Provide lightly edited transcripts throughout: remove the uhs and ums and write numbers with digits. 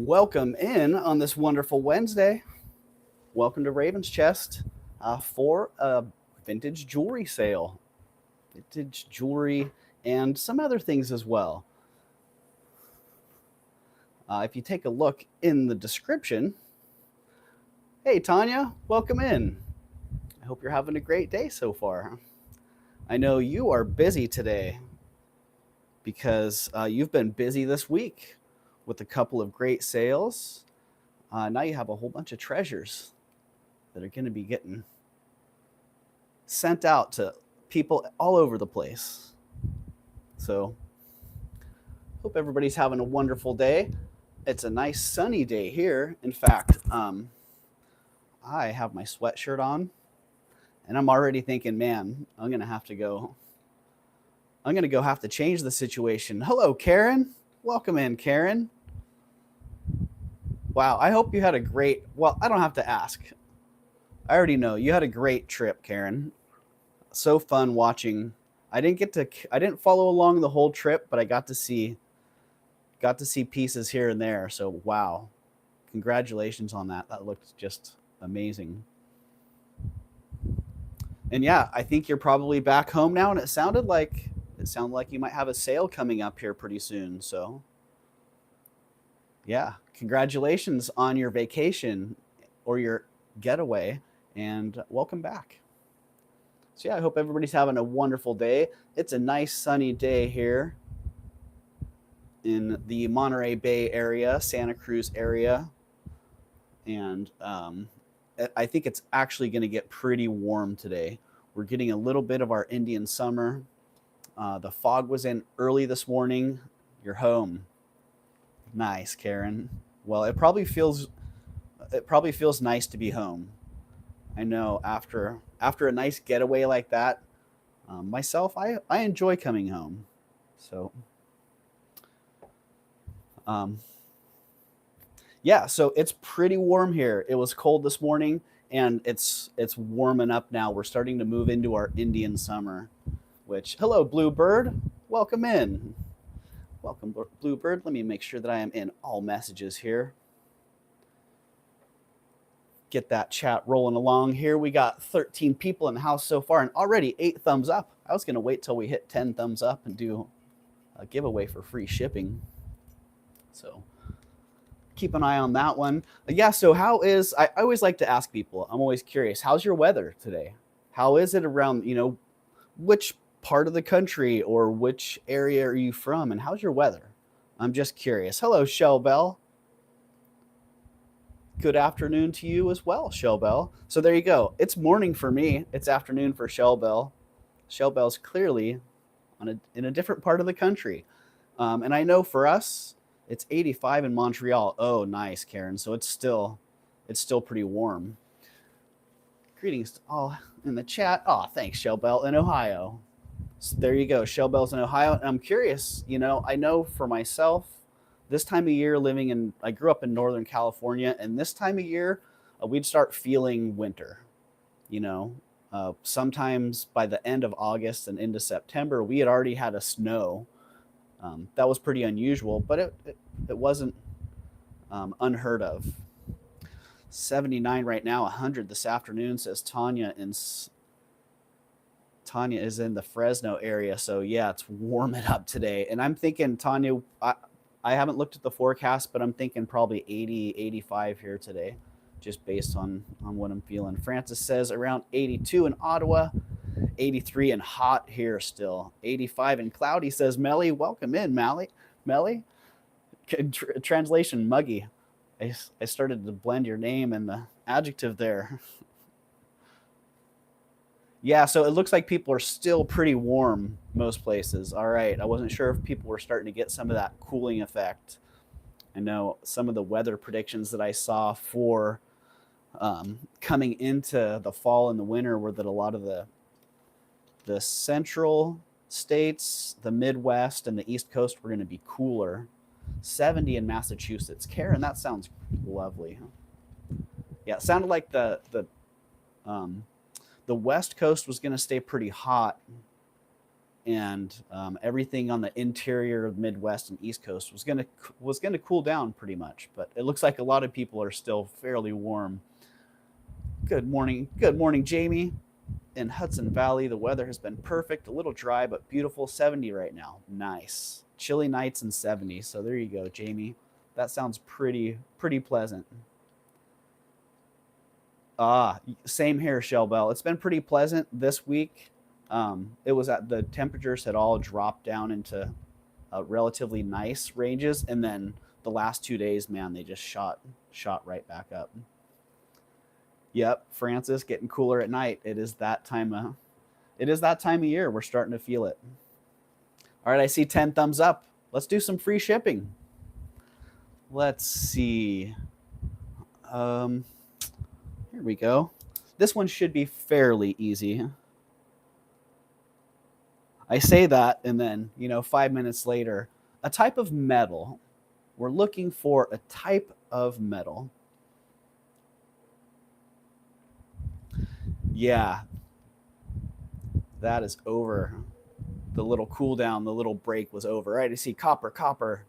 Welcome in on this wonderful Wednesday. Welcome to Raven's Chest for a vintage jewelry sale. Vintage jewelry and some other things as well. If you take a look in the description, hey Tanya, welcome in. I hope you're having a great day so far. I know you are busy today because you've been busy this week with a couple of great sales. Now you have a whole bunch of treasures that are going to be getting sent out to people all over the place. So hope everybody's having a wonderful day. It's a nice sunny day here. In fact, I have my sweatshirt on and I'm already thinking, man, I'm going to have to change the situation. Hello, Karen. Welcome in, Karen. Wow, I hope you had a great, well, I don't have to ask. I already know you had a great trip, Karen. So fun watching. I didn't follow along the whole trip, but I got to see pieces here and there. So wow, congratulations on that. That looked just amazing. And yeah, I think you're probably back home now, and it sounded like you might have a sale coming up here pretty soon. So yeah, congratulations on your vacation or your getaway, and welcome back. So yeah, I hope everybody's having a wonderful day. It's a nice sunny day here in the Monterey Bay area, Santa Cruz area. And I think it's actually going to get pretty warm today. We're getting a little bit of our Indian summer. The fog was in early this morning. You're home. Nice, Karen. Well, it probably feels nice to be home. I know after a nice getaway like that, myself, I enjoy coming home. So, yeah, so it's pretty warm here. It was cold this morning, and it's warming up now. We're starting to move into our Indian summer. Which, hello, Bluebird. Welcome in. Welcome, Bluebird. Let me make sure that I am in all messages here. Get that chat rolling along here. We got 13 people in the house so far and already 8 thumbs up. I was going to wait till we hit 10 thumbs up and do a giveaway for free shipping. So keep an eye on that one. Yeah, so I always like to ask people, I'm always curious, how's your weather today? How is it around, which part of the country or which area are you from, and how's your weather? I'm just curious. Hello, Shell Bell. Good afternoon to you as well, Shell Bell. So there you go. It's morning for me. It's afternoon for Shell Bell. Shell Bell's clearly in a different part of the country. And I know for us, it's 85 in Montreal. Oh, nice, Karen. So it's still pretty warm. Greetings to all in the chat. Oh, thanks, Shell Bell in Ohio. So there you go. Shell Bell's in Ohio. And I'm curious, I know for myself, this time of year I grew up in Northern California, and this time of year, we'd start feeling winter. Sometimes by the end of August and into September, we had already had a snow. That was pretty unusual, but it wasn't unheard of. 79 right now, 100 this afternoon, says Tanya Tanya is in the Fresno area, so yeah, it's warming up today. And I'm thinking, Tanya, I haven't looked at the forecast, but I'm thinking probably 80, 85 here today, just based on what I'm feeling. Francis says around 82 in Ottawa, 83 and hot here still. 85 and cloudy, says Melly. Welcome in, Melly. Translation, muggy. I started to blend your name and the adjective there. Yeah, so it looks like people are still pretty warm most places. All right, I wasn't sure if people were starting to get some of that cooling effect. I know some of the weather predictions that I saw for coming into the fall and the winter were that a lot of the central states, the Midwest, and the East Coast were going to be cooler. 70 in Massachusetts. Karen, that sounds lovely. Yeah, it sounded like the West Coast was going to stay pretty hot, and everything on the interior of Midwest and East Coast was gonna cool down pretty much. But it looks like a lot of people are still fairly warm. Good morning, Jamie. In Hudson Valley, the weather has been perfect, a little dry but beautiful. 70 right now. Nice. Chilly nights and 70. So there you go, Jamie. That sounds pretty pleasant. Same here, Shellbell. It's been pretty pleasant this week. It was the temperatures had all dropped down into relatively nice ranges, and then the last 2 days, man, they just shot right back up. Yep, Francis, getting cooler at night. It is that time of year. We're starting to feel it. All right, I see 10 thumbs up. Let's do some free shipping. Let's see. Here we go. This one should be fairly easy. I say that, and then, 5 minutes later, a type of metal. We're looking for a type of metal. Yeah, that is over. The little cool down, the little break was over. All right, I see copper.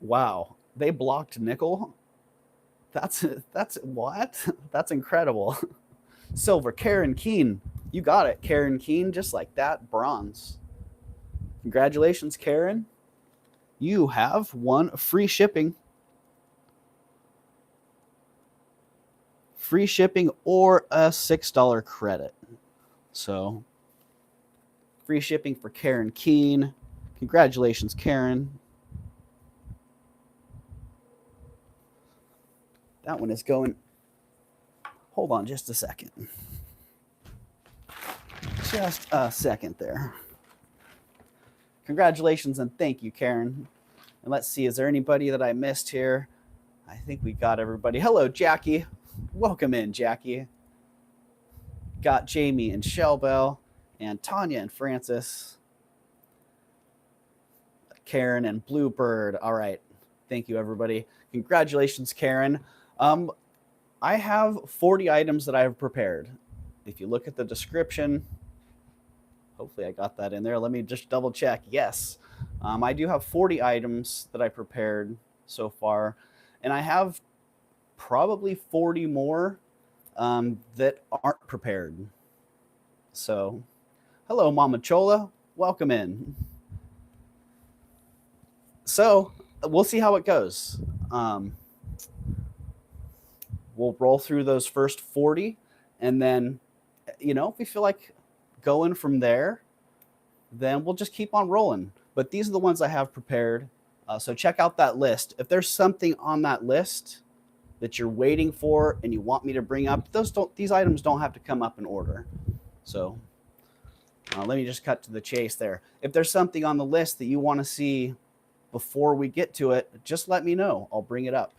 Wow, they blocked nickel? That's what? That's incredible. Silver, Karen Keen. You got it, Karen Keen, just like that. Bronze. Congratulations, Karen. You have won free shipping. Free shipping or a $6 credit. So, free shipping for Karen Keen. Congratulations, Karen. That one is going. Hold on just a second. Just a second there. Congratulations and thank you, Karen. And let's see, is there anybody that I missed here? I think we got everybody. Hello, Jackie. Welcome in, Jackie. Got Jamie and Shellbell and Tanya and Francis. Karen and Bluebird. All right. Thank you, everybody. Congratulations, Karen. I have 40 items that I have prepared. If you look at the description, hopefully I got that in there. Let me just double check. Yes. I do have 40 items that I prepared so far, and I have probably 40 more that aren't prepared. So, hello, Mama Chola. Welcome in. So, we'll see how it goes. We'll roll through those first 40, and then, if we feel like going from there, then we'll just keep on rolling. But these are the ones I have prepared. So check out that list. If there's something on that list that you're waiting for and you want me to bring up, these items don't have to come up in order. So let me just cut to the chase there. If there's something on the list that you want to see before we get to it, just let me know. I'll bring it up.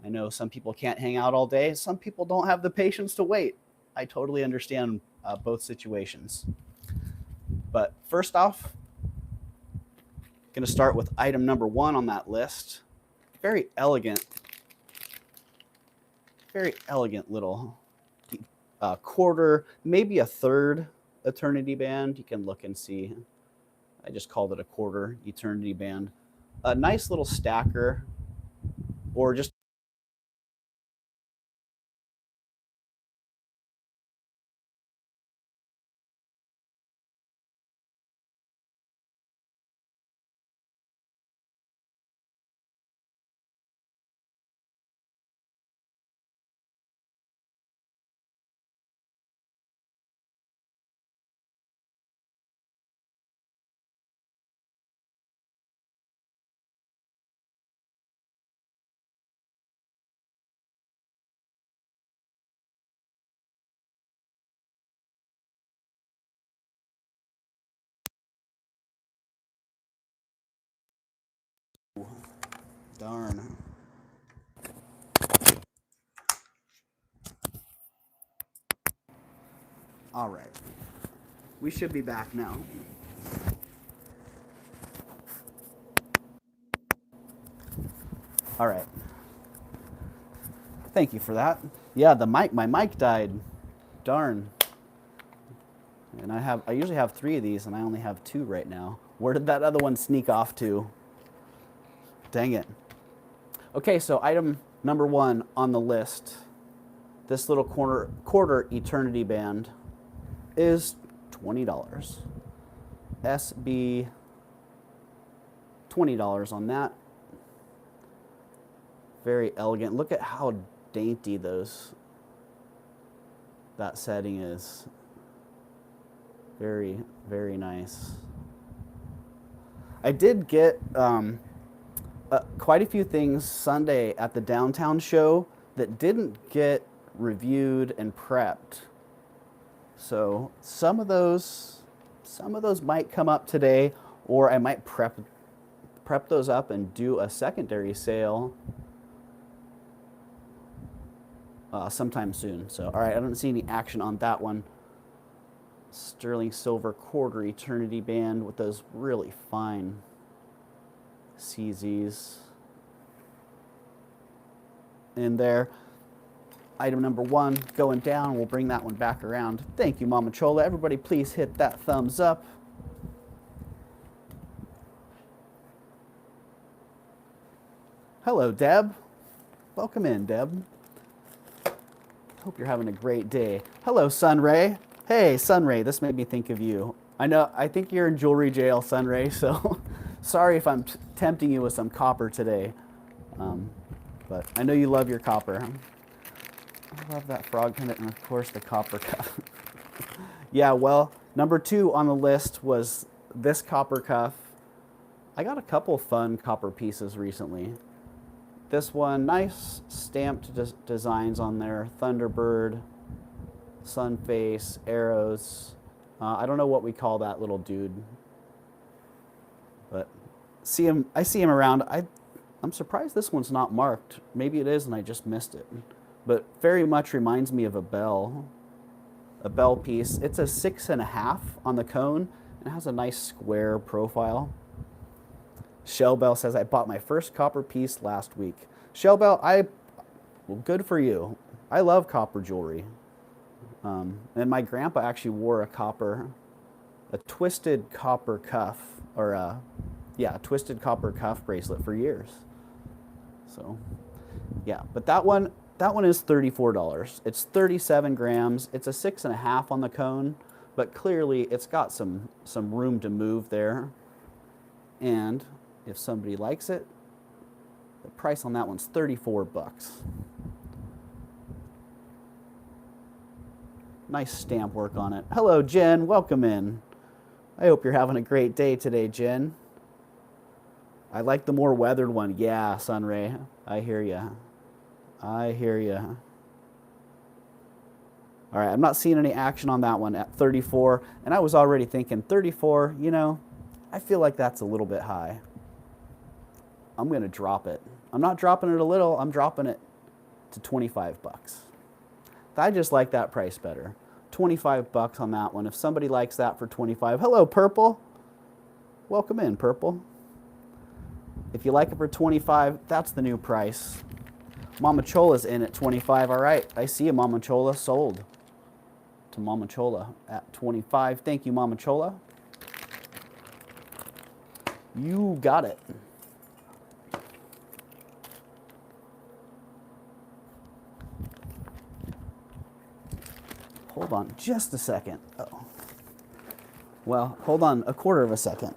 I know some people can't hang out all day. Some people don't have the patience to wait. I totally understand both situations. But first off, I'm going to start with item number 1 on that list. Very elegant little quarter, maybe a third eternity band. You can look and see. I just called it a quarter eternity band. A nice little stacker, or just darn. All right. We should be back now. All right. Thank you for that. Yeah, my mic died. darn. And I usually have 3 of these, and I only have 2 right now. Where did that other one sneak off to? Dang it. Okay, so item number 1 on the list, this little quarter eternity band, is $20. SB, $20 on that. Very elegant. Look at how dainty that setting is. Very, very nice. I did get quite a few things Sunday at the downtown show that didn't get reviewed and prepped. So some of those might come up today, or I might prep those up and do a secondary sale sometime soon. So, all right, I don't see any action on that one. Sterling silver quarter eternity band with those really fine CZs in there. Item number 1 going down. We'll bring that one back around. Thank you, Mama Chola. Everybody, please hit that thumbs up. Hello, Deb. Welcome in, Deb. Hope you're having a great day. Hello, Sunray. Hey, Sunray, this made me think of you. I think you're in jewelry jail, Sunray, so sorry if I'm tempting you with some copper today. But I know you love your copper. I love that frog pendant, and of course the copper cuff. Yeah, well, number 2 on the list was this copper cuff. I got a couple fun copper pieces recently. This one, nice stamped designs on there. Thunderbird, sun face, arrows. I don't know what we call that little dude, but I see him around. I'm surprised this one's not marked. Maybe it is and I just missed it. But very much reminds me of a bell piece. It's a 6.5 on the cone and it has a nice square profile. Shellbell says, I bought my first copper piece last week. Shellbell, well, good for you. I love copper jewelry. And my grandpa actually wore a twisted copper cuff, or a twisted copper cuff bracelet for years. So, yeah, but that one is $34. It's 37 grams. It's a 6.5 on the cone, but clearly it's got some room to move there. And if somebody likes it, the price on that one's $34. Nice stamp work on it. Hello, Jen. Welcome in. I hope you're having a great day today, Jen. I like the more weathered one. Yeah, Sunray. I hear ya. I hear ya. All right, I'm not seeing any action on that one at 34. And I was already thinking 34, you know, I feel like that's a little bit high. I'm going to drop it. I'm not dropping it a little. I'm dropping it to $25. I just like that price better. $25 on that one. If somebody likes that for $25, hello, Purple. Welcome in, Purple. If you like it for $25, that's the new price. Mama Chola's in at $25. All right, I see you, Mama Chola. Sold to Mama Chola at $25. Thank you, Mama Chola. You got it. Hold on just a second. Oh. Well, hold on a quarter of a second.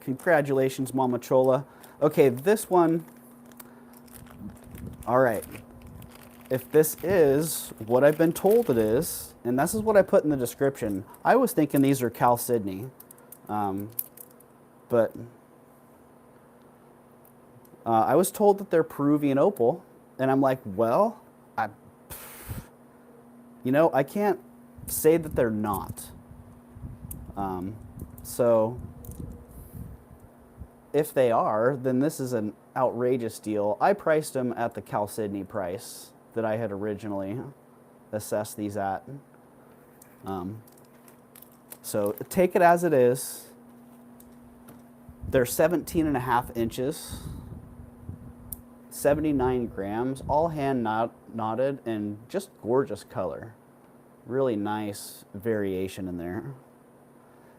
Congratulations, Mama Chola. Okay, this one, all right. If this is what I've been told it is, and this is what I put in the description, I was thinking these are Chalcedony, but I was told that they're Peruvian opal, and I'm like, well, I can't say that they're not. So if they are, then this is an outrageous deal. I priced them at the Chalcedony price that I had originally assessed these at. So take it as it is. They're 17.5 inches, 79 grams, all hand knotted, and just gorgeous color. Really nice variation in there.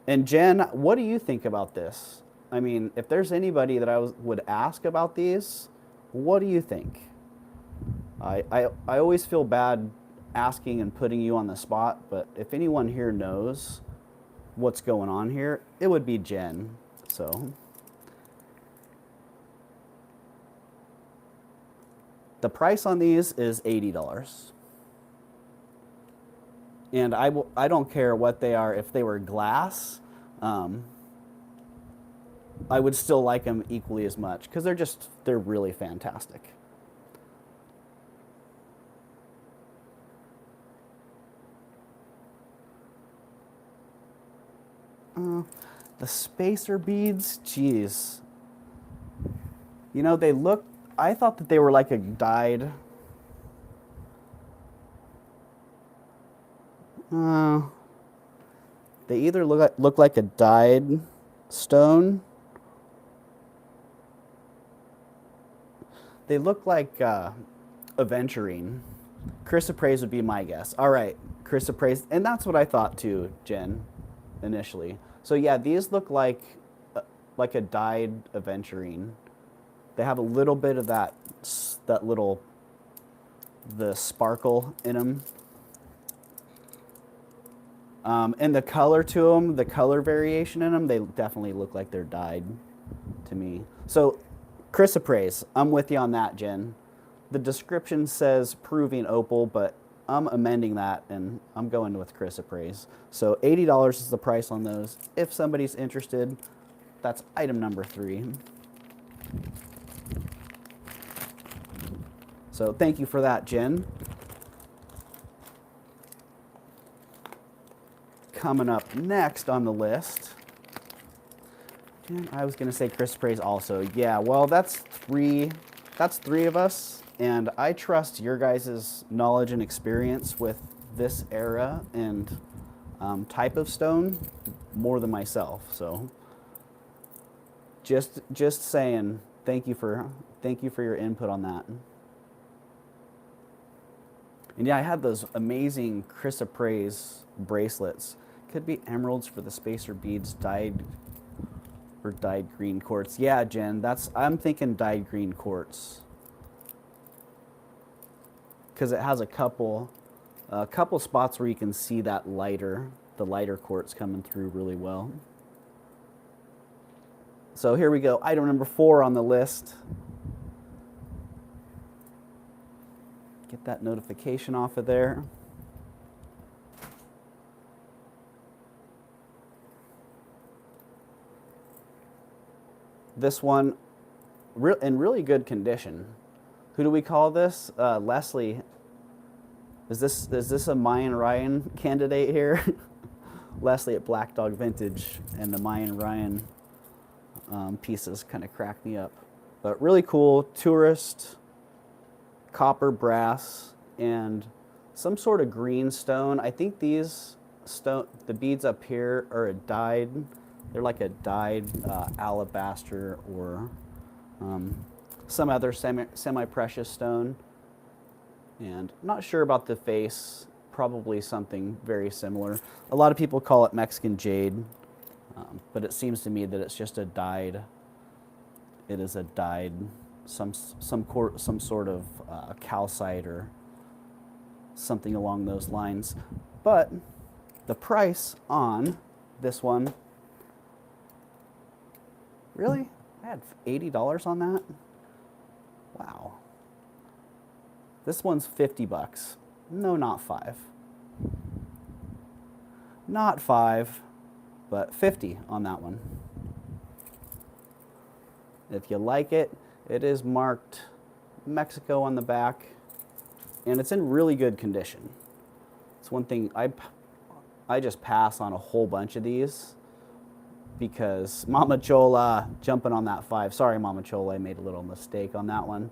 And Jen, what do you think about this? I mean, if there's anybody that I would ask about these, what do you think? I always feel bad asking and putting you on the spot, but if anyone here knows what's going on here, it would be Jen. So the price on these is $80. And I don't care what they are. If they were glass, I would still like them equally as much because they're really fantastic. The spacer beads, geez. You know, I thought that they were like a dyed. They either look like a dyed stone. They look like aventurine. Chrysoprase would be my guess. All right, chrysoprase, and that's what I thought too, Jen, initially. So yeah, these look like a dyed aventurine. They have a little bit of the sparkle in them. And the color to them, the color variation in them, they definitely look like they're dyed to me. So chrysoprase, I'm with you on that, Jen. The description says proving opal, but I'm amending that and I'm going with chrysoprase. So $80 is the price on those. If somebody's interested, that's item number 3. So thank you for that, Jen. Coming up next on the list, and I was going to say chrysoprase also. Yeah, well, that's three of us, and I trust your guys' knowledge and experience with this era and type of stone more than myself. So just saying, thank you for your input on that. And yeah, I had those amazing chrysoprase bracelets. Could be emeralds for the spacer beads, dyed green quartz. Yeah, Jen, I'm thinking dyed green quartz. Because it has a couple spots where you can see the lighter quartz coming through really well. So here we go, item number 4 on the list. Get that notification off of there. This one, in really good condition. Who do we call this? Leslie. Is this a Mayan Ryan candidate here? Leslie at Black Dog Vintage, and the Mayan Ryan pieces kind of crack me up. But really cool, tourist, copper brass, and some sort of green stone. I think the beads up here are a dyed. They're like a dyed alabaster or some other semi-precious stone. And I'm not sure about the face, probably something very similar. A lot of people call it Mexican jade, but it seems to me that it's just a dyed, it is a dyed, some sort of calcite or something along those lines. But the price on this one, really? I had $80 on that? Wow. This one's 50 bucks. No, not 5. Not 5, but 50 on that one. If you like it, it is marked Mexico on the back, and it's in really good condition. It's one thing, I just pass on a whole bunch of these because Mama Chola jumping on that 5. Sorry, Mama Chola, I made a little mistake on that one.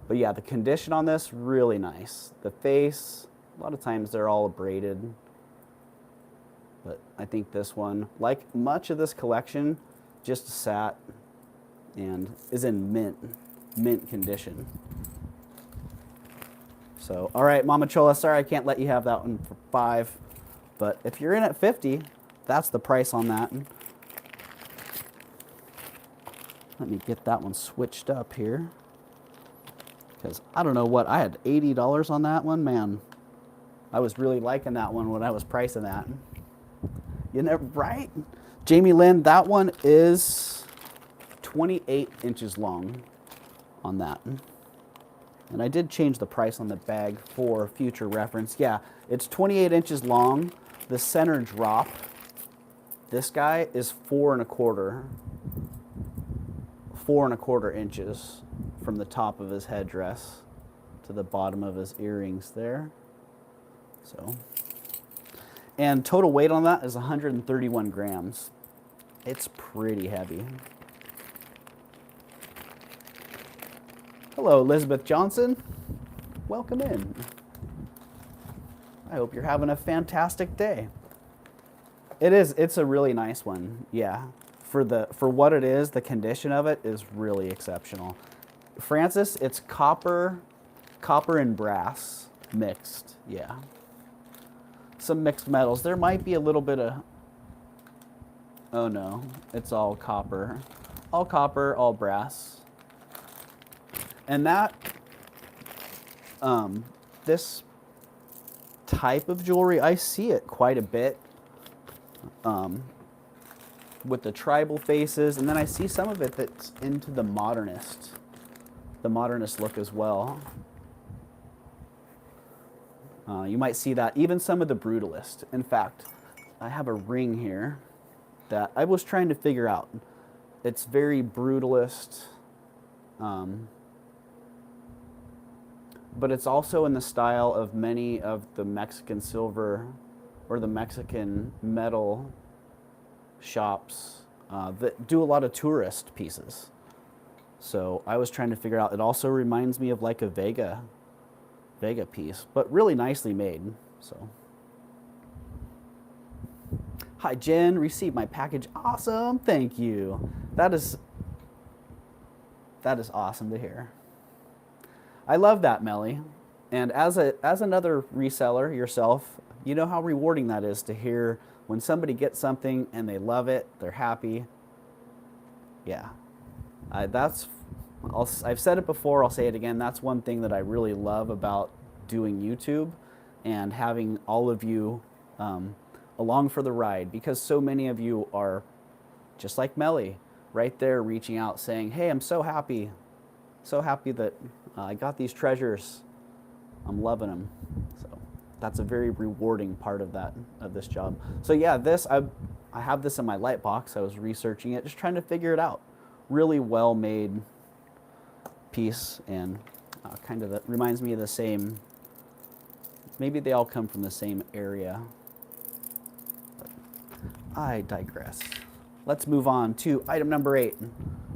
But yeah, the condition on this, really nice. The face, a lot of times they're all braided. But I think this one, like much of this collection, just sat and is in mint condition. So, all right, Mama Chola, sorry I can't let you have that one for $5, but if you're in at 50, that's the price on that. Let me get that one switched up here, because I don't know what, I had $80 on that one, man. I was really liking that one when I was pricing that. You know, right? Jamie Lynn, that one is 28 inches long on that. And I did change the price on the bag for future reference. Yeah, it's 28 inches long. The center drop, this guy is 4¼ inches from the top of his headdress to the bottom of his earrings there. So, and total weight on that is 131 grams. It's pretty heavy. Hello, Elizabeth Johnson. Welcome in. I hope you're having a fantastic day. It's a really nice one. Yeah. For what it is, the condition of it is really exceptional. Francis, it's copper and brass mixed. Yeah. Some mixed metals. There might be a little bit of, oh no, it's all copper. All copper, all brass. And that, this type of jewelry, I see it quite a bit with the tribal faces, and then I see some of it that's into the modernist look as well. You might see that, even some of the brutalist. In fact, I have a ring here that I was trying to figure out. It's very brutalist, but it's also in the style of many of the Mexican silver or the Mexican metal shops that do a lot of tourist pieces. So I was trying to figure out, it also reminds me of like a Vega piece, but really nicely made. So, hi Jen, received my package. Awesome, thank you. That is awesome to hear. I love that, Melly. And as another reseller yourself, you know how rewarding that is to hear when somebody gets something and they love it, they're happy. Yeah, I've said it before, I'll say it again. That's one thing that I really love about doing YouTube and having all of you along for the ride, because so many of you are just like Melly, right there reaching out saying, hey, I'm so happy that I got these treasures. I'm loving them. So that's a very rewarding part of this job. So yeah, I have this in my light box. I was researching it, just trying to figure it out. Really well made piece, and kind of reminds me of the same, maybe they all come from the same area. But I digress. Let's move on to item number 8.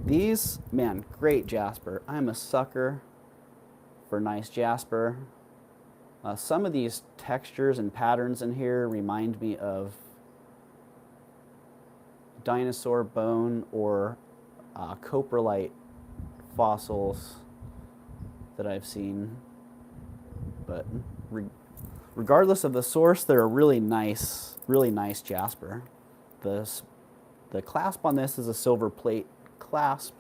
These, man, great jasper. I'm a sucker for nice jasper. Some of these textures and patterns in here remind me of dinosaur bone or coprolite fossils that I've seen. But regardless of the source, they're a really nice jasper. The clasp on this is a silver plate clasp.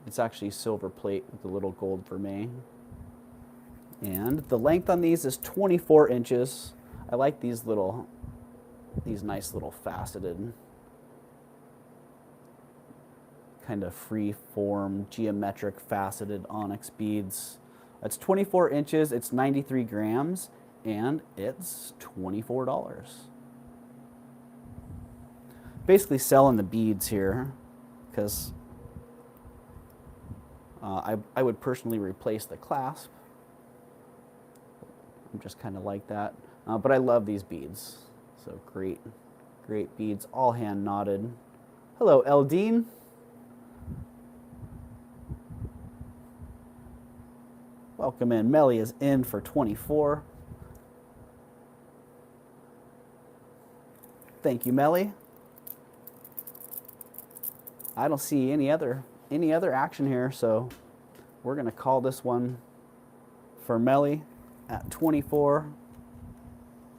It's actually silver plate with a little gold vermeil. And the length on these is 24 inches. I like these nice little faceted, kind of free form, geometric faceted onyx beads. It's 24 inches, it's 93 grams, and it's $24. Basically selling the beads here, because I would personally replace the clasp. I'm just kind of like that. But I love these beads. So great beads, all hand knotted. Hello, Eldine. Welcome in. Melly is in for 24. Thank you, Melly. I don't see any other action here, so we're gonna call this one for Melly at 24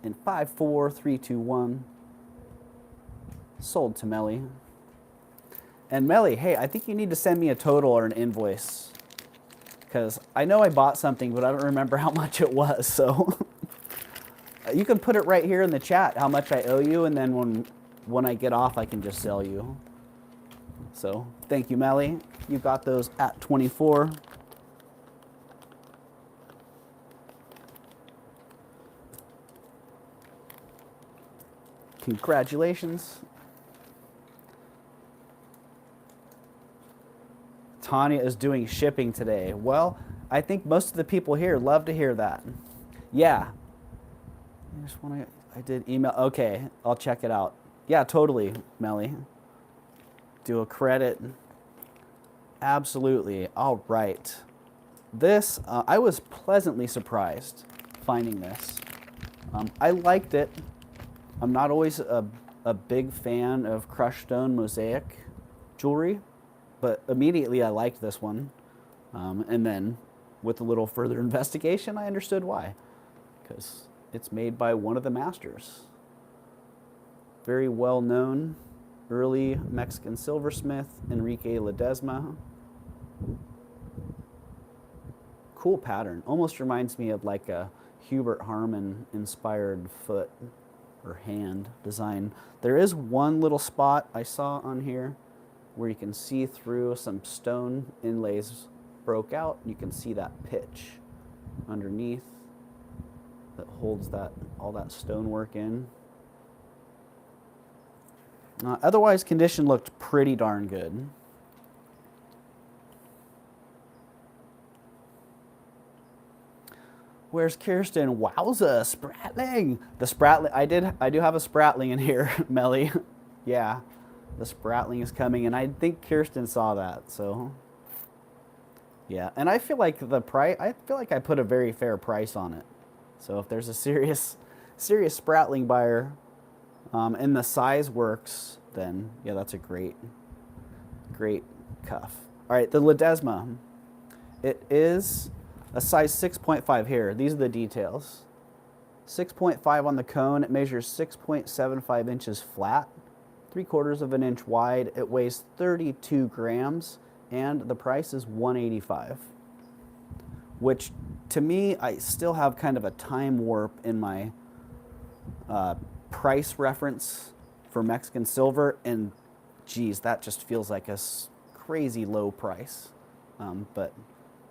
and 5, 4, 3, 2, 1. Sold to Melly. And Melly, hey, I think you need to send me a total or an invoice, because I know I bought something, but I don't remember how much it was. So you can put it right here in the chat how much I owe you, and then when I get off, I can just sell you. So thank you, Melly. You got those at 24. Congratulations. Tanya is doing shipping today. Well, I think most of the people here love to hear that. Yeah. I did email. Okay, I'll check it out. Yeah, totally, Melly. Do a credit. Absolutely. All right. This, I was pleasantly surprised finding this. I liked it. I'm not always a big fan of crushed stone mosaic jewelry, but immediately I liked this one. And then with a little further investigation, I understood why. Because it's made by one of the masters. Very well known early Mexican silversmith, Enrique Ledesma. Cool pattern. Almost reminds me of like a Hubert Harmon inspired foot or hand design. There is one little spot I saw on here where you can see through some stone inlays broke out. You can see that pitch underneath that holds that all that stonework in. Otherwise, condition looked pretty darn good. Where's Kirsten? Wowza, Spratling. The Spratling, I do have a Spratling in here, Melly. Yeah, the Spratling is coming, and I think Kirsten saw that, so. Yeah, and I feel like I put a very fair price on it. So if there's a serious Spratling buyer, and the size works, then yeah, that's a great cuff. All right, the Ledesma. It is a size 6.5 here. These are the details. 6.5 on the cone. It measures 6.75 inches flat, 3/4 of an inch wide. It weighs 32 grams, and the price is $185. Which, to me, I still have kind of a time warp in my price reference for Mexican silver, and geez, that just feels like a crazy low price. But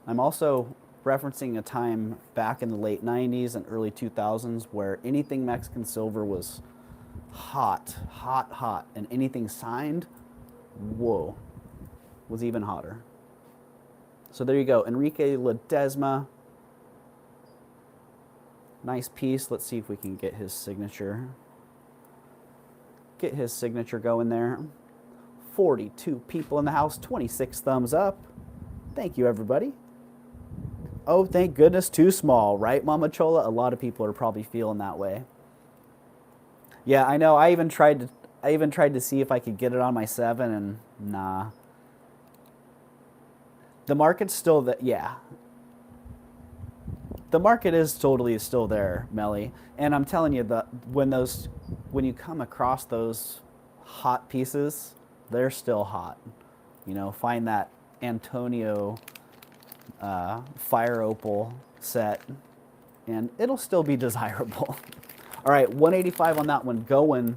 I'm also referencing a time back in the late 90s and early 2000s where anything Mexican silver was hot, and anything signed, whoa, was even hotter. So there you go, Enrique Ledesma. Nice piece. Let's see if we can get his signature. Get his signature going there. 42 people in the house, 26 thumbs up. Thank you, everybody. Oh, thank goodness, too small, right, Mama Chola? A lot of people are probably feeling that way. Yeah, I know. I even tried to see if I could get it on my 7, and nah. The market's still that, yeah. The market is totally still there, Melly. And I'm telling you that when you come across those hot pieces, they're still hot. You know, find that Antonio fire opal set, and it'll still be desirable. All right, 185 on that one going.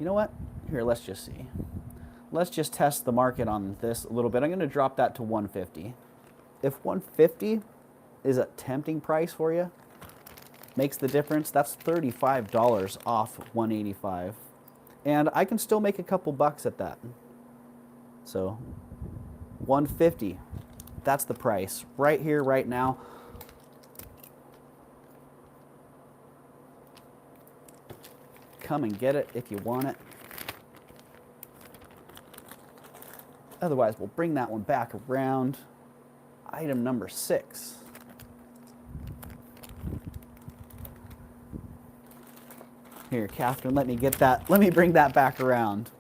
You know what? Here, let's just see. Let's just test the market on this a little bit. I'm going to drop that to 150. If 150 is a tempting price for you, makes the difference, that's $35 off 185. And I can still make a couple bucks at that. So 150. That's the price right here, right now. Come and get it if you want it. Otherwise, we'll bring that one back around. Item number 6. Here, Catherine, let me get that. Let me bring that back around.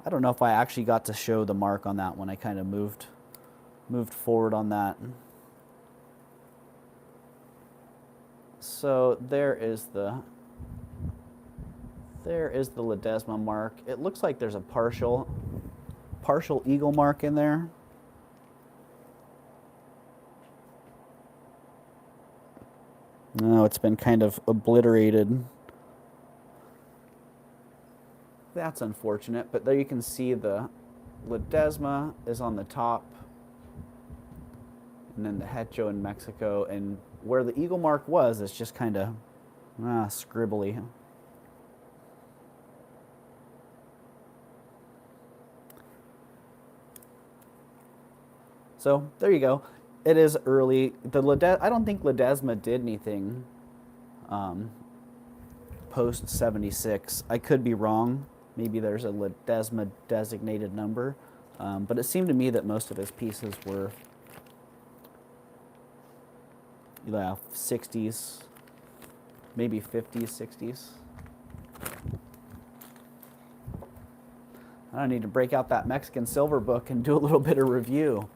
I don't know if I actually got to show the mark on that one. I kind of moved forward on that. So there is the Ledesma mark. It looks like there's a partial eagle mark in there. No, it's been kind of obliterated. That's unfortunate, but there you can see the Ledesma is on the top, and then the Hecho in Mexico, and where the eagle mark was, it's just kind of scribbly. So there you go. It is early. I don't think Ledesma did anything post 76. I could be wrong. Maybe there's a Ledesma designated number, but it seemed to me that most of his pieces were 60s, maybe 50s, 60s. I need to break out that Mexican silver book and do a little bit of review.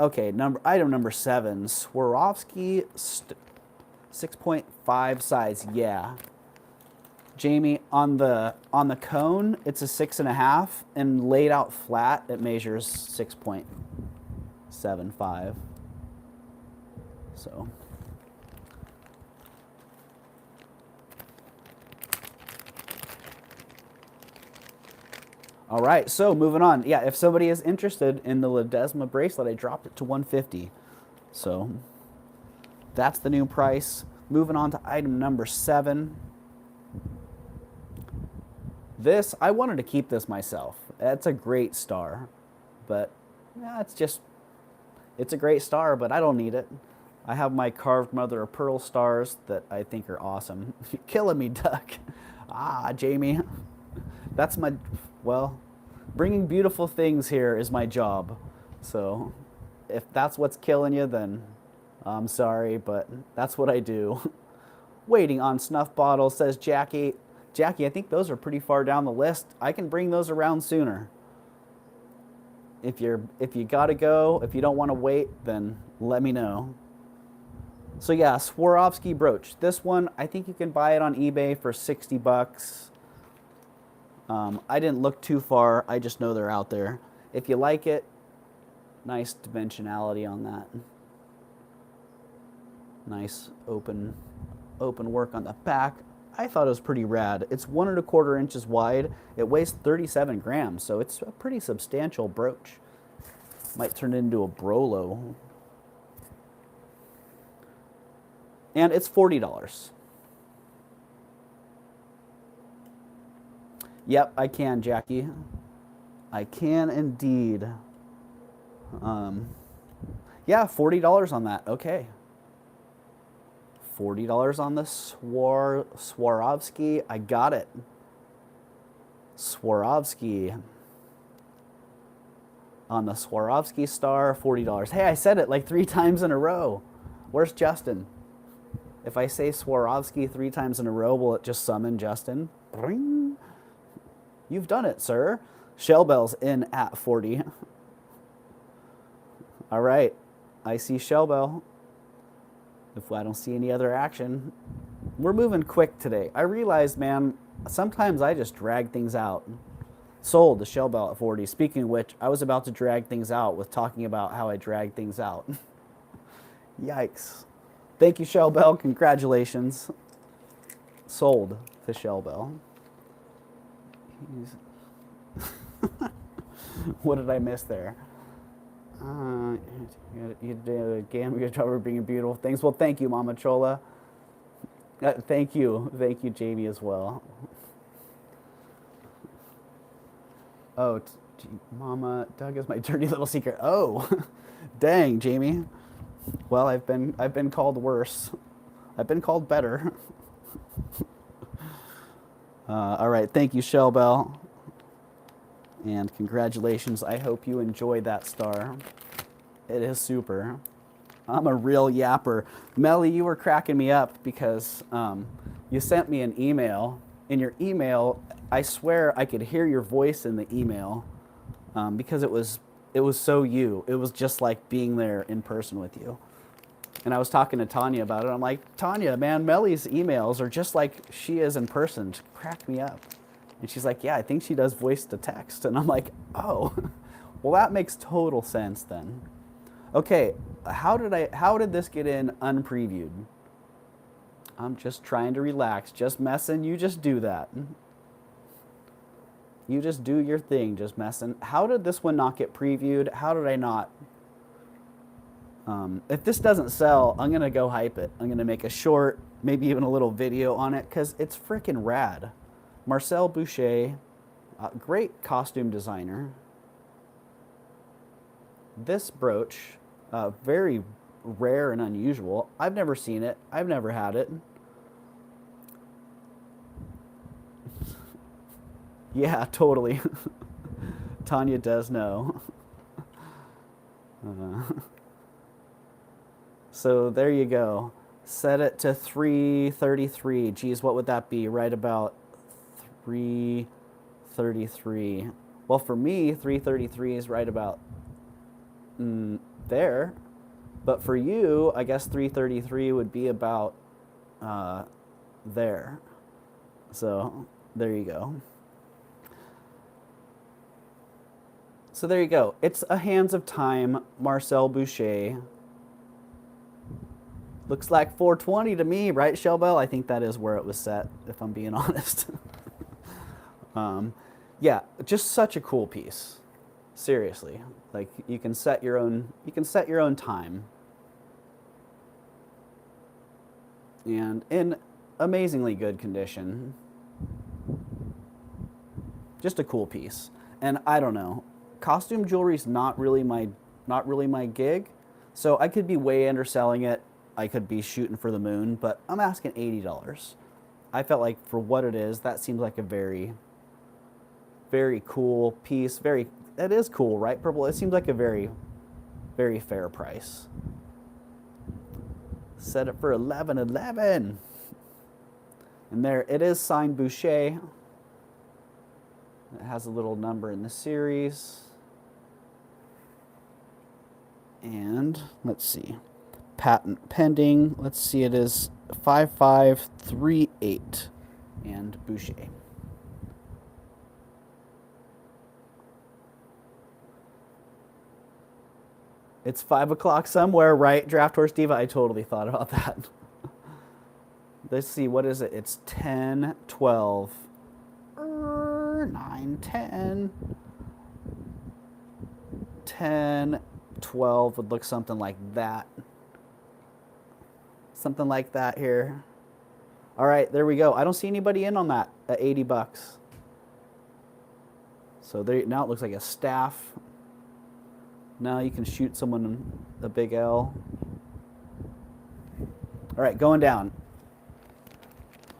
Okay, item number 7, Swarovski 6.5 size. Yeah, Jamie, on the cone it's a 6.5, and laid out flat it measures 6.75. So. All right, so moving on. Yeah, if somebody is interested in the Ledesma bracelet, I dropped it to $150. So that's the new price. Moving on to item number 7. This, I wanted to keep this myself. It's a great star, but yeah, it's a great star, but I don't need it. I have my carved mother of pearl stars that I think are awesome. You're killing me, Duck. Jamie. That's my, well, bringing beautiful things here is my job. So if that's what's killing you, then I'm sorry, but that's what I do. Waiting on snuff bottles, says Jackie. Jackie, I think those are pretty far down the list. I can bring those around sooner. If you gotta go, if you don't want to wait, then let me know. So yeah, Swarovski brooch. This one, I think you can buy it on eBay for 60 bucks. I didn't look too far. I just know they're out there. If you like it, nice dimensionality on that. Nice open work on the back. I thought it was pretty rad. It's 1 1/4 inches wide. It weighs 37 grams, so it's a pretty substantial brooch. Might turn it into a Brolo. And it's $40. Yep, I can, Jackie. I can indeed. Yeah, $40 on that. Okay. $40 on the Swarovski. I got it. Swarovski. On the Swarovski star, $40. Hey, I said it like 3 times in a row. Where's Justin? If I say Swarovski 3 times in a row, will it just summon Justin? Ring. You've done it, sir. Shell Bell's in at 40. All right. I see Shell Bell. If I don't see any other action, we're moving quick today. I realized, man, sometimes I just drag things out. Sold the Shell Bell at 40. Speaking of which, I was about to drag things out with talking about how I drag things out. Yikes. Thank you, Shell Bell. Congratulations. Sold to Shell Bell. What did I miss there? You did a good job of bringing beautiful things. Well, thank you, Mama Chola. Thank you, Jamie, as well. Oh, Mama, Doug is my dirty little secret. Oh, dang, Jamie. Well, I've been called worse. I've been called better. All right, thank you, Shell Bell. And congratulations. I hope you enjoyed that star. It is super. I'm a real yapper. Melly, you were cracking me up because you sent me an email in your email, I swear I could hear your voice in the email because it was so you. It was just like being there in person with you. And I was talking to Tanya about it. I'm like, Tanya, man, Melly's emails are just like she is in person. She cracked me up. And she's like, yeah, I think she does voice to text. And I'm like, oh, well, that makes total sense then. Okay, how did this get in unpreviewed? I'm just trying to relax, just messing. You just do that. You just do your thing, just messing. How did this one not get previewed? How did I not? If this doesn't sell, I'm going to go hype it. I'm going to make a short, maybe even a little video on it because it's freaking rad. Marcel Boucher, great costume designer. This brooch, very rare and unusual. I've never seen it. I've never had it. Yeah, totally. Tanya does know. So there you go. Set it to 333. Geez, what would that be? Right about 333. Well, for me, 333 is right about there. But for you, I guess 333 would be about there. So there you go. So there you go. It's a Hands of Time, Marcel Boucher. Looks like 420 to me, right, Shellbell? I think that is where it was set, if I'm being honest. Yeah, just such a cool piece. Seriously, like you can set your own time. And in amazingly good condition. Just a cool piece. And I don't know, costume jewelry's not really my gig. So I could be way underselling it. I could be shooting for the moon, but I'm asking $80. I felt like for what it is, that seems like a very, very cool piece. It is cool, right, Purple? It seems like a very, very fair price. Set it for $11.11. And there it is, signed Boucher. It has a little number in the series. And let's see. Patent pending. Let's see, it is 5538 and Boucher. It's 5 o'clock somewhere, right? Draft Horse Diva, I totally thought about that. Let's see, what is it? It's 10, 12, 9, 10. 10, 12 would look something like that. Something like that here. All right, there we go. I don't see anybody in on that at 80 bucks. So there, now it looks like a staff. Now you can shoot someone a big L. All right, going down.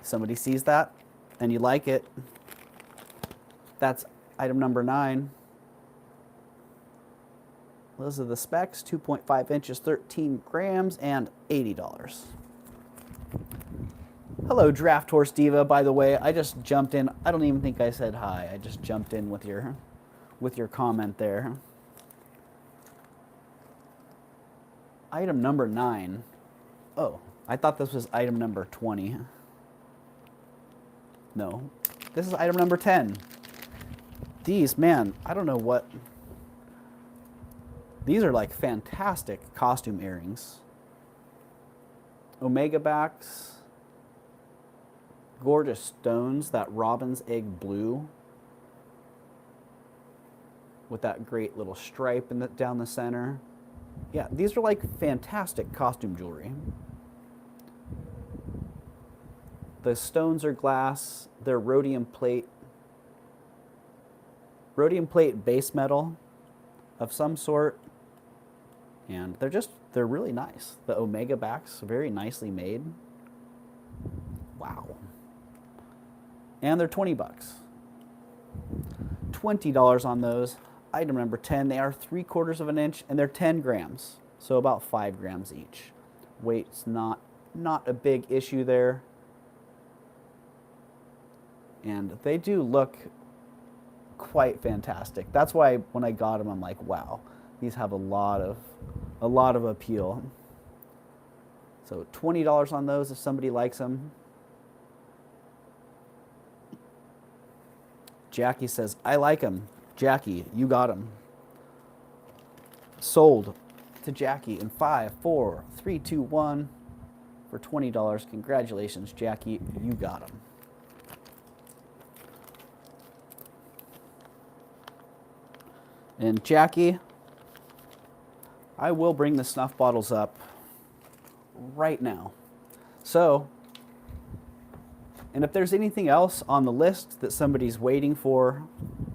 Somebody sees that and you like it. That's item number 9. Those are the specs, 2.5 inches, 13 grams, and $80. Hello, Draft Horse Diva, by the way. I just jumped in. I don't even think I said hi. I just jumped in with your comment there. Item number 9. Oh, I thought this was item number 20. No, this is item number 10. These, man, I don't know what... These are like fantastic costume earrings. Omega backs. Gorgeous stones, that robin's egg blue. With that great little stripe down the center. Yeah, these are like fantastic costume jewelry. The stones are glass. They're rhodium plate. Rhodium plate base metal of some sort. And they're really nice. The Omega backs, very nicely made. Wow. And they're 20 bucks. $20 on those. Item number 10, they are 3/4 of an inch and they're 10 grams. So about 5 grams each. Weight's not a big issue there. And they do look quite fantastic. That's why when I got them, I'm like, wow, these have a lot of appeal. So $20 on those if somebody likes them. Jackie says, I like them. Jackie, you got them. Sold to Jackie in 5, 4, 3, 2, 1 for $20. Congratulations, Jackie, you got them. And Jackie, I will bring the snuff bottles up right now. So, and if there's anything else on the list that somebody's waiting for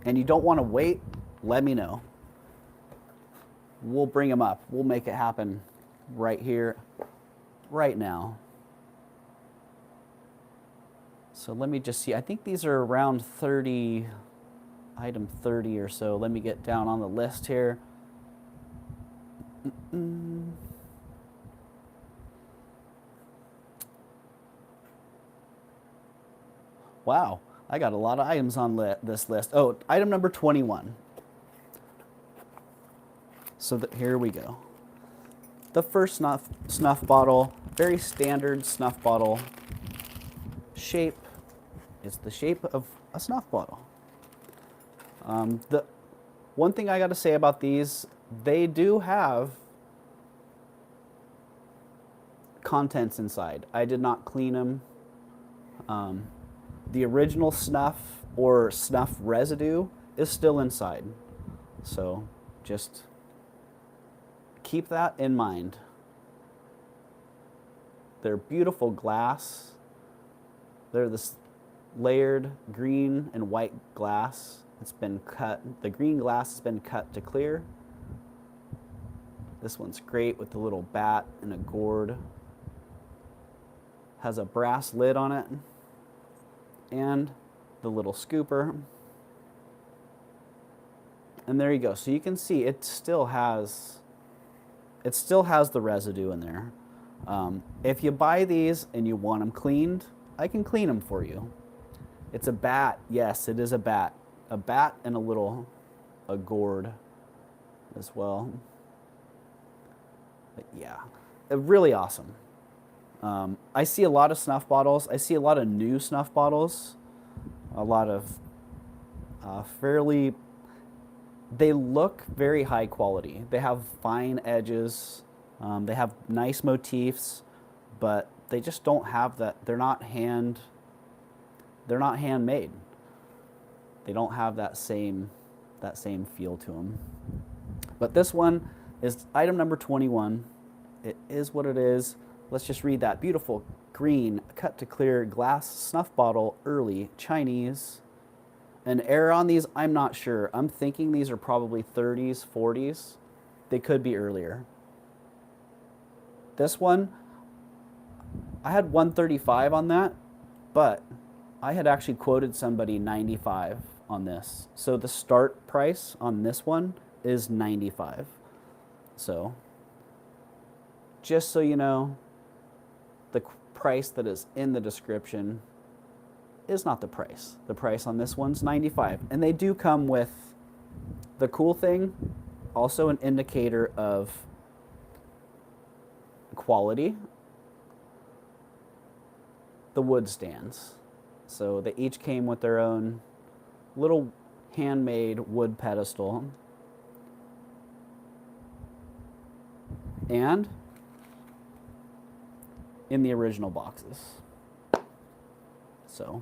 and you don't want to wait, let me know. We'll bring them up. We'll make it happen right here, right now. So let me just see. I think these are around 30, item 30 or so. Let me get down on the list here. Wow, I got a lot of items on this list. Oh, item number 21. So here we go. The first snuff bottle, very standard snuff bottle shape. It's the shape of a snuff bottle. The one thing I got to say about these, they do have contents inside. I did not clean them. The original snuff or snuff residue is still inside. So just keep that in mind. They're beautiful glass. They're this layered green and white glass. It's been cut. The green glass has been cut to clear. This one's great with the little bat and a gourd. Has a brass lid on it. And the little scooper. And there you go. So you can see it still has the residue in there. If you buy these and you want them cleaned, I can clean them for you. It's a bat. Yes, it is a bat. A bat and a gourd as well. But yeah, really awesome. I see a lot of snuff bottles. I see a lot of new snuff bottles. A lot of they look very high quality. They have fine edges. They have nice motifs, but they just don't have that. They're not handmade. They don't have that same feel to them. But this one is item number 21. It is what it is. Let's just read that. Beautiful green, cut to clear glass snuff bottle, early Chinese. An era on these, I'm not sure. I'm thinking these are probably 30s, 40s. They could be earlier. This one, I had 135 on that, but I had actually quoted somebody 95 on this. So the start price on this one is 95. So just so you know, the price that is in the description is not the price. The price on this one's 95. And they do come with the cool thing, also an indicator of quality, the wood stands. So they each came with their own little handmade wood pedestal. And in the original boxes. So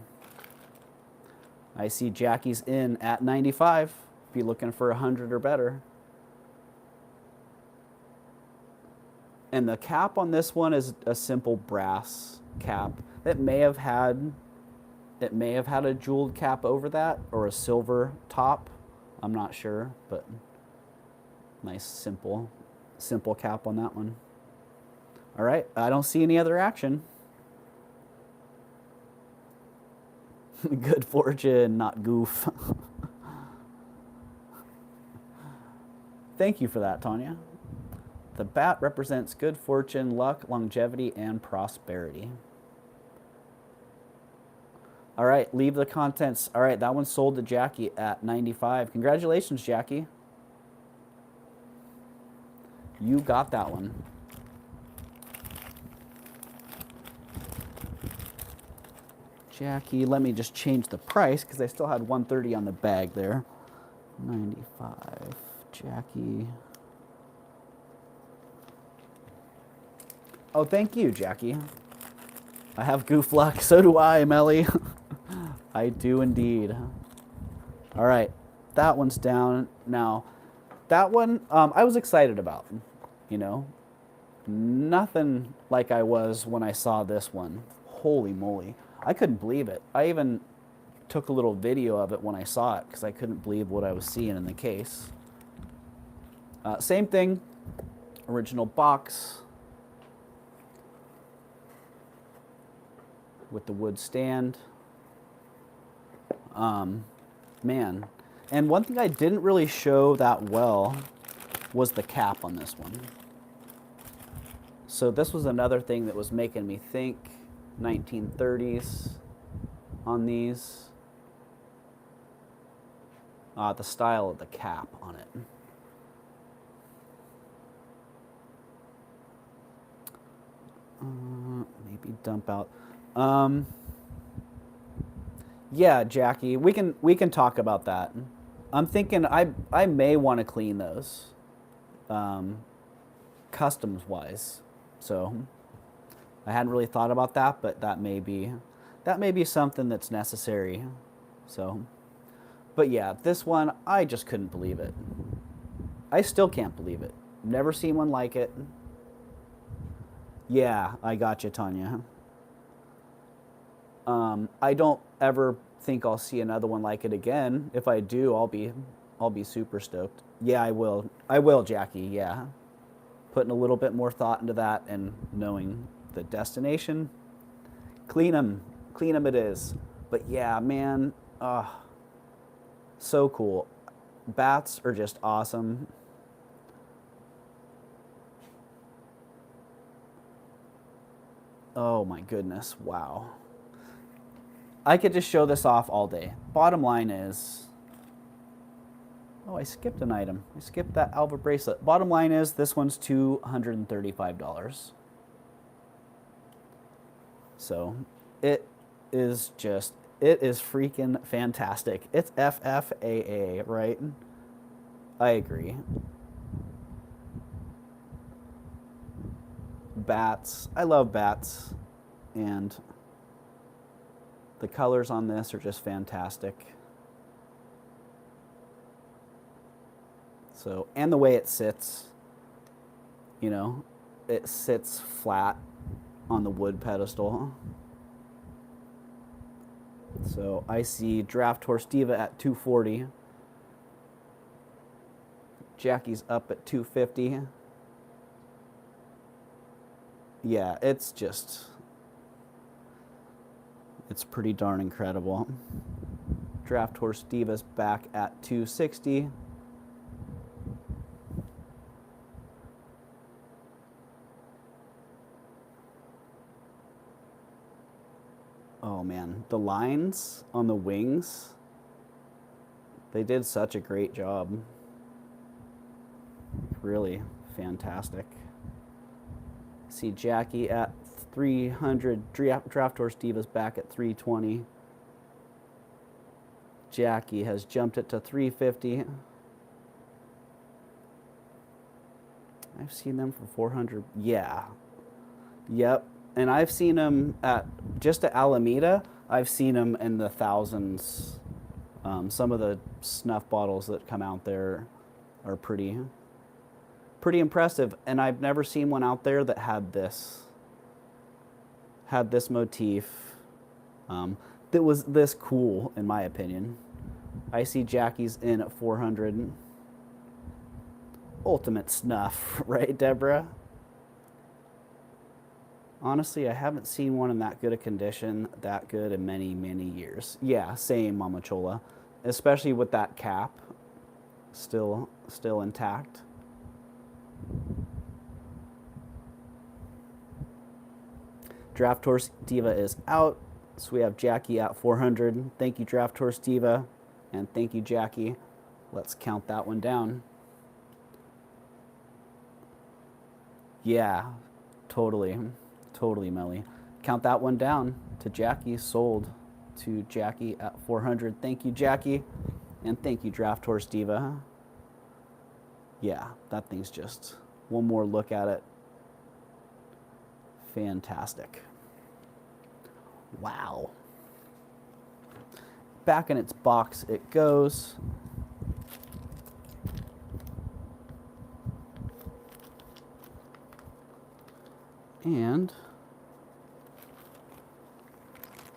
I see Jackie's in at 95. If you're looking for 100 or better. And the cap on this one is a simple brass cap. It may have had a jeweled cap over that or a silver top. I'm not sure, but nice simple cap on that one. All right, I don't see any other action. Good fortune, not goof. Thank you for that, Tanya. The bat represents good fortune, luck, longevity, and prosperity. All right, leave the contents. All right, that one sold to Jackie at 95. Congratulations, Jackie. You got that one. Jackie, let me just change the price because I still had 130 on the bag there. 95, Jackie. Oh, thank you, Jackie. I have goof luck. So do I, Melly. I do indeed. All right, that one's down. Now, that one I was excited about, you know. Nothing like I was when I saw this one. Holy moly. I couldn't believe it. I even took a little video of it when I saw it because I couldn't believe what I was seeing in the case. Same thing, original box with the wood stand. Man, and one thing I didn't really show that well was the cap on this one. So this was another thing that was making me think 1930s on these. The style of the cap on it. Maybe dump out. Yeah, Jackie, we can talk about that. I'm thinking I may want to clean those, customs wise. So I hadn't really thought about that, but that may be something that's necessary. So, but yeah, this one I just couldn't believe it. I still can't believe it. Never seen one like it. Yeah, I got you, Tanya. I don't ever think I'll see another one like it again. If I do, I'll be super stoked. Yeah, I will. I will, Jackie. Yeah, putting a little bit more thought into that and knowing the destination. Clean them it is. But yeah, man, so cool. Bats are just awesome. Oh my goodness, wow. I could just show this off all day. Bottom line is, oh, I skipped an item. I skipped that Alva bracelet. Bottom line is, this one's $235. So it is freaking fantastic. It's FFAA, right? I agree. Bats. I love bats. And the colors on this are just fantastic. So, and the way it sits, you know, it sits flat on the wood pedestal. So I see Draft Horse Diva at 240. Jackie's up at 250. Yeah, it's pretty darn incredible. Draft Horse Diva's back at 260. Oh man, the lines on the wings, they did such a great job. Really fantastic. See Jackie at 300, Draft Horse Diva's back at 320. Jackie has jumped it to 350. I've seen them for 400. Yeah. Yep. And I've seen them just at Alameda, I've seen them in the thousands. Some of the snuff bottles that come out there are pretty impressive. And I've never seen one out there that had this motif that was this cool, in my opinion. I see Jackie's in at 400. Ultimate snuff, right, Deborah? Honestly, I haven't seen one in that good a condition, that good in many, many years. Yeah, same, Mama Chola. Especially with that cap still intact. Draft Horse Diva is out. So we have Jackie at 400. Thank you, Draft Horse Diva. And thank you, Jackie. Let's count that one down. Yeah, totally. Totally, Melly. Count that one down to Jackie. Sold to Jackie at 400. Thank you, Jackie. And thank you, Draft Horse Diva. Yeah, that thing's just one more look at it. Fantastic. Wow. Back in its box it goes. And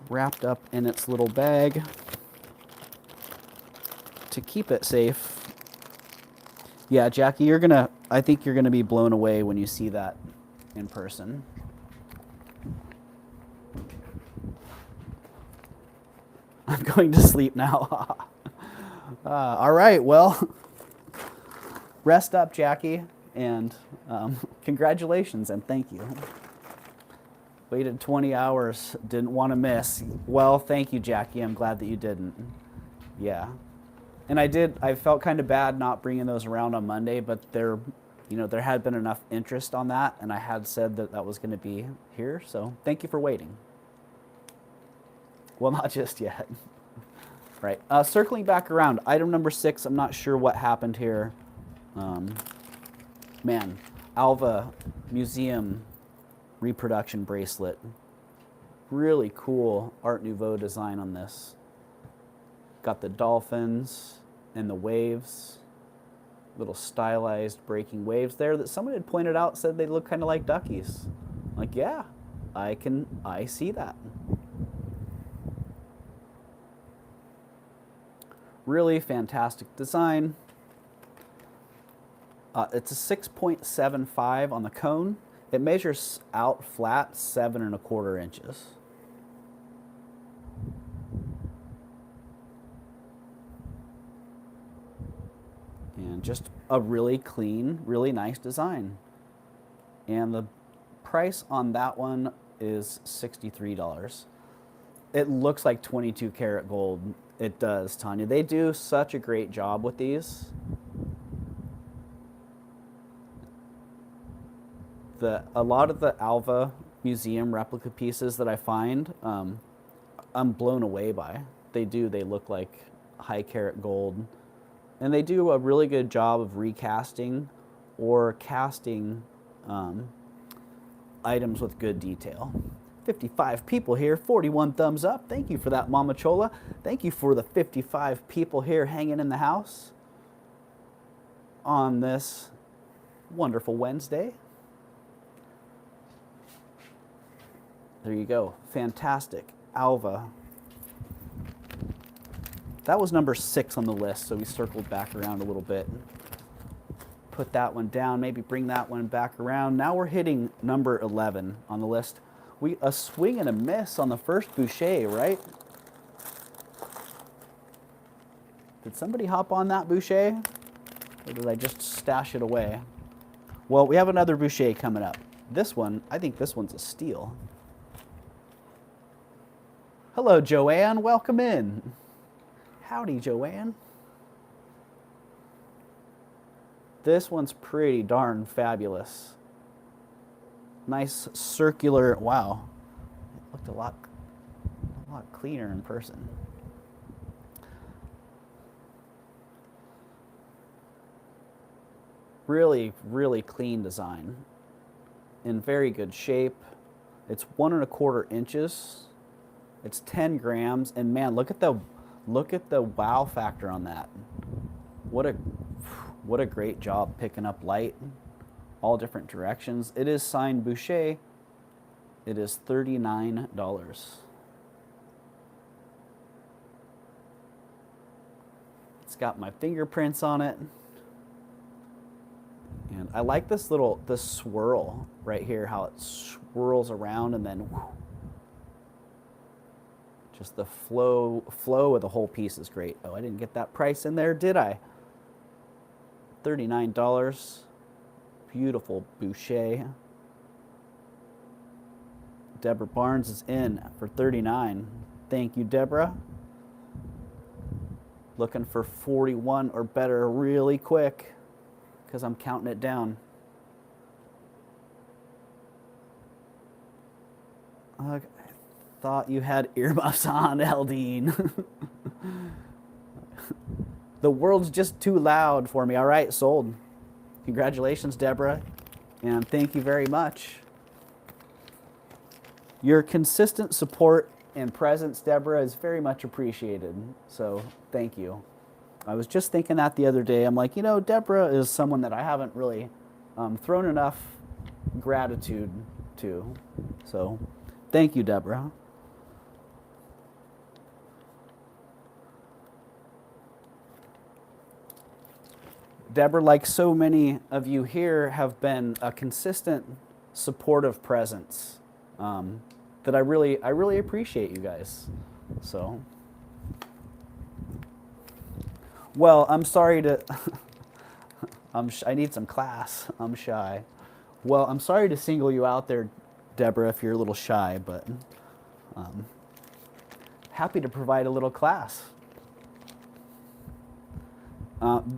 wrapped up in its little bag to keep it safe. Yeah, Jackie, I think you're gonna be blown away when you see that in person. I'm going to sleep now. All right, well, rest up, Jackie, and congratulations and thank you. Waited 20 hours, didn't want to miss. Well, thank you, Jackie. I'm glad that you didn't. Yeah. And I felt kind of bad not bringing those around on Monday, but there had been enough interest on that, and I had said that that was going to be here, so thank you for waiting. Well, not just yet. Right. Circling back around, item number 6, I'm not sure what happened here. Man, Alva Museum reproduction bracelet. Really cool Art Nouveau design on this. Got the dolphins and the waves. Little stylized breaking waves there that someone had pointed out, said they look kind of like duckies. Like, yeah, I see that. Really fantastic design. It's a 6.75 on the cone. It measures out flat 7 1/4 inches. And just a really clean, really nice design. And the price on that one is $63. It looks like 22 karat gold. It does, Tanya. They do such a great job with these. A lot of the Alva Museum replica pieces that I find, I'm blown away by. They look like high karat gold. And they do a really good job of recasting or casting items with good detail. 55 people here, 41 thumbs up. Thank you for that, Mama Chola. Thank you for the 55 people here hanging in the house on this wonderful Wednesday. There you go. Fantastic. Alva. That was number 6 on the list, so we circled back around a little bit. Put that one down, maybe bring that one back around. Now we're hitting number 11 on the list. A swing and a miss on the first Boucher, right? Did somebody hop on that Boucher? Or did I just stash it away? Well, we have another Boucher coming up. This one, I think this one's a steal. Hello, Joanne. Welcome in. Howdy, Joanne. This one's pretty darn fabulous. Nice circular, wow. It looked a lot cleaner in person. Really, really clean design. In very good shape. It's 1 1/4 inches. It's 10 grams, and man, look at the wow factor on that. What a great job picking up light, all different directions. It is signed Boucher. It is $39. It's got my fingerprints on it. And I like this swirl right here, how it swirls around and then whoo, just the flow of the whole piece is great. Oh, I didn't get that price in there, did I? $39. Beautiful Boucher. Deborah Barnes is in for 39. Thank you, Deborah. Looking for 41 or better really quick because I'm counting it down. I thought you had earmuffs on, Eldine. The world's just too loud for me. All right, sold. Congratulations, Deborah. And thank you very much. Your consistent support and presence, Deborah, is very much appreciated. So thank you. I was just thinking that the other day. I'm like, you know, Deborah is someone that I haven't really thrown enough gratitude to. So thank you, Deborah. Deborah, like so many of you here, have been a consistent, supportive presence that I really appreciate you guys. So, well, I'm sorry to, I need some class. I'm shy. Well, I'm sorry to single you out there, Deborah, if you're a little shy, but happy to provide a little class.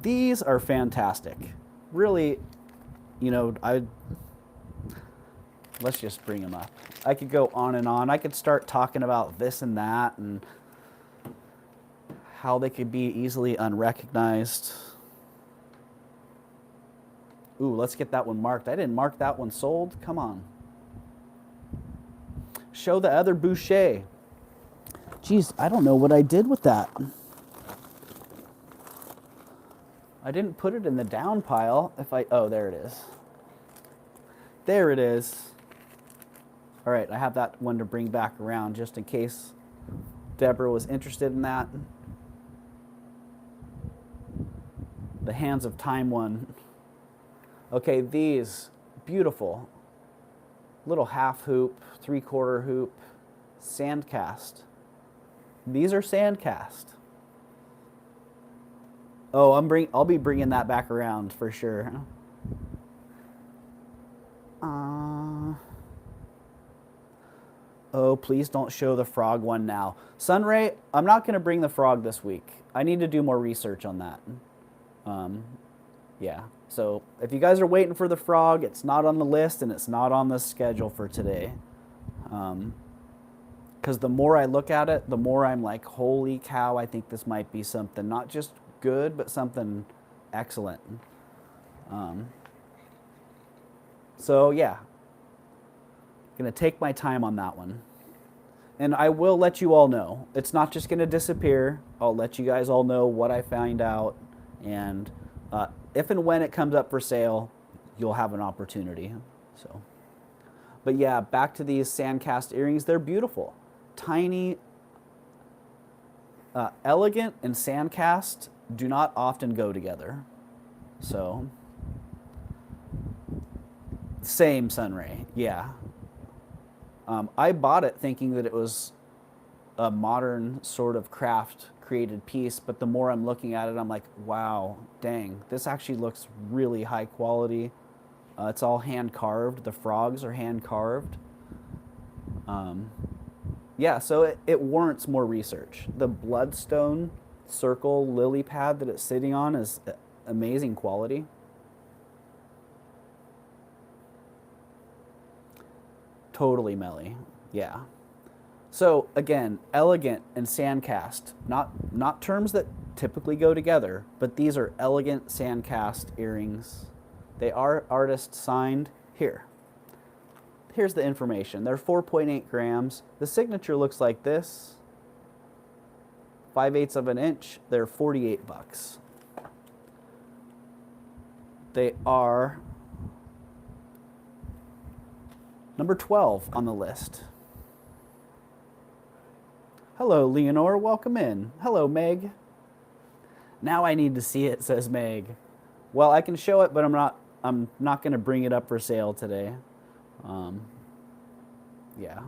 These are fantastic. Really, you know, let's just bring them up. I could go on and on. I could start talking about this and that and how they could be easily unrecognized. Ooh, let's get that one marked. I didn't mark that one sold. Come on. Show the other Boucher. Geez, I don't know what I did with that. I didn't put it in the down pile. Oh, there it is. There it is. All right, I have that one to bring back around just in case Deborah was interested in that. The Hands of Time one. Okay, these, beautiful. Little half hoop, 3/4 hoop, Sandcast. These are Sandcast. Oh, I'll be bringing that back around for sure. Oh, please don't show the frog one now. Sunray, I'm not going to bring the frog this week. I need to do more research on that. Yeah, so if you guys are waiting for the frog, it's not on the list and it's not on the schedule for today. Because the more I look at it, the more I'm like, holy cow, I think this might be something not just good, but something excellent. So yeah, gonna take my time on that one. And I will let you all know. It's not just gonna disappear. I'll let you guys all know what I find out. And if and when it comes up for sale, you'll have an opportunity. So, but yeah, back to these Sandcast earrings. They're beautiful. Tiny, elegant and Sandcast do not often go together. So, same, Sunray, yeah. I bought it thinking that it was a modern sort of craft created piece, but the more I'm looking at it, I'm like, wow, dang, this actually looks really high quality. It's all hand carved. The frogs are hand carved. Yeah, so it warrants more research. The bloodstone circle lily pad that it's sitting on is amazing quality. Totally Melly, yeah. So again, elegant and Sandcast, not terms that typically go together, but these are elegant Sandcast earrings. They are artist signed. Here's the information. They're 4.8 grams. The signature looks like this. 5/8 of an inch. They're 48 bucks. They are number 12 on the list. Hello, Leonore. Welcome in. Hello, Meg. Now I need to see it, says Meg. Well, I can show it, but I'm not going to bring it up for sale today. Yeah.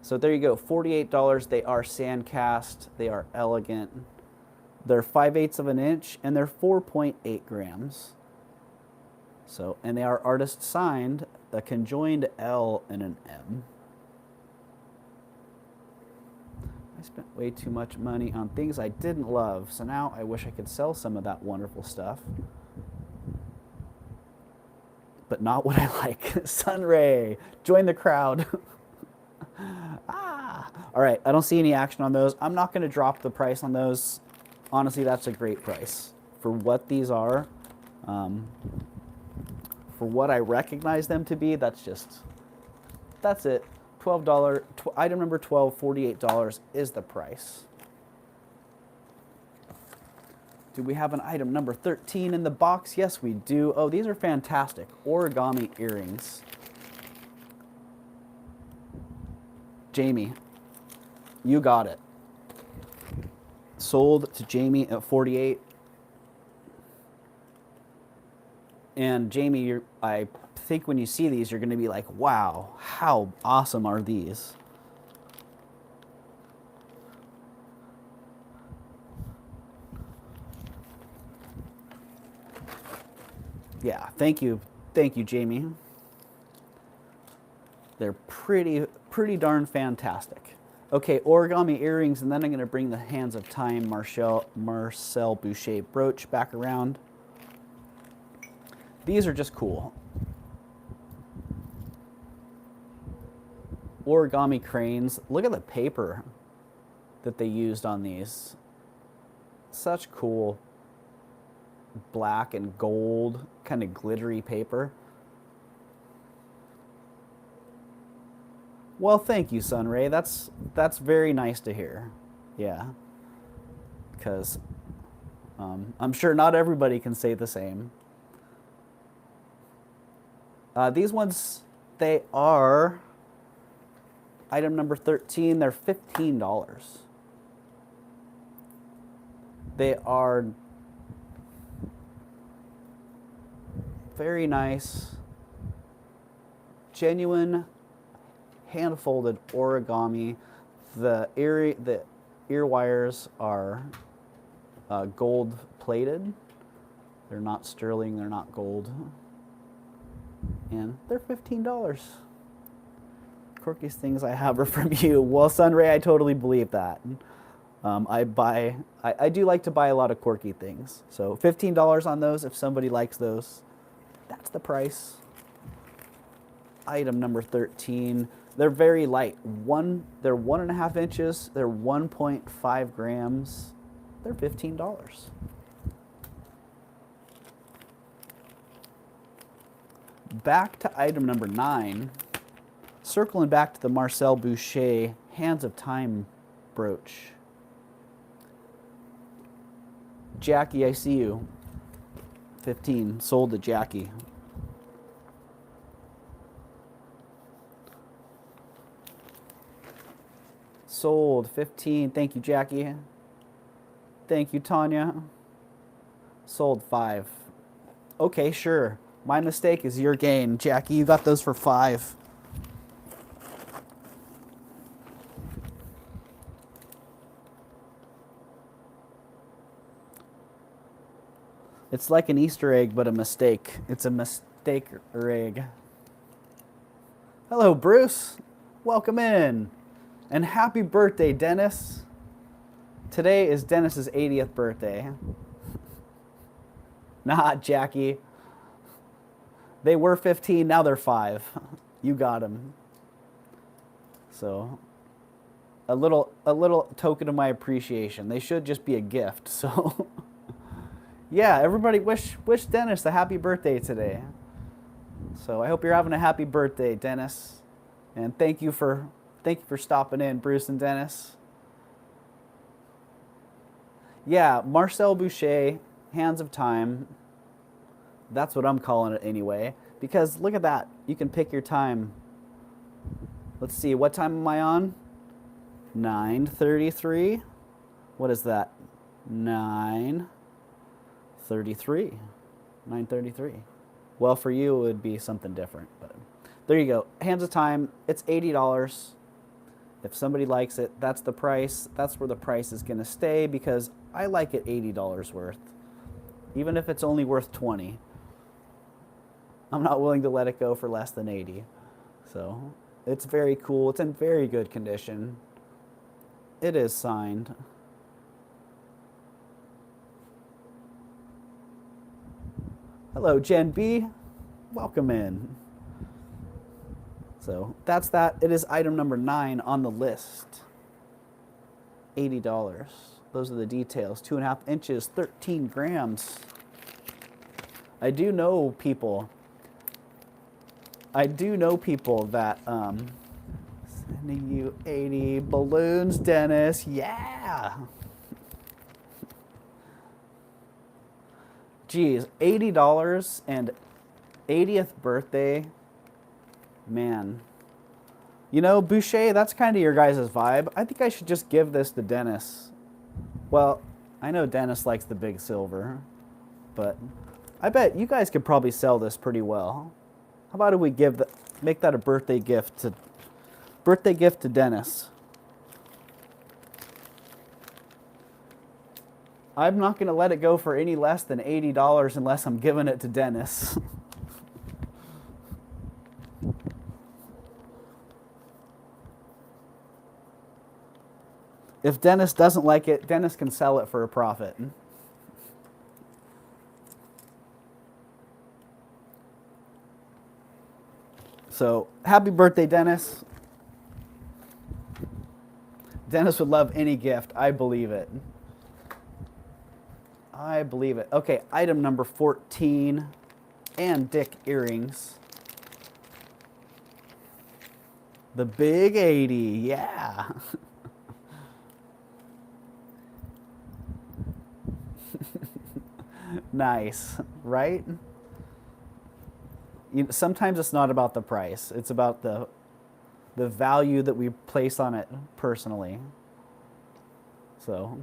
So there you go, $48. They are Sandcast. They are elegant. They're 5/8 of an inch, and they're 4.8 grams. So, and they are artist signed, a conjoined L and an M. I spent way too much money on things I didn't love, so now I wish I could sell some of that wonderful stuff. But not what I like. Sunray, join the crowd. Ah. All right, I don't see any action on those. I'm not going to drop the price on those. Honestly, that's a great price. For what these are, for what I recognize them to be, that's it. $12, item number 12, $48 is the price. Do we have an item number 13 in the box? Yes, we do. Oh, these are fantastic. Origami earrings. Jamie, you got it. Sold to Jamie at 48. And Jamie, I think when you see these, you're going to be like, wow, how awesome are these? Yeah, thank you, Jamie. They're pretty darn fantastic. Okay, origami earrings, and then I'm going to bring the Hands of Time Marcel Boucher brooch back around. These are just cool. Origami cranes. Look at the paper that they used on these. Such cool black and gold kind of glittery paper. Well, thank you, Sunray. That's very nice to hear. Yeah, because I'm sure not everybody can say the same. These ones, they are item number 13. They're $15. They are very nice, genuine, hand-folded origami. The ear wires are gold-plated. They're not sterling. They're not gold. And they're $15. Quirkiest things I have are from you. Well, Sunray, I totally believe that. I do like to buy a lot of quirky things. So $15 on those. If somebody likes those, that's the price. Item number 13. They're very light. They're 1.5 inches. They're 1.5 grams. They're $15. Back to item number 9. Circling back to the Marcel Boucher Hands of Time brooch. Jackie, I see you. 15. Sold to Jackie. Sold. 15. Thank you, Jackie. Thank you, Tanya. Sold 5. Okay, sure. My mistake is your gain. Jackie, you got those for 5. It's like an Easter egg, but a mistake. It's a mistake egg. Hello, Bruce. Welcome in. And happy birthday, Dennis. Today is Dennis's 80th birthday. Nah, Jackie. They were 15, now they're 5. You got them. So, a little token of my appreciation. They should just be a gift. So, yeah, everybody wish Dennis a happy birthday today. So I hope you're having a happy birthday, Dennis. And thank you for stopping in, Bruce and Dennis. Yeah, Marcel Boucher, Hands of Time. That's what I'm calling it anyway. Because look at that. You can pick your time. Let's see, what time am I on? 9:33. What is that? 9:33. 9:33. Well, for you, it would be something different. But there you go. Hands of Time. It's $80. If somebody likes it, that's the price. That's where the price is going to stay because I like it $80 worth. Even if it's only worth 20. I'm not willing to let it go for less than 80. So it's very cool. It's in very good condition. It is signed. Hello, Jen B. Welcome in. So that's that. It is item number 9 on the list. $80. Those are the details. 2.5 inches, 13 grams. I do know people that sending you 80 balloons, Dennis. Yeah. Geez, $80 and 80th birthday. Man. You know, Boucher, that's kind of your guys' vibe. I think I should just give this to Dennis. Well, I know Dennis likes the big silver, but I bet you guys could probably sell this pretty well. How about if we make that a birthday gift to Dennis? I'm not going to let it go for any less than $80 unless I'm giving it to Dennis. If Dennis doesn't like it, Dennis can sell it for a profit. So, happy birthday, Dennis. Dennis would love any gift. I believe it. I believe it. Okay, item number 14. And Dick earrings. The big 80. Yeah. Nice, right? Sometimes it's not about the price. It's about the value that we place on it personally. So,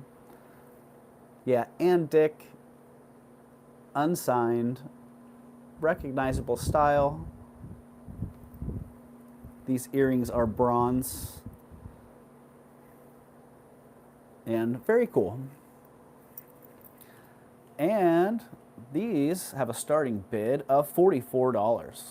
yeah, and Dick, unsigned, recognizable style. These earrings are bronze and very cool. And these have a starting bid of $44.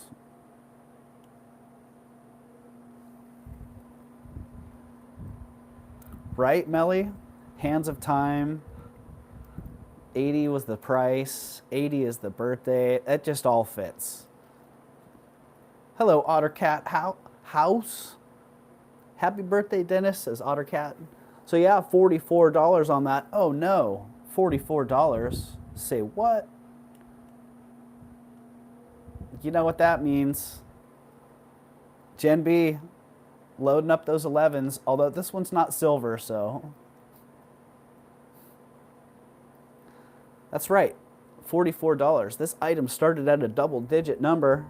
Right, Melly? Hands of Time. 80 was the price. 80 is the birthday. It just all fits. Hello, Ottercat House. Happy birthday, Dennis, says Ottercat. So yeah, $44 on that. Oh no, $44. Say what? You know what that means. Gen B, loading up those 11s, although this one's not silver, so. That's right, $44. This item started at a double-digit number,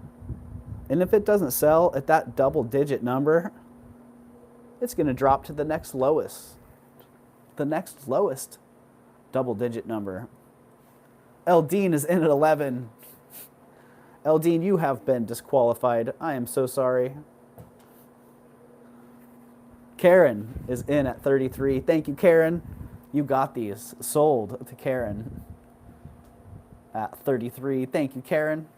and if it doesn't sell at that double-digit number, it's going to drop to the next lowest. The next lowest double-digit number. Eldine is in at 11. Eldine, you have been disqualified. I am so sorry. Karen is in at 33. Thank you, Karen. You got these sold to Karen at 33. Thank you, Karen.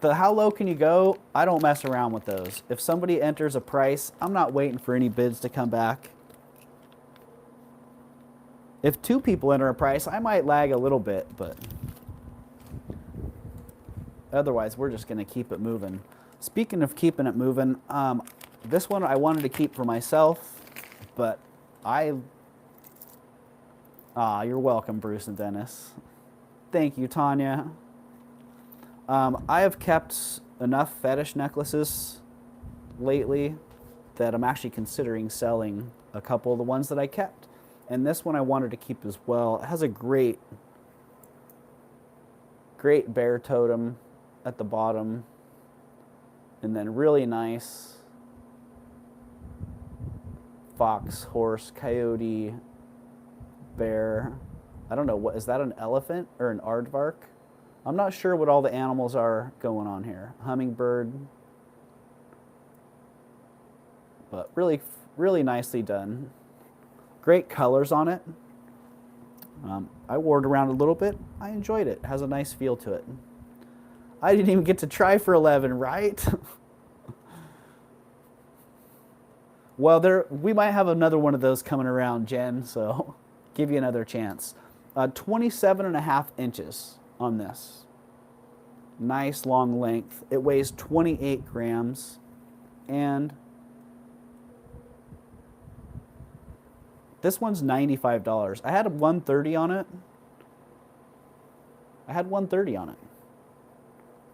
How low can you go? I don't mess around with those. If somebody enters a price, I'm not waiting for any bids to come back. If 2 people enter a price, I might lag a little bit, but otherwise we're just going to keep it moving. Speaking of keeping it moving, this one I wanted to keep for myself, but you're welcome, Bruce and Dennis. Thank you, Tanya. I have kept enough fetish necklaces lately that I'm actually considering selling a couple of the ones that I kept. And this one I wanted to keep as well. It has a great bear totem at the bottom. And then really nice fox, horse, coyote, bear. I don't know, what is that, an elephant or an aardvark? I'm not sure what all the animals are going on here. Hummingbird. But really, really nicely done. Great colors on it. I wore it around a little bit. I enjoyed it. It has a nice feel to it. I didn't even get to try for 11, right? Well, we might have another one of those coming around, Jen, so give you another chance. 27.5 inches on this. Nice long length. It weighs 28 grams, and this one's $95. I had 130 on it.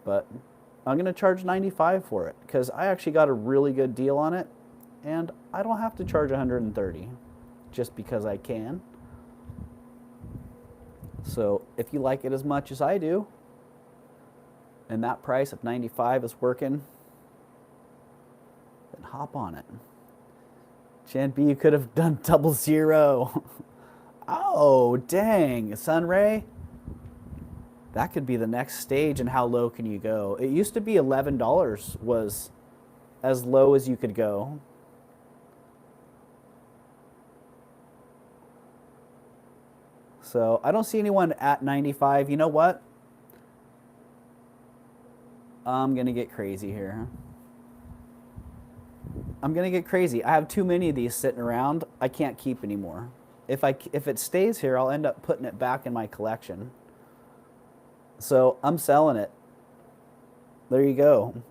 But I'm going to charge $95 for it because I actually got a really good deal on it, and I don't have to charge $130 just because I can. So if you like it as much as I do, and that price of $95 is working, then hop on it. Jan B, you could have done 00. Oh, dang, Sunray. That could be the next stage, and how low can you go? It used to be $11 was as low as you could go. So I don't see anyone at 95. You know what? I'm going to get crazy here. I'm going to get crazy. I have too many of these sitting around. I can't keep anymore. If it stays here, I'll end up putting it back in my collection. So I'm selling it. There you go.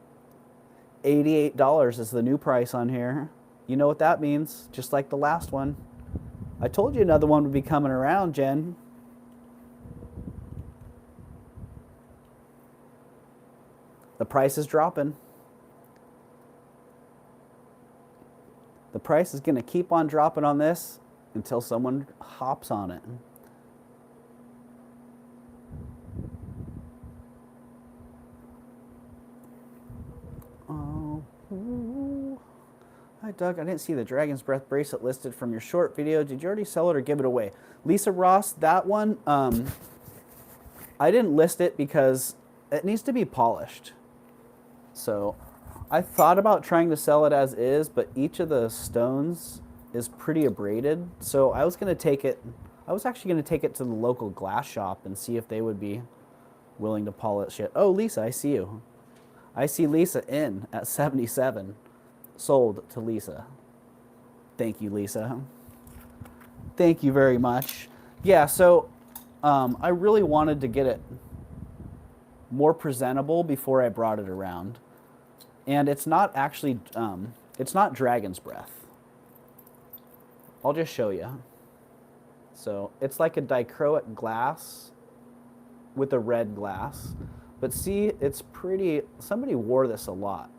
$88 is the new price on here. You know what that means, just like the last one. I told you another one would be coming around, Jen. The price is dropping. The price is going to keep on dropping on this until someone hops on it. Oh, hi Doug, I didn't see the Dragon's Breath bracelet listed from your short video. Did you already sell it or give it away? Lisa Ross, that one, I didn't list it because it needs to be polished. So I thought about trying to sell it as is, but each of the stones is pretty abraded. So I was going to take it, I was actually going to take it to the local glass shop and see if they would be willing to polish it. Oh, Lisa, I see you. I see Lisa in at 77. Sold to Lisa. Thank you, Lisa. Thank you very much. Yeah, so I really wanted to get it more presentable before I brought it around. And it's not actually, it's not Dragon's Breath. I'll just show you. So it's like a dichroic glass with a red glass. But see, it's pretty, somebody wore this a lot.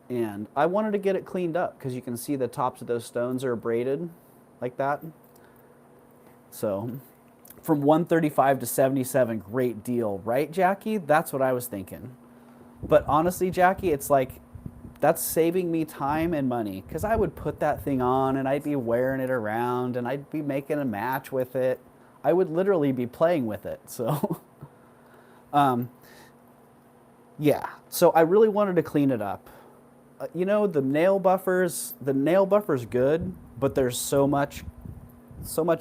And I wanted to get it cleaned up because you can see the tops of those stones are braided like that. So from 135 to 77, great deal, right, Jackie? That's what I was thinking. But honestly, Jackie, it's like, that's saving me time and money because I would put that thing on and I'd be wearing it around and I'd be making a match with it. I would literally be playing with it. So, yeah, so I really wanted to clean it up. You know, the nail buffer's good, but there's so much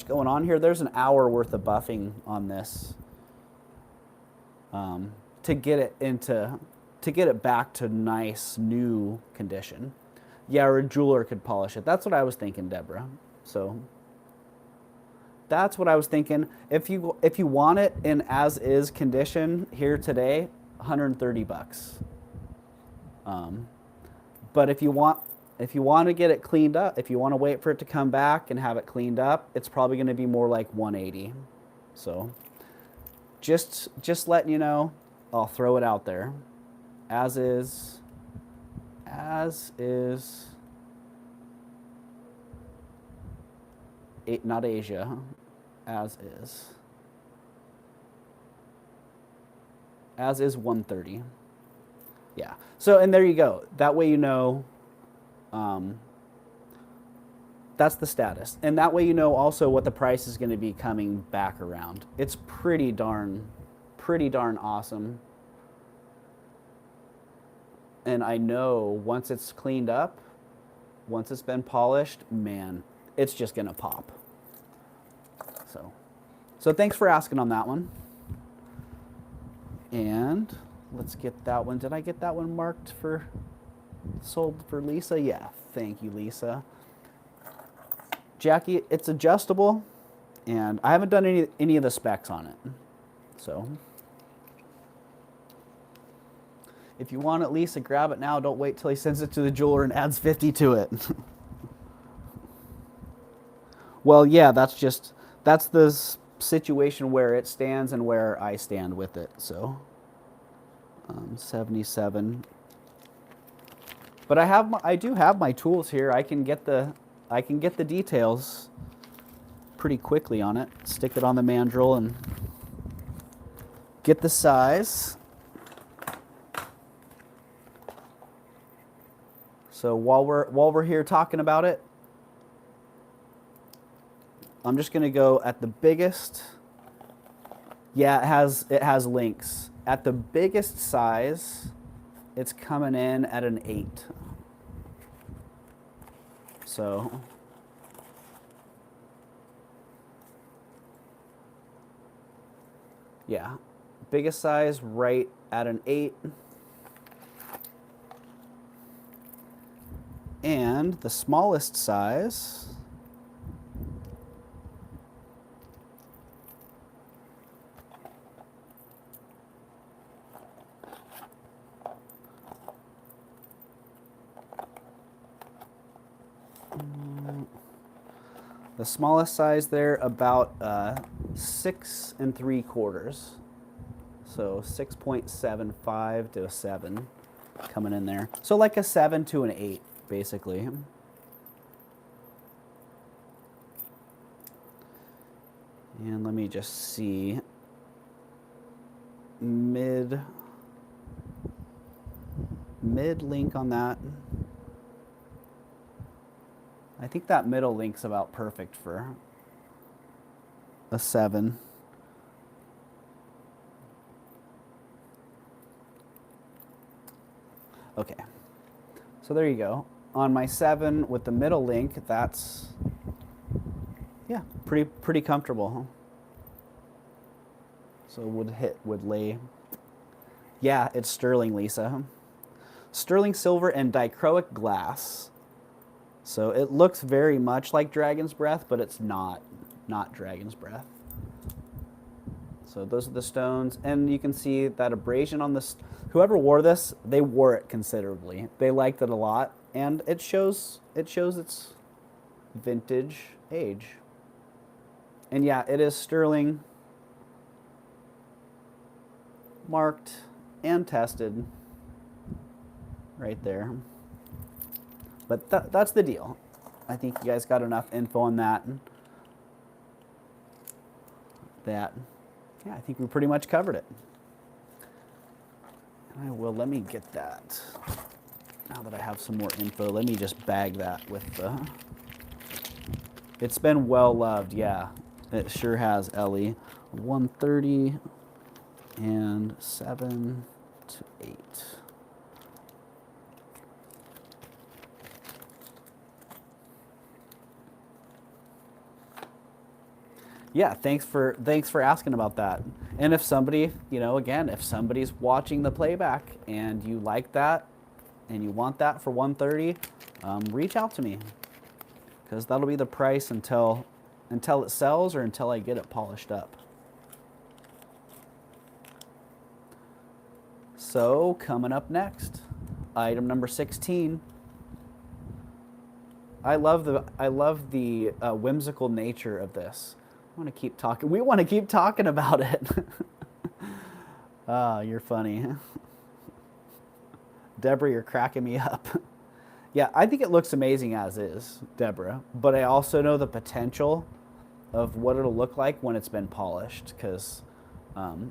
going on here. There's an hour worth of buffing on this to get it back to nice new condition. Yeah, or a jeweler could polish it. That's what I was thinking, Deborah. So that's what I was thinking. If you want it in as is condition here today, $130. But if you want to get it cleaned up, if you want to wait for it to come back and have it cleaned up, it's probably going to be more like $180. So just letting you know, I'll throw it out there. As is, not Asia, as is 130. Yeah, so, and there you go. That way you know, that's the status. And that way you know also what the price is going to be coming back around. It's pretty darn awesome. And I know once it's cleaned up, once it's been polished, man, it's just gonna pop. So thanks for asking on that one. And let's get that one. Did I get that one marked for sold for Lisa? Yeah, thank you, Lisa. Jackie, it's adjustable, and I haven't done any of the specs on it. So if you want it, Lisa, grab it now. Don't wait till he sends it to the jeweler and adds 50 to it. Well, yeah, that's the situation where it stands and where I stand with it. So 77. But I do have my tools here. I can get the details pretty quickly on it. Stick it on the mandrel and get the size. So while we're here talking about it, I'm just gonna go at the biggest. Yeah, it has links. At the biggest size, it's coming in at an 8. So yeah, biggest size right at an 8. And the smallest size, there, about 6 3/4. So 6.75 to a 7 coming in there. So like a 7 to an 8, basically. And let me just see. Mid link on that. I think that middle link's about perfect for a 7. Okay, so there you go. On my 7 with the middle link, that's, yeah, pretty comfortable, huh? So would lay. Yeah, it's sterling, Lisa. Sterling silver and dichroic glass. So it looks very much like Dragon's Breath, but it's not Dragon's Breath. So those are the stones, and you can see that abrasion on this. Whoever wore this, they wore it considerably. They liked it a lot, and it shows its vintage age. And yeah, it is sterling, marked and tested right there. But that's the deal. I think you guys got enough info on that. Yeah, I think we pretty much covered it. And let me get that. Now that I have some more info, let me just bag that with the. It's been well loved, yeah. It sure has, Ellie. 130 and 7 to 8. Yeah, thanks for asking about that. And if somebody, again, if somebody's watching the playback and you like that and you want that for 130, reach out to me, because that'll be the price until it sells or until I get it polished up. So coming up next, item number 16. I love the whimsical nature of this. We want to keep talking about it. Ah, you're funny. Deborah, you're cracking me up. Yeah, I think it looks amazing as is, Deborah, but I also know the potential of what it'll look like when it's been polished, because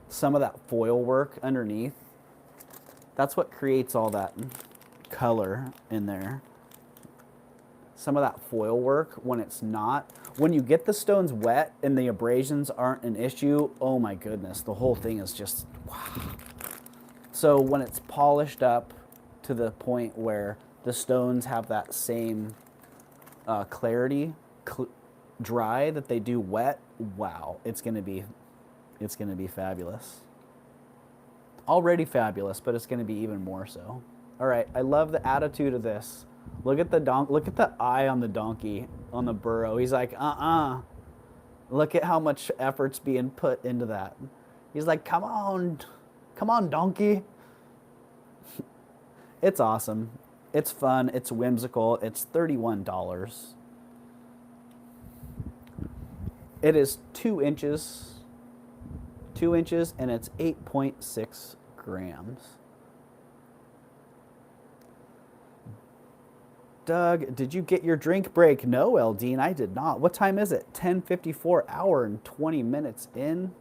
some of that foil work underneath, that's what creates all that color in there. Some of that foil work, when you get the stones wet and the abrasions aren't an issue, oh my goodness, the whole thing is just, wow. So when it's polished up to the point where the stones have that same clarity, dry that they do wet, wow, it's gonna be fabulous. Already fabulous, but it's gonna be even more so. All right, I love the attitude of this. Look at the look at the eye on the donkey, on the burro. He's like, Look at how much effort's being put into that. He's like, come on, donkey. It's awesome. It's fun. It's whimsical. It's $31. It is 2 inches. 2 inches, and it's 8.6 grams. Doug, did you get your drink break? No, Eldine, I did not. What time is it? 10:54, hour and 20 minutes in.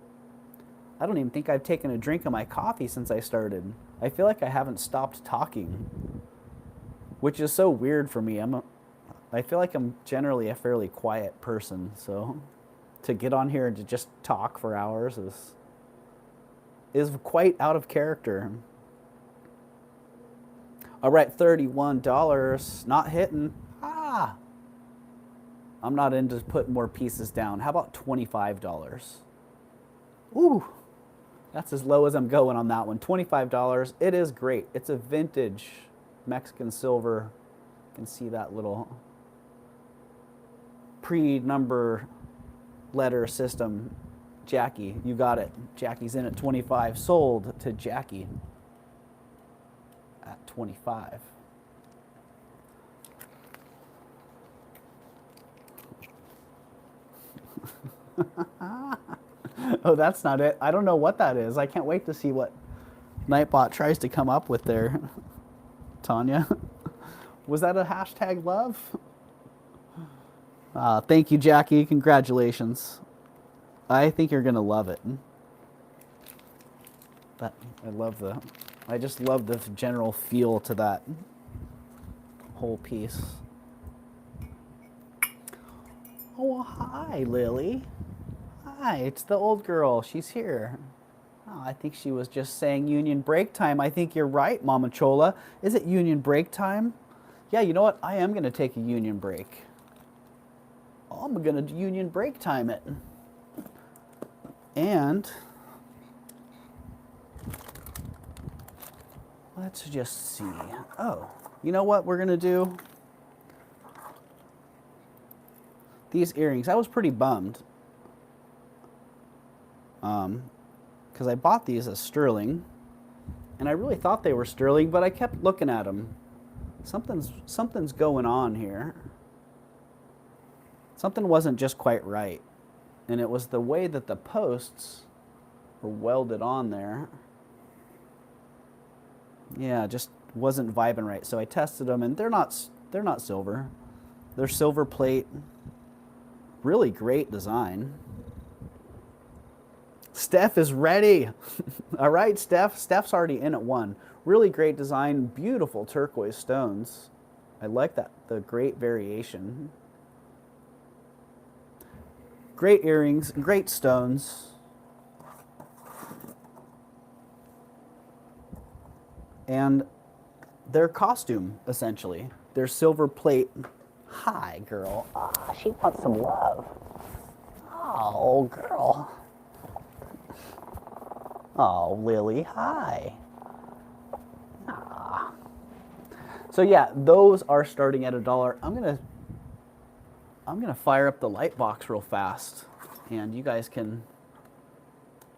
I don't even think I've taken a drink of my coffee since I started. I feel like I haven't stopped talking, which is so weird for me. I feel like I'm generally a fairly quiet person, so to get on here and to just talk for hours is quite out of character. All right, $31, not hitting. I'm not into putting more pieces down. How about $25? Ooh, that's as low as I'm going on that one. $25, it is great. It's a vintage Mexican silver. You can see that little pre-number letter system. Jackie, you got it. Jackie's in at 25, sold to Jackie at 25. Oh, that's not it. I don't know what that is. I can't wait to see what Nightbot tries to come up with there. Tanya, was that a hashtag love? Thank you, Jackie. Congratulations. I think you're gonna love it. I just love the general feel to that whole piece. Oh, hi, Lily. Hi, it's the old girl. She's here. Oh, I think she was just saying union break time. I think you're right, Mama Chola. Is it union break time? Yeah, you know what? I am gonna take a union break. I'm gonna union break time it. And let's just see. Oh, you know what we're gonna do? These earrings, I was pretty bummed. Because I bought these as sterling, and I really thought they were sterling, but I kept looking at them. Something's going on here. Something wasn't just quite right. And it was the way that the posts were welded on there. Yeah, just wasn't vibing right. So I tested them, and they're not silver. They're silver plate. Really great design. Steph is ready. All right, Steph. Steph's already in at 1. Really great design. Beautiful turquoise stones. I like that. The great variation. Great earrings, great stones. And their costume, essentially. Their silver plate. Hi, girl. She wants some love. Oh, girl. Oh, Lily, hi. So yeah, those are starting at $1. I'm gonna fire up the light box real fast, and you guys can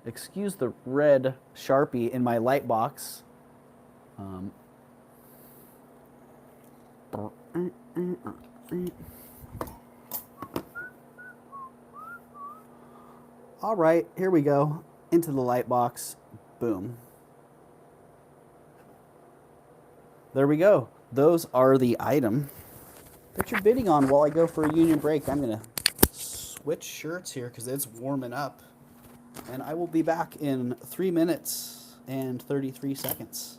excuse the red Sharpie in my light box. All right, here we go. Into the light box. Boom. There we go. Those are the item that you're bidding on while I go for a union break. I'm going to switch shirts here because it's warming up. And I will be back in 3 minutes and 33 seconds.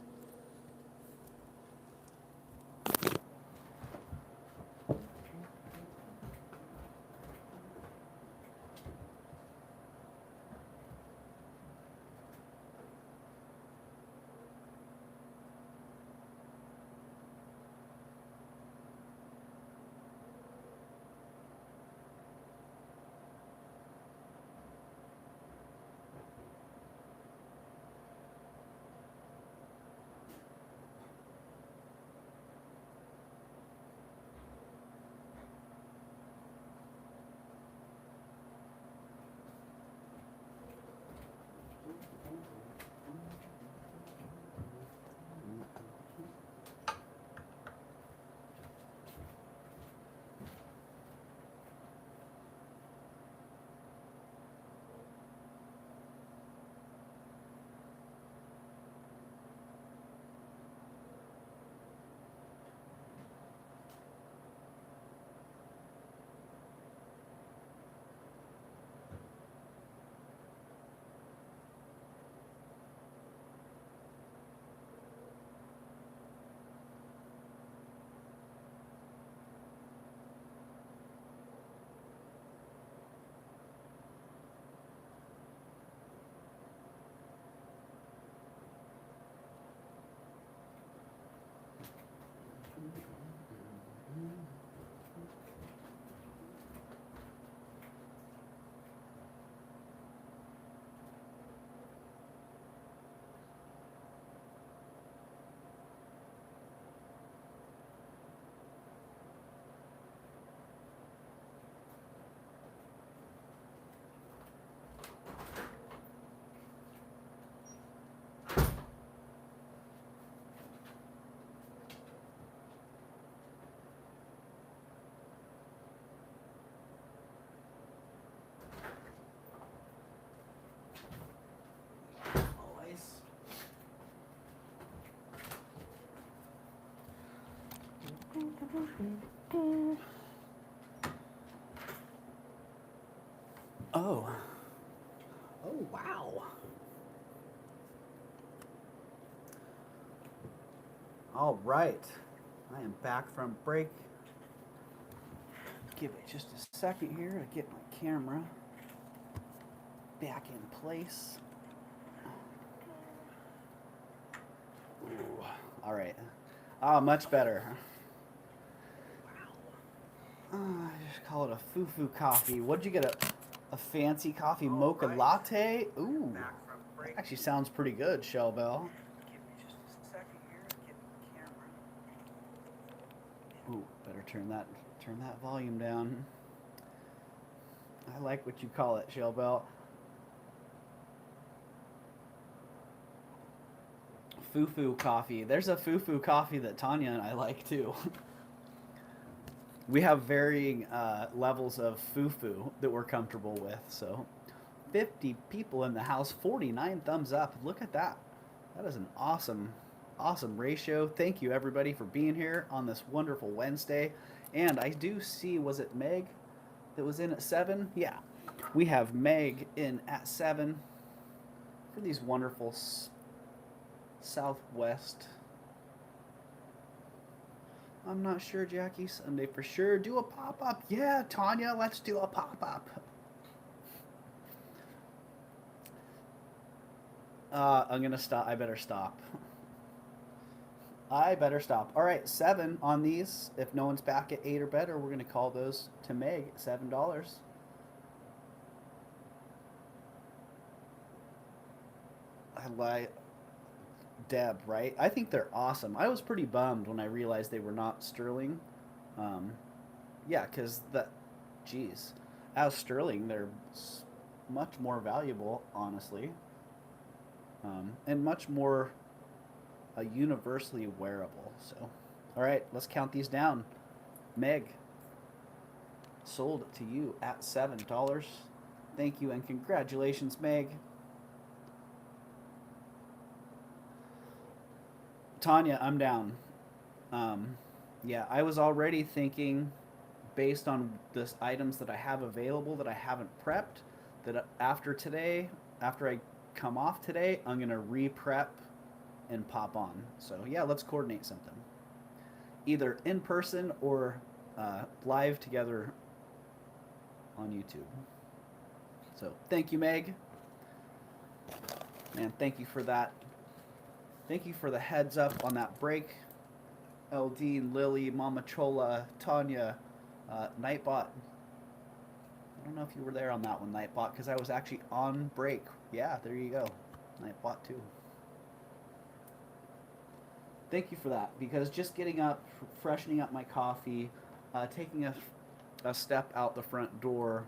Oh. Oh, wow. All right. I am back from break. Give it just a second here to get my camera back in place. Ooh. All right. Ah, much better. I just call it a foo-foo coffee. What'd you get? A fancy coffee mocha latte? Ooh. That actually sounds pretty good, Shell Bell. Give me just a second here to get the camera. Ooh, better turn that volume down. I like what you call it, Shell Bell. Foo-foo coffee. There's a foo-foo coffee that Tanya and I like too. We have varying levels of foo-foo that we're comfortable with. So 50 people in the house, 49 thumbs up. Look at that. That is an awesome ratio. Thank you everybody for being here on this wonderful Wednesday. And I do see, was it Meg that was in at 7? Yeah, we have Meg in at 7 for these wonderful Southwest. I'm not sure, Jackie. Sunday for sure. Do a pop-up. Yeah, Tanya, let's do a pop-up. I'm going to stop. I better stop. I better stop. All right, 7 on these. If no one's back at 8 or better, we're going to call those to Meg at $7. I like Deb, right? I think they're awesome. I was pretty bummed when I realized they were not sterling. Yeah, because geez, as sterling, they're much more valuable, honestly, and much more universally wearable. So, all right, let's count these down. Meg, sold to you at $7. Thank you and congratulations, Meg. Tanya, I'm down. Yeah, I was already thinking, based on the items that I have available that I haven't prepped, that after today, after I come off today, I'm going to re-prep and pop on. So yeah, let's coordinate something. Either in person or live together on YouTube. So thank you, Meg. Man, thank you for that. Thank you for the heads up on that break. LD, Lily, Mama Chola, Tanya, Nightbot. I don't know if you were there on that one, Nightbot, because I was actually on break. Yeah, there you go. Nightbot too. Thank you for that, because just getting up, freshening up my coffee, taking a step out the front door,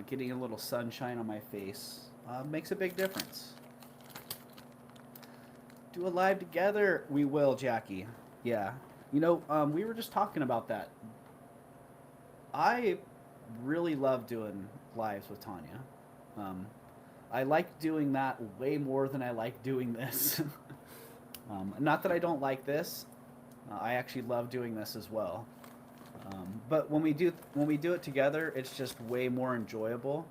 getting a little sunshine on my face makes a big difference. Do a live together. We will, Jackie. Yeah. You know, we were just talking about that. I really love doing lives with Tanya. I like doing that way more than I like doing this. Not that I don't like this. I actually love doing this as well. But when we do it together, it's just way more enjoyable.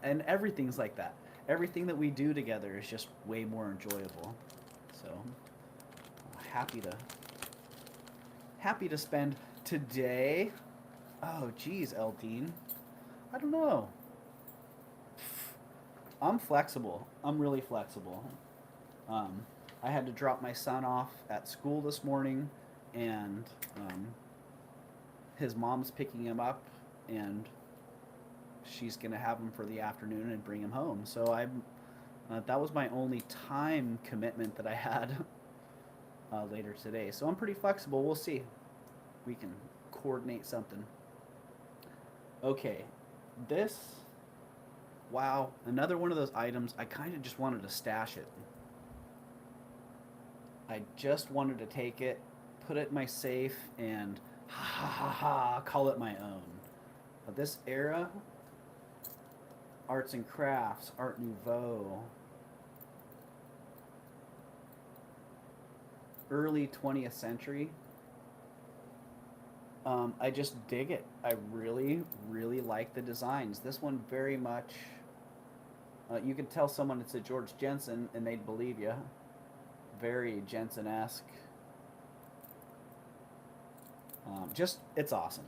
And everything's like that. Everything that we do together is just way more enjoyable. So happy to spend today. Oh geez, Eldine. I don't know. I'm flexible. I'm really flexible. I had to drop my son off at school this morning, and his mom's picking him up, and she's gonna have him for the afternoon and bring him home. So that was my only time commitment that I had later today. So I'm pretty flexible. We'll see. We can coordinate something. Okay, this. Wow, another one of those items. I kind of just wanted to stash it. I just wanted to take it, put it in my safe, and call it my own. But this era, arts and crafts, Art Nouveau. early 20th century. I just dig it. I really, really like the designs. This one very much, you could tell someone it's a George Jensen and they'd believe you. Very Jensen-esque. Just, it's awesome.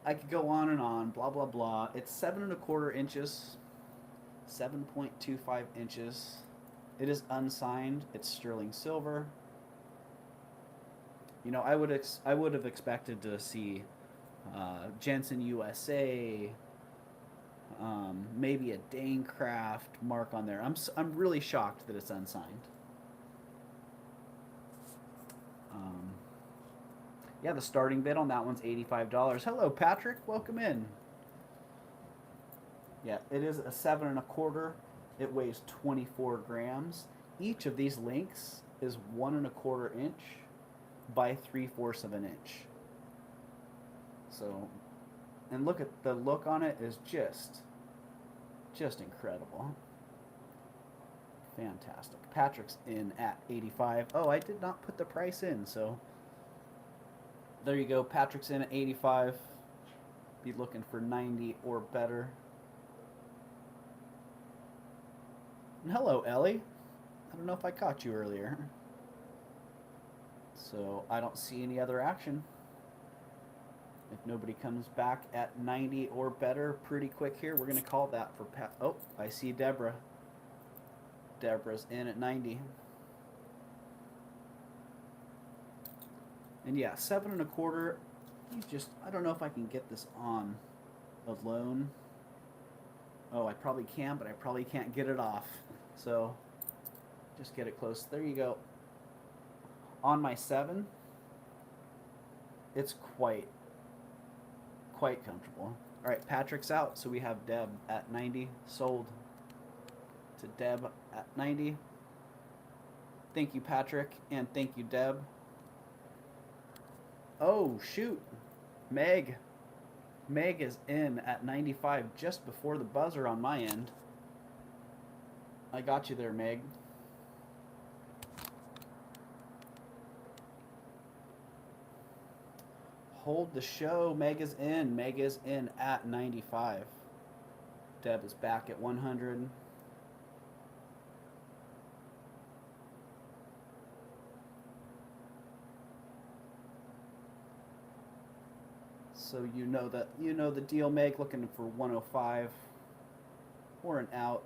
I could go on, blah, blah, blah. It's 7¼ inches, 7.25 inches. It is unsigned. It's sterling silver. You know, I would have expected to see Jensen USA, maybe a Danecraft mark on there. I'm really shocked that it's unsigned. Yeah, the starting bid on that one's $85. Hello, Patrick. Welcome in. Yeah, it is a 7¼ It weighs 24 grams. Each of these links is 1¼ inch by 3/4 of an inch. So, and look at the look on it is just incredible. Fantastic. Patrick's in at 85. Oh, I did not put the price in, so there you go. Patrick's in at 85. Be looking for 90 or better. And hello, Ellie. I don't know if I caught you earlier. So I don't see any other action. If nobody comes back at 90 or better pretty quick here, we're going to call that for Pat. Oh, I see Deborah. Deborah's in at 90. And yeah, 7¼ I don't know if I can get this on alone. Oh, I probably can, but I probably can't get it off. So just get it close. There you go. On my 7, it's quite comfortable. All right, Patrick's out, so we have Deb at 90, sold to Deb at 90. Thank you, Patrick, and thank you, Deb. Oh, shoot. Meg is in at 95 just before the buzzer on my end. I got you there, Meg. Hold the show. Meg is in. Meg is in at 95. Deb is back at 100. So you know the deal, Meg. Looking for 105 or an out.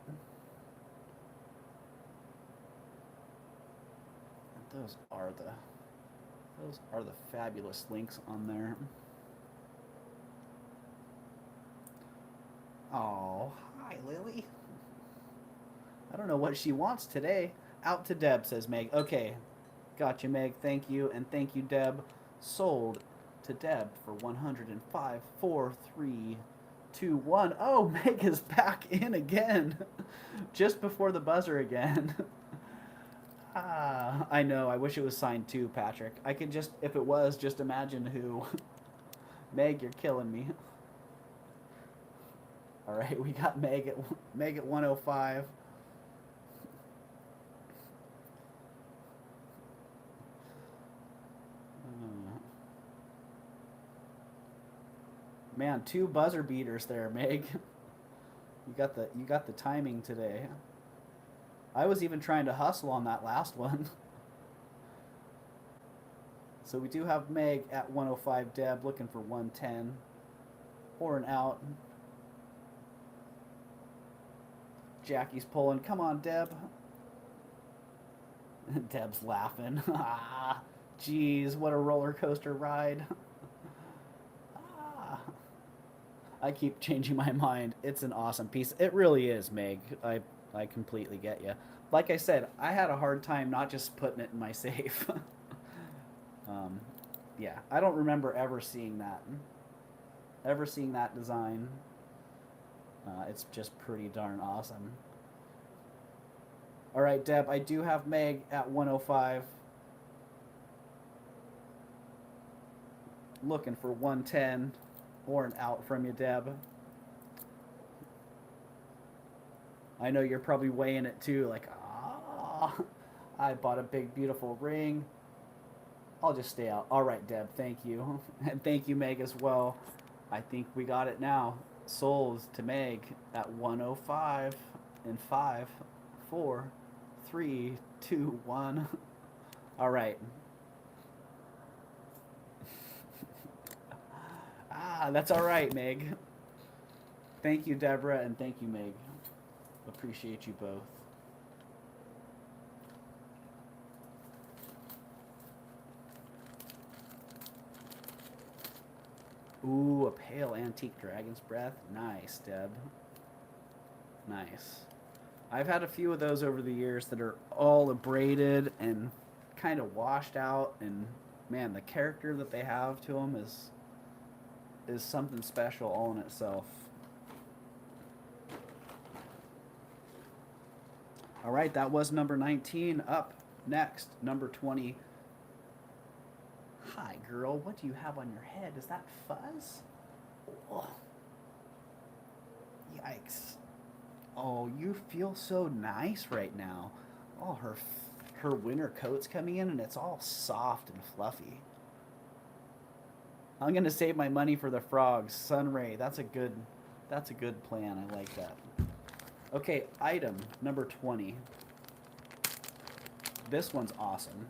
And those are the fabulous links on there. Oh, hi, Lily. I don't know what she wants today. Out to Deb, says Meg. Okay, gotcha, Meg. Thank you, and thank you, Deb. Sold to Deb for 105. 4, 3, 2, 1. Oh, Meg is back in again, just before the buzzer again. I know. I wish it was signed too, Patrick. I could just, if it was, just imagine who. Meg, you're killing me. All right, we got Meg at 105. Man, 2 buzzer beaters there, Meg. You got the timing today. I was even trying to hustle on that last one. So we do have Meg at 105, Deb looking for 110 or an out. Jackie's pulling. Come on, Deb. Deb's laughing. Ah, geez, what a roller coaster ride. Ah. I keep changing my mind. It's an awesome piece. It really is, Meg. I completely get you. Like I said, I had a hard time not just putting it in my safe. Yeah, I don't remember ever seeing that design. It's just pretty darn awesome. All right, Deb, I do have Meg at 105. Looking for 110 or an out from you, Deb. I know you're probably weighing it too, like, I bought a big, beautiful ring. I'll just stay out. All right, Deb, thank you. And thank you, Meg, as well. I think we got it now. Sold to Meg at 105 in 5, 4, 3, 2, 1. All right. That's all right, Meg. Thank you, Deborah, and thank you, Meg. Appreciate you both. Ooh, a pale antique dragon's breath. Nice, Deb. Nice. I've had a few of those over the years that are all abraded and kind of washed out, and man, the character that they have to them is something special all in itself. All right, that was number 19. Up next, number 20. Hi, girl. What do you have on your head? Is that fuzz? Oh. Yikes. Oh, you feel so nice right now. Oh, her winter coat's coming in and it's all soft and fluffy. I'm gonna save my money for the frogs. Sunray, that's a good plan. I like that. Okay, item number 20. This one's awesome.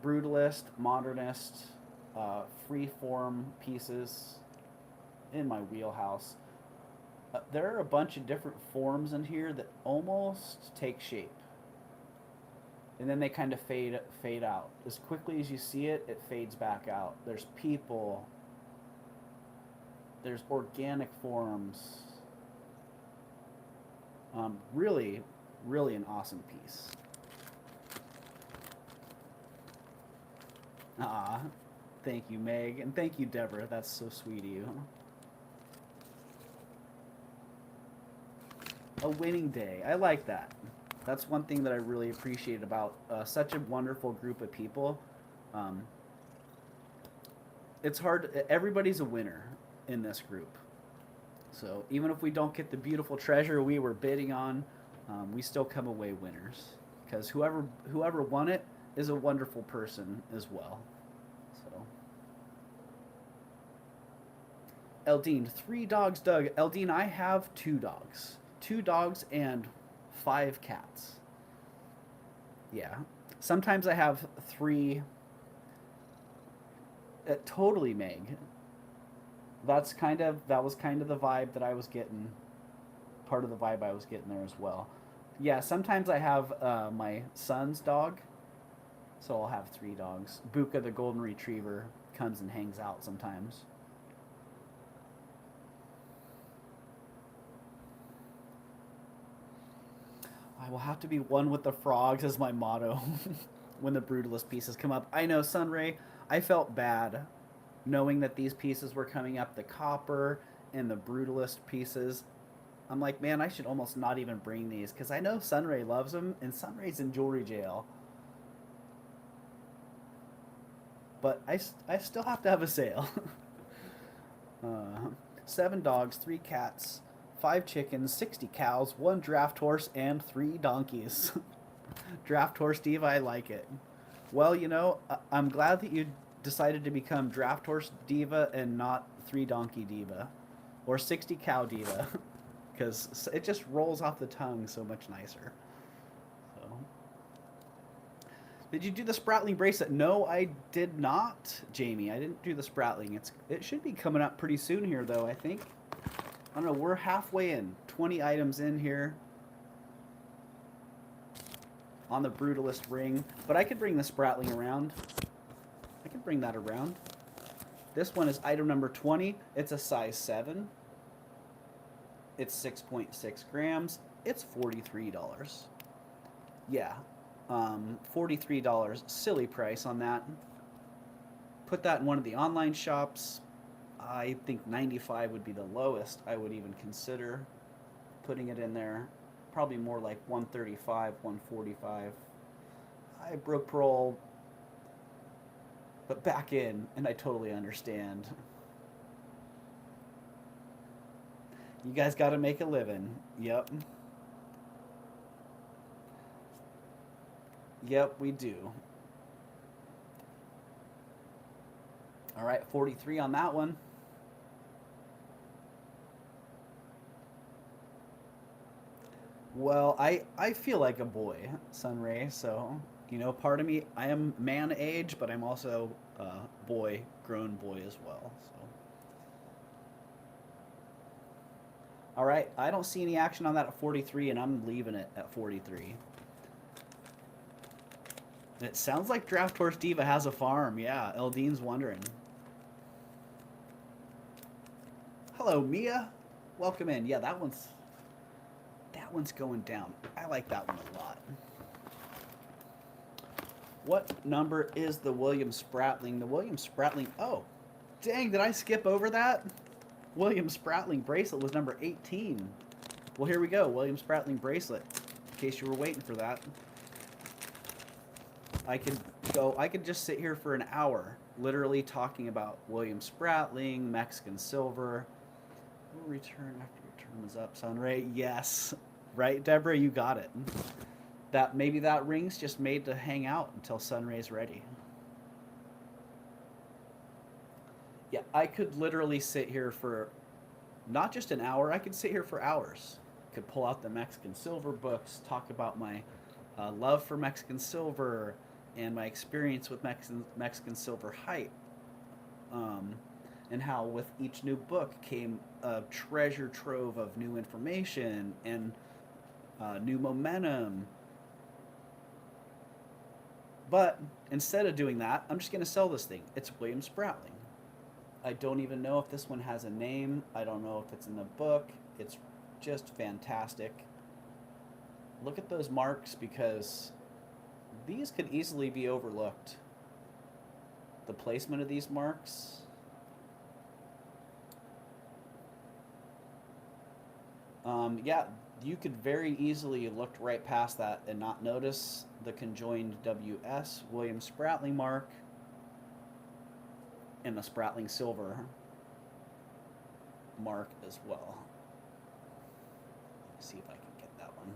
Brutalist, modernist, freeform pieces in my wheelhouse. There are a bunch of different forms in here that almost take shape. And then they kind of fade out. As quickly as you see it, it fades back out. There's people. There's organic forms. Really, really an awesome piece. Thank you, Meg, and thank you, Deborah. That's so sweet of you. A winning day. I like that. That's one thing that I really appreciate about such a wonderful group of people. It's hard. Everybody's a winner in this group. So even if we don't get the beautiful treasure we were bidding on, we still come away winners. Because whoever won it is a wonderful person as well. So, Eldine, 3 dogs, Doug. Eldine, I have 2 dogs. 2 dogs and 5 cats. Yeah. Sometimes I have 3. Totally, Meg. That was kind of the vibe that I was getting. Part of the vibe I was getting there as well. Yeah, sometimes I have my son's dog. So I'll have 3 dogs. Buka, the golden retriever, comes and hangs out sometimes. I will have to be one with the frogs as my motto when the brutalist pieces come up. I know, Sunray, I felt bad knowing that these pieces were coming up, the copper and the brutalist pieces. I'm like, man, I should almost not even bring these because I know Sunray loves them and Sunray's in jewelry jail. But I still have to have a sale. 7 dogs, 3 cats, 5 chickens, 60 cows, 1 draft horse, and 3 donkeys. Draft horse diva, I like it. Well, you know, I'm glad that you decided to become draft horse diva and not 3 donkey diva. Or 60 cow diva. Because it just rolls off the tongue so much nicer. So, did you do the Spratling bracelet? No, I did not, Jamie. I didn't do the Spratling. It should be coming up pretty soon here, though, I think. I don't know, we're halfway in. 20 items in here on the Brutalist ring. But I could bring the Spratling around. I could bring that around. This one is item number 20. It's a size 7. It's 6.6 grams. It's $43. Yeah, $43. Silly price on that. Put that in one of the online shops. I think 95 would be the lowest I would even consider putting it in there. Probably more like 135, 145. I broke parole, but back in, and I totally understand. You guys got to make a living. Yep. Yep, we do. All right, 43 on that one. Well, I feel like a boy, Sunray. So, you know, part of me, I am man age, but I'm also boy, grown boy as well. So, all right, I don't see any action on that at 43, and I'm leaving it at 43. It sounds like Draft Horse Diva has a farm. Yeah, Eldine's wondering. Hello, Mia. Welcome in. Yeah, that one's going down. I like that one a lot. What number is the William Spratling? The William Spratling. Oh, dang! Did I skip over that? William Spratling bracelet was number 18. Well, here we go. William Spratling bracelet. In case you were waiting for that. I could just sit here for an hour, literally talking about William Spratling, Mexican silver. We'll return after your term is up, Sunray. Yes. Right, Deborah? You got it. Maybe that ring's just made to hang out until Sunray's ready. Yeah, I could literally sit here for not just an hour, I could sit here for hours. Could pull out the Mexican silver books, talk about my love for Mexican silver and my experience with Mexican silver height. And how with each new book came a treasure trove of new information and new momentum. But instead of doing that, I'm just going to sell this thing. It's William Spratling. I don't even know if this one has a name. I don't know if it's in the book. It's just fantastic. Look at those marks because these could easily be overlooked. The placement of these marks. Yeah, you could very easily look right past that and not notice the conjoined WS William Spratling mark and the Spratling silver mark as well. Let's see if I can get that one.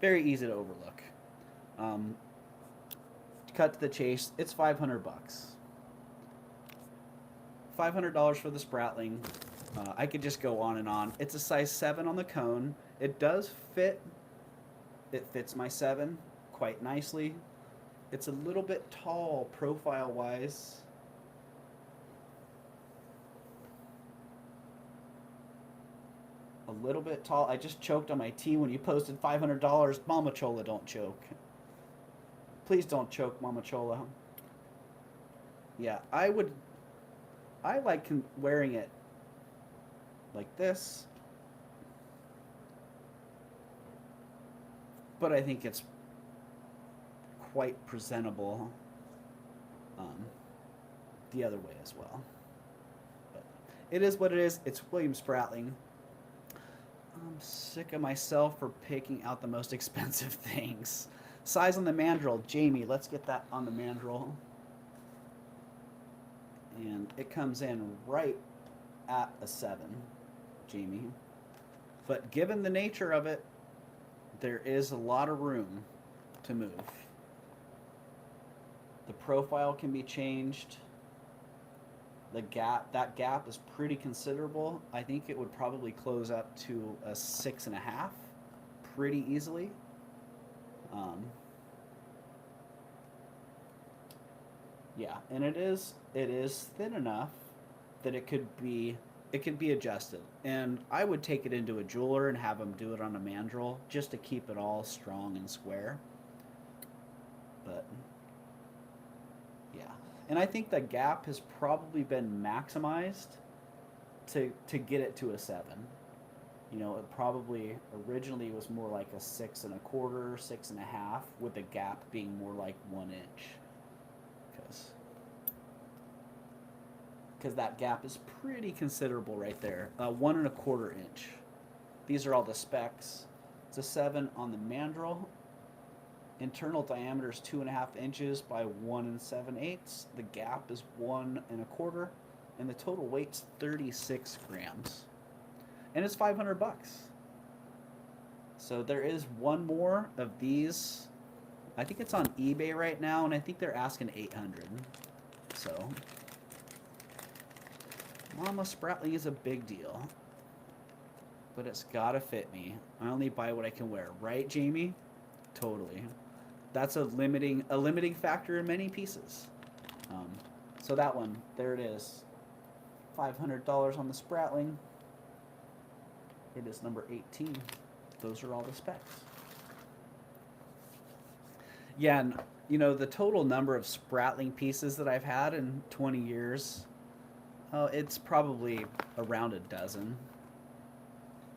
Very easy to overlook. Cut to the chase. It's 500 bucks. $500 for the Spratling. I could just go on and on. It's a size 7 on the cone. It does fit. It fits my 7 quite nicely. It's a little bit tall profile-wise. A little bit tall. I just choked on my tea when you posted $500. Mama Chola, don't choke. Please don't choke, Mama Chola. Yeah, I like wearing it like this, but I think it's quite presentable the other way as well. But it is what it is. It's William Spratling. I'm sick of myself for picking out the most expensive things. Size on the mandrel. Jamie, let's get that on the mandrel. And it comes in right at a 7, Jamie. But given the nature of it, there is a lot of room to move. The profile can be changed. That gap is pretty considerable. I think it would probably close up to a 6.5 pretty easily. Yeah, and it is thin enough that it could be adjusted. And I would take it into a jeweler and have them do it on a mandrel just to keep it all strong and square. But yeah, and I think the gap has probably been maximized to get it to a 7. You know, it probably originally was more like a 6.25, 6.5, with the gap being more like 1 inch. Because that gap is pretty considerable right there. 1.25 inch. These are all the specs. It's a 7 on the mandrel. Internal diameter is 2.5 inches by 1 7/8. The gap is 1.25, and the total weight's 36 grams. And it's $500. So there is one more of these. I think it's on eBay right now, and I think they're asking 800. So Mama Spratling is a big deal, but it's gotta fit me. I only buy what I can wear, right, Jamie? Totally. That's a limiting factor in many pieces. So that one, there it is. $500 on the Spratling. It is number 18. Those are all the specs. Yeah, and you know, the total number of Spratling pieces that I've had in 20 years, oh, it's probably around a dozen.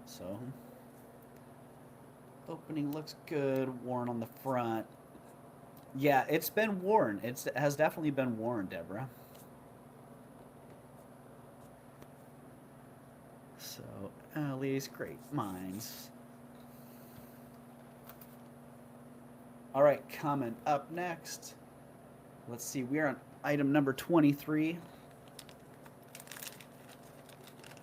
So, opening looks good, worn on the front. Yeah, it's been worn. It has definitely been worn, Deborah. So, Ellie's great minds. All right, coming up next. Let's see, we are on item number 23.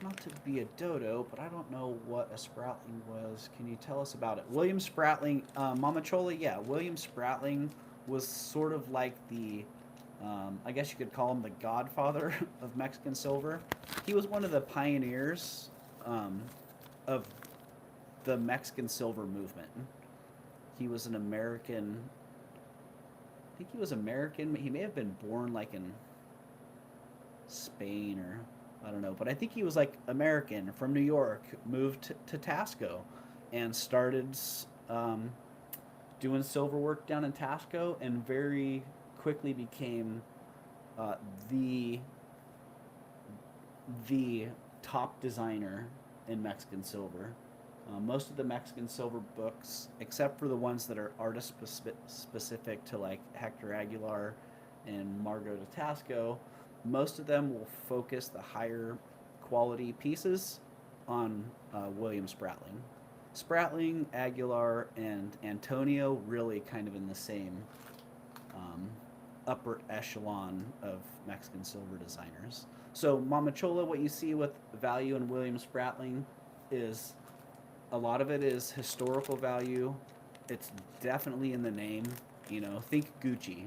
Not to be a dodo, but I don't know what a Spratling was. Can you tell us about it? William Spratling, Mama Chola, yeah, William Spratling was sort of like the, I guess you could call him the godfather of Mexican silver. He was one of the pioneers of the Mexican silver movement. He was an American, I think he was American, but he may have been born like in Spain or I don't know, but I think he was like American from New York, moved to Tasco and started doing silver work down in Tasco, and very quickly became the top designer in Mexican silver. Most of the Mexican silver books, except for the ones that are artist specific to like Hector Aguilar and Margot de Tasco, most of them will focus the higher quality pieces on William Spratling. Spratling, Aguilar, and Antonio really kind of in the same upper echelon of Mexican silver designers. So Mama Chola, what you see with value in William Spratling is a lot of it is historical value. It's definitely in the name. You know, think Gucci.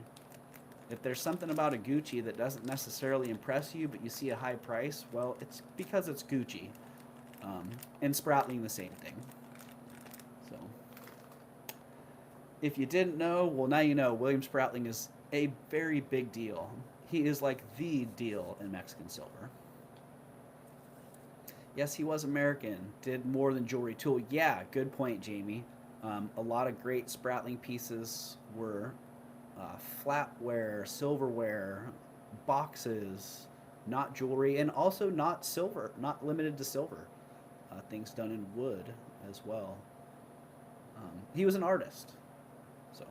If there's something about a Gucci that doesn't necessarily impress you, but you see a high price, well, it's because it's Gucci. And Spratling, the same thing. So, if you didn't know, well, now you know. William Spratling is a very big deal. He is like the deal in Mexican silver. Yes, he was American. Did more than jewelry tool. Yeah, good point, Jamie. A lot of great Spratling pieces were flatware, silverware, boxes, not jewelry, and also not silver, not limited to silver. Things done in wood as well. He was an artist, so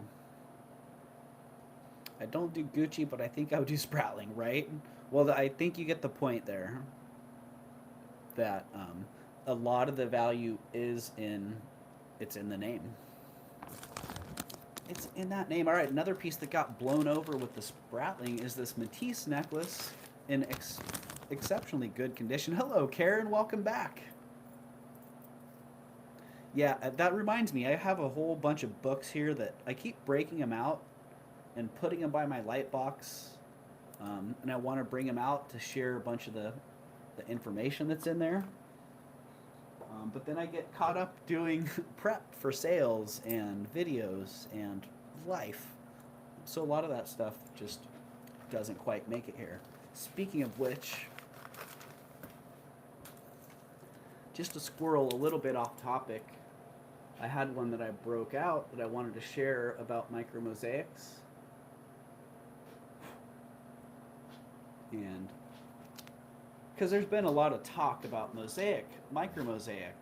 I don't do Gucci, but I think I would do Spratling, right? Well, I think you get the point there. That a lot of the value is it's in the name. It's in that name. All right, another piece that got blown over with the Spratling is this Matisse necklace in exceptionally good condition. Hello, Karen. Welcome back. Yeah, that reminds me. I have a whole bunch of books here that I keep breaking them out and putting them by my light box, and I want to bring them out to share a bunch of the information that's in there. But then I get caught up doing prep for sales and videos and life. So a lot of that stuff just doesn't quite make it here. Speaking of which, just to squirrel a little bit off topic, I had one that I broke out that I wanted to share about micro mosaics. And because there's been a lot of talk about mosaic, micro mosaic.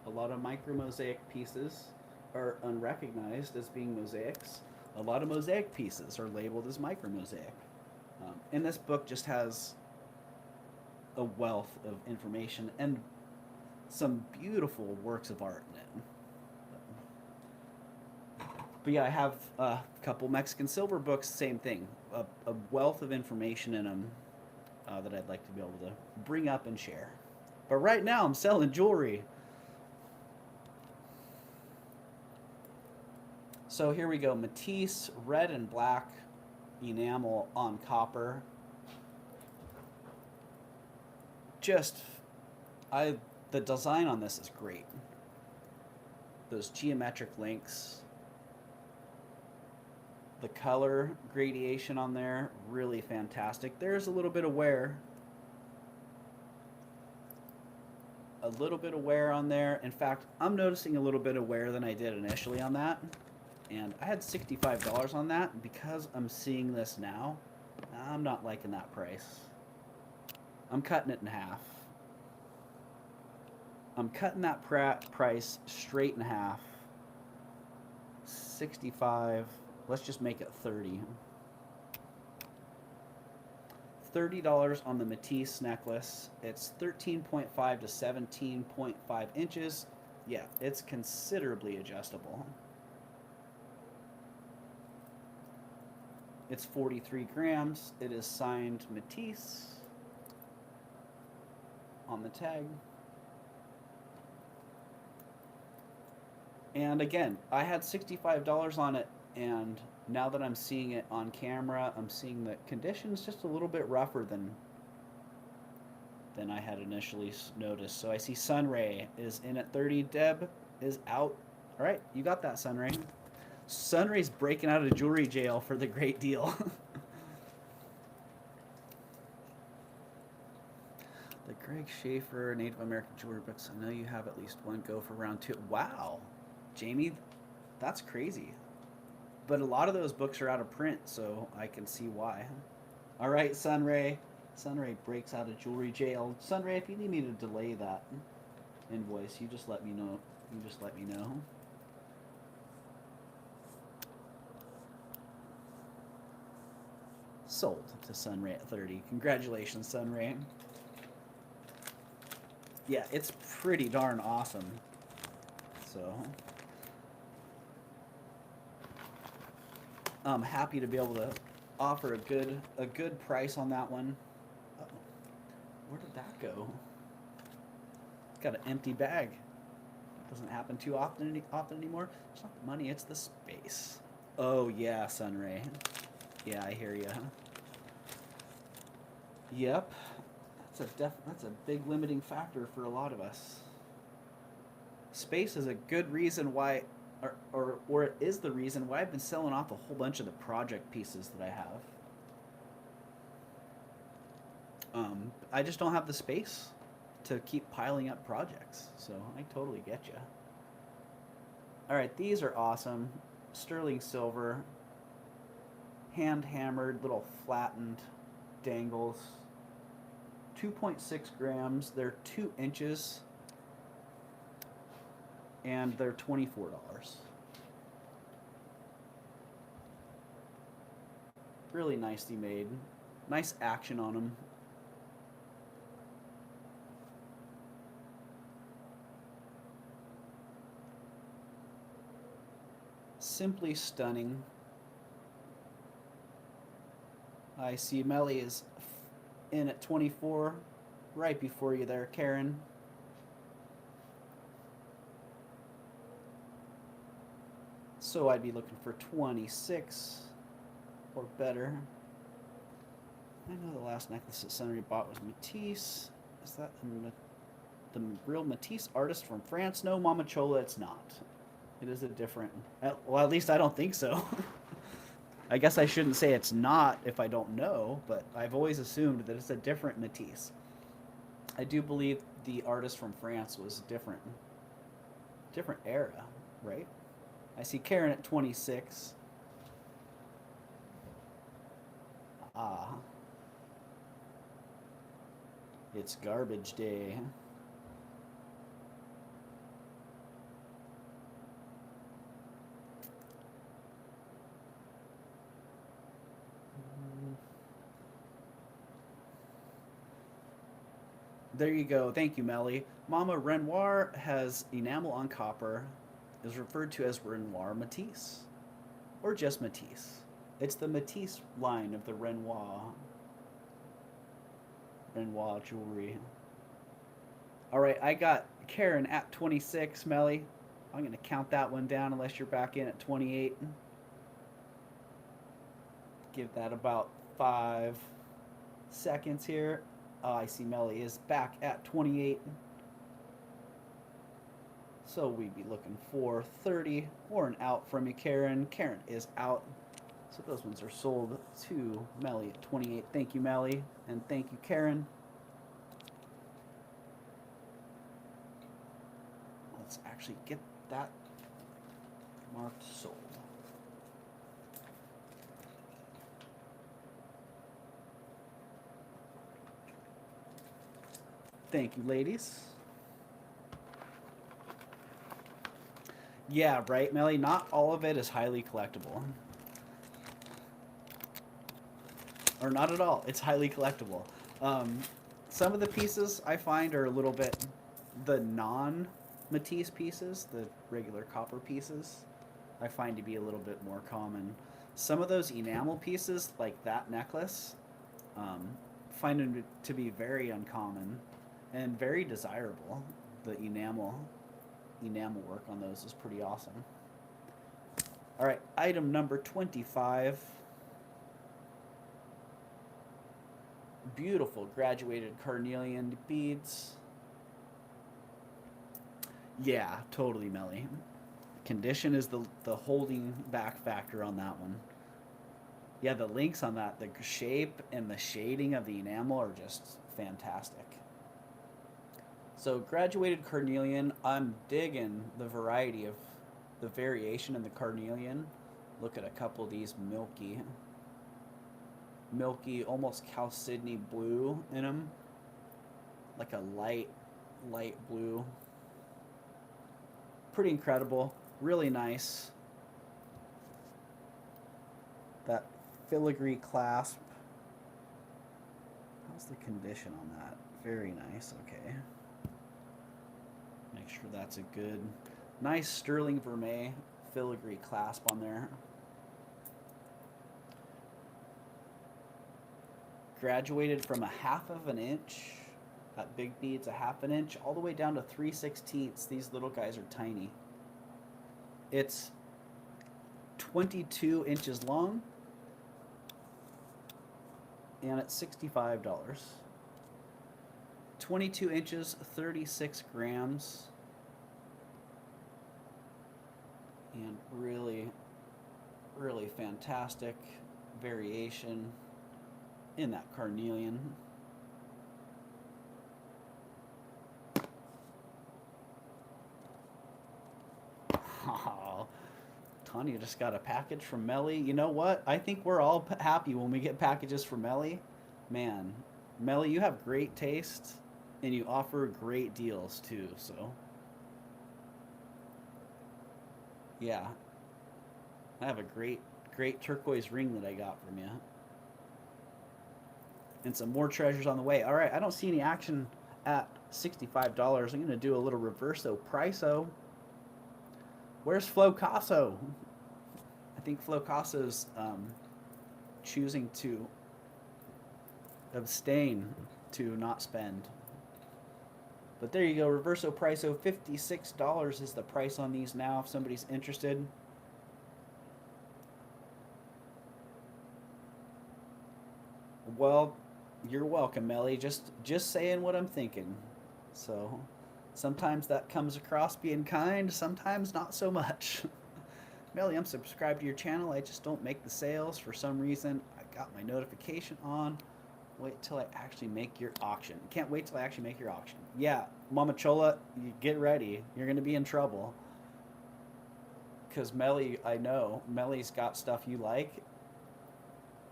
A lot of micro mosaic pieces are unrecognized as being mosaics. A lot of mosaic pieces are labeled as micro mosaic. And this book just has a wealth of information and some beautiful works of art in it. But yeah, I have a couple Mexican silver books, same thing. A wealth of information in them that I'd like to be able to bring up and share. But right now I'm selling jewelry. So here we go, Matisse, red and black enamel on copper. Just, the design on this is great. Those geometric links. The color gradation on there, really fantastic. There's a little bit of wear. A little bit of wear on there. In fact, I'm noticing a little bit of wear than I did initially on that. And I had $65 on that. Because I'm seeing this now, I'm not liking that price. I'm cutting it in half. I'm cutting that price straight in half. 65. Let's just make it 30. $30 on the Matisse necklace. It's 13.5 to 17.5 inches. Yeah, it's considerably adjustable. It's 43 grams. It is signed Matisse on the tag. And again, I had $65 on it, and now that I'm seeing it on camera, I'm seeing the conditions just a little bit rougher than I had initially noticed. So I see Sunray is in at 30. Deb is out. All right, you got that, Sunray. Sunray's breaking out of jewelry jail for the great deal. The Greg Schaefer Native American jewelry books. I know you have at least one. Go for round 2. Wow, Jamie, that's crazy. But a lot of those books are out of print, so I can see why. All right, Sunray. Sunray breaks out of jewelry jail. Sunray, if you need me to delay that invoice, you just let me know. You just let me know. Sold to Sunray at 30. Congratulations, Sunray. Yeah, it's pretty darn awesome. So I'm happy to be able to offer a good price on that one. Uh-oh. Where did that go? Got an empty bag. Doesn't happen too often anymore. It's not the money, it's the space. Oh yeah, Sunray. Yeah, I hear ya. Yep, that's a big limiting factor for a lot of us. Space is a good reason why, or it is the reason why I've been selling off a whole bunch of the project pieces that I have. I just don't have the space to keep piling up projects, so I totally get you. All right, these are awesome. Sterling silver, hand hammered, little flattened dangles. 2.6 grams. They're 2 inches. And they're $24. Really nicely made. Nice action on them. Simply stunning. I see Melly is in at 24, right before you there, Karen. So I'd be looking for 26 or better. I know the last necklace that Sunray bought was Matisse. Is that the real Matisse artist from France? No, Mama Chola, it's not. It is a different, well, at least I don't think so. I guess I shouldn't say it's not if I don't know, but I've always assumed that it's a different Matisse. I do believe the artist from France was different era, right? I see Karen at 26. Ah. It's garbage day. There you go. Thank you, Melly. Mama, Renoir has enamel on copper, is referred to as Renoir Matisse, or just Matisse. It's the Matisse line of the Renoir jewelry. All right, I got Karen at 26, Melly. I'm going to count that one down unless you're back in at 28. Give that about 5 seconds here. Oh, I see Melly is back at 28. So we'd be looking for 30 or an out from you, Karen. Karen is out. So those ones are sold to Melly at 28. Thank you, Melly. And thank you, Karen. Let's actually get that marked sold. Thank you, ladies. Yeah, right, Melly? Not all of it is highly collectible. Or not at all. It's highly collectible. Some of the pieces I find are a little bit the non-Matise pieces, the regular copper pieces, I find to be a little bit more common. Some of those enamel pieces, like that necklace, find them to be very uncommon and very desirable. The enamel work on those is pretty awesome. All right, item number 25. Beautiful graduated carnelian beads. Yeah, totally, Melly. Condition is the holding back factor on that one. Yeah, the links on that, the shape and the shading of the enamel are just fantastic. So graduated carnelian, I'm digging the variety of the variation in the carnelian. Look at a couple of these milky, almost chalcedony blue in them. Like a light blue. Pretty incredible, really nice. That filigree clasp. How's the condition on that? Very nice, okay. Make sure that's a good, nice sterling vermeil filigree clasp on there. Graduated from 1/2 of an inch, that big bead's 1/2 an inch, all the way down to 3/16. These little guys are tiny. It's 22 inches long, and it's $65. 22 inches, 36 grams, and really, really fantastic variation in that carnelian. Oh, Tanya just got a package from Melly. You know what? I think we're all happy when we get packages from Melly. Man, Melly, you have great taste, and you offer great deals too, so. Yeah. I have a great turquoise ring that I got from you. And some more treasures on the way. All right, I don't see any action at $65. I'm going to do a little reverso priso. Where's Flo Casso? I think Flo Casso's choosing to abstain to not spend. But there you go, reverso priso. $56 is the price on these now if somebody's interested. Well, you're welcome, Melly. Just saying what I'm thinking. So sometimes that comes across being kind, sometimes not so much. Melly, I'm subscribed to your channel. I just don't make the sales for some reason. I got my notification on. Wait till I actually make your auction. Can't wait till I actually make your auction. Yeah, Mama Chola, you get ready. You're going to be in trouble. Because Melly, I know, Melly's got stuff you like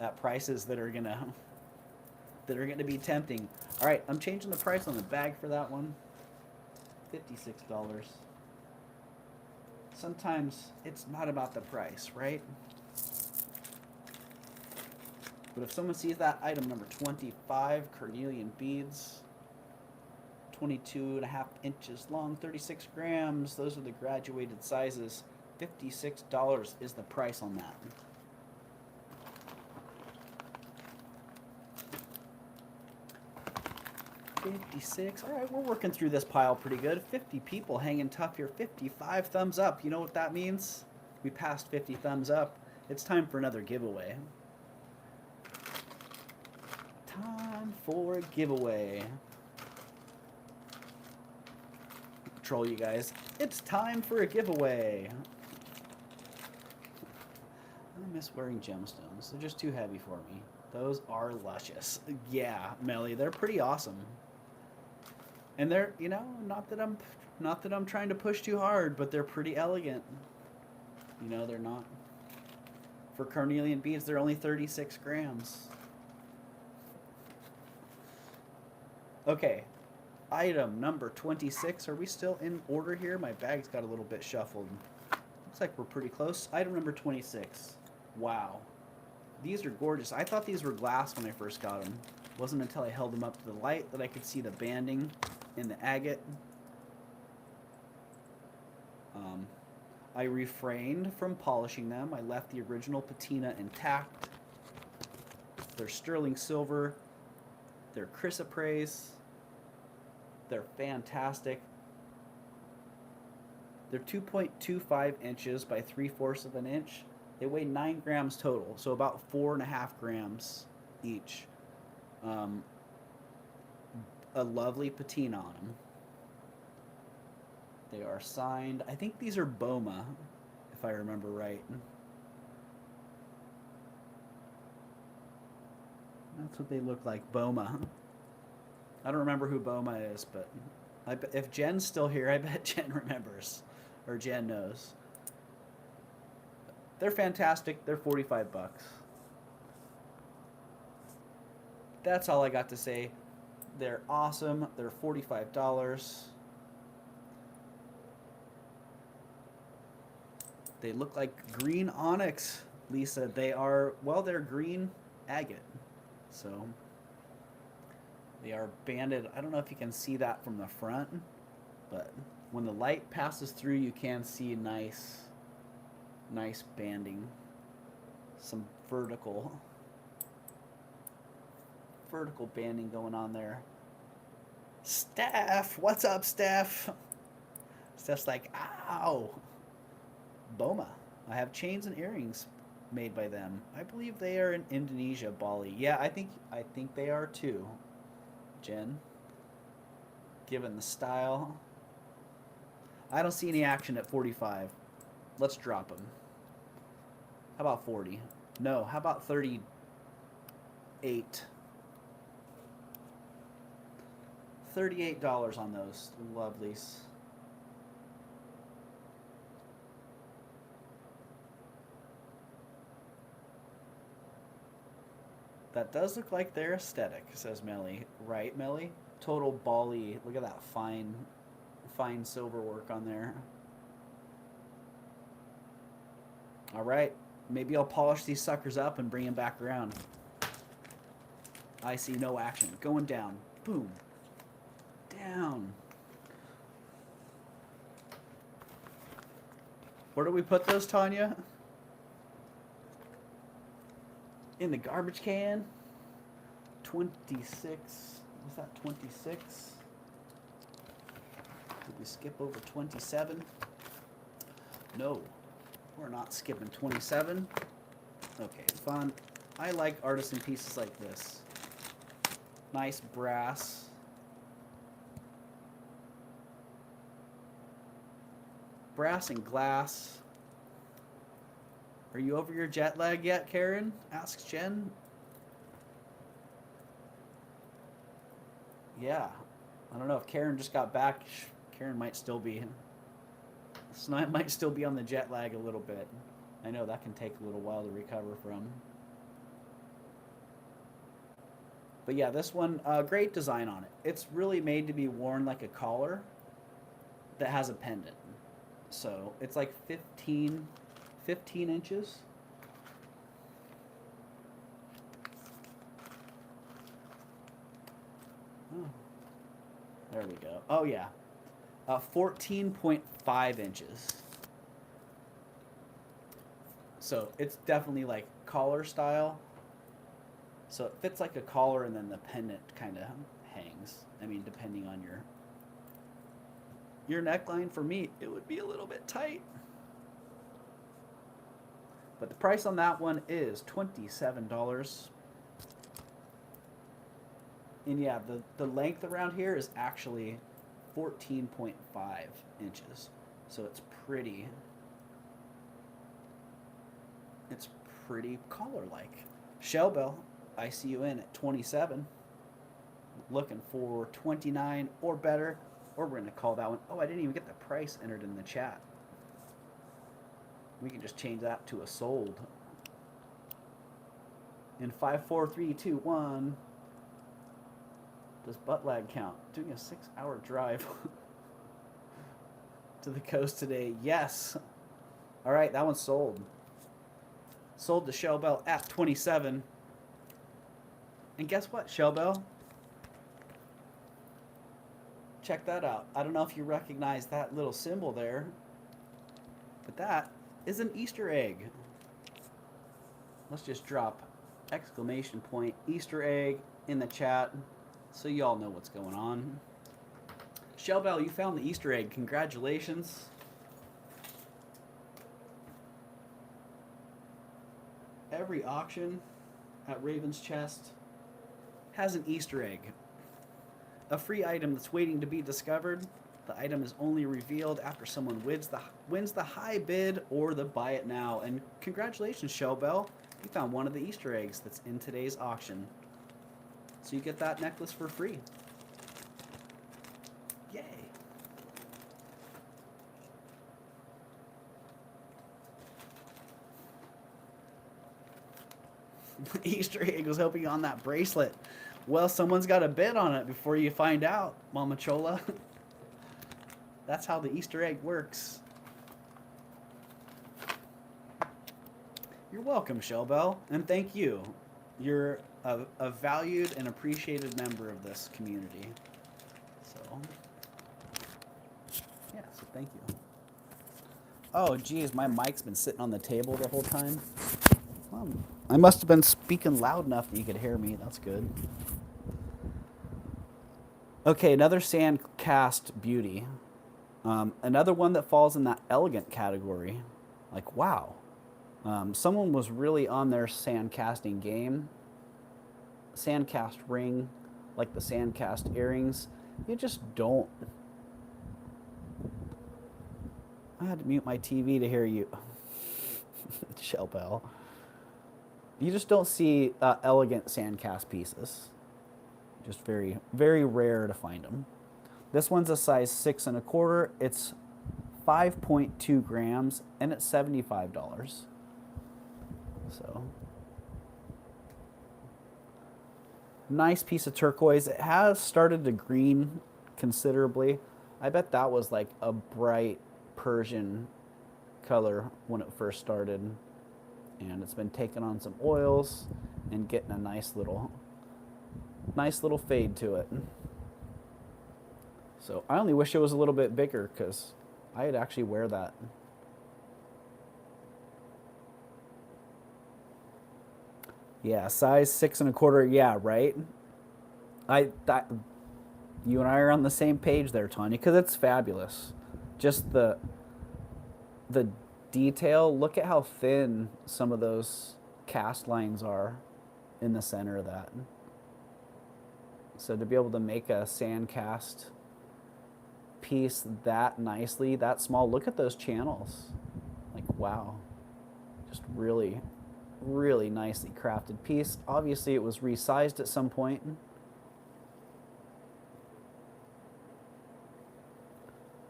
at prices that are going to be tempting. All right, I'm changing the price on the bag for that one. $56. Sometimes it's not about the price, right? But if someone sees that item number 25, carnelian beads, 22.5 inches long, 36 grams, those are the graduated sizes. $56 is the price on that. 56. All right, we're working through this pile pretty good. 50 people hanging tough here. 55 thumbs up. You know what that means? We passed 50 thumbs up. It's time for another giveaway. Time for a giveaway. Troll you guys. It's time for a giveaway. I miss wearing gemstones. They're just too heavy for me. Those are luscious. Yeah, Melly, they're pretty awesome. And they're, you know, not that I'm trying to push too hard, but they're pretty elegant. You know, they're not. For carnelian beads, they're only 36 grams. Okay. Item number 26. Are we still in order here? My bag's got a little bit shuffled. Looks like we're pretty close. Item number 26. Wow. These are gorgeous. I thought these were glass when I first got them. It wasn't until I held them up to the light that I could see the banding in the agate. I refrained from polishing them. I left the original patina intact. They're sterling silver. They're chrysoprase. They're fantastic. They're 2.25 inches by 3/4 of an inch. They weigh 9 grams total, so about 4.5 grams each. A lovely patina on them. They are signed. I think these are Boma, if I remember right. That's what they look like, Boma. I don't remember who Boma is, but if Jen's still here, I bet Jen remembers, or Jen knows. They're fantastic. They're 45 bucks. That's all I got to say. They're awesome. They're $45. They look like green onyx, Lisa. They are, well, they're green agate. So they are banded. I don't know if you can see that from the front, but when the light passes through, you can see nice banding. Some vertical banding going on there. Steph, what's up, Steph? Steph's like, ow. Boma. I have chains and earrings made by them. I believe they are in Indonesia, Bali. Yeah, I think they are too, Jen. Given the style. I don't see any action at 45. Let's drop them. How about 40? No, how about 38? $38 on those lovelies. That does look like they're aesthetic, says Melly. Right, Melly? Total Bali. Look at that fine silver work on there. All right. Maybe I'll polish these suckers up and bring them back around. I see no action. Going down. Boom. Down. Where do we put those, Tanya? In the garbage can. 26. Was that 26? Did we skip over 27? No. We're not skipping 27. Okay, fun. I like artisan pieces like this. Nice brass. Brass and glass. Are you over your jet lag yet, Karen? Asks Jen. Yeah. I don't know if Karen just got back. Karen might still be on the jet lag a little bit. I know that can take a little while to recover from. But yeah, this one, great design on it. It's really made to be worn like a collar that has a pendant. So it's like 15 inches. Oh, there we go. Oh yeah, 14.5 inches. So it's definitely like collar style. So it fits like a collar, and then the pendant kind of hangs. I mean, depending on your neckline. For me, it would be a little bit tight. But the price on that one is $27. And yeah, the length around here is actually 14.5 inches. So it's pretty collar-like. Shell bell, I see you in at 27. Looking for 29 or better, or we're going to call that one. Oh, I didn't even get the price entered in the chat. We can just change that to a sold. In 5, 4, 3, 2, 1. Does butt lag count? Doing a 6-hour drive to the coast today. Yes. All right, that one's sold. Sold to Shell Bell at 27. And guess what, Shell Bell? Check that out. I don't know if you recognize that little symbol there, but that is an Easter egg. Let's just drop exclamation point Easter egg in the chat so y'all know what's going on. Shell Bell, you found the Easter egg. Congratulations. Every auction at Raven's Chest has an Easter egg. A free item that's waiting to be discovered. The item is only revealed after someone wins the high bid or the buy it now. And congratulations, Shell Bell. You found one of the Easter eggs that's in today's auction. So you get that necklace for free. Yay. Easter egg was hoping on that bracelet. Well, someone's got a bid on it before you find out, Mama Chola. That's how the Easter egg works. You're welcome, Shell Bell, and thank you. You're a valued and appreciated member of this community. So, yeah, so thank you. Oh, geez, my mic's been sitting on the table the whole time. I must have been speaking loud enough that you could hear me. That's good. Okay, another Sandcast beauty. Another one that falls in that elegant category. Like, wow. Someone was really on their sandcasting game. Sandcast ring, like the Sandcast earrings. You just don't. I had to mute my TV to hear you. Shell Bell. You just don't see elegant Sandcast pieces. Just very, very rare to find them. This one's a size 6 1/4. It's 5.2 grams and it's $75. So, nice piece of turquoise. It has started to green considerably. I bet that was like a bright Persian color when it first started. And it's been taking on some oils and getting a nice little fade to it. So I only wish it was a little bit bigger because I'd actually wear that. Yeah, size 6 1/4. Yeah, right. You and I are on the same page there, Tanya, because it's fabulous. Just the detail. Look at how thin some of those cast lines are in the center of that. So to be able to make a sand cast piece that nicely, that small, look at those channels. Like, wow. Just really, really nicely crafted piece. Obviously it was resized at some point.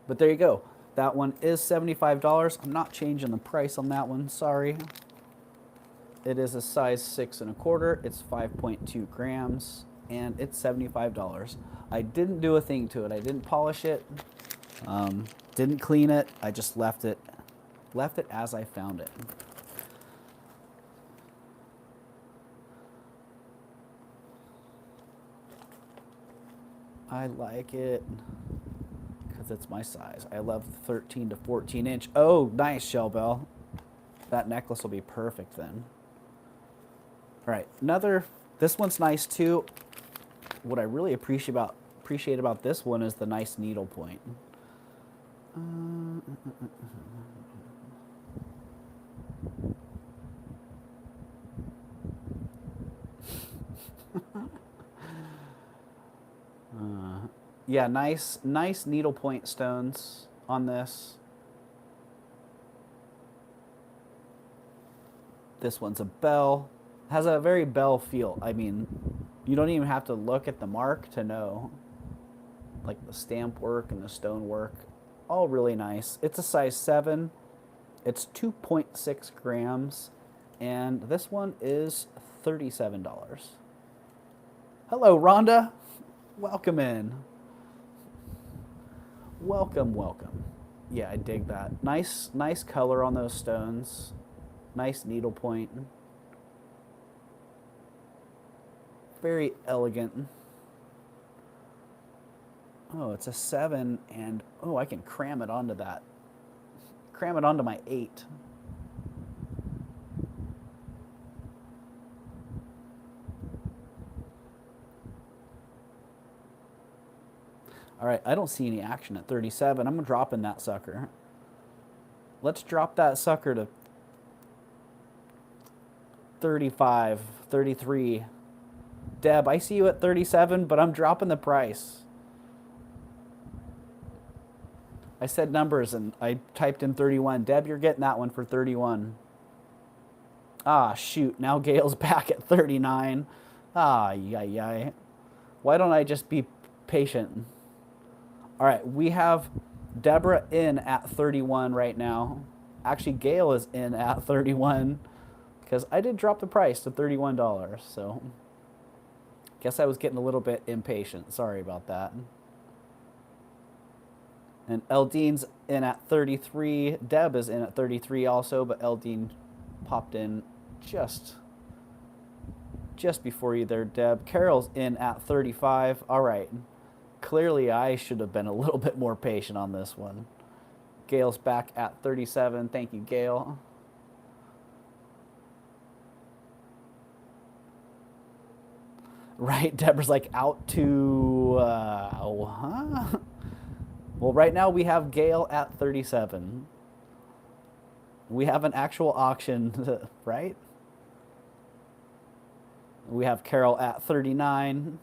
But there you go. That one is $75. I'm not changing the price on that one, sorry. It is a size 6 1/4. It's 5.2 grams and it's $75. I didn't do a thing to it. I didn't polish it, didn't clean it. I just left it as I found it. I like it because it's my size. I love the 13 to 14 inch. Oh, nice, Shell Bell. That necklace will be perfect then. All right, this one's nice too. What I really appreciate appreciate about this one is the nice needle point. Yeah, nice needlepoint stones on this. This one's a bell. Has a very bell feel. I mean, you don't even have to look at the mark to know. Like the stamp work and the stone work, all really nice. It's a size 7. It's 2.6 grams, and this one is $37. Hello, Rhonda. Welcome in. Welcome, welcome. Yeah, I dig that. Nice color on those stones. Nice needlepoint. Very elegant. Oh, it's a 7, and oh, I can cram it onto that. Cram it onto my 8. All right, I don't see any action at 37. I'm dropping that sucker. Let's drop that sucker to 35, 33. Deb, I see you at 37, but I'm dropping the price. I said numbers and I typed in 31. Deb, you're getting that one for 31. Ah, shoot. Now Gail's back at 39. Ah, yay. Why don't I just be patient? All right, we have Deborah in at 31 right now. Actually, Gail is in at 31 because I did drop the price to $31. So guess I was getting a little bit impatient. Sorry about that. And Eldine's in at 33. Deb is in at 33 also, but Eldine popped in just before you there, Deb. Carol's in at 35. All right. Clearly, I should have been a little bit more patient on this one. Gail's back at 37. Thank you, Gail. Right, Deborah's like out to, huh? Well, right now we have Gail at 37. We have an actual auction, right? We have Carol at 39.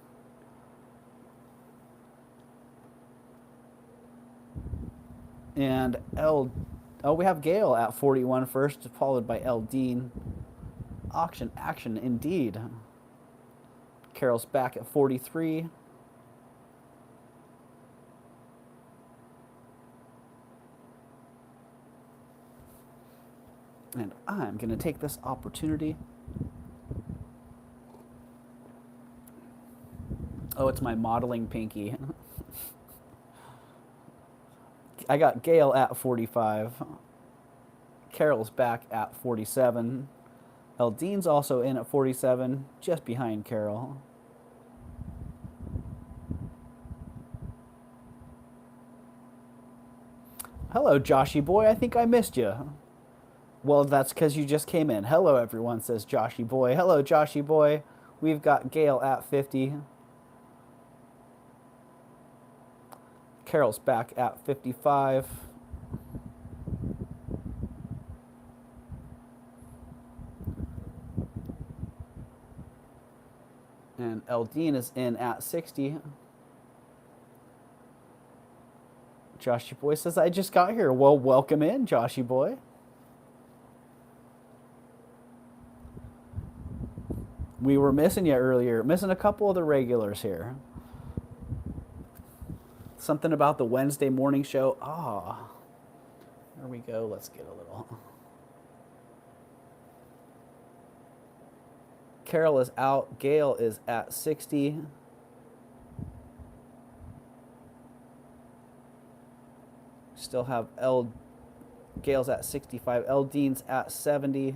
And we have Gail at 41 first, followed by Eldine. Auction action indeed. Carol's back at 43. And I'm going to take this opportunity. Oh, it's my modeling pinky. I got Gail at 45. Carol's back at 47. Eldine's also in at 47, just behind Carol. Hello, Joshy boy. I think I missed you. Well, that's because you just came in. Hello, everyone, says Joshy boy. Hello, Joshy boy. We've got Gail at 50. Carol's back at 55. And Eldine is in at 60. Joshy boy says, I just got here. Well, welcome in, Joshy boy. We were missing you earlier. Missing a couple of the regulars here. Something about the Wednesday morning show. Ah, there we go. Let's get a little. Carol is out. Gail is at 60. Still have Gail's at 65. Eldine's at 70.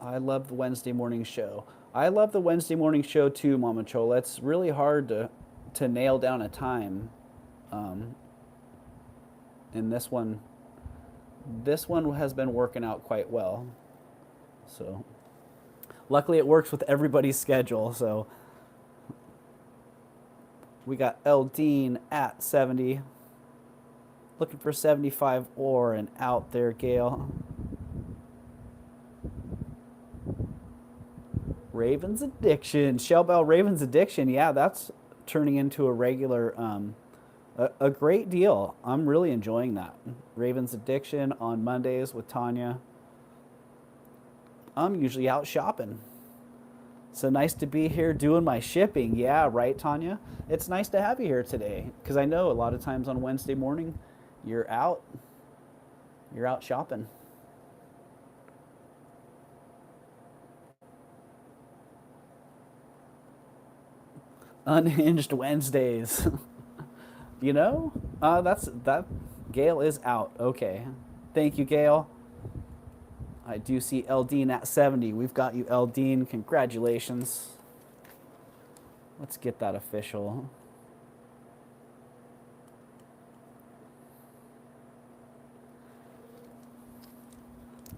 I love the Wednesday morning show. I love the Wednesday morning show too, Mama Chola. It's really hard to nail down a time. And this one has been working out quite well. So Luckily, it works with everybody's schedule. So we got Eldine at 70. Looking for 75 or and out there, Gail. Raven's Addiction. Shellbell Raven's Addiction. Yeah, that's turning into a regular, a great deal. I'm really enjoying that. Raven's Addiction on Mondays with Tanya. I'm usually out shopping. So nice to be here doing my shipping. Yeah, right, Tanya? It's nice to have you here today because I know a lot of times on Wednesday morning you're out shopping. Unhinged Wednesdays. You know? That Gail is out. Okay. Thank you, Gail. I do see Eldine at 70. We've got you, Eldine. Congratulations. Let's get that official.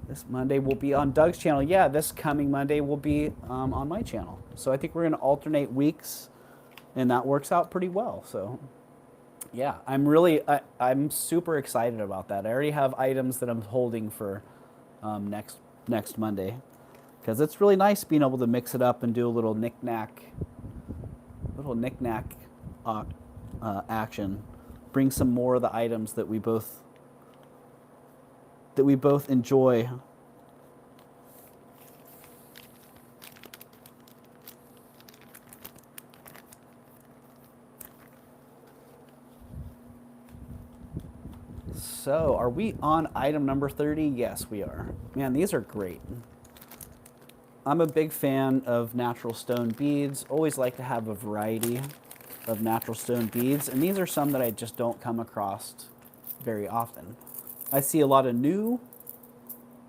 This Monday will be on Doug's channel. Yeah, this coming Monday will be on my channel. So I think we're going to alternate weeks, and that works out pretty well. So yeah, I'm super excited about that. I already have items that I'm holding for next Monday, because it's really nice being able to mix it up and do a little knick-knack action. Bring some more of the items that we both enjoy. So, are we on item number 30? Yes, we are. Man, these are great. I'm a big fan of natural stone beads. Always like to have a variety of natural stone beads, and these are some that I just don't come across very often. I see a lot of new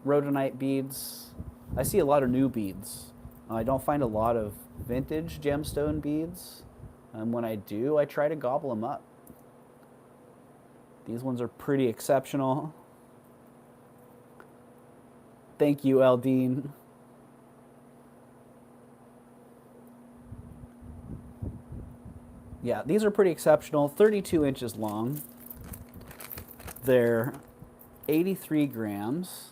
rhodonite beads. I see a lot of new beads. I don't find a lot of vintage gemstone beads. And when I do, I try to gobble them up. These ones are pretty exceptional. Thank you, Eldine. Yeah, these are pretty exceptional. 32 inches long. They're 83 grams.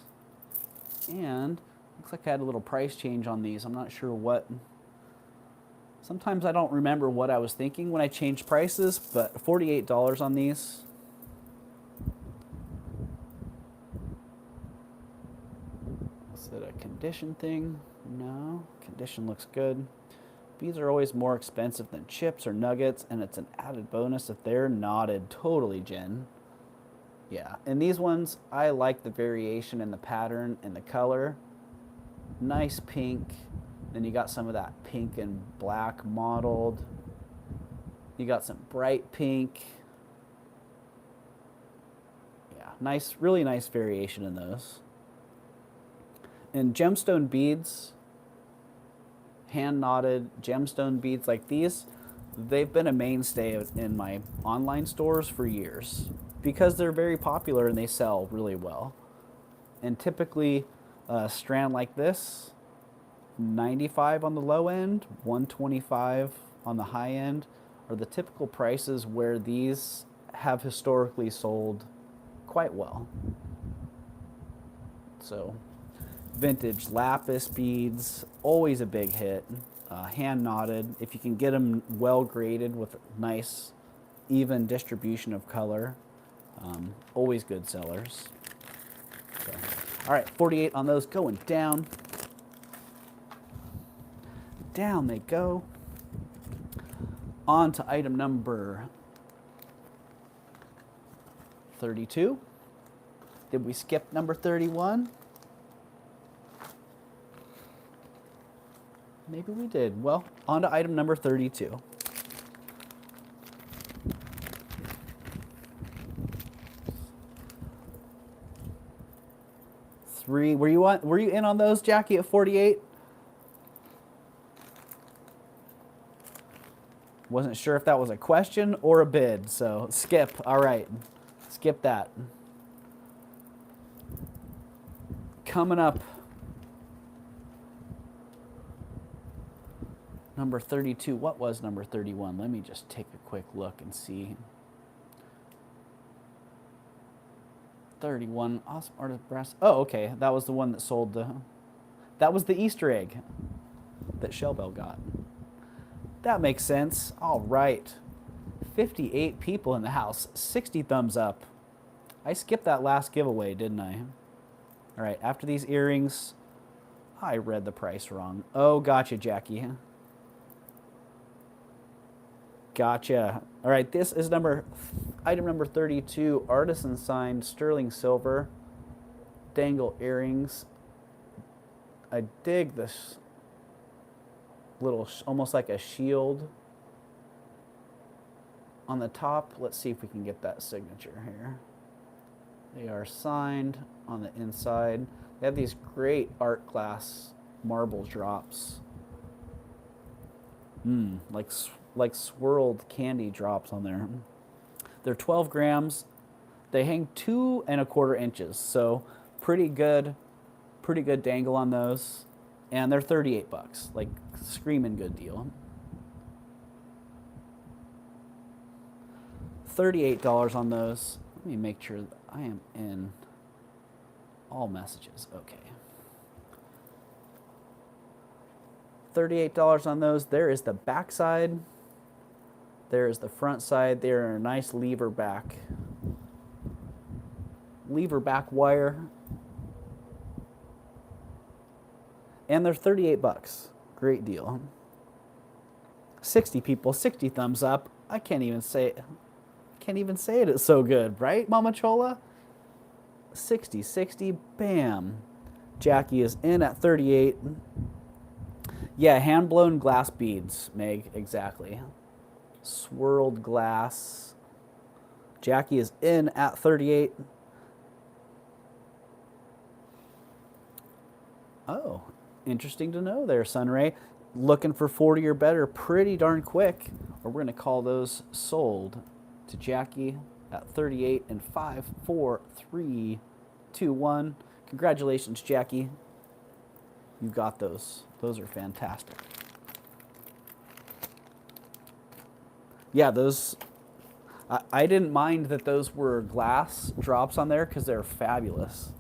And looks like I had a little price change on these. I'm not sure what. Sometimes I don't remember what I was thinking when I changed prices, but $48 on these. Is it a condition thing? No, condition looks good. Beads are always more expensive than chips or nuggets, and it's an added bonus if they're knotted. Totally, Jen. Yeah, and these ones, I like the variation in the pattern and the color. Nice pink. Then you got some of that pink and black mottled. You got some bright pink. Yeah, nice, really nice variation in those. And gemstone beads, hand knotted gemstone beads like these, they've been a mainstay in my online stores for years because they're very popular and they sell really well. And typically a strand like this, 95 on the low end, 125 on the high end, are the typical prices where these have historically sold quite well. So vintage lapis beads, always a big hit. Hand knotted, if you can get them well graded with nice even distribution of color, always good sellers. So, all right, 48 on those, going down. Down they go. On to item number 32. Did we skip number 31? Maybe we did. Well, on to item number 32. Were you in on those, Jackie, at 48? Wasn't sure if that was a question or a bid, so skip. All right, skip that. Coming up Number 32. What was number 31? Let me just take a quick look and see. 31. Awesome artist brass. Oh, okay. That was the one that sold the... That was the Easter egg that Shellbell got. That makes sense. All right. 58 people in the house. 60 thumbs up. I skipped that last giveaway, didn't I? All right. After these earrings, I read the price wrong. Oh, gotcha, Jackie. Gotcha. All right, this is item number 32, artisan signed sterling silver dangle earrings. I dig this little, almost like a shield on the top. Let's see if we can get that signature here. They are signed on the inside. They have these great art glass marble drops. Like swirled candy drops on there. They're 12 grams. They hang 2 1/4 inches, so pretty good dangle on those. And they're 38 bucks, like screaming good deal. $38 on those. Let me make sure that I am in all messages. Okay. $38 on those. There is the back side. There is the front side. They're a nice lever back wire. And they're 38 bucks. Great deal. 60 people, 60 thumbs up. I can't even say it. It's so good, right, Mama Chola? 60, bam. Jackie is in at 38. Yeah, hand-blown glass beads, Meg, exactly. Swirled glass. Jackie is in at 38. Oh, interesting to know there, Sunray. Looking for 40 or better pretty darn quick, or we're going to call those sold to Jackie at 38 in 5, 4, 3, 2, 1. Congratulations, Jackie. You got those. Those are fantastic. Yeah, those, I didn't mind that those were glass drops on there because they're fabulous.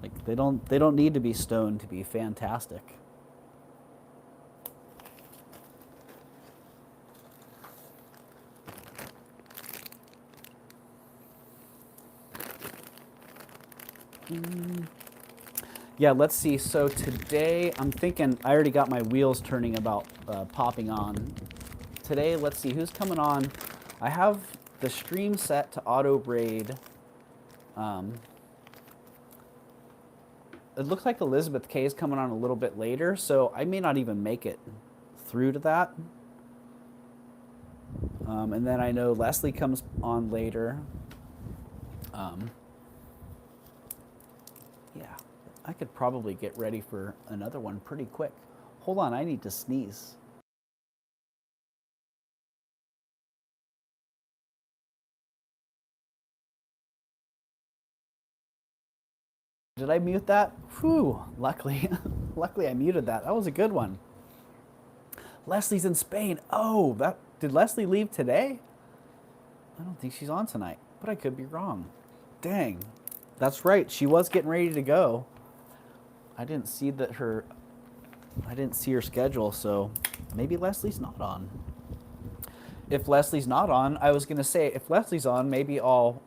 Like they don't need to be stone to be fantastic. Yeah, let's see. So today, I'm thinking, I already got my wheels turning about popping on. Today, let's see, who's coming on? I have the stream set to auto braid. It looks like Elizabeth K is coming on a little bit later, so I may not even make it through to that. And then I know Leslie comes on later. Yeah, I could probably get ready for another one pretty quick. Hold on, I need to sneeze. Did I mute that? Whew, luckily I muted that. That was a good one. Leslie's in Spain. Oh, did Leslie leave today? I don't think she's on tonight, but I could be wrong. Dang. That's right. She was getting ready to go. I didn't see her schedule, so maybe Leslie's not on. If Leslie's not on, I was going to say, if Leslie's on, maybe I'll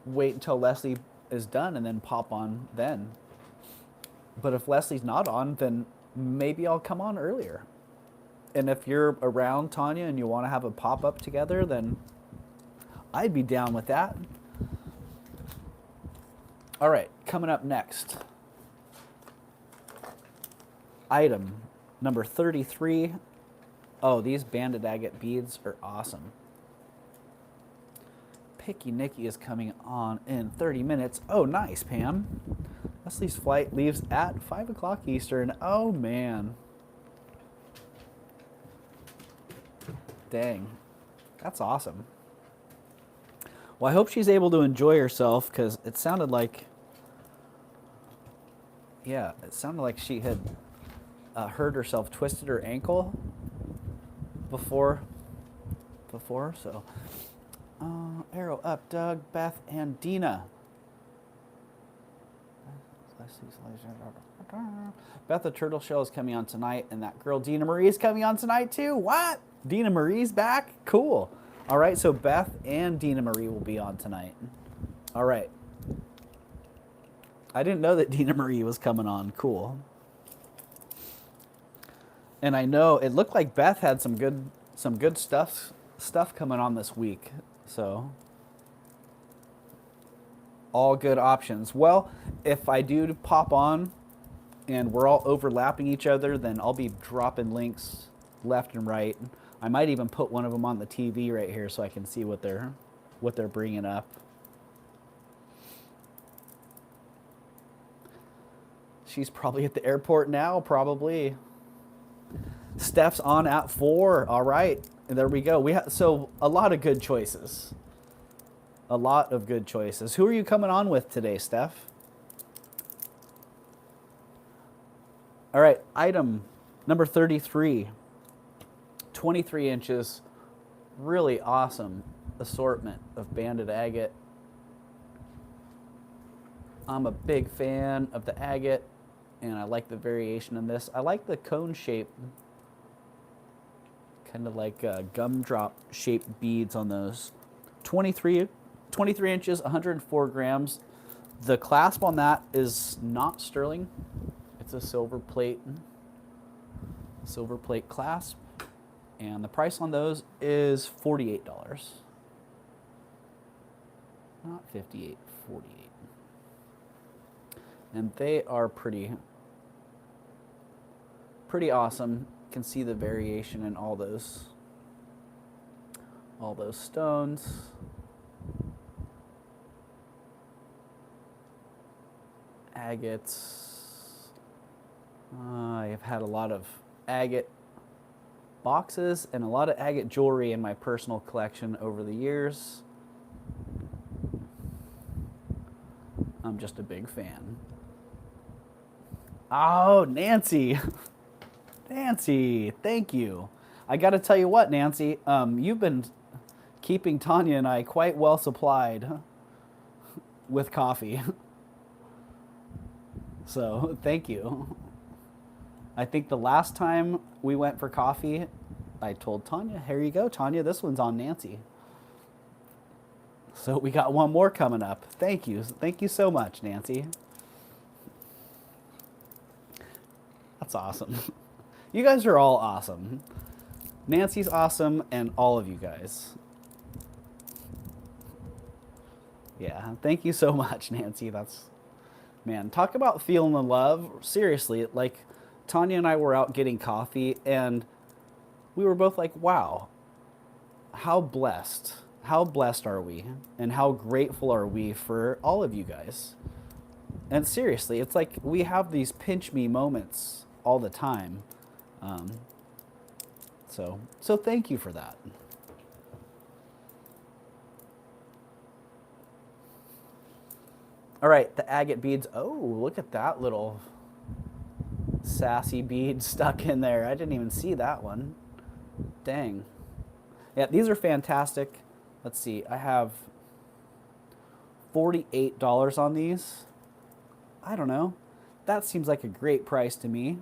wait until Leslie is done and then pop on then. But if Leslie's not on, then maybe I'll come on earlier. And if you're around, Tanya, and you want to have a pop-up together, then I'd be down with that. All right, coming up next. Item number 33. Oh, these banded agate beads are awesome. Picky Nikki is coming on in 30 minutes. Oh, nice, Pam. Leslie's flight leaves at 5 o'clock Eastern. Oh, man. Dang. That's awesome. Well, I hope she's able to enjoy herself, because it sounded like, yeah, it sounded like she had hurt herself, twisted her ankle. before. So, arrow up, Doug, Beth, and Dina. Beth the Turtle Shell is coming on tonight, and that girl Dina Marie is coming on tonight too. What? Dina Marie's back? Cool. All right, so Beth and Dina Marie will be on tonight. All right. I didn't know that Dina Marie was coming on. Cool. And I know it looked like Beth had some good stuff coming on this week. So all good options. Well, if I do pop on and we're all overlapping each other, then I'll be dropping links left and right. I might even put one of them on the TV right here so I can see what they're bringing up. She's probably at the airport now, probably. Steph's on at 4. All right, and there we go. So a lot of good choices. A lot of good choices. Who are you coming on with today, Steph? All right, item number 33. 23 inches. Really awesome assortment of banded agate. I'm a big fan of the agate, and I like the variation in this. I like the cone shape, kind of like gumdrop shaped beads on those. 23 inches, 104 grams. The clasp on that is not sterling. It's a silver plate clasp. And the price on those is $48. Not 58, 48. And they are pretty awesome. You can see the variation in all those stones. Agates. I have had a lot of agate boxes and a lot of agate jewelry in my personal collection over the years. I'm just a big fan. Oh, Nancy. Nancy, thank you. I got to tell you what, Nancy, you've been keeping Tanya and I quite well supplied with coffee. So, thank you. I think the last time we went for coffee, I told Tanya, here you go, Tanya, this one's on Nancy. So we got one more coming up. Thank you. Thank you so much, Nancy. That's awesome. You guys are all awesome. Nancy's awesome, and all of you guys. Yeah, thank you so much, Nancy. Man, talk about feeling the love. Seriously, like, Tanya and I were out getting coffee, and we were both like, wow, how blessed are we? And how grateful are we for all of you guys? And seriously, it's like we have these pinch me moments all the time. So thank you for that. All right, the agate beads. Oh, look at that little sassy bead stuck in there. I didn't even see that one. Dang. Yeah, these are fantastic. Let's see, I have $48 on these. I don't know. That seems like a great price to me.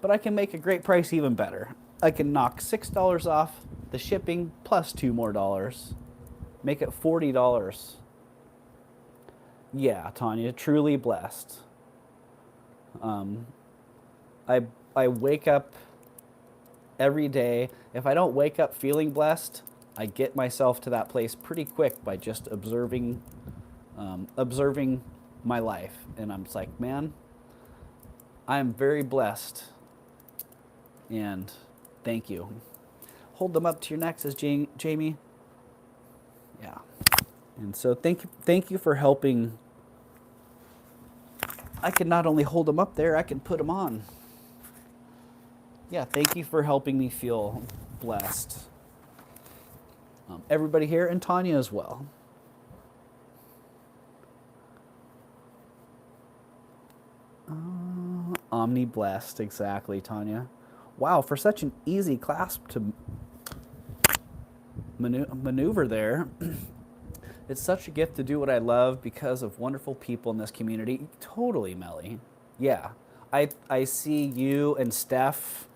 But I can make a great price even better. I can knock $6 off the shipping plus $2 more. Make it $40. Yeah, Tanya, truly blessed. I wake up every day. If I don't wake up feeling blessed, I get myself to that place pretty quick by just observing my life. And I'm just like, man, I am very blessed. And thank you. Hold them up to your neck, says Jamie. Yeah. And so thank you for helping. I can not only hold them up there, I can put them on. Yeah, thank you for helping me feel blessed. Everybody here, and Tanya as well. Omni blessed, exactly, Tanya. wow, for such an easy clasp to maneuver there. It's such a gift to do what I love because of wonderful people in this community. Totally, Melly. Yeah, I see you and Steph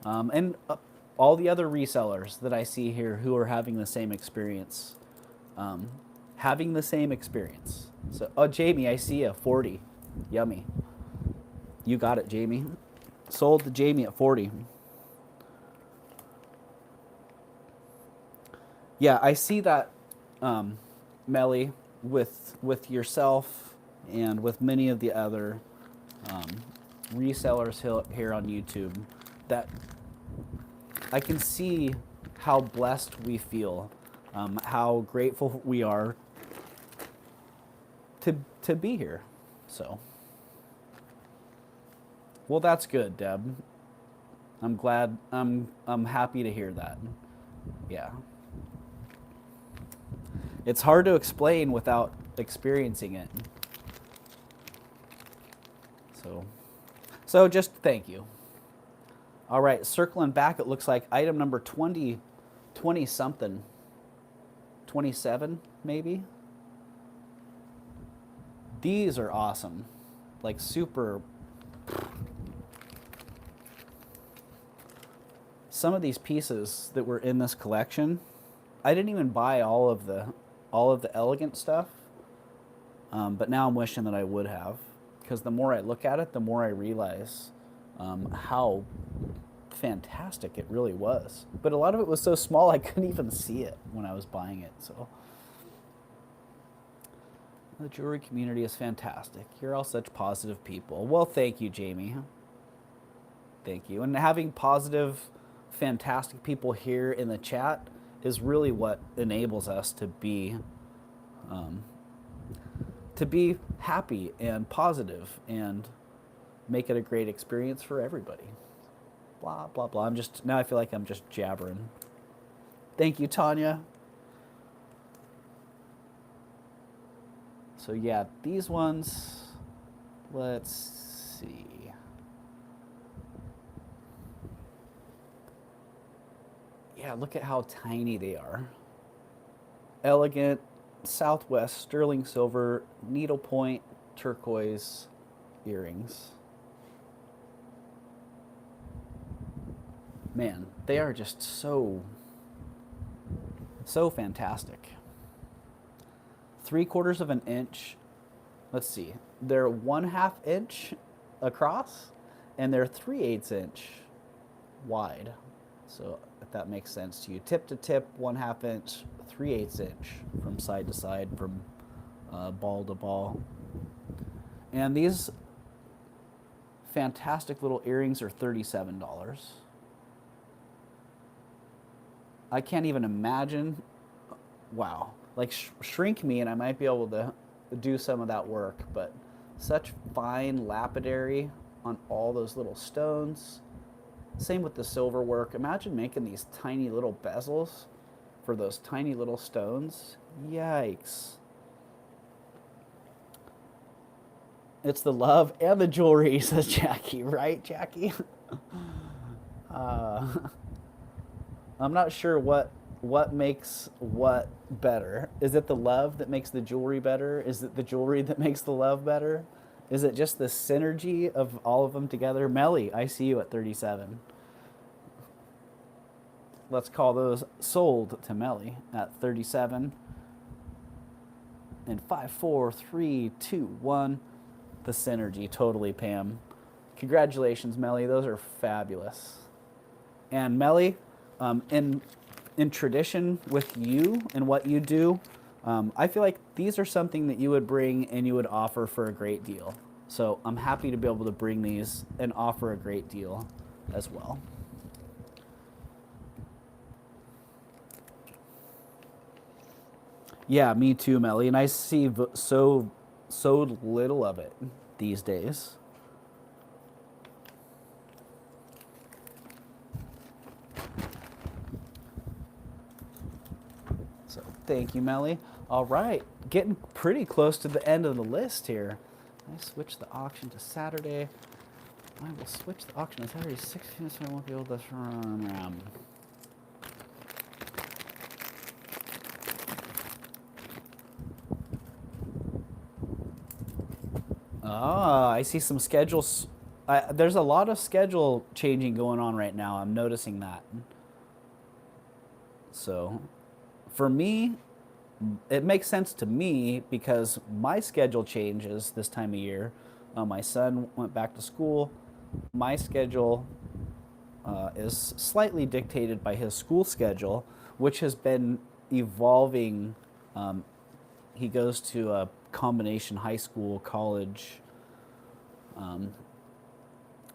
and all the other resellers that I see here who are having the same experience. So, oh, Jamie, I see you, 40. Yummy. You got it, Jamie. Sold to Jamie at 40. Yeah, I see that, Melly, with yourself and with many of the other resellers here on YouTube, that I can see how blessed we feel, how grateful we are to be here. So, well, that's good, Deb. I'm glad. I'm happy to hear that. Yeah. It's hard to explain without experiencing it. So just thank you. All right, circling back, it looks like item number 20 something. 27 maybe. These are awesome. Like super. Some of these pieces that were in this collection, I didn't even buy all of the elegant stuff, but now I'm wishing that I would have, because the more I look at it, the more I realize how fantastic it really was. But a lot of it was so small I couldn't even see it when I was buying it. So the jewelry community is fantastic. You're all such positive people. Well, thank you, Jamie. Thank you. And having positive, fantastic people here in the chat is really what enables us to be happy and positive and make it a great experience for everybody. Blah, blah, blah. Now I feel like I'm just jabbering. Thank you, Tanya. So yeah, these ones, let's see. Yeah, look at how tiny they are. Elegant, Southwest, sterling silver, needlepoint, turquoise earrings. Man, they are just so fantastic. 3/4 of an inch. Let's see. They're 1/2 inch across, and they're 3/8 inch wide. So if that makes sense to you, tip to tip, 1/2 inch, 3/8 inch from side to side, from ball to ball. And these fantastic little earrings are $37. I can't even imagine. Wow. Like shrink me and I might be able to do some of that work, but such fine lapidary on all those little stones. Same with the silver work. Imagine making these tiny little bezels for those tiny little stones. Yikes. It's the love and the jewelry, says Jackie. Right, Jackie? I'm not sure what makes what better. Is it the love that makes the jewelry better? Is it the jewelry that makes the love better? Is it just the synergy of all of them together? Melly, I see you at 37. Let's call those sold to Melly at 37. And 5, 4, 3, 2, 1. The synergy, totally, Pam. Congratulations, Melly. Those are fabulous. And Melly, in tradition with you and what you do, I feel like these are something that you would bring and you would offer for a great deal. So I'm happy to be able to bring these and offer a great deal as well. Yeah, me too, Melly. And I see so little of it these days. So thank you, Melly. All right, getting pretty close to the end of the list here. I switched the auction to Saturday. I will switch the auction. It's already 16, so I won't be able to. Ah, I see some schedules. There's a lot of schedule changing going on right now. I'm noticing that. So, for me, it makes sense to me because my schedule changes this time of year. My son went back to school. My schedule is slightly dictated by his school schedule, which has been evolving. He goes to a combination high school, college,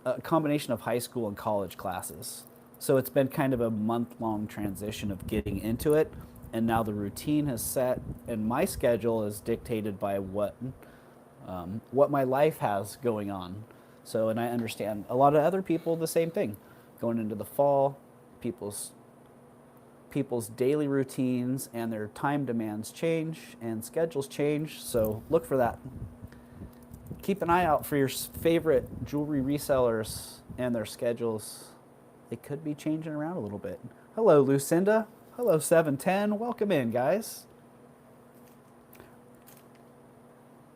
a combination of high school and college classes. So it's been kind of a month-long transition of getting into it, and now the routine has set, and my schedule is dictated by what my life has going on. So, and I understand a lot of other people the same thing. Going into the fall, people's daily routines and their time demands change and schedules change. So look for that. Keep an eye out for your favorite jewelry resellers and their schedules. They could be changing around a little bit. Hello, Lucinda. Hello, 710. Welcome in, guys.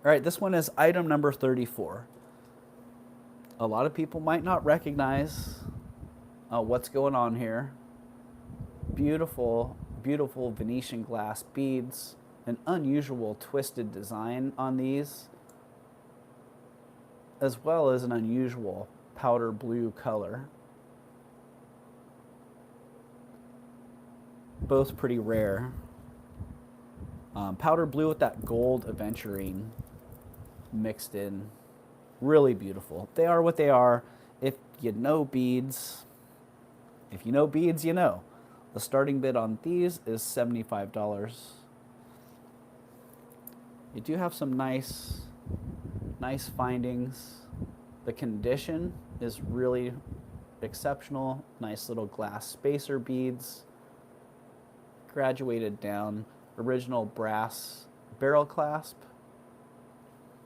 All right, this one is item number 34. A lot of people might not recognize what's going on here. Beautiful, beautiful Venetian glass beads. An unusual twisted design on these, as well as an unusual powder blue color. Both pretty rare. Powder blue with that gold aventurine mixed in. Really beautiful. They are what they are. If you know beads, you know. The starting bid on these is $75. You do have some nice findings. The condition is really exceptional. Nice little glass spacer beads. Graduated down. Original brass barrel clasp.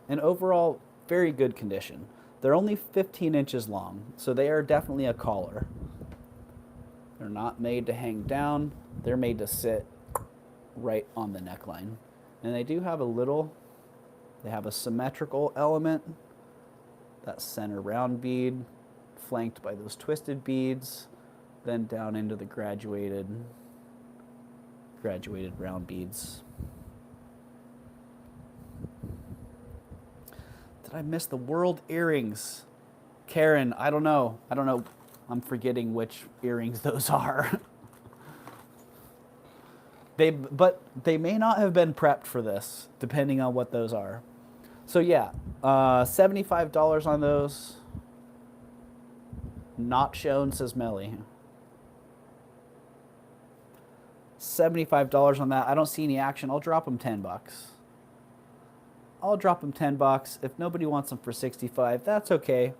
And overall, very good condition. They're only 15 inches long, so they are definitely a collar. They're not made to hang down. They're made to sit right on the neckline. And they do have they have a symmetrical element. That center round bead, flanked by those twisted beads, then down into the graduated round beads. Did I miss the world earrings? Karen, I don't know. I'm forgetting which earrings those are. But they may not have been prepped for this, depending on what those are. So yeah, $75 on those. Not shown, says Melly. $75 on that. I don't see any action. I'll drop them $10. I'll drop them $10. If nobody wants them for $65, that's okay.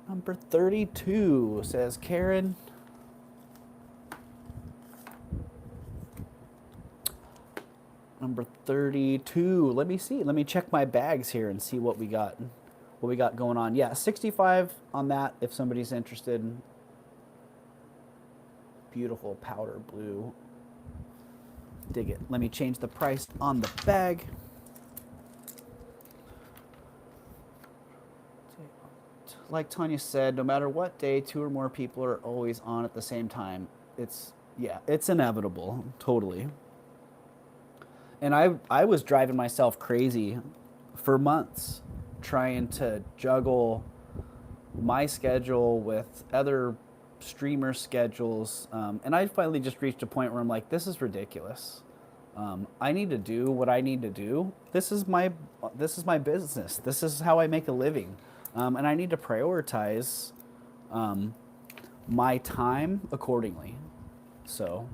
Number 32, says Karen. Number 32. Let me see. Let me check my bags here and see what we got. What we got going on. Yeah, 65 on that if somebody's interested. Beautiful powder blue. Dig it. Let me change the price on the bag. Like Tanya said, no matter what day, 2 or more people are always on at the same time. It's inevitable, totally. And I was driving myself crazy for months trying to juggle my schedule with other streamer schedules. And I finally just reached a point where I'm like, this is ridiculous. I need to do what I need to do. This is my business. This is how I make a living. And I need to prioritize my time accordingly. So,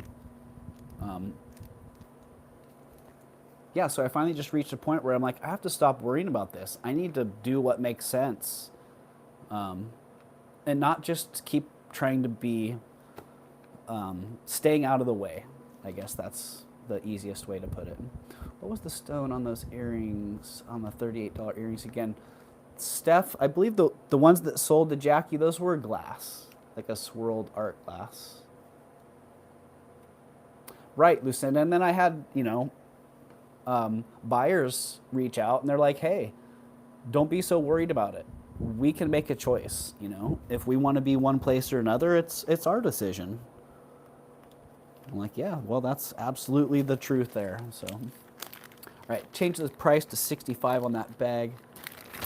yeah, so I finally just reached a point where I'm like, I have to stop worrying about this. I need to do what makes sense. And not just keep trying to be staying out of the way. I guess that's the easiest way to put it. What was the stone on those earrings, on the $38 earrings again? Steph, I believe the ones that sold to Jackie, those were glass, like a swirled art glass. Right, Lucinda. And then I had, you know, buyers reach out and they're like, hey, don't be so worried about it. We can make a choice, you know. If we want to be one place or another, it's our decision. I'm like, yeah, well, that's absolutely the truth there. So, all right, change the price to $65 on that bag,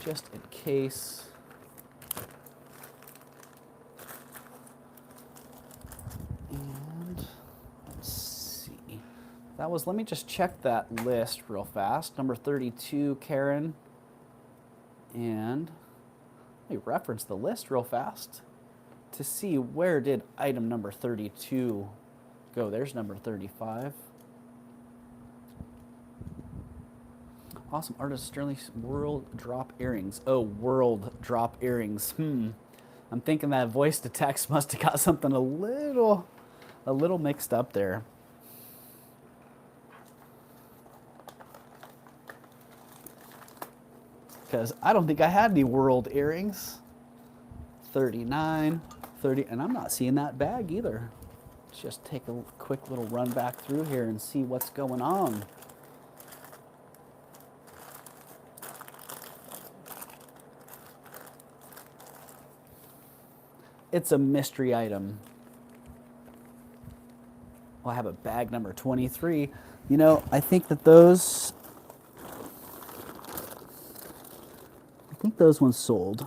just in case. And let's see. That was, let me just check that list real fast. Number 32, Karen. And let me reference the list real fast to see where did item number 32 go. There's number 35. Awesome. Artist Sterling World Drop Earrings. Oh, World Drop Earrings. I'm thinking that voice to text must have got something a little mixed up there. Because I don't think I had any world earrings. 39, 30, and I'm not seeing that bag either. Let's just take a quick little run back through here and see what's going on. It's a mystery item. Well, I have a bag number 23. You know, I think that those ones sold.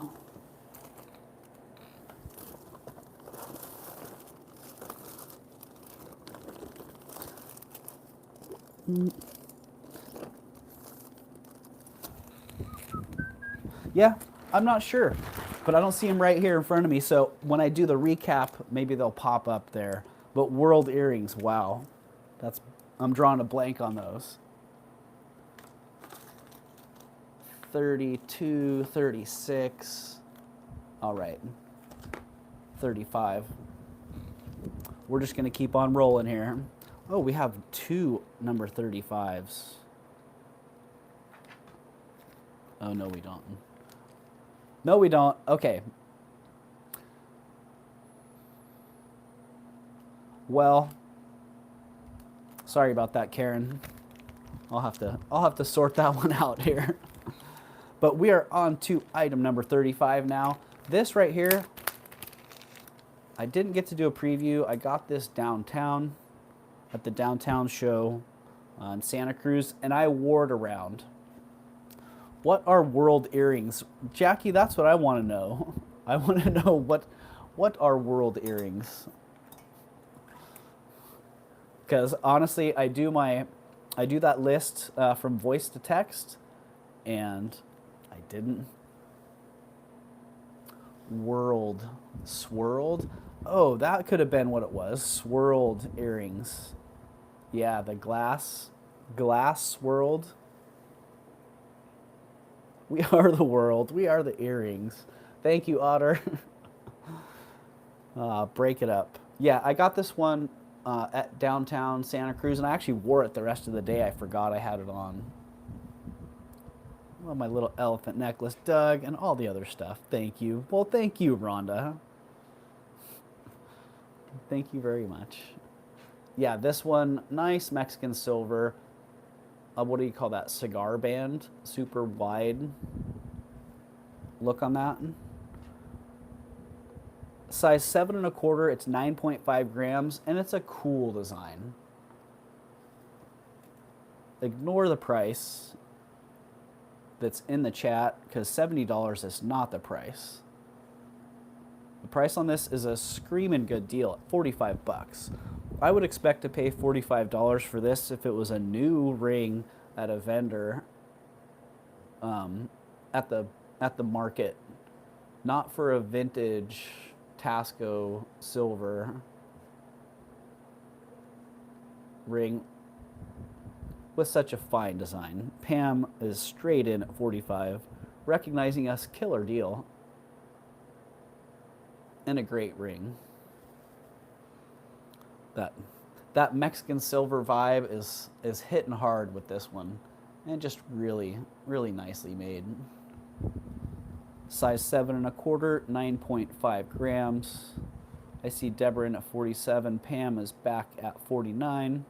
Yeah, I'm not sure, but I don't see them right here in front of me. So when I do the recap, maybe they'll pop up there. But world earrings, wow. I'm drawing a blank on those. 32, 36, all right, 35. We're just gonna keep on rolling here. Oh, we have two number 35s. Oh, no, we don't. No, we don't. Okay. Well, sorry about that, Karen. I'll have to sort that one out here. But we are on to item number 35 now. This right here, I didn't get to do a preview. I got this downtown at the downtown show in Santa Cruz, and I wore it around. What are world earrings? Jackie, that's what I want to know. I want to know what are world earrings? Because honestly, I do that list from voice to text, and I didn't. World swirled. Oh, that could have been what it was. Swirled earrings. Yeah, the glass swirled. We are the world. We are the earrings. Thank you, Otter. Break it up. Yeah, I got this one at downtown Santa Cruz, and I actually wore it the rest of the day. I forgot I had it on. Well, my little elephant necklace, Doug, and all the other stuff. Thank you. Well, thank you, Rhonda. Thank you very much. Yeah, this one, nice Mexican silver. What do you call that? Cigar band, super wide look on that. Size 7 1/4. It's 9.5 grams, and it's a cool design. Ignore the price that's in the chat because $70 is not the price. The price on this is a screaming good deal at 45 bucks. I would expect to pay $45 for this if it was a new ring at a vendor at the market, not for a vintage Tasco silver ring with such a fine design. Pam is straight in at 45, recognizing us killer deal and a great ring. That Mexican silver vibe is hitting hard with this one, and just really, really nicely made. Size 7 1/4, 9.5 grams. I see Deborah in at 47. Pam is back at 49.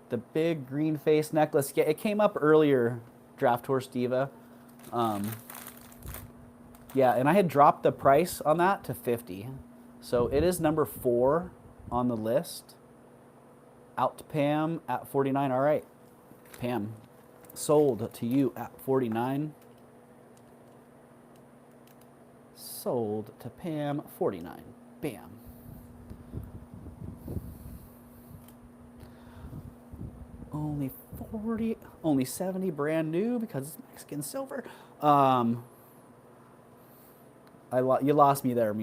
The big green face necklace. Yeah, it came up earlier, Draft Horse Diva. Yeah, and I had dropped the price on that to 50. So it is number 4 on the list. Out to Pam at 49. All right, Pam, sold to you at 49. Sold to Pam, 49. Bam. Only 40, only 70 brand new because it's Mexican silver. You lost me there,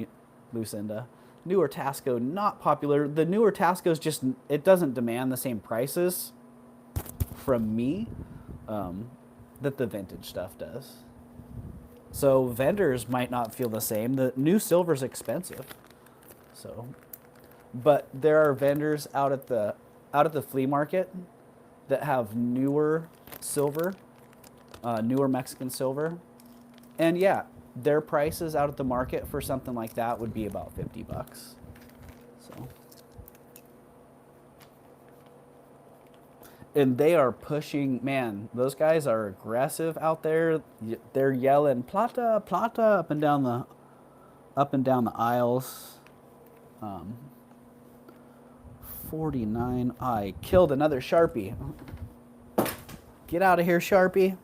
Lucinda. Newer Tasco, not popular. The newer Tasco's just, it doesn't demand the same prices from me that the vintage stuff does. So vendors might not feel the same. The new silver's expensive. So, but there are vendors out at the flea market that have newer silver, newer Mexican silver. And yeah, their prices out at the market for something like that would be about 50 bucks. So, and they are pushing, man, those guys are aggressive out there. They're yelling plata, plata up and down the aisles. 49. I killed another Sharpie. Get out of here, Sharpie.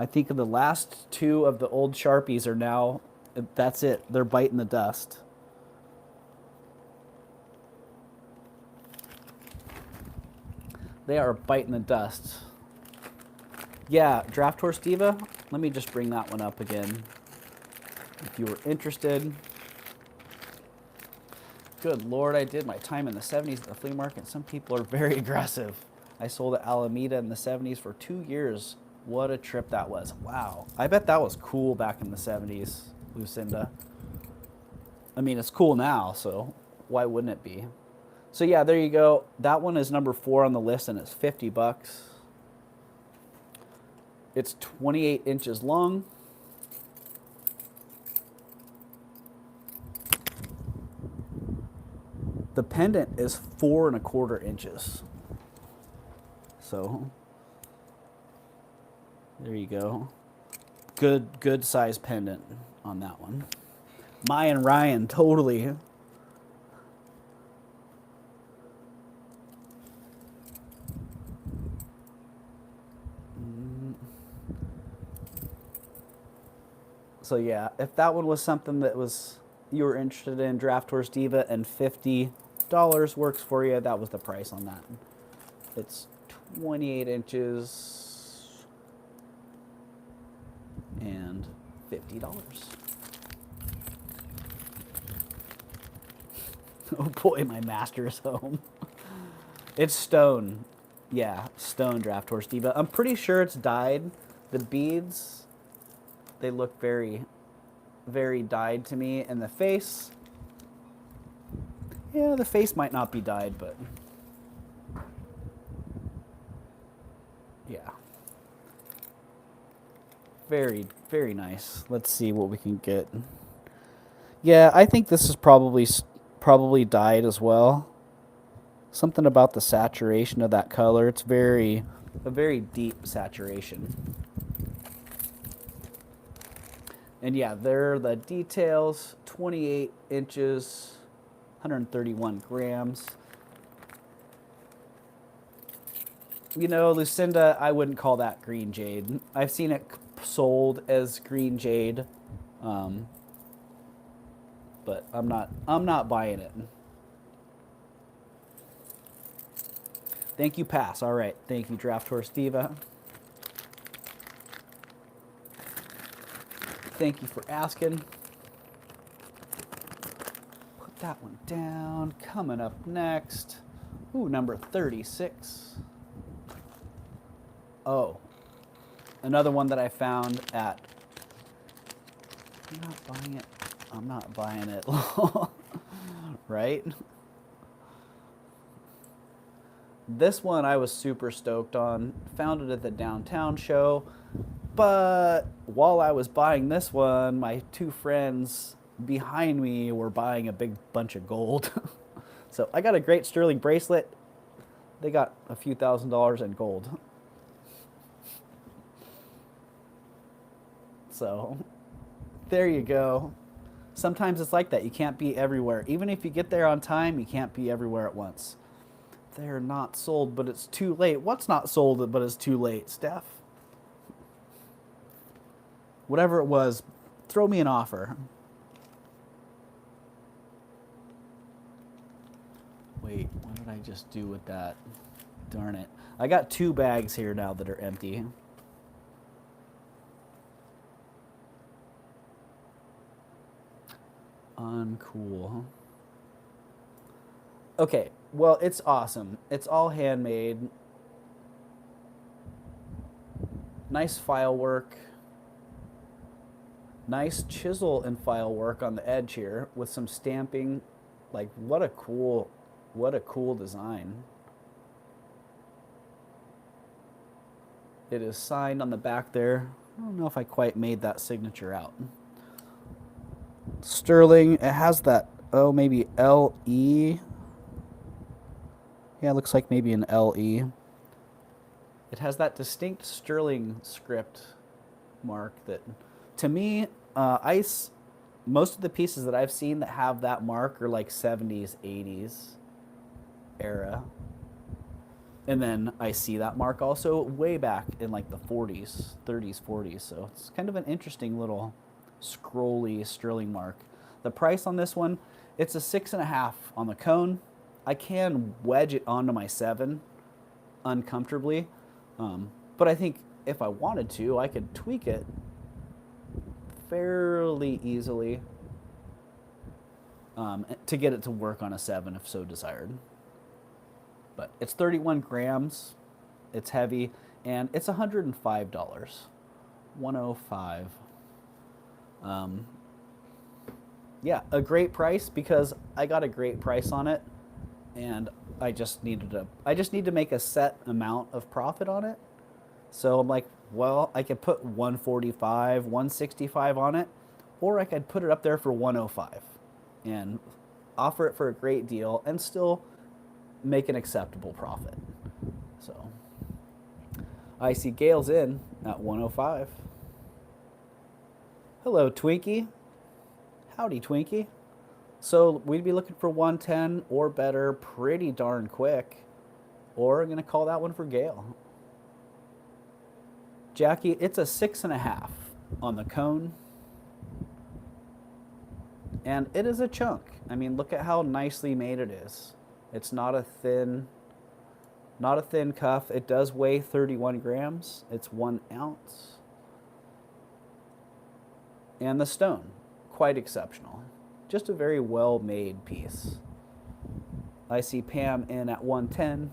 I think the last 2 of the old Sharpies are now, that's it. They're biting the dust. They are biting the dust. Yeah, Draft Horse Diva. Let me just bring that one up again. If you were interested. Good Lord, I did my time in the 70s at the flea market. Some people are very aggressive. I sold at Alameda in the 70s for 2 years. What a trip that was. Wow. I bet that was cool back in the 70s, Lucinda. I mean, it's cool now, so why wouldn't it be? So yeah, there you go. That one is number 4 on the list, and it's 50 bucks. It's 28 inches long. The pendant is 4 1/4 inches. So there you go. Good size pendant on that one. Mayan Ryan, totally. So yeah, if that one was something that was you were interested in, Draft Horse Diva, and $50 works for you, that was the price on that. It's 28 inches and $50. Oh boy, my master is home. It's stone. Yeah, stone Draft Horse Diva. I'm pretty sure it's dyed. The beads, they look very, very dyed to me. And the face, yeah, the face might not be dyed, but yeah. Very, very nice. Let's see what we can get. Yeah, I think this is probably dyed as well. Something about the saturation of that color. It's a very deep saturation. And yeah, there are the details. 28 inches, 131 grams. You know, Lucinda, I wouldn't call that green jade. I've seen it sold as green jade, but I'm not buying it. Thank you, pass. All right, thank you, Draft Horse Diva. Thank you for asking. Put that one down. Coming up next, ooh, number 36. Oh, another one that I found at. I'm not buying it. I'm not buying it. Right? This one I was super stoked on. Found it at the downtown show. But while I was buying this one, my two friends behind me were buying a big bunch of gold. So I got a great sterling bracelet. They got a few $1,000s in gold. So there you go. Sometimes it's like that. You can't be everywhere. Even if you get there on time, you can't be everywhere at once. They're not sold, but it's too late. What's not sold, but it's too late, Steph? Whatever it was, throw me an offer. Wait, what did I just do with that? Darn it. I got 2 bags here now that are empty. Uncool. Okay, well, it's awesome. It's all handmade. Nice file work. Nice chisel and file work on the edge here with some stamping. Like, what a cool design. It is signed on the back there. I don't know if I quite made that signature out. Sterling, it has that, oh, maybe LE. Yeah, it looks like maybe an LE. It has that distinct sterling script mark that, to me, most of the pieces that I've seen that have that mark are like 70s, 80s era. And then I see that mark also way back in like the 40s, 30s, 40s. So it's kind of an interesting little scrolly sterling mark. The price on this one, it's a 6.5 on the cone. I can wedge it onto my 7 uncomfortably. But I think if I wanted to, I could tweak it fairly easily to get it to work on a 7 if so desired. But it's 31 grams, it's heavy, and it's $105. $105. Yeah, a great price because I got a great price on it, and I just need to make a set amount of profit on it. So I'm like, well, I could put 145, 165 on it, or I could put it up there for 105 and offer it for a great deal and still make an acceptable profit. So I see Gail's in at 105. Hello, Twinkie. Howdy, Twinkie. So we'd be looking for 110 or better pretty darn quick, or I'm going to call that one for Gail. Jackie, it's a 6.5 on the cone. And it is a chunk. I mean, look at how nicely made it is. It's not a thin cuff. It does weigh 31 grams. It's 1 ounce. And the stone, quite exceptional. Just a very well-made piece. I see Pam in at 110.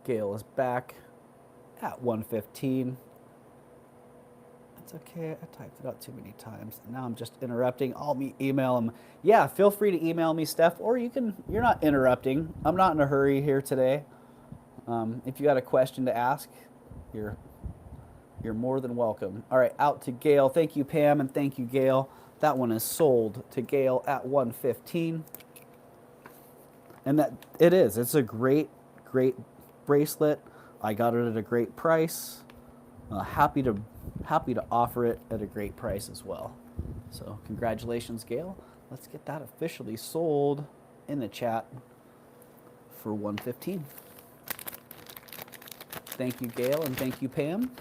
Gail is back at 115. That's okay. I typed it out too many times. Now I'm just interrupting. I'll email them. Yeah, feel free to email me, Steph, or you're not interrupting. I'm not in a hurry here today. If you got a question to ask, you're more than welcome. All right, out to Gail. Thank you, Pam, and thank you, Gail. That one is sold to Gail at 115. And that it is. It's a great bracelet. I got it at a great price. Happy to offer it at a great price as well. So congratulations, Gail. Let's get that officially sold in the chat for 115. Thank you, Gail, and thank you, Pam.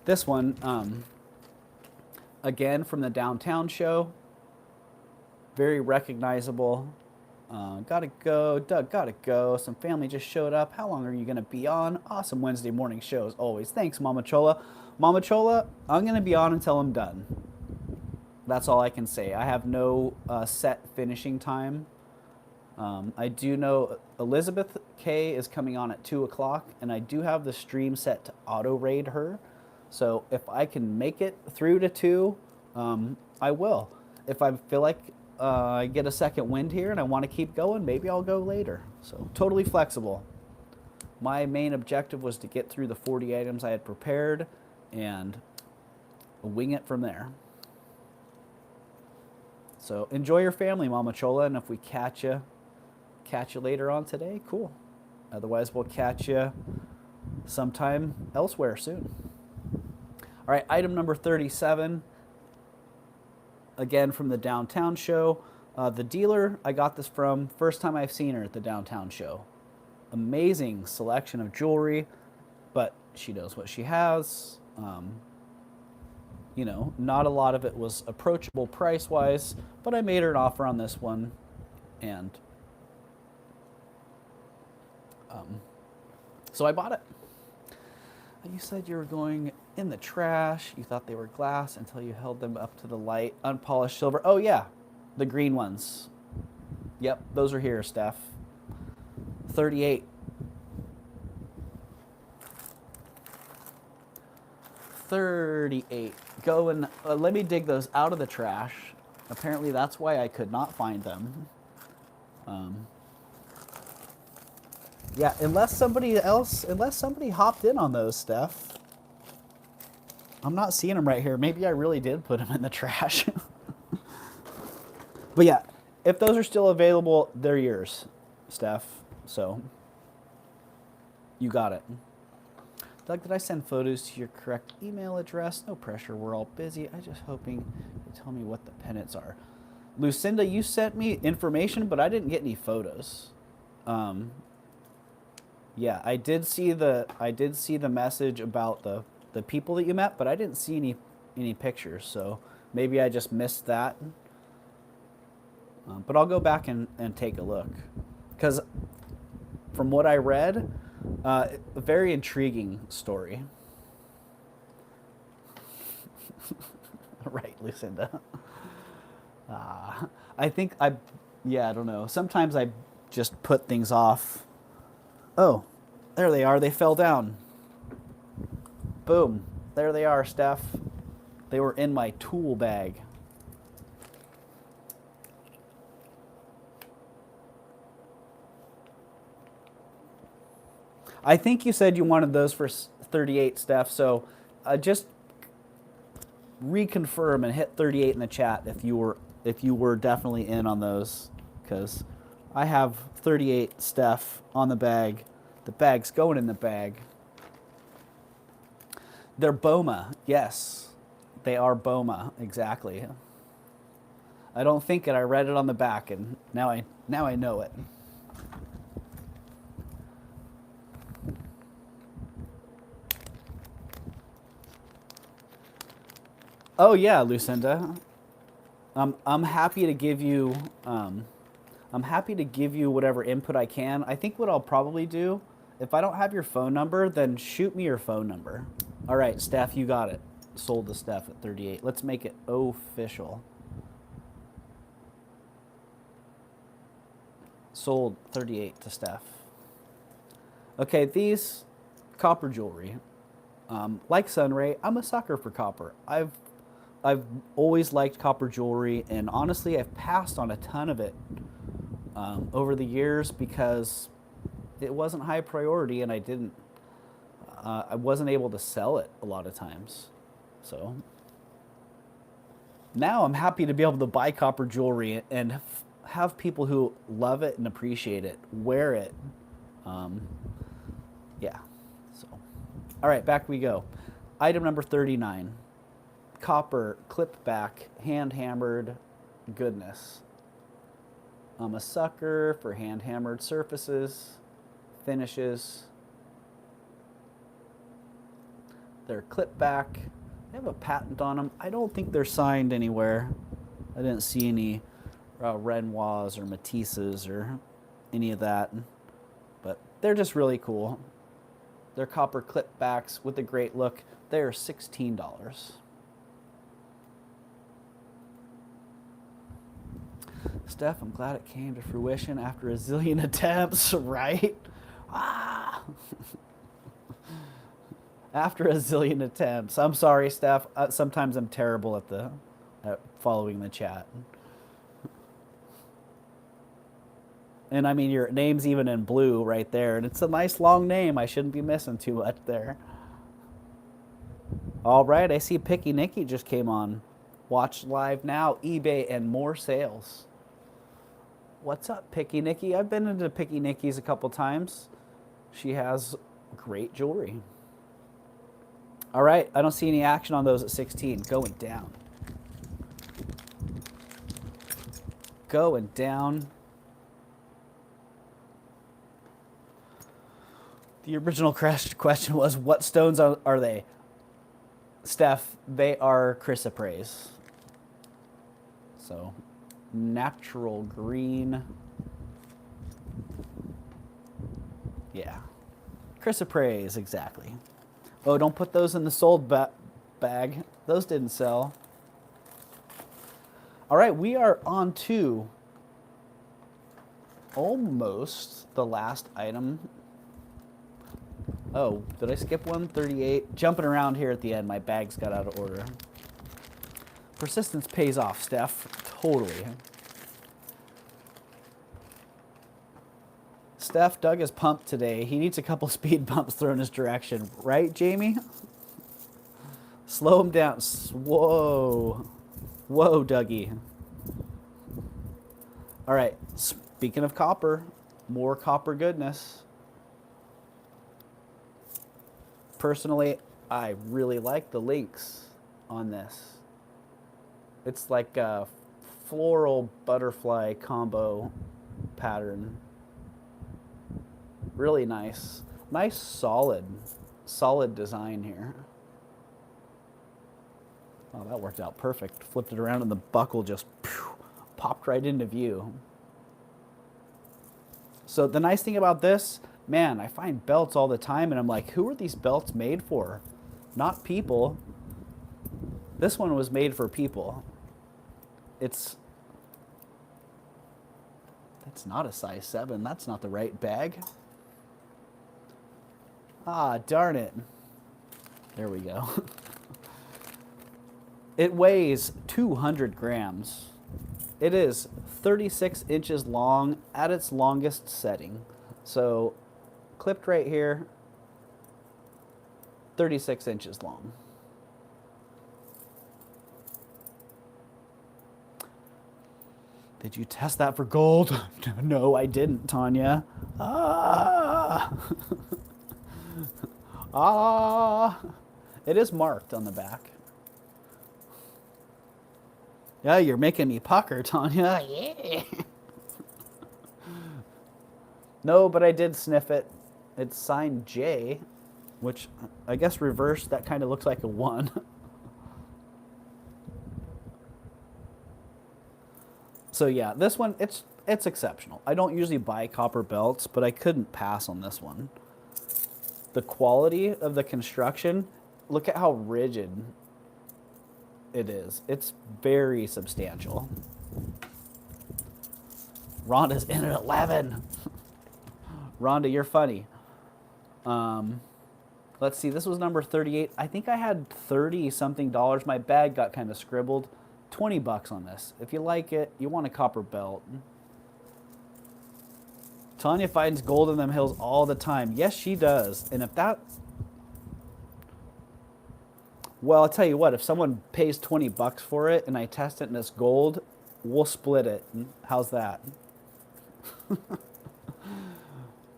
This one, again, from the downtown show. Very recognizable. Gotta go. Doug, gotta go. Some family just showed up. How long are you going to be on? Awesome Wednesday morning show as always. Thanks, Mama Chola. Mama Chola, I'm going to be on until I'm done. That's all I can say. I have no set finishing time. I do know Elizabeth K is coming on at 2 o'clock, and I do have the stream set to auto raid her. So if I can make it through to 2, I will. If I feel like I get a second wind here and I want to keep going, maybe I'll go later. So totally flexible. My main objective was to get through the 40 items I had prepared and wing it from there. So enjoy your family, Mama Chola, and if we catch you later on today, cool. Otherwise, we'll catch you sometime elsewhere soon. All right, item number 37, again from the downtown show. The dealer I got this from, first time I've seen her at the downtown show. Amazing selection of jewelry, but she knows what she has. You know, not a lot of it was approachable price-wise, but I made her an offer on this one, and so I bought it. You said you were going in the trash. You thought they were glass until you held them up to the light. Unpolished silver. Oh, yeah, the green ones. Yep, those are here, Steph. 38. 38. Go and let me dig those out of the trash. Apparently that's why I could not find them. Yeah, unless somebody hopped in on those, Steph. I'm not seeing them right here. Maybe I really did put them in the trash. But yeah, if those are still available, they're yours, Steph. So you got it. Doug, did I send photos to your correct email address? No pressure, we're all busy. I'm just hoping you tell me what the pendants are. Lucinda, you sent me information, but I didn't get any photos. Yeah, I did see the message about the people that you met, but I didn't see any pictures, so maybe I just missed that. But I'll go back and take a look, because from what I read, a very intriguing story. Right, Lucinda. I don't know. Sometimes I just put things off. Oh, there they are. They fell down. Boom. There they are, Steph. They were in my tool bag. I think you said you wanted those for 38, Steph, so just reconfirm and hit 38 in the chat if you were definitely in on those, because I have 38, Steph, on the bag. The bag's going in the bag. They're Boma. Yes, they are Boma. Exactly. I don't think it. I read it on the back, and now I know it. Oh yeah, Lucinda. I'm happy to give you. I'm happy to give you whatever input I can. I think what I'll probably do, if I don't have your phone number, then shoot me your phone number. All right, Steph, you got it. Sold to Steph at 38. Let's make it official. Sold 38 to Steph. Okay, these copper jewelry. Like Sunray, I'm a sucker for copper. I've always liked copper jewelry, and honestly, I've passed on a ton of it over the years because it wasn't high priority, and I wasn't able to sell it a lot of times. So now I'm happy to be able to buy copper jewelry and have people who love it and appreciate it wear it. Yeah. So, all right, back we go. Item number 39. Copper clip back, hand hammered goodness. I'm a sucker for hand hammered surfaces, finishes. They're clip back. They have a patent on them. I don't think they're signed anywhere. I didn't see any Renoirs or Matises or any of that, but they're just really cool. They're copper clip backs with a great look. They're $16. Steph, I'm glad it came to fruition after a zillion attempts, right? Ah! After a zillion attempts. I'm sorry, Steph. Sometimes I'm terrible at following the chat. And I mean, your name's even in blue right there. And it's a nice long name. I shouldn't be missing too much there. All right, I see Picky Nikki just came on. Watch live now, eBay and more sales. What's up, Picky Nikki? I've been into Picky Nikki's a couple times. She has great jewelry. All right, I don't see any action on those at 16. Going down. Going down. The original question was, what stones are they? Steph, they are chrysoprase. So, natural green. Yeah. Chrysoprase, exactly. Oh, don't put those in the sold bag. Those didn't sell. All right, we are on to almost the last item. Oh, did I skip one? 38. Jumping around here at the end. My bags got out of order. Persistence pays off, Steph. Totally. Steph, Doug is pumped today. He needs a couple speed bumps thrown his direction. Right, Jamie? Slow him down. Whoa. Whoa, Dougie. All right. Speaking of copper, more copper goodness. Personally, I really like the links on this. It's like a floral butterfly combo pattern. Really nice. Nice solid design here. Oh, that worked out perfect. Flipped it around and the buckle just popped right into view. So the nice thing about this, man, I find belts all the time and I'm like, who are these belts made for? Not people. This one was made for people. That's not a size 7. That's not the right bag. Ah, darn it. There we go. It weighs 200 grams. It is 36 inches long at its longest setting. So, clipped right here, 36 inches long. Did you test that for gold? No, I didn't, Tanya. Ah! Ah! It is marked on the back. Yeah, you're making me pucker, Tanya. Yeah. No, but I did sniff it. It's signed J, which I guess reversed, that kind of looks like a 1. So yeah, this one, it's exceptional. I don't usually buy copper belts, but I couldn't pass on this one. The quality of the construction, look at how rigid it is. It's very substantial. Rhonda's in at 11. Rhonda, you're funny. Let's see, this was number 38. I think I had 30 something dollars. My bag got kind of scribbled. 20 bucks on this. If you like it, you want a copper belt. Tanya finds gold in them hills all the time. Yes, she does. And if that... Well, I'll tell you what, if someone pays 20 bucks for it and I test it and it's gold, we'll split it. How's that?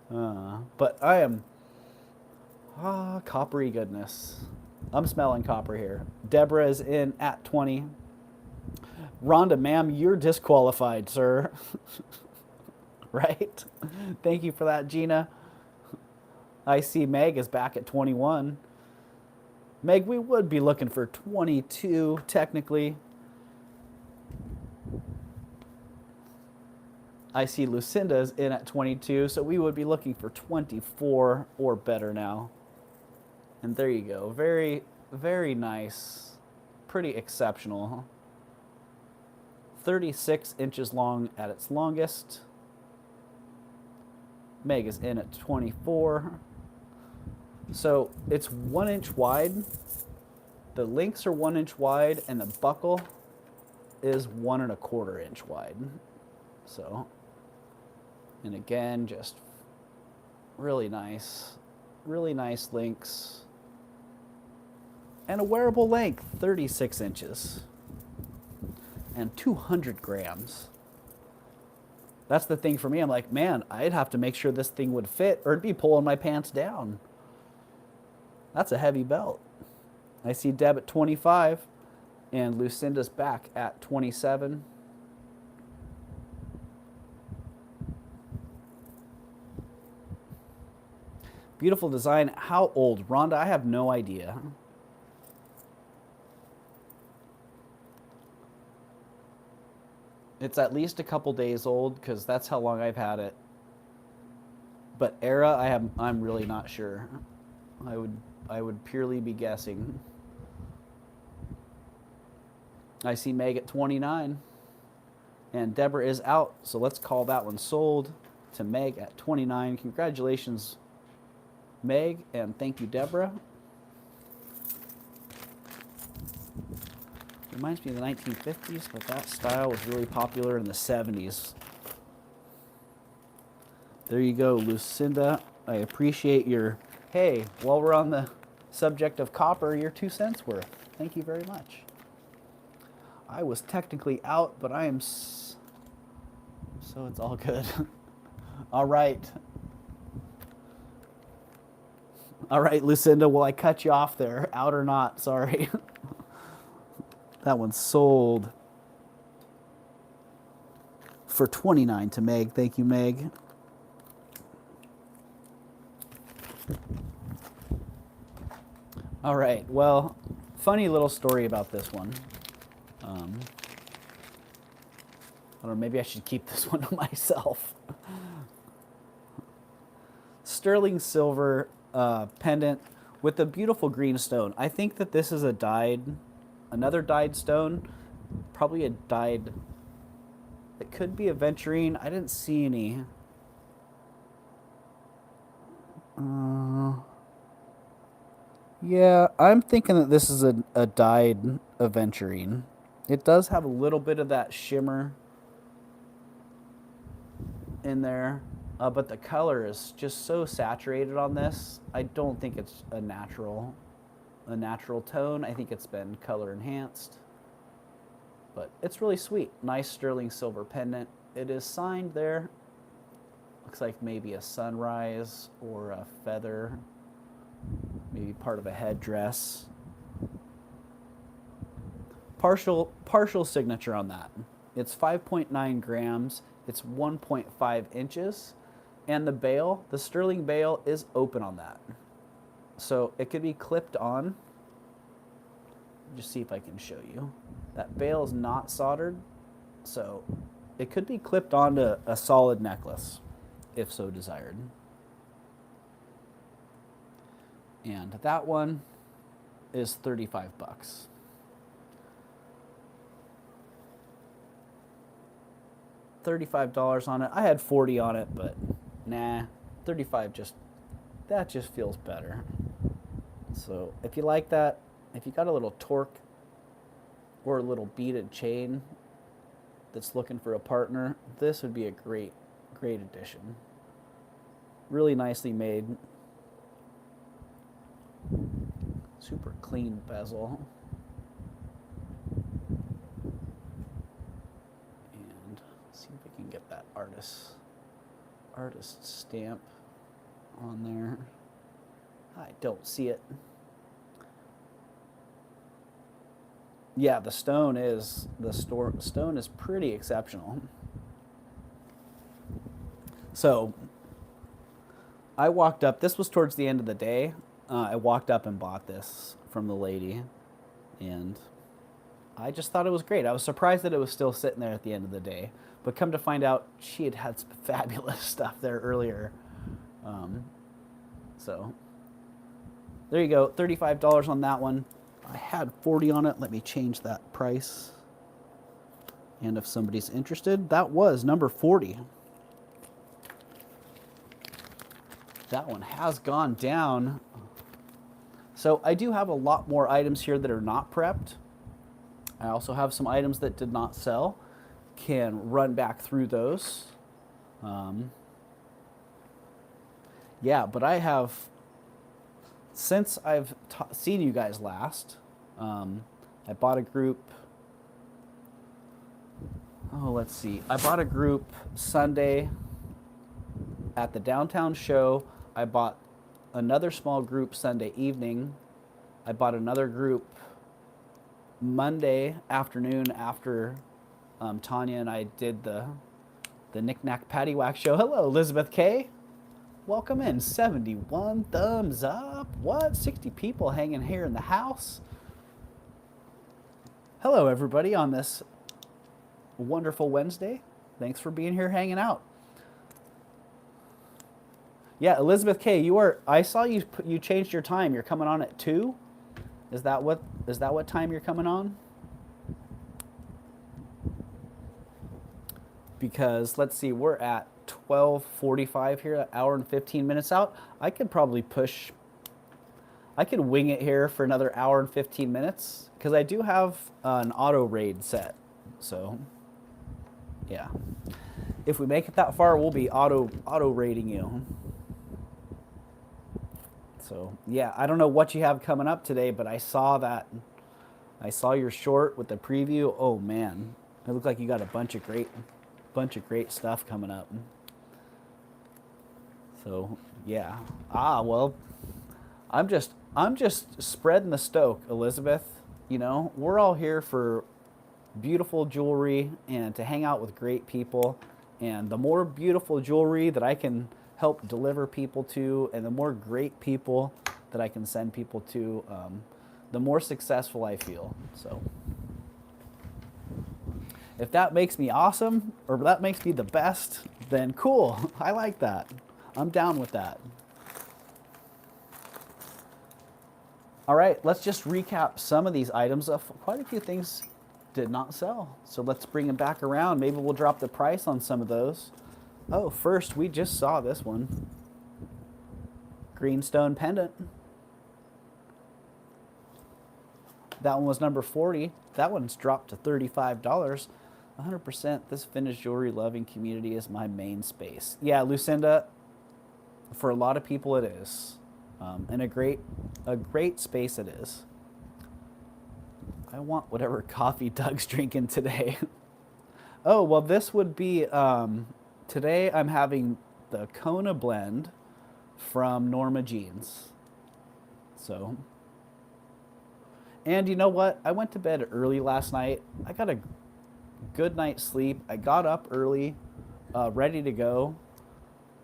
But I am... coppery goodness. I'm smelling copper here. Deborah is in at 20. Rhonda, ma'am, you're disqualified, sir. Right? Thank you for that, Gina. I see Meg is back at 21. Meg, we would be looking for 22, technically. I see Lucinda's in at 22, so we would be looking for 24 or better now. And there you go. Very, very nice. Pretty exceptional. 36 inches long at its longest. Meg is in at 24. So it's 1 inch wide. The links are 1 inch wide, and the buckle is 1 1/4 inch wide. So, and again, just really nice links. And a wearable length, 36 inches. And 200 grams. That's the thing for me. I'm like, man, I'd have to make sure this thing would fit or it'd be pulling my pants down. That's a heavy belt. I see Deb at 25 and Lucinda's back at 27. Beautiful design. How old? Rhonda, I have no idea. It's at least a couple days old because that's how long I've had it. But era, I'm really not sure. I would purely be guessing. I see Meg at 29. And Deborah is out, so let's call that one sold to Meg at 29. Congratulations, Meg, and thank you, Deborah. Reminds me of the 1950s, but that style was really popular in the 70s. There you go, Lucinda. I appreciate your, hey, while we're on the subject of copper, your 2 cents worth. Thank you very much. I was technically out, but I am, so it's all good. All right. All right, Lucinda, will I cut you off there? Out or not? Sorry. That one's sold for 29 to Meg. Thank you, Meg. All right. Well, funny little story about this one. I don't know, maybe I should keep this one to myself. Sterling silver pendant with a beautiful green stone. I think that this is a dyed, another dyed stone, probably a dyed, it could be aventurine. I didn't see any. Yeah, I'm thinking that this is a dyed aventurine. It does have a little bit of that shimmer in there, but the color is just so saturated on this. I don't think it's a natural tone. I think it's been color enhanced, but it's really sweet. Nice sterling silver pendant. It is signed there. Looks like maybe a sunrise or a feather, maybe part of a headdress. Partial signature on that. It's 5.9 grams. It's 1.5 inches. And the bail, the sterling bail, is open on that. So it could be clipped on. Just see if I can show you. That bail is not soldered. So it could be clipped onto a solid necklace, if so desired. And that one is 35 bucks. $35 on it. I had 40 on it, but nah, 35 that just feels better. So if you like that, if you got a little torque or a little beaded chain that's looking for a partner, this would be a great addition. Really nicely made. Super clean bezel. And let's see if we can get that artist stamp on there. I don't see it. Yeah, the stone is pretty exceptional. So I walked up, this was towards the end of the day. I walked up and bought this from the lady, and I just thought it was great. I was surprised that it was still sitting there at the end of the day, but come to find out, she had some fabulous stuff there earlier. So there you go, $35 on that one. I had 40 on it. Let me change that price. And if somebody's interested, that was number 40. That one has gone down. So I do have a lot more items here that are not prepped. I also have some items that did not sell. Can run back through those. Yeah, but I have, since I've seen you guys last, I bought a group. Oh, let's see. I bought a group Sunday at the downtown show. I bought another small group Sunday evening. I bought another group Monday afternoon after Tanya and I did the Knick-Knack Paddywhack show. Hello, Elizabeth K. Welcome in. 71 thumbs up. What? 60 people hanging here in the house. Hello, everybody, on this wonderful Wednesday. Thanks for being here hanging out. Yeah, Elizabeth K, I saw you changed your time. You're coming on at 2? Is that what time you're coming on? Because let's see, we're at 12:45 here, an hour and 15 minutes out. I could probably I could wing it here for another hour and 15 minutes because I do have an auto raid set. So yeah, if we make it that far, we'll be auto raiding you. So yeah, I don't know what you have coming up today, but I saw your short with the preview. Oh man, it looked like you got a bunch of great stuff coming up. So yeah, well, I'm just spreading the stoke, Elizabeth. You know, we're all here for beautiful jewelry and to hang out with great people. And the more beautiful jewelry that I can help deliver people to, and the more great people that I can send people to, the more successful I feel. So if that makes me awesome, or that makes me the best, then cool. I like that. I'm down with that. All right, let's just recap some of these items. Quite a few things did not sell. So let's bring them back around. Maybe we'll drop the price on some of those. Oh, first, we just saw this one. Greenstone pendant. That one was number 40. That one's dropped to $35. 100%, this vintage jewelry loving community is my main space. Yeah, Lucinda, for a lot of people it is. And a great space it is. I want whatever coffee Doug's drinking today. Oh, well, this would be, today I'm having the Kona blend from Norma Jeans. So, and you know what? I went to bed early last night. I got a good night's sleep. I got up early, ready to go.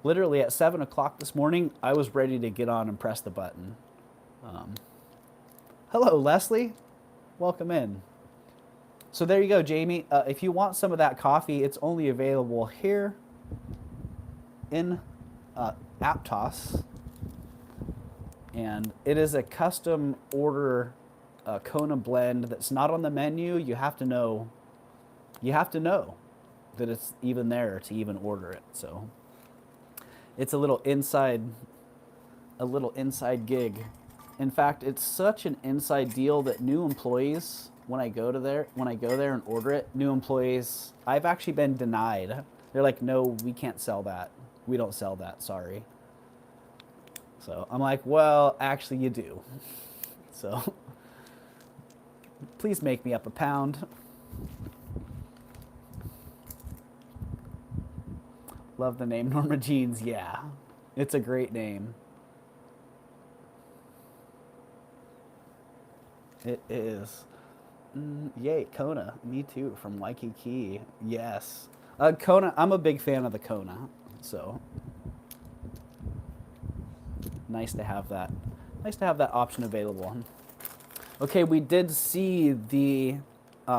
Literally at 7 o'clock this morning, I was ready to get on and press the button. Hello, Leslie. Welcome in. So there you go, Jamie. If you want some of that coffee, it's only available here in Aptos. And it is a custom order Kona blend that's not on the menu. You have to know that it's even there to even order it. So it's a little inside gig. In fact, it's such an inside deal that new employees, when I go there and order it, new employees, I've actually been denied. They're like, no, we can't sell that. We don't sell that, sorry. So I'm like, well, actually you do. So please make me up a pound. Love the name Norma Jeans. Yeah, it's a great name. It is. Yay, Kona. Me too, from Waikiki. Yes. Kona, I'm a big fan of the Kona. So nice to have that. Nice to have that option available. Okay, we did see the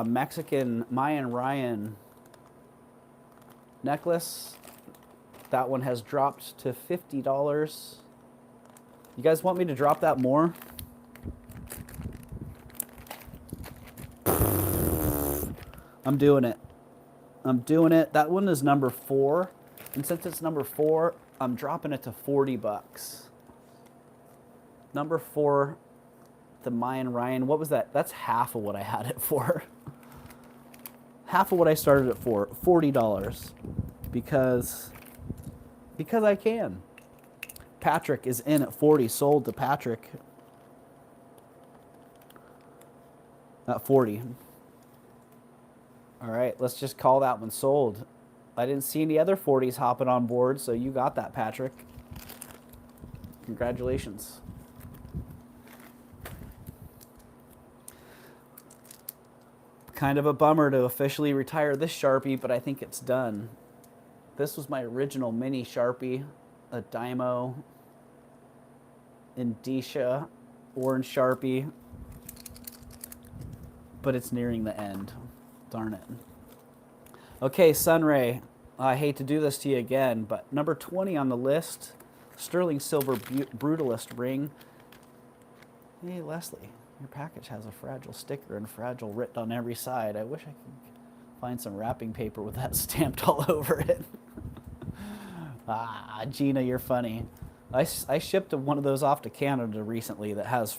Mexican Mayan Ryan necklace. That one has dropped to $50. You guys want me to drop that more? I'm doing it. I'm doing it. That one is number 4. And since it's number 4, I'm dropping it to 40 bucks. Number 4, the Mayan Ryan. What was that? That's half of what I had it for. Half of what I started it for, $40. Because I can. Patrick is in at 40, sold to Patrick at 40. All right, let's just call that one sold. I didn't see any other 40s hopping on board, so you got that, Patrick. Congratulations. Kind of a bummer to officially retire this Sharpie, but I think it's done. This was my original mini Sharpie, a Dymo Indicia orange Sharpie, but it's nearing the end. Darn it. Okay, Sunray, I hate to do this to you again, but number 20 on the list, sterling silver brutalist ring. Hey, Leslie, your package has a fragile sticker and fragile written on every side. I wish I could find some wrapping paper with that stamped all over it. Ah, Gina, you're funny. I shipped one of those off to Canada recently that has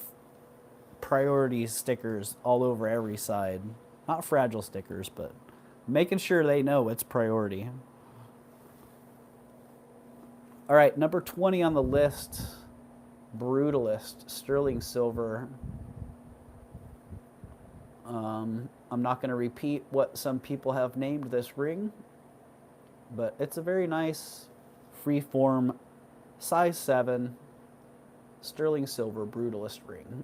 priority stickers all over every side. Not fragile stickers, but making sure they know it's priority. All right, number 20 on the list, Brutalist, sterling silver. I'm not going to repeat what some people have named this ring, but it's a very nice freeform size 7 sterling silver Brutalist ring.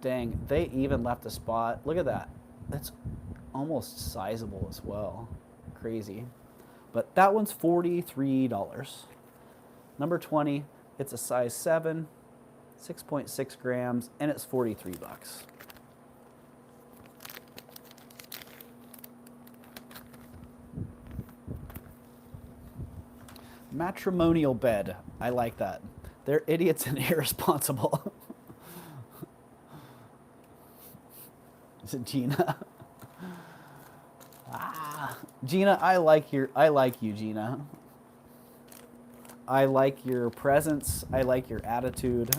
Dang, they even left a spot. Look at that. That's almost sizable as well. Crazy. But that one's $43. Number 20, it's a size 7, 6.6 grams, and it's 43 bucks. Matrimonial bed. I like that. They're idiots and irresponsible. Is it Gina? Gina, I like you, Gina. I like your presence. I like your attitude.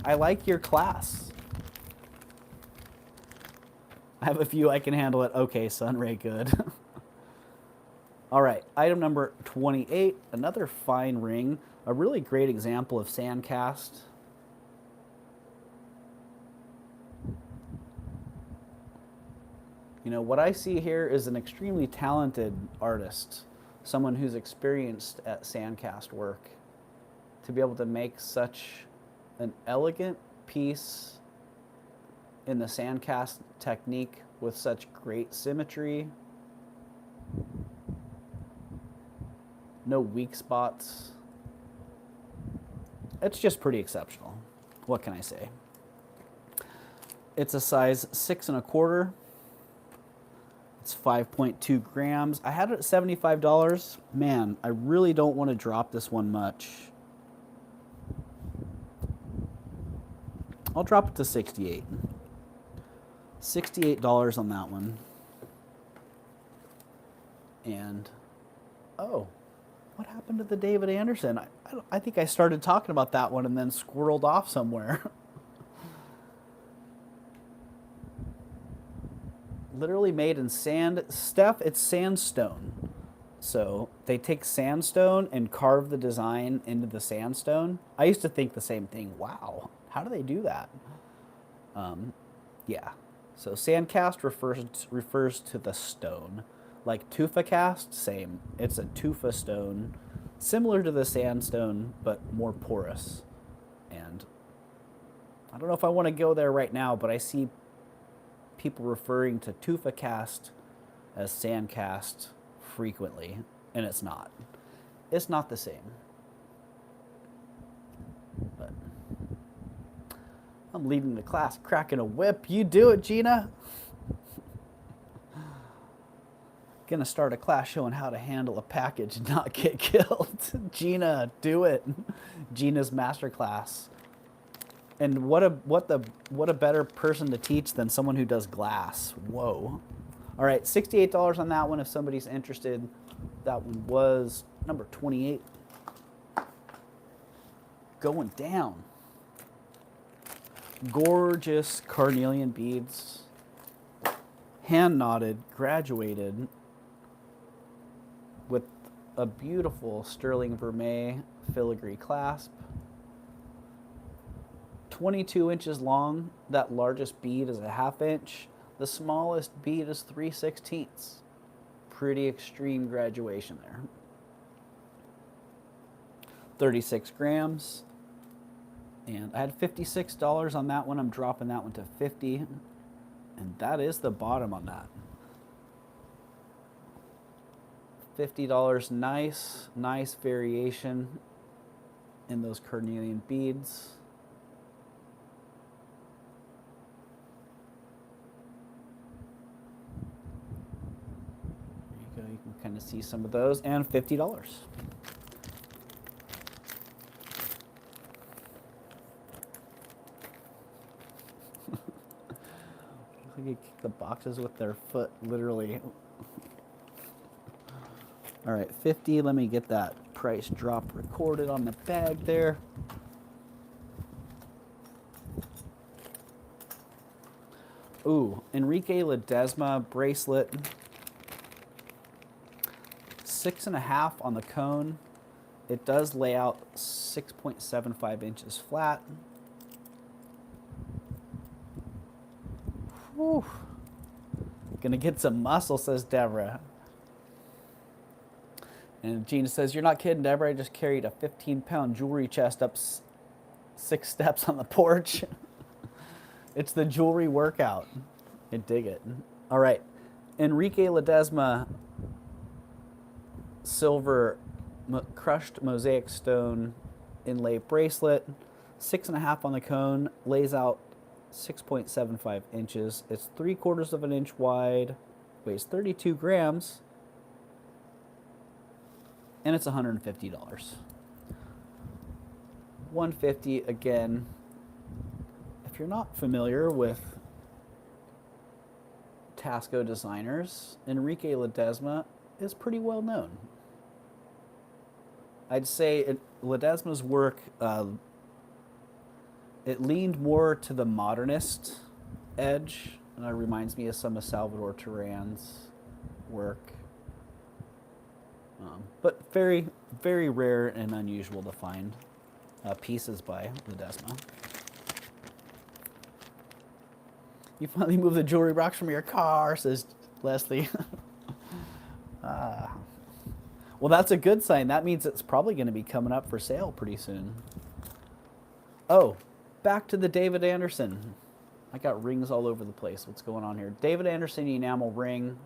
I like your class. I have a few I can handle it. Okay, Sunray, good. All right, item number 28, another fine ring. A really great example of Sandcast. You know, what I see here is an extremely talented artist, someone who's experienced at Sandcast work, to be able to make such an elegant piece in the Sandcast technique with such great symmetry, no weak spots. It's just pretty exceptional. What can I say? It's a size 6 1/4. It's 5.2 grams. I had it at $75. Man, I really don't want to drop this one much. I'll drop it to 68. $68 on that one. And, oh, what happened to the David Anderson? I think I started talking about that one and then squirreled off somewhere. Literally made in sand. Steph, it's sandstone. So they take sandstone and carve the design into the sandstone. I used to think the same thing. Wow, how do they do that? Yeah. So Sandcast refers to the stone. Like tufa cast, same. It's a tufa stone, similar to the sandstone, but more porous. And I don't know if I want to go there right now, but I see people referring to tufa cast as Sandcast frequently, and it's not. It's not the same. But I'm leading the class, cracking a whip. You do it, Gina. Gonna start a class showing how to handle a package and not get killed. Gina, do it. Gina's masterclass. And what a better person to teach than someone who does glass. Whoa. All right, $68 on that one if somebody's interested. That one was number 28. Going down. Gorgeous carnelian beads. Hand knotted, graduated, with a beautiful sterling vermeil filigree clasp. 22 inches long. That largest bead is a 1/2 inch. The smallest bead is 3/16. Pretty extreme graduation there. 36 grams. And I had $56 on that one. I'm dropping that one to $50. And that is the bottom on that. $50, nice variation in those carnelian beads. There you go, you can kind of see some of those, and $50. You kick the boxes with their foot, literally. All right, 50. Let me get that price drop recorded on the bag there. Ooh, Enrique Ledesma bracelet. 6.5 on the cone. It does lay out 6.75 inches flat. Whew. Gonna get some muscle, says Deborah. And Gina says, you're not kidding, Deborah. I just carried a 15-pound jewelry chest up 6 steps on the porch. It's the jewelry workout. I dig it. All right. Enrique Ledesma silver crushed mosaic stone inlay bracelet. 6.5 on the cone. Lays out 6.75 inches. It's 3/4 of an inch wide. Weighs 32 grams. And it's $150. $150 again. If you're not familiar with Tasco designers, Enrique Ledesma is pretty well known. I'd say Ledesma's work, it leaned more to the modernist edge, and it reminds me of some of Salvador Terran's work. But very, very rare and unusual to find pieces by Ledesma. You finally moved the jewelry box from your car, says Leslie. Well, that's a good sign. That means it's probably going to be coming up for sale pretty soon. Oh, back to the David Anderson. I got rings all over the place. What's going on here? David Anderson enamel ring.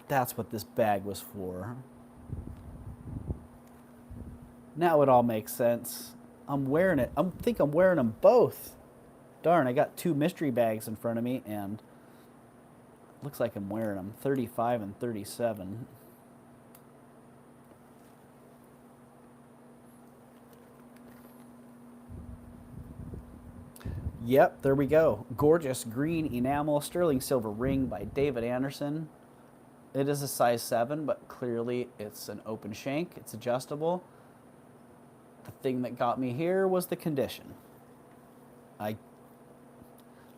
That's what this bag was for. Now it all makes sense. I'm wearing it. I think I'm wearing them both. Darn, I got 2 mystery bags in front of me, and looks like I'm wearing them. 35 and 37. Yep, there we go. Gorgeous green enamel sterling silver ring by David Anderson. It is a size 7, but clearly it's an open shank. It's adjustable. The thing that got me here was the condition. I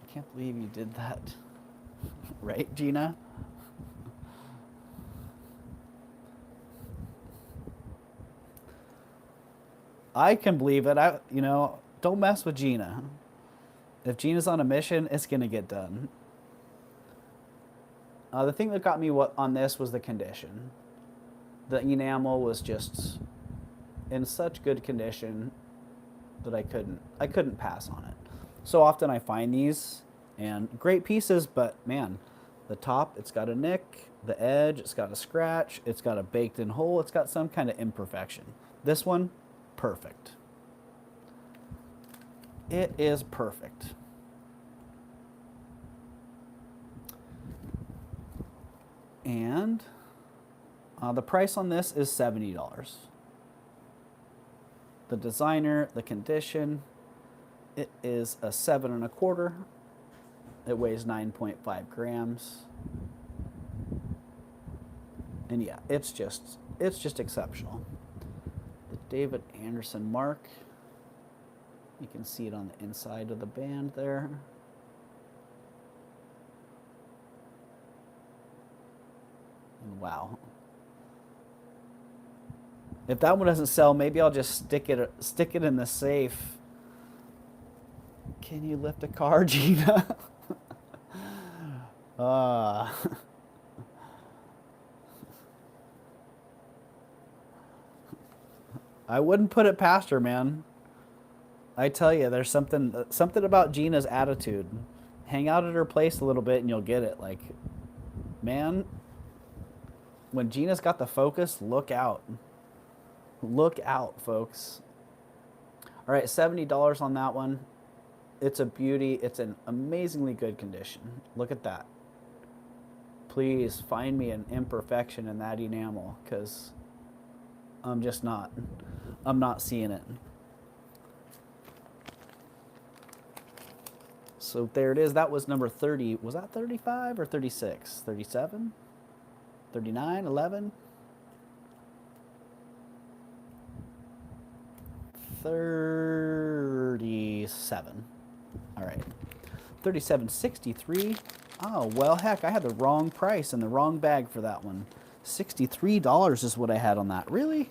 can't believe you did that. Right, Gina? I can believe it. You know, don't mess with Gina. If Gina's on a mission, it's going to get done. The thing that got me on this was the condition. The enamel was just in such good condition that I couldn't pass on it. So often I find these and great pieces, but man, the top, it's got a nick, the edge, it's got a scratch, it's got a baked in hole, it's got some kind of imperfection. This one, perfect. It is perfect. And the price on this is $70. The designer, the condition, it is a 7 1/4. It weighs 9.5 grams. And yeah, it's just exceptional. The David Anderson mark. You can see it on the inside of the band there. And wow. If that one doesn't sell, maybe I'll just stick it in the safe. Can you lift a car, Gina? I wouldn't put it past her, man. I tell you, there's something about Gina's attitude. Hang out at her place a little bit and you'll get it. Like, man, when Gina's got the focus, look out. Look out, folks. All right, $70 on that one. It's a beauty. It's in amazingly good condition. Look at that. Please find me an imperfection in that enamel, because I'm not seeing it. So there it is. That was number 30. Was that 35 or 36? 37? 39? 11? 37. All right. 37.63. Oh, well, heck, I had the wrong price and the wrong bag for that one. $63 is what I had on that. Really?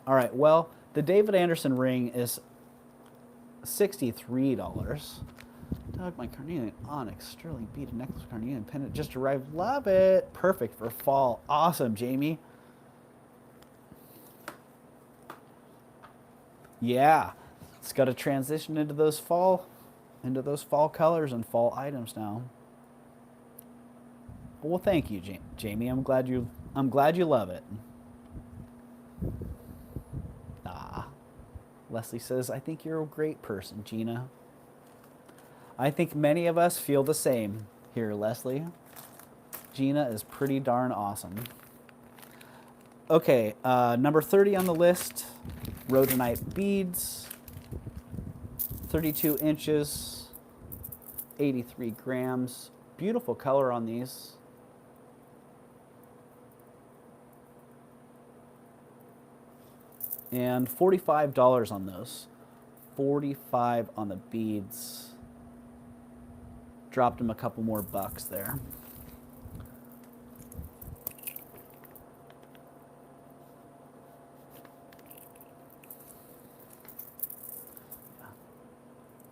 All right, well, the David Anderson ring is $63. Doug, my carnelian onyx sterling beaded necklace carnelian pendant just arrived. Love it. Perfect for fall. Awesome, Jamie. Yeah, it's got to transition into those fall colors and fall items now. Well, thank you, Jamie. I'm glad you love it. Leslie says, I think you're a great person, Gina. I think many of us feel the same here, Leslie. Gina is pretty darn awesome. Okay, number 30 on the list, rhodonite beads, 32 inches, 83 grams. Beautiful color on these. And $45 on those. 45 on the beads. Dropped him a couple more bucks there.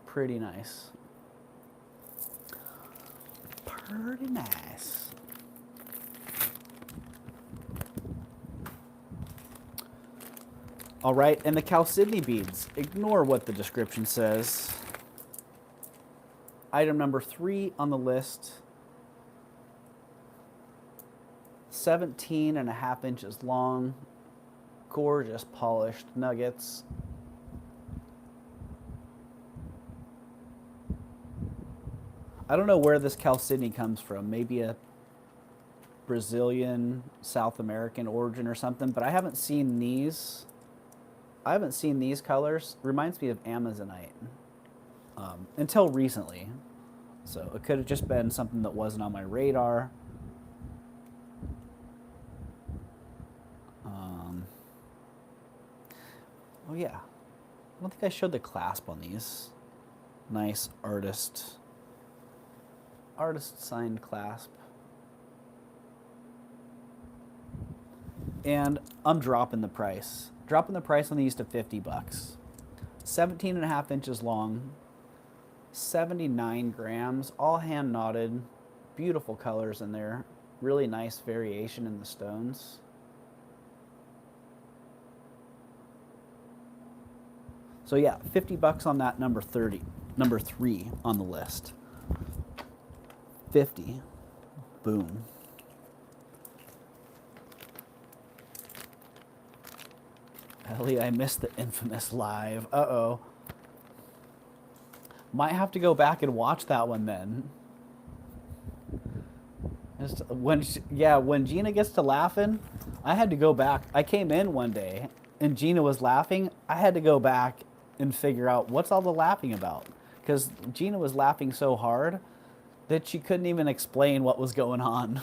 Pretty nice. Pretty nice. All right, and the chalcedony beads. Ignore what the description says. Item number 3 on the list. 17.5 inches long. Gorgeous polished nuggets. I don't know where this chalcedony comes from. Maybe a Brazilian, South American origin or something, but I haven't seen these. I haven't seen these colors. Reminds me of Amazonite until recently. So it could have just been something that wasn't on my radar. Oh yeah, I don't think I showed the clasp on these. Nice artist signed clasp. And I'm dropping the price. Dropping the price on these to $50. 17.5 inches long, 79 grams, all hand knotted, beautiful colors in there, really nice variation in the stones. So yeah, $50 on that number 3 on the list. 50, boom. Ellie, I missed the infamous live. Uh-oh. Might have to go back and watch that one then. When Gina gets to laughing, I had to go back. I came in one day and Gina was laughing. I had to go back and figure out what's all the laughing about. because Gina was laughing so hard that she couldn't even explain what was going on.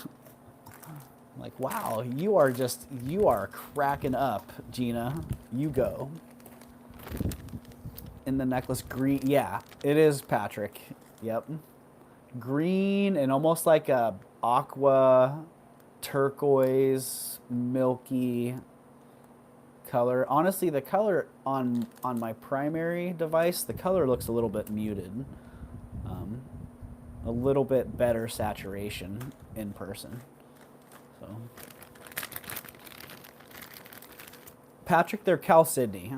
Like, wow, you are cracking up, Gina. You go. In the necklace, green, yeah, it is Patrick. Yep. Green and almost like a aqua, turquoise, milky color. Honestly, the color on my primary device, the color looks a little bit muted. A little bit better saturation in person. So, Patrick, they're Chalcedony.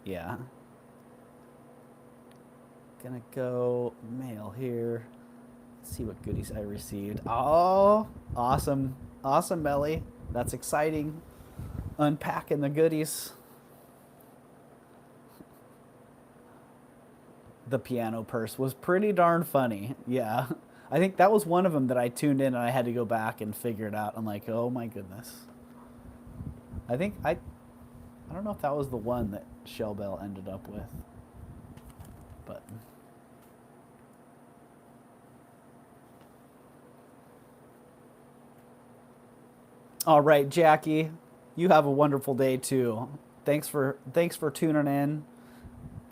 Yeah. Gonna go mail here. Let's see what goodies I received. Oh, awesome. Awesome, Melly. That's exciting. Unpacking the goodies. The piano purse was pretty darn funny. Yeah. I think that was one of them that I tuned in and I had to go back and figure it out. I'm like, oh my goodness. I don't know if that was the one that Shell Bell ended up with. But all right, Jackie, you have a wonderful day too. Thanks for tuning in,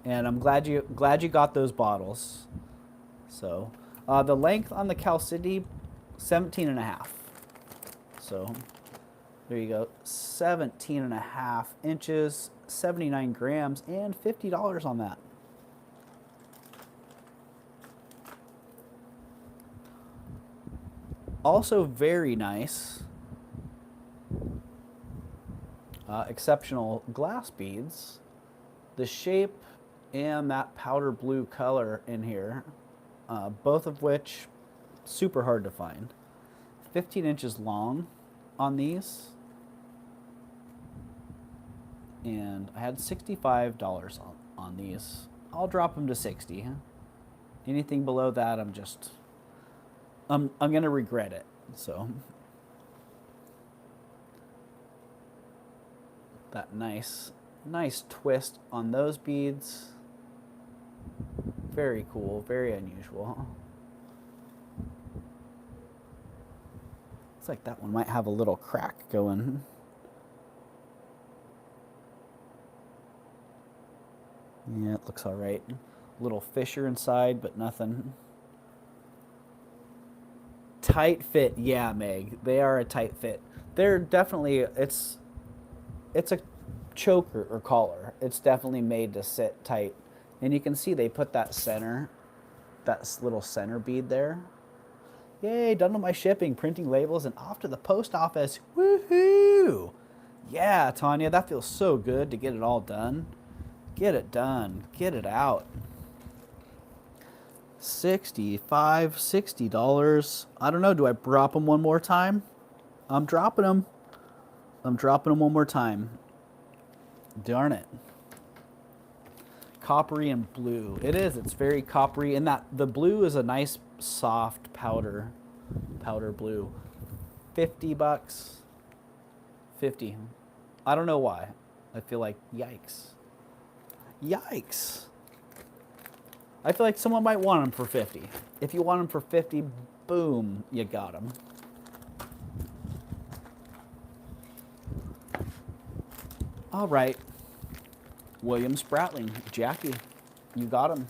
and I'm glad you got those bottles. So, the length on the Chalcedony, 17.5. So, there you go, 17.5 inches, 79 grams, and $50 on that. Also very nice, exceptional glass beads. The shape and that powder blue color in here, both of which super hard to find. 15 inches long on these. And I had $65 on these. I'll drop them to 60. Anything below that, I'm gonna regret it. So that nice twist on those beads. Very cool, very unusual. Looks like that one might have a little crack going. Yeah, it looks all right. Little fissure inside, but nothing. Tight fit, yeah, Meg. They are a tight fit. They're definitely, it's a choker or collar. It's definitely made to sit tight. And you can see they put that little center bead there. Yay, done with my shipping, printing labels, and off to the post office. Woohoo! Yeah, Tanya, that feels so good to get it all done. Get it done. Get it out. $60. I don't know. Do I drop them one more time? I'm dropping them. I'm dropping them one more time. Darn it. Coppery and blue. It is. It's very coppery. And the blue is a nice soft powder blue. $50. 50. I don't know why. I feel like yikes. Yikes. I feel like someone might want them for 50. If you want them for 50, boom, you got them. All right. William Spratling. Jackie, you got him.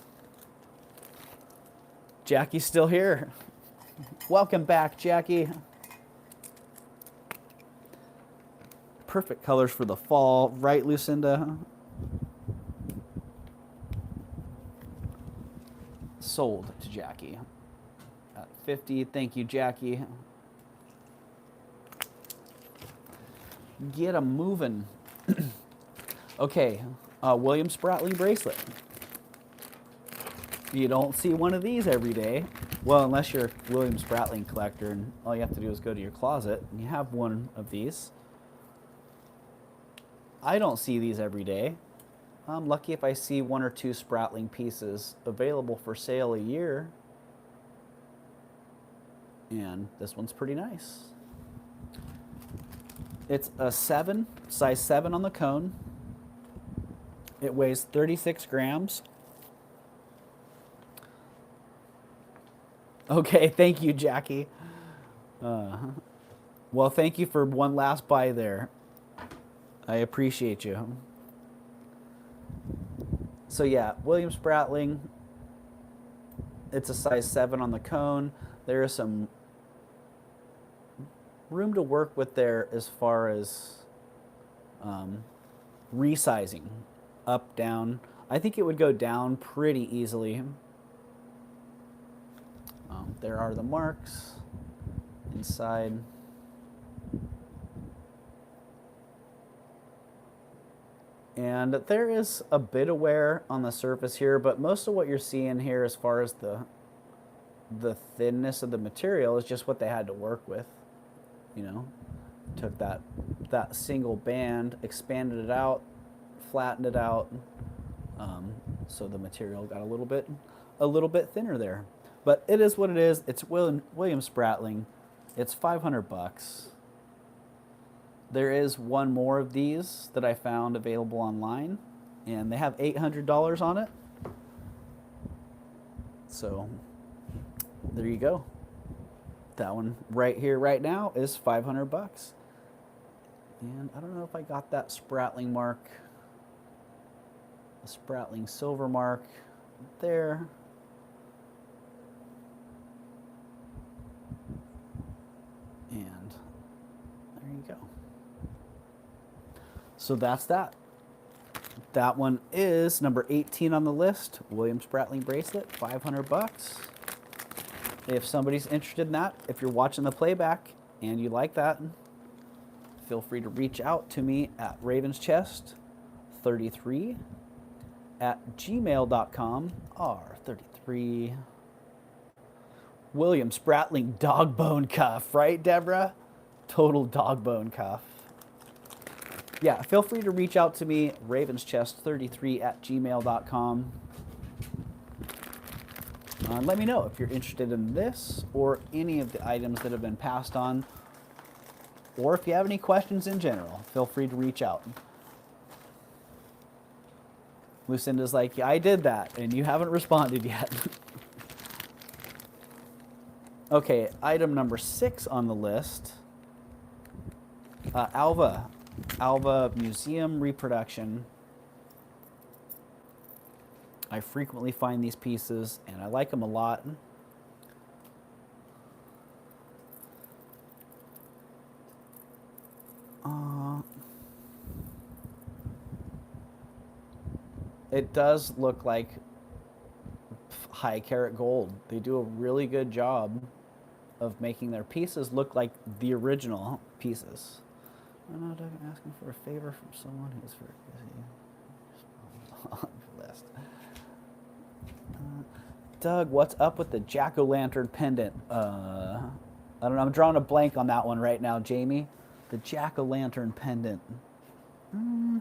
Jackie's still here. Welcome back, Jackie. Perfect colors for the fall, right, Lucinda? Sold to Jackie at 50. Thank you, Jackie. Get 'em moving. Okay, William Spratling bracelet. You don't see one of these every day. Well, unless you're a William Spratling collector and all you have to do is go to your closet and you have one of these. I don't see these every day. I'm lucky if I see one or two Spratling pieces available for sale a year. And this one's pretty nice. It's a 7, size 7 on the cone. It weighs 36 grams. Okay, thank you, Jackie. Well, thank you for one last buy there. I appreciate you. So yeah, William Spratling. It's a size 7 on the cone. There is some room to work with there as far as resizing, up, down. I think it would go down pretty easily. There are the marks inside. And there is a bit of wear on the surface here, but most of what you're seeing here as far as the thinness of the material is just what they had to work with. You know, took that single band, expanded it out, flattened it out, so the material got a little bit thinner there. But it is what it is. It's William Spratling. It's 500 bucks. There is one more of these that I found available online, and they have $800 on it. So there you go. That one right here, right now, is 500 bucks. And I don't know if I got that Spratling mark, the Spratling silver mark there. And there you go. So that's that. That one is number 18 on the list. William Spratling bracelet, 500 bucks. If somebody's interested in that, if you're watching the playback and you like that, feel free to reach out to me at ravenschest33@gmail.com. R33. William Spratling dog bone cuff, right, Deborah? Total dog bone cuff. Yeah, feel free to reach out to me, ravenschest33@gmail.com. Let me know if you're interested in this or any of the items that have been passed on, or if you have any questions in general, feel free to reach out. Lucinda's like, yeah, I did that, and you haven't responded yet. Okay, item number 6 on the list. Alva Museum reproduction. I frequently find these pieces, and I like them a lot. It does look like high carat gold. They do a really good job of making their pieces look like the original pieces. I'm not asking for a favor from someone who's very busy. List. Doug, what's up with the jack-o'-lantern pendant? I don't know. I'm drawing a blank on that one right now, Jamie. The jack-o'-lantern pendant. I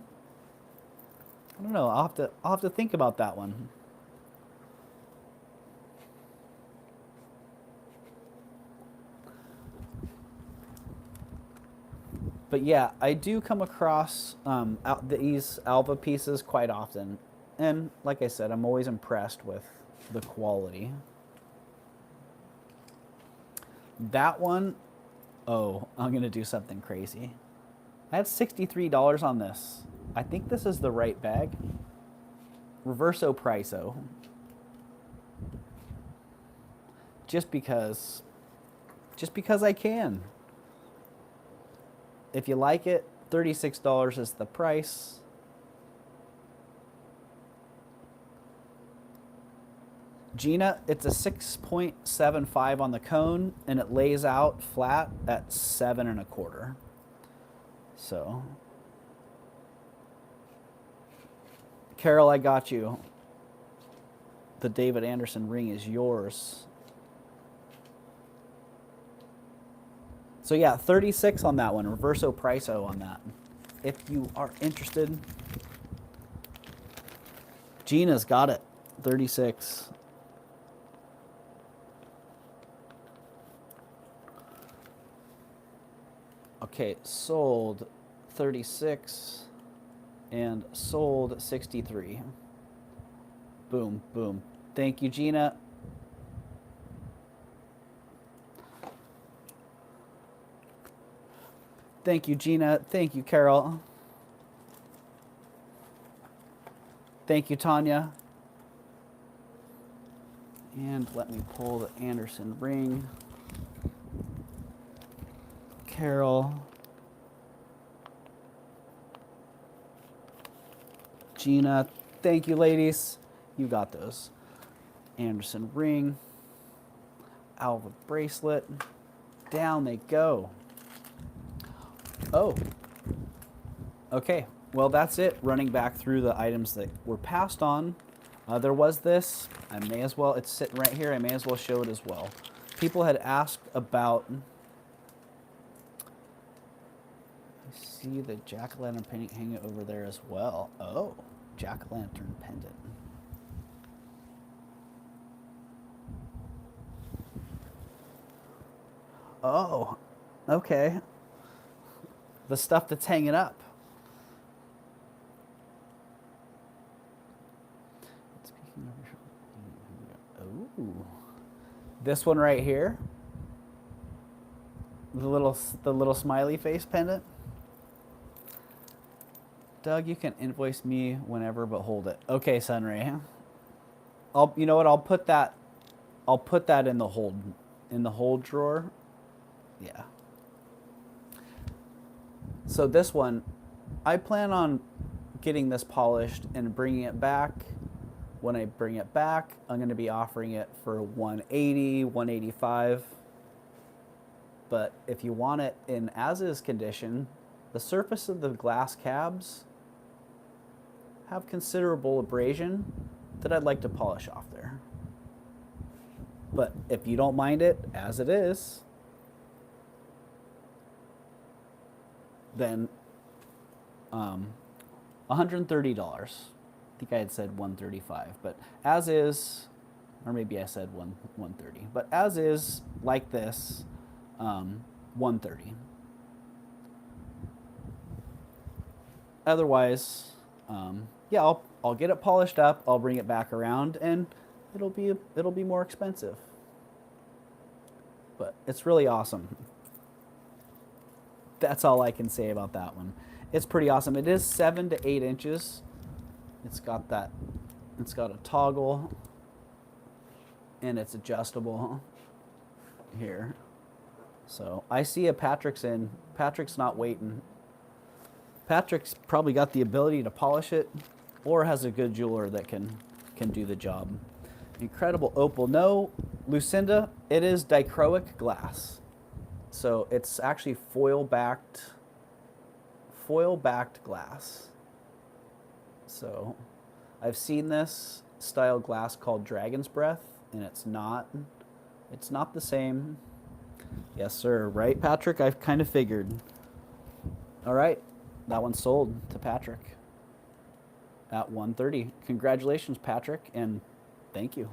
don't know. I'll have to think about that one. But yeah, I do come across these Alva pieces quite often. And like I said, I'm always impressed with the quality. That one, oh, I'm going to do something crazy. I had $63 on this. I think this is the right bag. Reverso Priso. Just because I can. If you like it, $36 is the price. Gina, it's a 6.75 on the cone, and it lays out flat at 7 1/4. So, Carol, I got you. The David Anderson ring is yours. So yeah, 36 on that one. Reverso Priso on that. If you are interested. Gina's got it. 36. Okay, sold 36 and sold 63. Boom, boom. Thank you, Gina. Thank you, Gina. Thank you, Carol. Thank you, Tanya. And let me pull the Anderson ring. Carol. Gina. Thank you, ladies. You got those. Anderson ring. Alva bracelet. Down they go. Oh. Okay. Well, that's it. Running back through the items that were passed on. There was this. I may as well, it's sitting right here. I may as well show it as well. People had asked about, I see the jack-o'-lantern pendant hanging over there as well. Oh, jack-o'-lantern pendant. Oh, okay. The stuff that's hanging up. Ooh. This one right here. The little smiley face pendant. Doug, you can invoice me whenever, but hold it. Okay, Sunray. You know what? I'll put that in the hold drawer. Yeah. So this one, I plan on getting this polished and bringing it back. When I bring it back, I'm going to be offering it for $180, $185. But if you want it in as-is condition, the surface of the glass cabs have considerable abrasion that I'd like to polish off there. But if you don't mind it as it is, then $130. I think I had said 135, but as is, or maybe I said 130, but as is, like this, 130. Otherwise, yeah, I'll get it polished up, I'll bring it back around, and it'll be more expensive. But it's really awesome. That's all I can say about that one. It's pretty awesome. It is 7 to 8 inches. It's got a toggle, and it's adjustable here. So I see a Patrick's in. Patrick's not waiting. Patrick's probably got the ability to polish it, or has a good jeweler that can do the job. Incredible opal. No, Lucinda, it is dichroic glass. So it's actually foil-backed glass. So I've seen this style glass called Dragon's Breath, and it's not the same. Yes, sir. Right, Patrick? I've kind of figured. All right. That one's sold to Patrick at $130. Congratulations, Patrick, and thank you.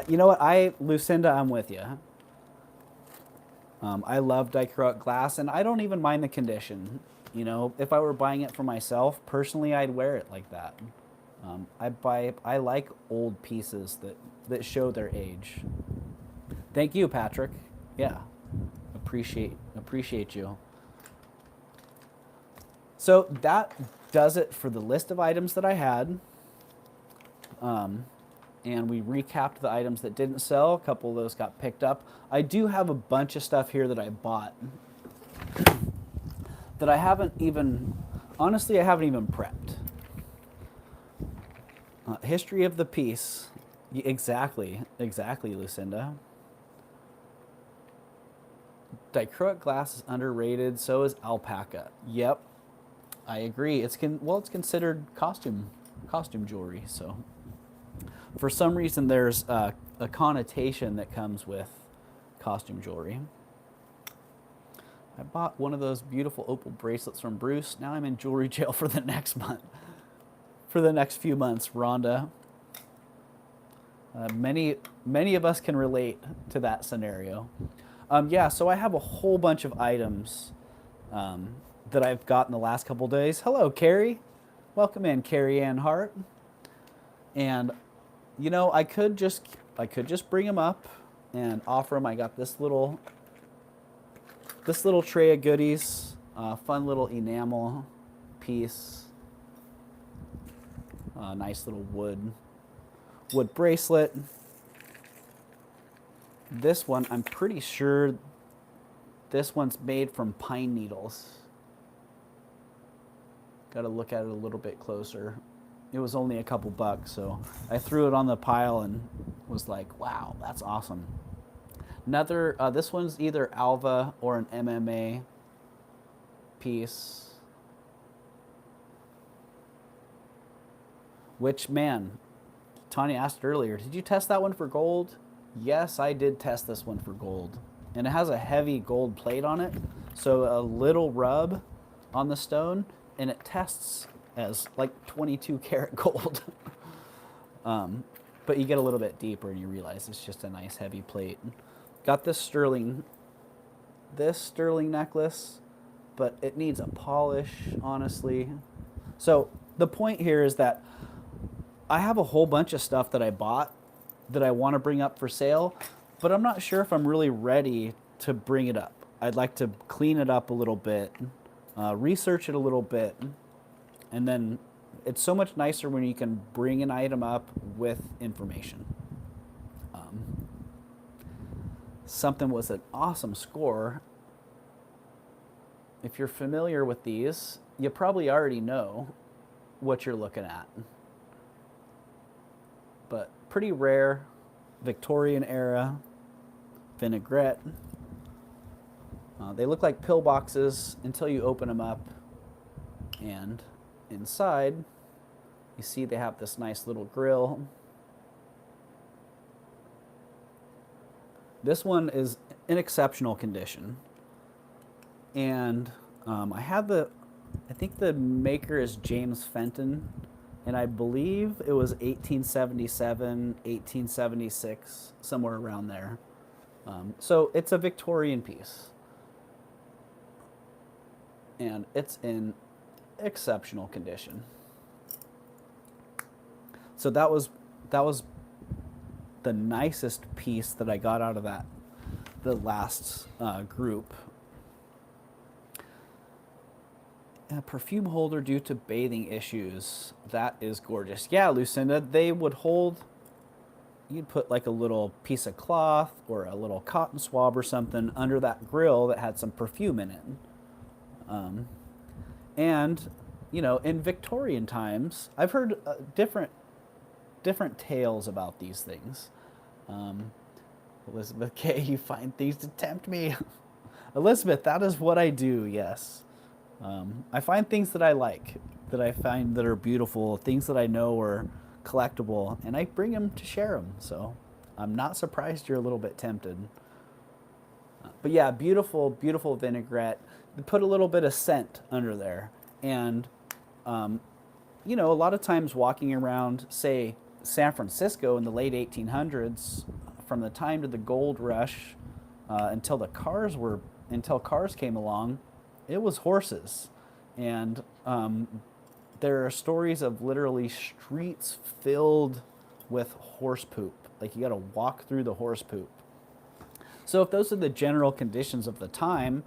You know what, Lucinda, I'm with you. I love dichroic glass, and I don't even mind the condition. You know, if I were buying it for myself, personally, I'd wear it like that. I like old pieces that show their age. Thank you, Patrick. Yeah, appreciate you. So that does it for the list of items that I had. And we recapped the items that didn't sell. A couple of those got picked up. I do have a bunch of stuff here that I bought that I haven't even, honestly, I haven't even prepped. History of the piece. Exactly, Lucinda. Dichroic glass is underrated, so is alpaca. Yep, I agree. It's considered costume jewelry, so. For some reason, there's a connotation that comes with costume jewelry. I bought one of those beautiful opal bracelets from Bruce. Now I'm in jewelry jail for the next month. For the next few months, Rhonda. Many of us can relate to that scenario. Yeah, so I have a whole bunch of items that I've got in the last couple days. Hello, Carrie. Welcome in, Carrie Ann Hart. And you know, I could just bring them up and offer them. I got this little tray of goodies, fun little enamel piece, nice little wood bracelet. This one, I'm pretty sure this one's made from pine needles. Got to look at it a little bit closer. It was only a couple bucks, so I threw it on the pile and was like, wow, that's awesome. Another, this one's either Alva or an MMA piece. Which, man, Tanya asked earlier, did you test that one for gold? Yes, I did test this one for gold. And it has a heavy gold plate on it, so a little rub on the stone, and it tests as like 22 karat gold. But you get a little bit deeper and you realize it's just a nice heavy plate. Got this sterling necklace, but it needs a polish, honestly. So the point here is that I have a whole bunch of stuff that I bought that I want to bring up for sale, but I'm not sure if I'm really ready to bring it up. I'd like to clean it up a little bit, research it a little bit, and then it's so much nicer when you can bring an item up with information. Something was an awesome score. If you're familiar with these, you probably already know what you're looking at. But pretty rare, Victorian era vinaigrette. They look like pillboxes until you open them up, and inside you see they have this nice little grill. This one is in exceptional condition, and I think the maker is James Fenton, and I believe it was 1877, 1876, somewhere around there. So it's a Victorian piece, and it's in exceptional condition. So that was the nicest piece that I got out of the last group. A perfume holder due to bathing issues. That is gorgeous. Yeah, Lucinda, they would hold, you'd put like a little piece of cloth or a little cotton swab or something under that grill that had some perfume in it. And, you know, in Victorian times, I've heard different tales about these things. Elizabeth K., you find things to tempt me. Elizabeth, that is what I do, yes. I find things that I like, that I find that are beautiful, things that I know are collectible, and I bring them to share them. So I'm not surprised you're a little bit tempted. But yeah, beautiful, beautiful vinaigrette. Put a little bit of scent under there. And, you know, a lot of times walking around, say, San Francisco in the late 1800s, from the time to the gold rush until cars came along, it was horses. And there are stories of literally streets filled with horse poop. Like, you got to walk through the horse poop. So if those are the general conditions of the time,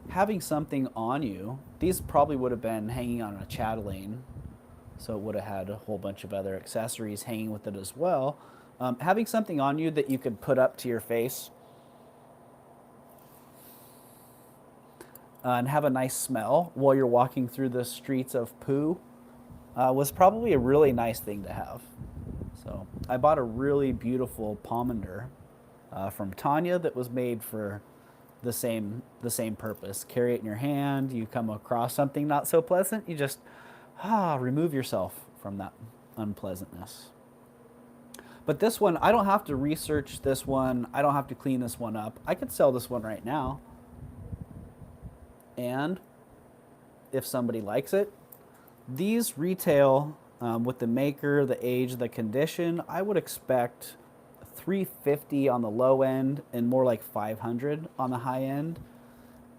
having something on you, these probably would have been hanging on a chatelaine, so it would have had a whole bunch of other accessories hanging with it as well. Having something on you that you could put up to your face and have a nice smell while you're walking through the streets of poo was probably a really nice thing to have. So I bought a really beautiful pomander from Tanya that was made for the same purpose. Carry it in your hand, you come across something not so pleasant, you just remove yourself from that unpleasantness. But this one, I don't have to research this one. I don't have to clean this one up. I could sell this one right now. And if somebody likes it, these retail with the maker, the age, the condition, I would expect $350 on the low end and more like $500 on the high end.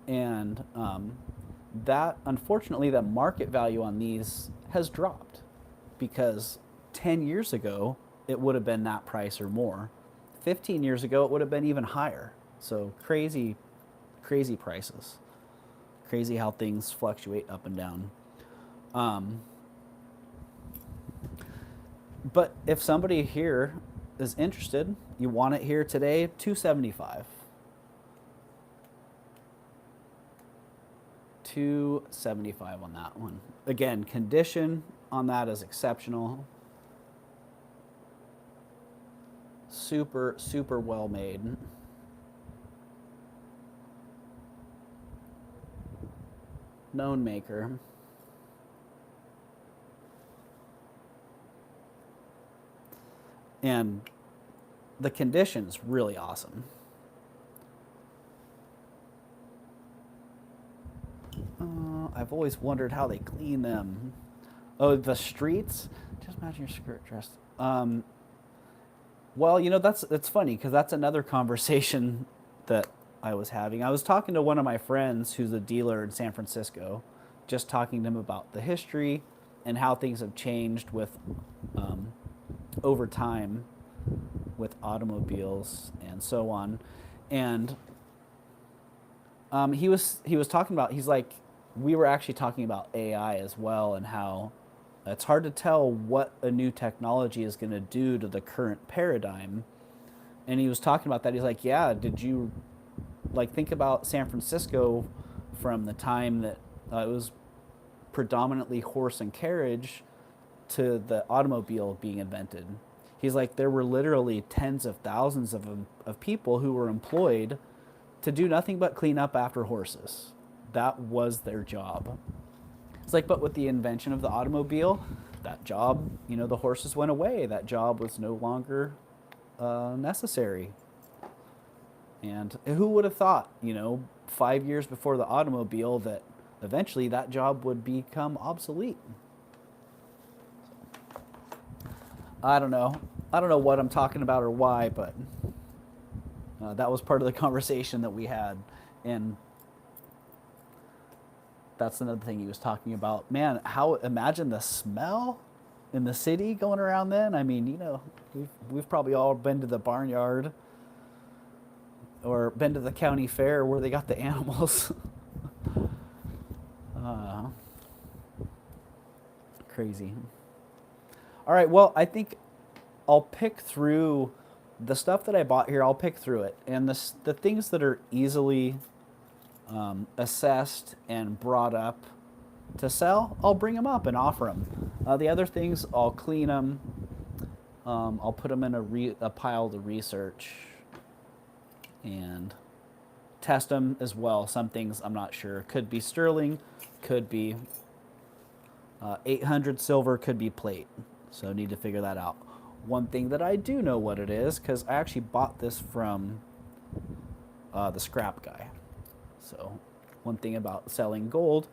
And that unfortunately the market value on these has dropped, because 10 years ago it would have been that price or more. 15 years ago it would have been even higher. So crazy prices. Crazy how things fluctuate up and down. But if somebody here is interested, you want it here today, $275. $275 on that one. Again, condition on that is exceptional. Super well made. Known maker. And the condition's really awesome. I've always wondered how they clean them. Oh, the streets? Just imagine your skirt dressed. Well, you know, that's funny, because that's another conversation that I was having. I was talking to one of my friends who's a dealer in San Francisco, just talking to him about the history and how things have changed with over time with automobiles and so on. And he was talking about, he's like, we were actually talking about AI as well, and how it's hard to tell what a new technology is going to do to the current paradigm. And he was talking about that. He's like, yeah, did you like think about San Francisco from the time that it was predominantly horse and carriage to the automobile being invented? He's like, there were literally tens of thousands of people who were employed to do nothing but clean up after horses. That was their job. It's like, but with the invention of the automobile, that job, you know, the horses went away. That job was no longer necessary. And who would have thought, you know, 5 years before the automobile, that eventually that job would become obsolete? I don't know. I don't know what I'm talking about or why, but that was part of the conversation that we had. And that's another thing he was talking about. Man, imagine the smell in the city going around then. I mean, you know, we've probably all been to the barnyard or been to the county fair where they got the animals. Crazy. All right, well, I think I'll pick through the stuff that I bought here. I'll pick through it. And the things that are easily assessed and brought up to sell, I'll bring them up and offer them. The other things, I'll clean them. I'll put them in a pile to research and test them as well. Some things I'm not sure. Could be sterling, could be 800 silver, could be plate. So need to figure that out. One thing that I do know what it is, because I actually bought this from the scrap guy. So one thing about selling gold,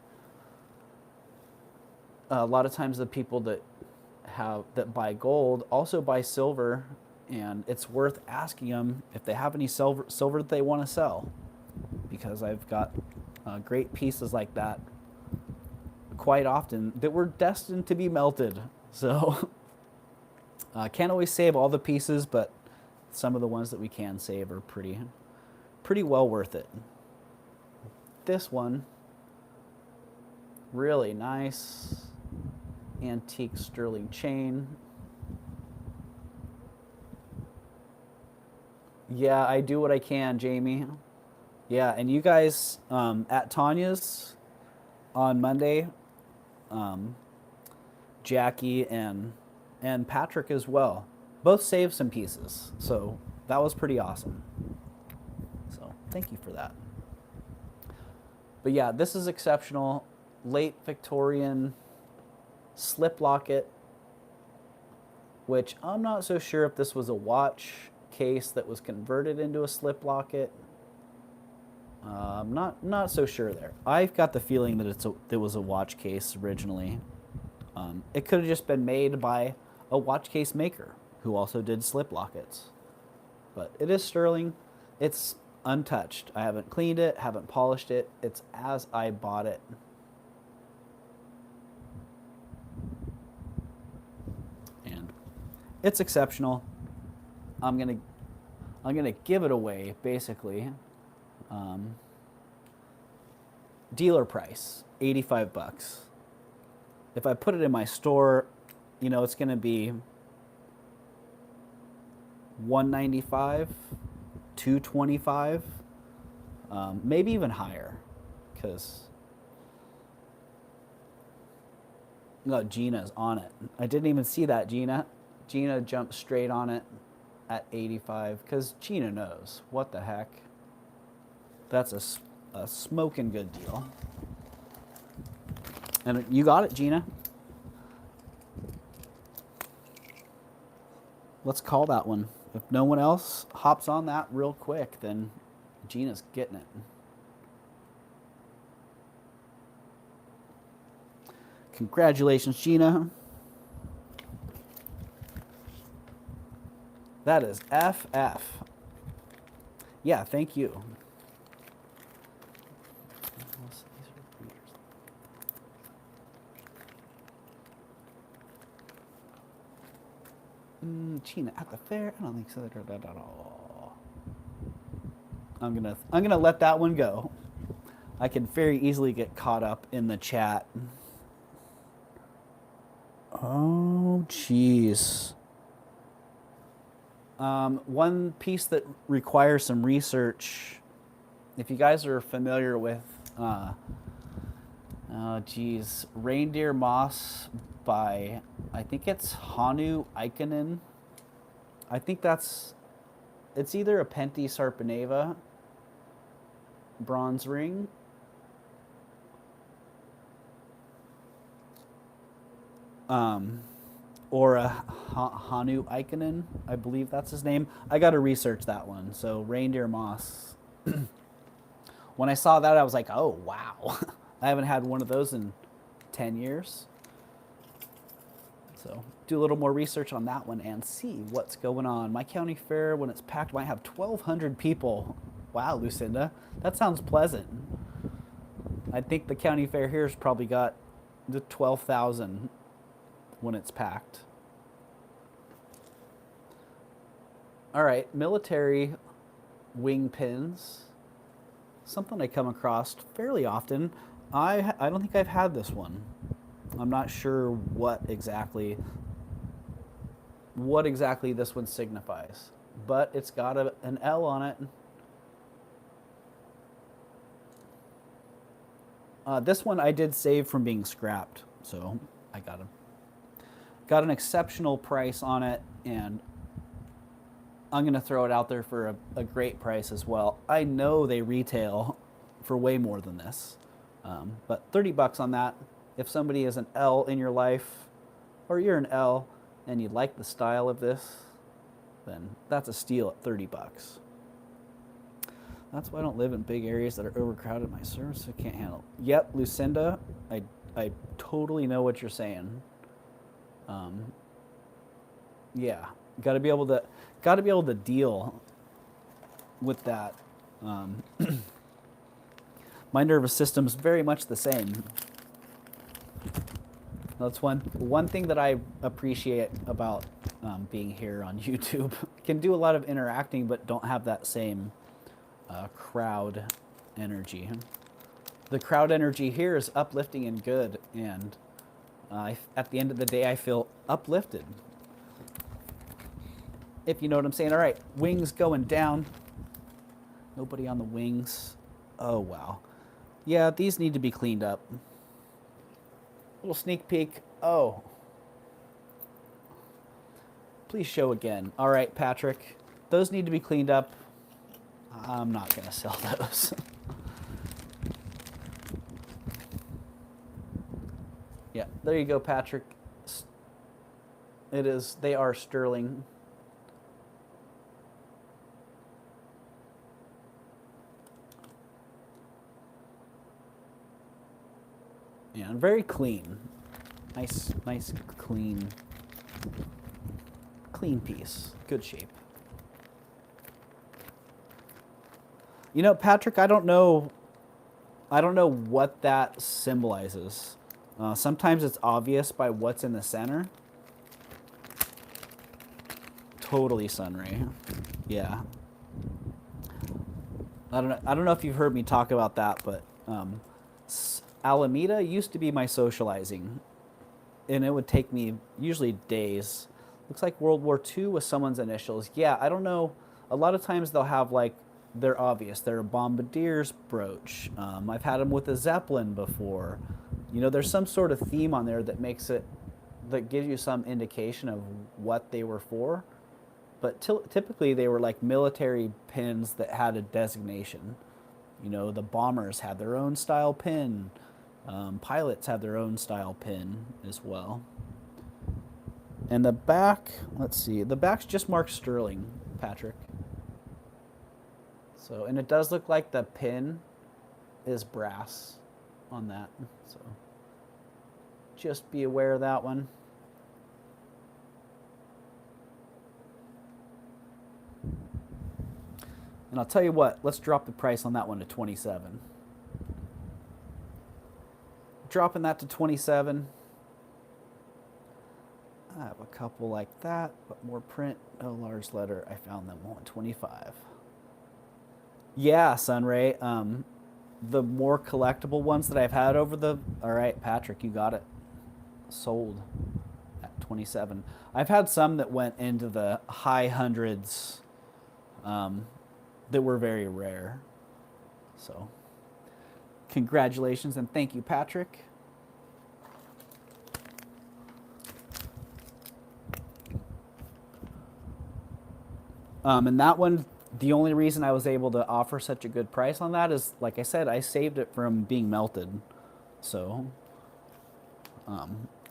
a lot of times the people that buy gold also buy silver, and it's worth asking them if they have any silver that they want to sell, because I've got great pieces like that quite often that were destined to be melted. So I can't always save all the pieces, but some of the ones that we can save are pretty well worth it. This one, really nice antique sterling chain. Yeah, I do what I can, Jamie. Yeah, and you guys at Tanya's on Monday, Jackie and Patrick as well, both saved some pieces. So that was pretty awesome. So thank you for that. But yeah, this is exceptional. Late Victorian slip locket, which I'm not so sure if this was a watch case that was converted into a slip locket. I'm not so sure there. I've got the feeling that it was a watch case originally. It could have just been made by a watch case maker who also did slip lockets. But it is sterling. It's untouched. I haven't cleaned it, haven't polished it. It's as I bought it. It's exceptional. I'm gonna give it away basically. Dealer price, 85 bucks. If I put it in my store, you know, it's gonna be 195, 225, maybe even higher, because Gina's on it. I didn't even see that, Gina. Gina jumped straight on it at 85 because Gina knows. What the heck? That's a smoking good deal. And you got it, Gina. Let's call that one. If no one else hops on that real quick, then Gina's getting it. Congratulations, Gina. That is FF. Yeah, thank you. Gina at the fair? I don't think so. I'm gonna let that one go. I can very easily get caught up in the chat. Oh, jeez. One piece that requires some research. If you guys are familiar with, Reindeer Moss by, I think it's Hanu Ikonen. I think it's either a Penti Sarpaneva bronze ring, or a Hanu Ikonen, I believe that's his name. I got to research that one. So Reindeer Moss. When I saw that, I was like, oh, wow. I haven't had one of those in 10 years. So do a little more research on that one and see what's going on. My county fair, when it's packed, might have 1,200 people. Wow, Lucinda. That sounds pleasant. I think the county fair here's probably got the 12,000 when it's packed. All right, military wing pins. Something I come across fairly often. I don't think I've had this one. I'm not sure what exactly this one signifies, but it's got an L on it. This one I did save from being scrapped, so I got an exceptional price on it, and I'm gonna throw it out there for a great price as well. I know they retail for way more than this, but 30 bucks on that. If somebody is an L in your life, or you're an L and you like the style of this, then that's a steal at 30 bucks. That's why I don't live in big areas that are overcrowded. My service I can't handle. Yep, Lucinda, I totally know what you're saying. Yeah, got to be able to deal with that. My nervous system's very much the same. That's one thing that I appreciate about being here on YouTube. Can do a lot of interacting, but don't have that same crowd energy. The crowd energy here is uplifting and good, and at the end of the day, I feel uplifted. If you know what I'm saying. All right, wings going down. Nobody on the wings. Oh, wow. Yeah, these need to be cleaned up. Little sneak peek. Oh. Please show again. All right, Patrick. Those need to be cleaned up. I'm not going to sell those. Yeah, there you go, Patrick. They are sterling. Yeah, and very clean. Nice, clean piece. Good shape. You know, Patrick, I don't know what that symbolizes. Sometimes it's obvious by what's in the center. Totally Sunray. Yeah. I don't know if you've heard me talk about that, but Alameda used to be my socializing, and it would take me usually days. Looks like World War II with someone's initials. Yeah, I don't know. A lot of times they'll have like, they're obvious. They're a bombardier's brooch. I've had them with a Zeppelin before. You know, there's some sort of theme on there that makes it, that gives you some indication of what they were for. But typically they were like military pins that had a designation. You know, the bombers had their own style pin. Pilots had their own style pin as well. And the back, let's see, the back's just marked sterling, Patrick. So, and it does look like the pin is brass on that. So just be aware of that one. And I'll tell you what, let's drop the price on that one to 27. Dropping that to 27. I have a couple like that, but more print, no large letter. I found them on 25. Yeah, Sunray. The more collectible ones that I've had over the... All right, Patrick, you got it. Sold at 27. I've had some that went into the high hundreds that were very rare. So, congratulations and thank you, Patrick. And that one, the only reason I was able to offer such a good price on that is, like I said, I saved it from being melted. So,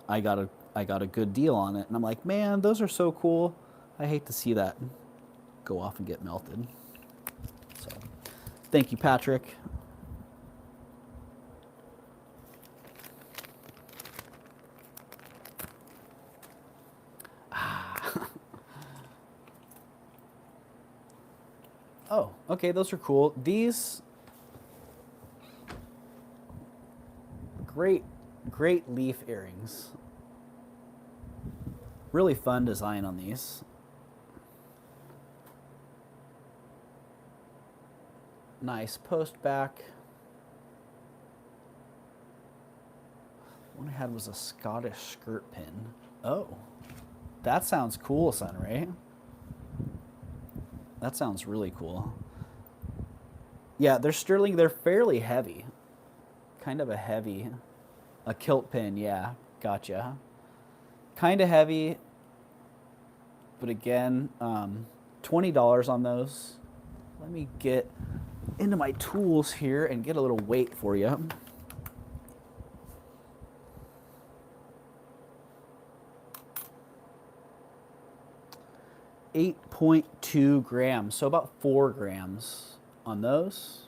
I got a good deal on it. And I'm like, man, those are so cool. I hate to see that go off and get melted. So, thank you, Patrick. Oh, okay, those are cool. These, great leaf earrings. Really fun design on these. Nice post back. One I had was a Scottish skirt pin. Oh, that sounds cool, Sunray. That sounds really cool. Yeah, they're sterling. They're fairly heavy. Kind of a kilt pin, yeah. Gotcha. Kind of heavy, but again, $20 on those. Let me get into my tools here and get a little weight for you. .2 grams, so about 4 grams on those.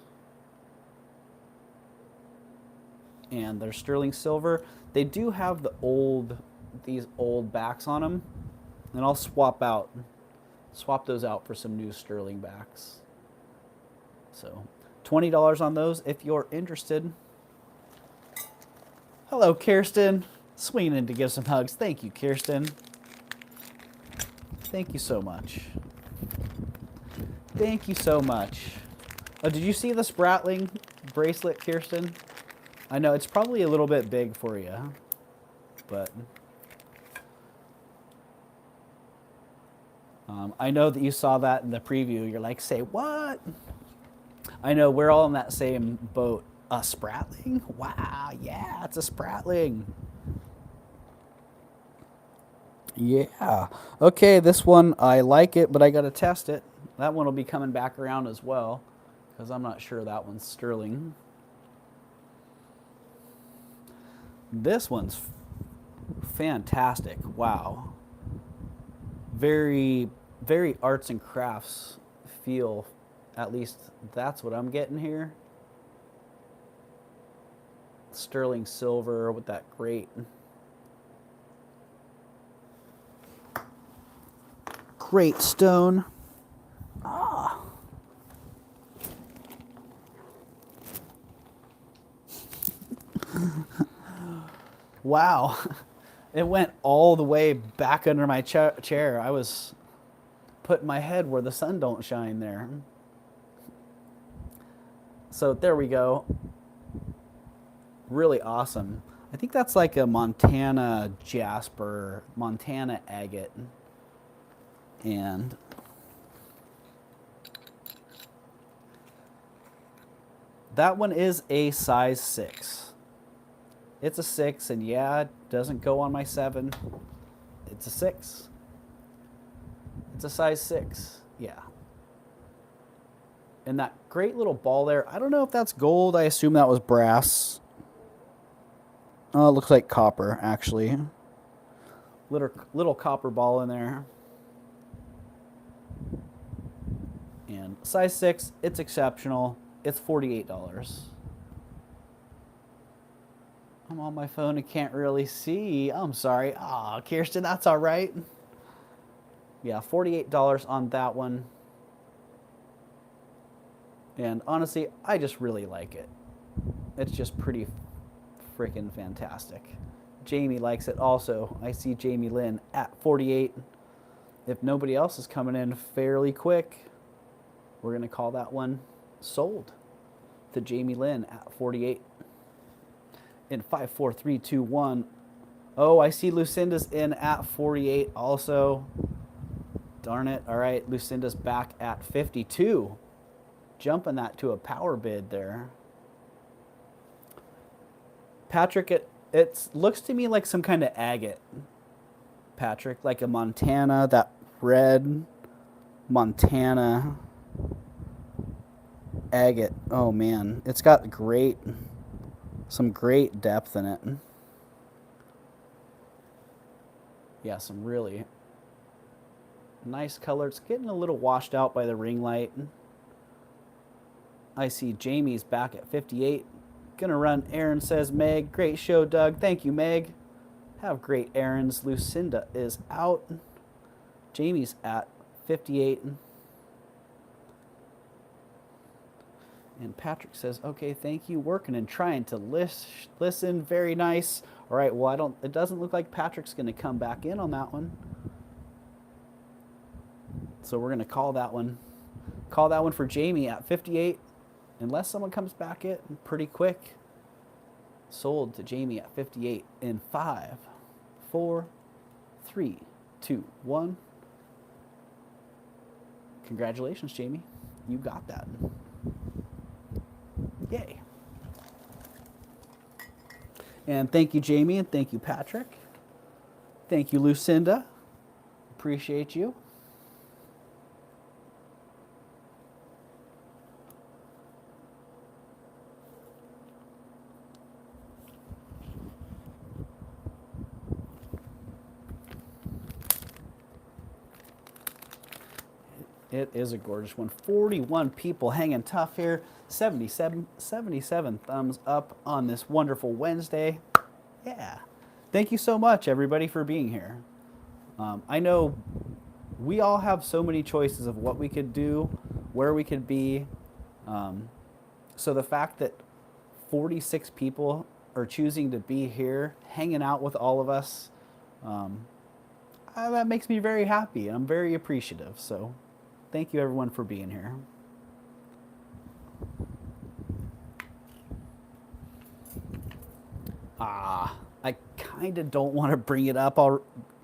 And they're sterling silver. They do have these old backs on them, and I'll swap those out for some new sterling backs. So $20 on those if you're interested. Hello, Kirsten. Swinging in to give some hugs. Thank you, Kirsten. Thank you so much. Thank you so much. Oh, did you see the Spratling bracelet, Kirsten? I know it's probably a little bit big for you, but I know that you saw that in the preview. You're like, say what? I know we're all in that same boat. A Spratling? Wow, yeah, it's a Spratling. Yeah. Okay, this one, I like it, but I got to test it. That one will be coming back around as well, because I'm not sure that one's sterling. This one's fantastic. Wow. Very, very arts and crafts feel. At least that's what I'm getting here. Sterling silver with that great stone. Ah. Wow. It went all the way back under my chair. I was put my head where the sun don't shine there. So there we go. Really awesome. I think that's like a Montana jasper, Montana agate. And that one is a size 6. It's a 6, and yeah, it doesn't go on my 7. It's a 6. It's a size 6, yeah. And that great little ball there, I don't know if that's gold. I assume that was brass. Oh, it looks like copper, actually. Little copper ball in there. And size 6, it's exceptional. It's $48. I'm on my phone and can't really see. I'm sorry. Ah, Kirsten, that's all right. Yeah, $48 on that one. And honestly, I just really like it. It's just pretty freaking fantastic. Jamie likes it also. I see Jamie Lynn at 48. If nobody else is coming in fairly quick, we're going to call that one sold to Jamie Lynn at 48. In 5, 4, 3, 2, 1. Oh, I see Lucinda's in at 48 also. Darn it. All right, Lucinda's back at 52. Jumping that to a power bid there. Patrick, it looks to me like some kind of agate. Patrick, like a Montana, that red Montana agate. Oh man, it's got some great depth in it. Yeah, some really nice color. It's getting a little washed out by the ring light. I see Jamie's back at 58. Gonna run Aaron, says Meg. Great show, Doug. Thank you, Meg. Have great errands. Lucinda is out. Jamie's at 58. And Patrick says, okay, thank you. Working and trying to listen. Very nice. All right, well, it doesn't look like Patrick's going to come back in on that one. So we're going to call that one. Call that one for Jamie at 58. Unless someone comes back in pretty quick. Sold to Jamie at 58 in 5, 4, 3, 2, 1. Congratulations, Jamie. You got that. Yay. And thank you, Jamie, and thank you, Patrick. Thank you, Lucinda. Appreciate you. It is a gorgeous one. 41 people hanging tough here. 77 thumbs up on this wonderful Wednesday. Yeah. Thank you so much, everybody, for being here. I know we all have so many choices of what we could do, where we could be. So the fact that 46 people are choosing to be here, hanging out with all of us, that makes me very happy, and I'm very appreciative. So thank you, everyone, for being here. I kind of don't want to bring it up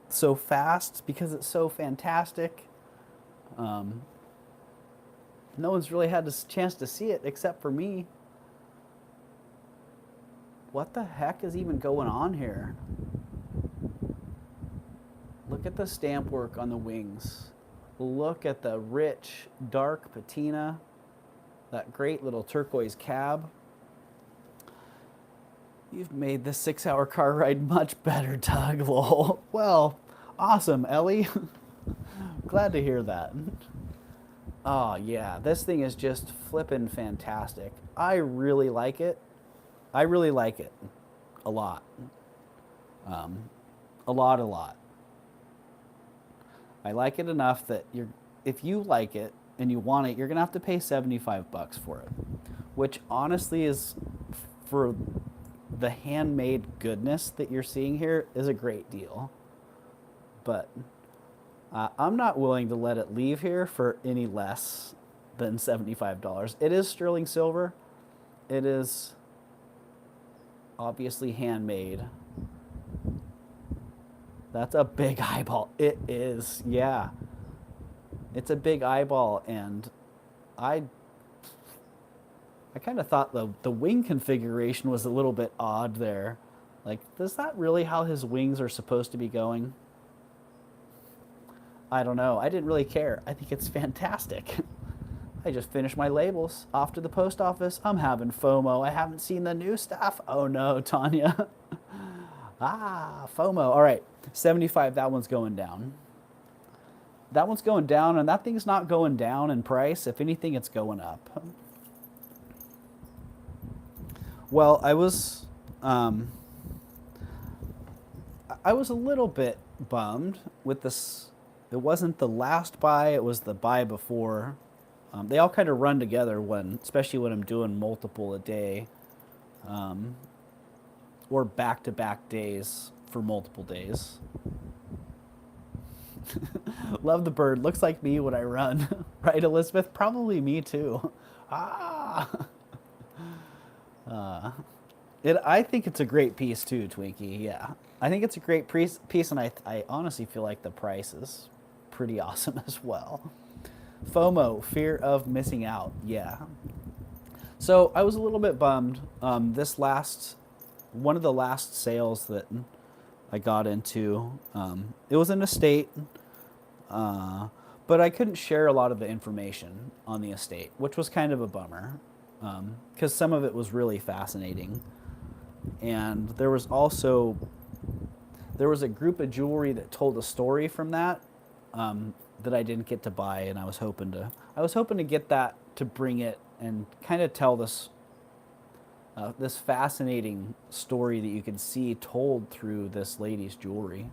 so fast because it's so fantastic. No one's really had a chance to see it except for me. What the heck is even going on here? Look at the stamp work on the wings. Look at the rich, dark patina. That great little turquoise cab. You've made this 6-hour car ride much better, Doug. Lol. Well, awesome, Ellie. Glad to hear that. Oh, yeah. This thing is just flippin' fantastic. I really like it. I really like it. A lot. A lot. I like it enough that if you like it and you want it, you're going to have to pay $75 for it. Which honestly is, for the handmade goodness that you're seeing here, is a great deal. But I'm not willing to let it leave here for any less than $75. It is sterling silver. It is obviously handmade. That's a big eyeball. It is, yeah. It's a big eyeball, and I kind of thought the wing configuration was a little bit odd there. Like, is that really how his wings are supposed to be going? I don't know. I didn't really care. I think it's fantastic. I just finished my labels. Off to the post office. I'm having FOMO. I haven't seen the new stuff. Oh no, Tanya. FOMO. All right, 75. That one's going down. That one's going down, and that thing's not going down in price. If anything, it's going up. Well, I was a little bit bummed with this. It wasn't the last buy, it was the buy before. They all kind of run together especially when I'm doing multiple a day, or back-to-back days for multiple days. Love the bird. Looks like me when I run. Right, Elizabeth? Probably me too. I think it's a great piece too, Twinkie. Yeah, I think it's a great piece, and I honestly feel like the price is pretty awesome as well. FOMO, fear of missing out. Yeah. So I was a little bit bummed. One of the last sales that I got into, it was an estate, but I couldn't share a lot of the information on the estate, which was kind of a bummer, because some of it was really fascinating. And there was a group of jewelry that told a story from that, that I didn't get to buy, and I was hoping to get that to bring it and kind of tell this fascinating story that you can see told through this lady's jewelry.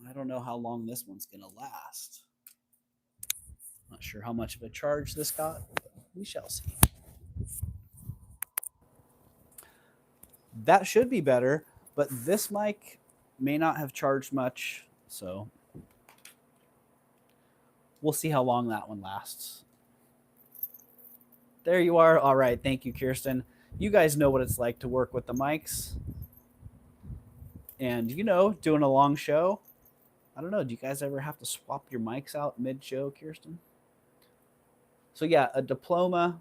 I don't know how long this one's gonna last. Not sure how much of a charge this got, but we shall see. That should be better, but this mic may not have charged much, so we'll see how long that one lasts. There you are. All right, thank you, Kirsten. You guys know what it's like to work with the mics. And doing a long show. I don't know, do you guys ever have to swap your mics out mid-show, Kirsten? So yeah, a diploma,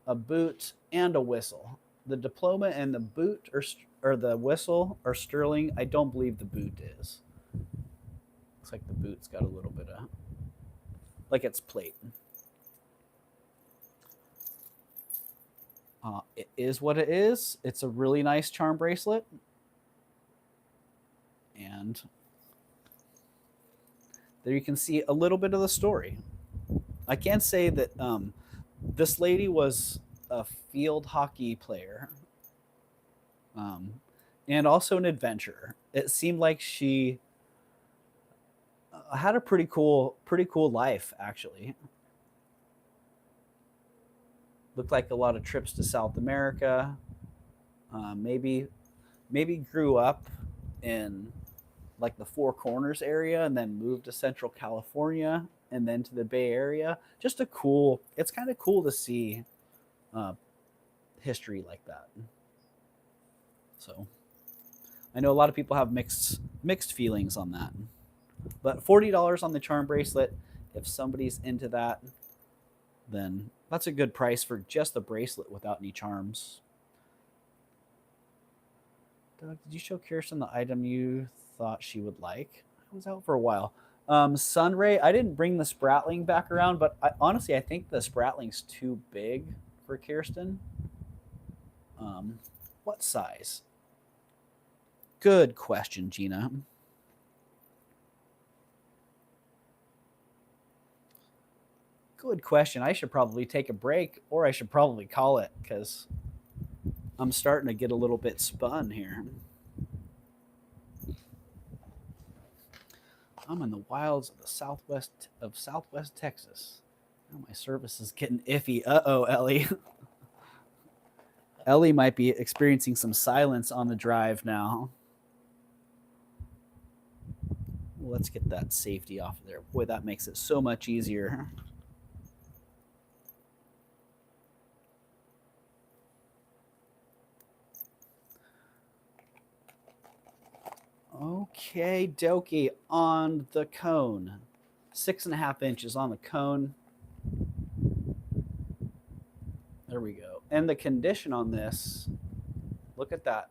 a boot, and a whistle. The diploma and the boot or the whistle are sterling. I don't believe the boot is. Looks like the boot's got a little bit of, like it's plate. It is what it is. It's a really nice charm bracelet. And there you can see a little bit of the story. I can say that this lady was a field hockey player, and also an adventurer. It seemed like she had a pretty cool life, actually. Looked like a lot of trips to South America. Maybe grew up in like the Four Corners area and then moved to Central California and then to the Bay Area. Just it's kind of cool to see history like that. So I know a lot of people have mixed feelings on that. But $40 on the charm bracelet if somebody's into that, then that's a good price for just the bracelet without any charms. Doug, did you show Kirsten the item you thought she would like? I was out for a while. Sunray, I didn't bring the Spratling back around, but honestly, I think the Spratling's too big for Kirsten. What size? Good question, Gina. Good question. I should probably take a break, or I should probably call it, because I'm starting to get a little bit spun here. I'm in the wilds of the Southwest Texas. Oh, my service is getting iffy. Uh-oh, Ellie. Ellie might be experiencing some silence on the drive now. Well, let's get that safety off of there. Boy, that makes it so much easier. Okay, dokie, on the cone. 6.5 inches on the cone. There we go. And the condition on this, look at that.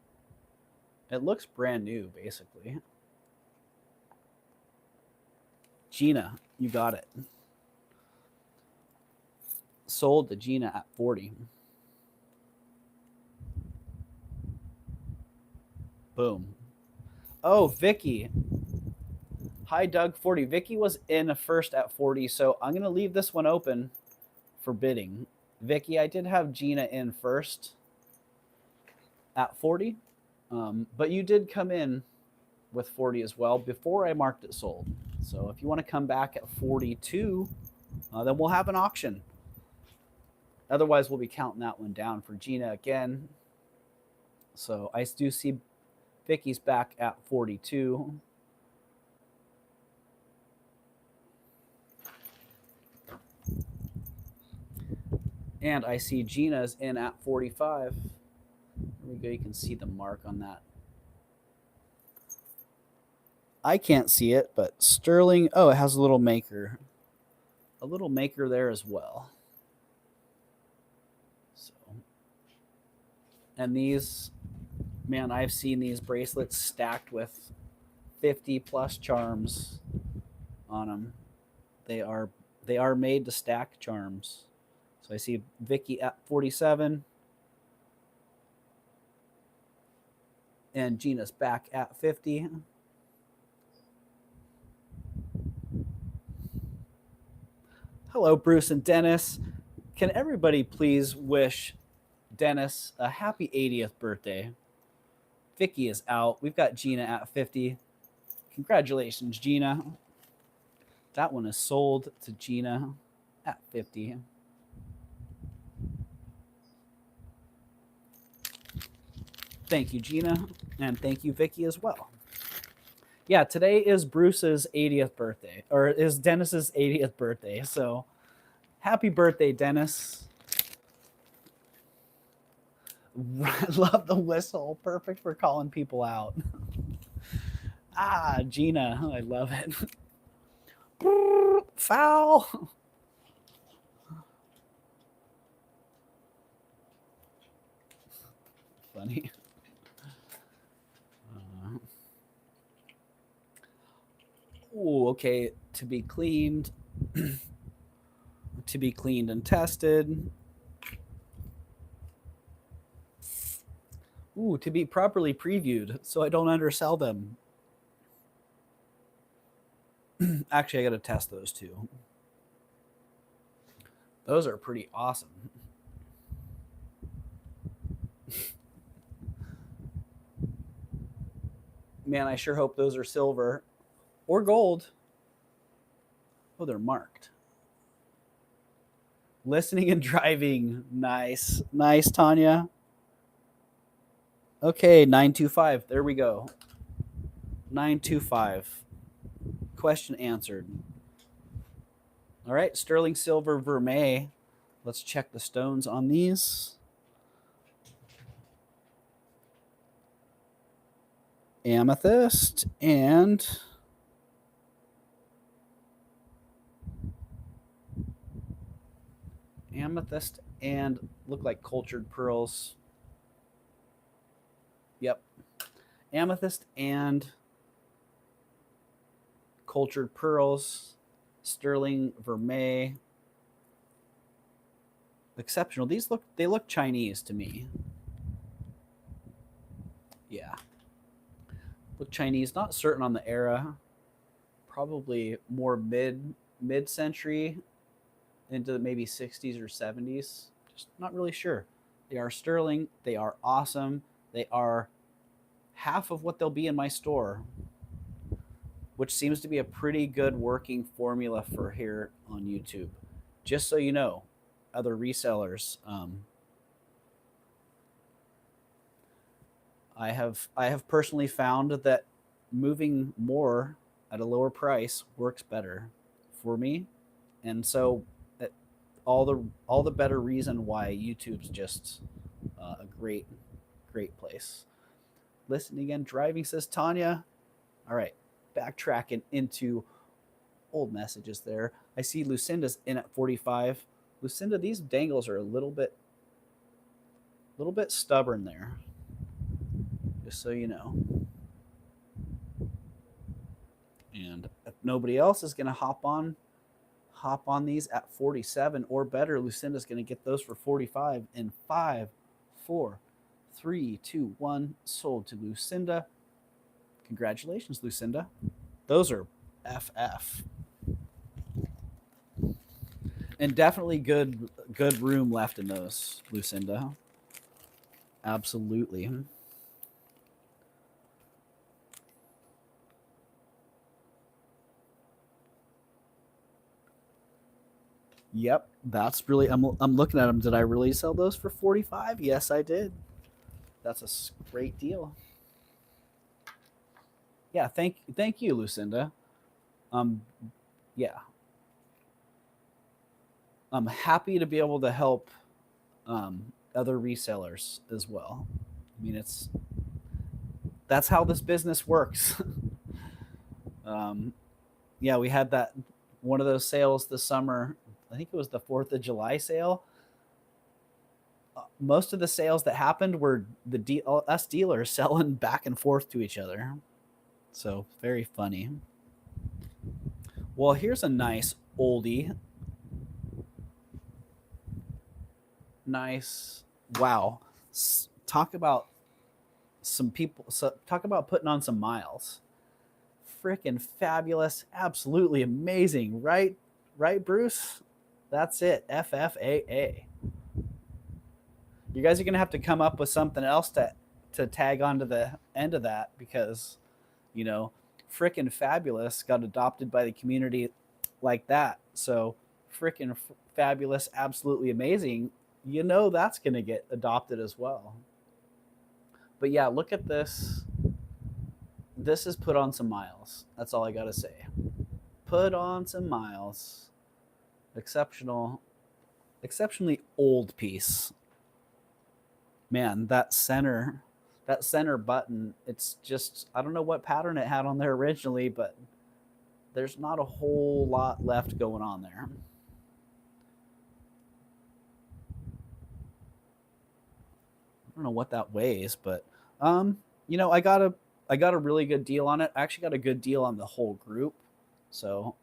It looks brand new, basically. Gina, you got it. Sold to Gina at 40. Boom. Oh, Vicky. Hi, Doug. 40. Vicky was in first at 40, so I'm going to leave this one open for bidding. Vicky, I did have Gina in first at 40, but you did come in with 40 as well before I marked it sold. So if you want to come back at 42, then we'll have an auction. Otherwise, we'll be counting that one down for Gina again. So I do see Vicky's back at 42. And I see Gina's in at 45. There we go. You can see the mark on that. I can't see it, but Sterling, oh, it has a little maker. A little maker there as well. So, and these, man, I've seen these bracelets stacked with 50 plus charms on them. They are made to stack charms. So I see Vicky at 47. And Gina's back at 50. Hello, Bruce and Dennis. Can everybody please wish Dennis a happy 80th birthday? Vicky is out. We've got Gina at 50. Congratulations, Gina. That one is sold to Gina at 50. Thank you, Gina, and thank you, Vicky, as well. Yeah, today is Bruce's 80th birthday, or is Dennis's 80th birthday. So happy birthday, Dennis. Love the whistle. Perfect for calling people out. Ah, Gina. I love it. Foul. Funny. Oh, okay. To be cleaned. To be cleaned and tested. Ooh, to be properly previewed so I don't undersell them. Actually, I got to test those too. Those are pretty awesome. Man, I sure hope those are silver or gold. Oh, they're marked. Listening and driving. Nice. Nice, Tanya. Okay, 925. There we go. 925. Question answered. All right, sterling silver vermeil. Let's check the stones on these. Amethyst and Amethyst and look like cultured pearls. Yep. Amethyst and cultured pearls, sterling vermeil. Exceptional. They look Chinese to me. Yeah. Look Chinese, not certain on the era. Probably more mid-century into maybe 60s or 70s. Just not really sure. They are sterling. They are awesome. They are half of what they'll be in my store, which seems to be a pretty good working formula for here on YouTube. Just so you know, other resellers, I have personally found that moving more at a lower price works better for me, and so all the better reason why YouTube's just a great place. Listening again, driving, says Tanya. All right, backtracking into old messages there. I see Lucinda's in at 45. Lucinda, these dangles are a little bit stubborn there. Just so you know. And if nobody else is going to hop on these at 47 or better, Lucinda's going to get those for 45 in 5, 4, 3, 2, 1. Sold to Lucinda. Congratulations, Lucinda. Those are FF. And definitely good room left in those, Lucinda. Absolutely. Yep, that's really. I'm looking at them. Did I really sell those for 45? Yes, I did. That's a great deal. Yeah, thank you, Lucinda. Yeah, I'm happy to be able to help other resellers as well. I mean, that's how this business works. Yeah, we had that one of those sales this summer. I think it was the 4th of July sale. Most of the sales that happened were us dealers selling back and forth to each other. So very funny. Well, here's a nice oldie. Nice. Wow. Talk about some people. Talk about putting on some miles. Freaking fabulous. Absolutely amazing. Right, Bruce? That's it. FFAA. You guys are going to have to come up with something else to tag onto the end of that, because, you know, frickin' fabulous got adopted by the community like that. So frickin' fabulous, absolutely amazing, you know, that's going to get adopted as well. But yeah, look at this. This is put on some miles. That's all I got to say. Put on some miles. Exceptionally old piece. Man, that center button, it's just, I don't know what pattern it had on there originally, but there's not a whole lot left going on there. I don't know what that weighs, but you know, I got a really good deal on it. I actually got a good deal on the whole group. So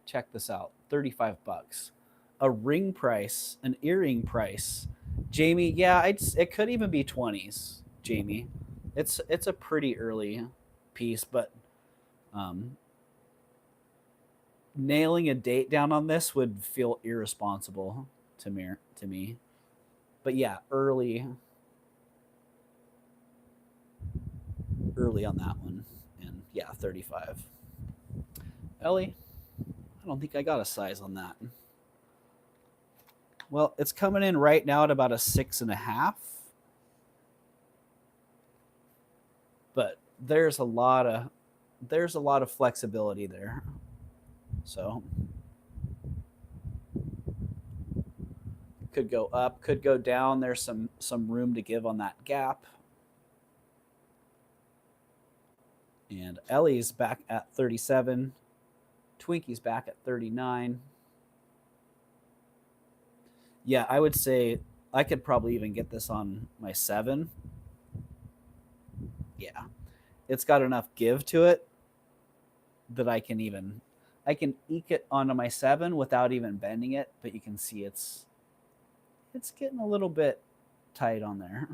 check this out. 35 bucks. A ring price, an earring price. Jamie, yeah, it could even be 20s, Jamie. It's a pretty early piece, but nailing a date down on this would feel irresponsible to me. But yeah, early on that one. And yeah, 35. Ellie, I don't think I got a size on that. Well, it's coming in right now at about a 6.5. But there's a lot of flexibility there. So could go up, could go down. There's some room to give on that gap. And Ellie's back at 37. Twinkie's back at 39. Yeah, I would say I could probably even get this on my 7. Yeah, it's got enough give to it that I can eke it onto my 7 without even bending it, but you can see it's getting a little bit tight on there.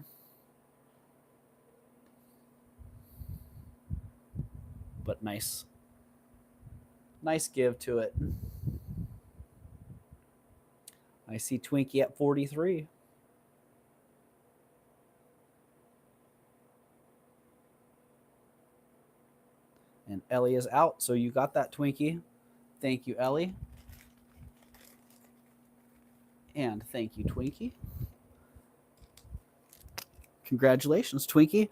But nice give to it. I see Twinkie at 43. And Ellie is out, so you got that, Twinkie. Thank you, Ellie. And thank you, Twinkie. Congratulations, Twinkie.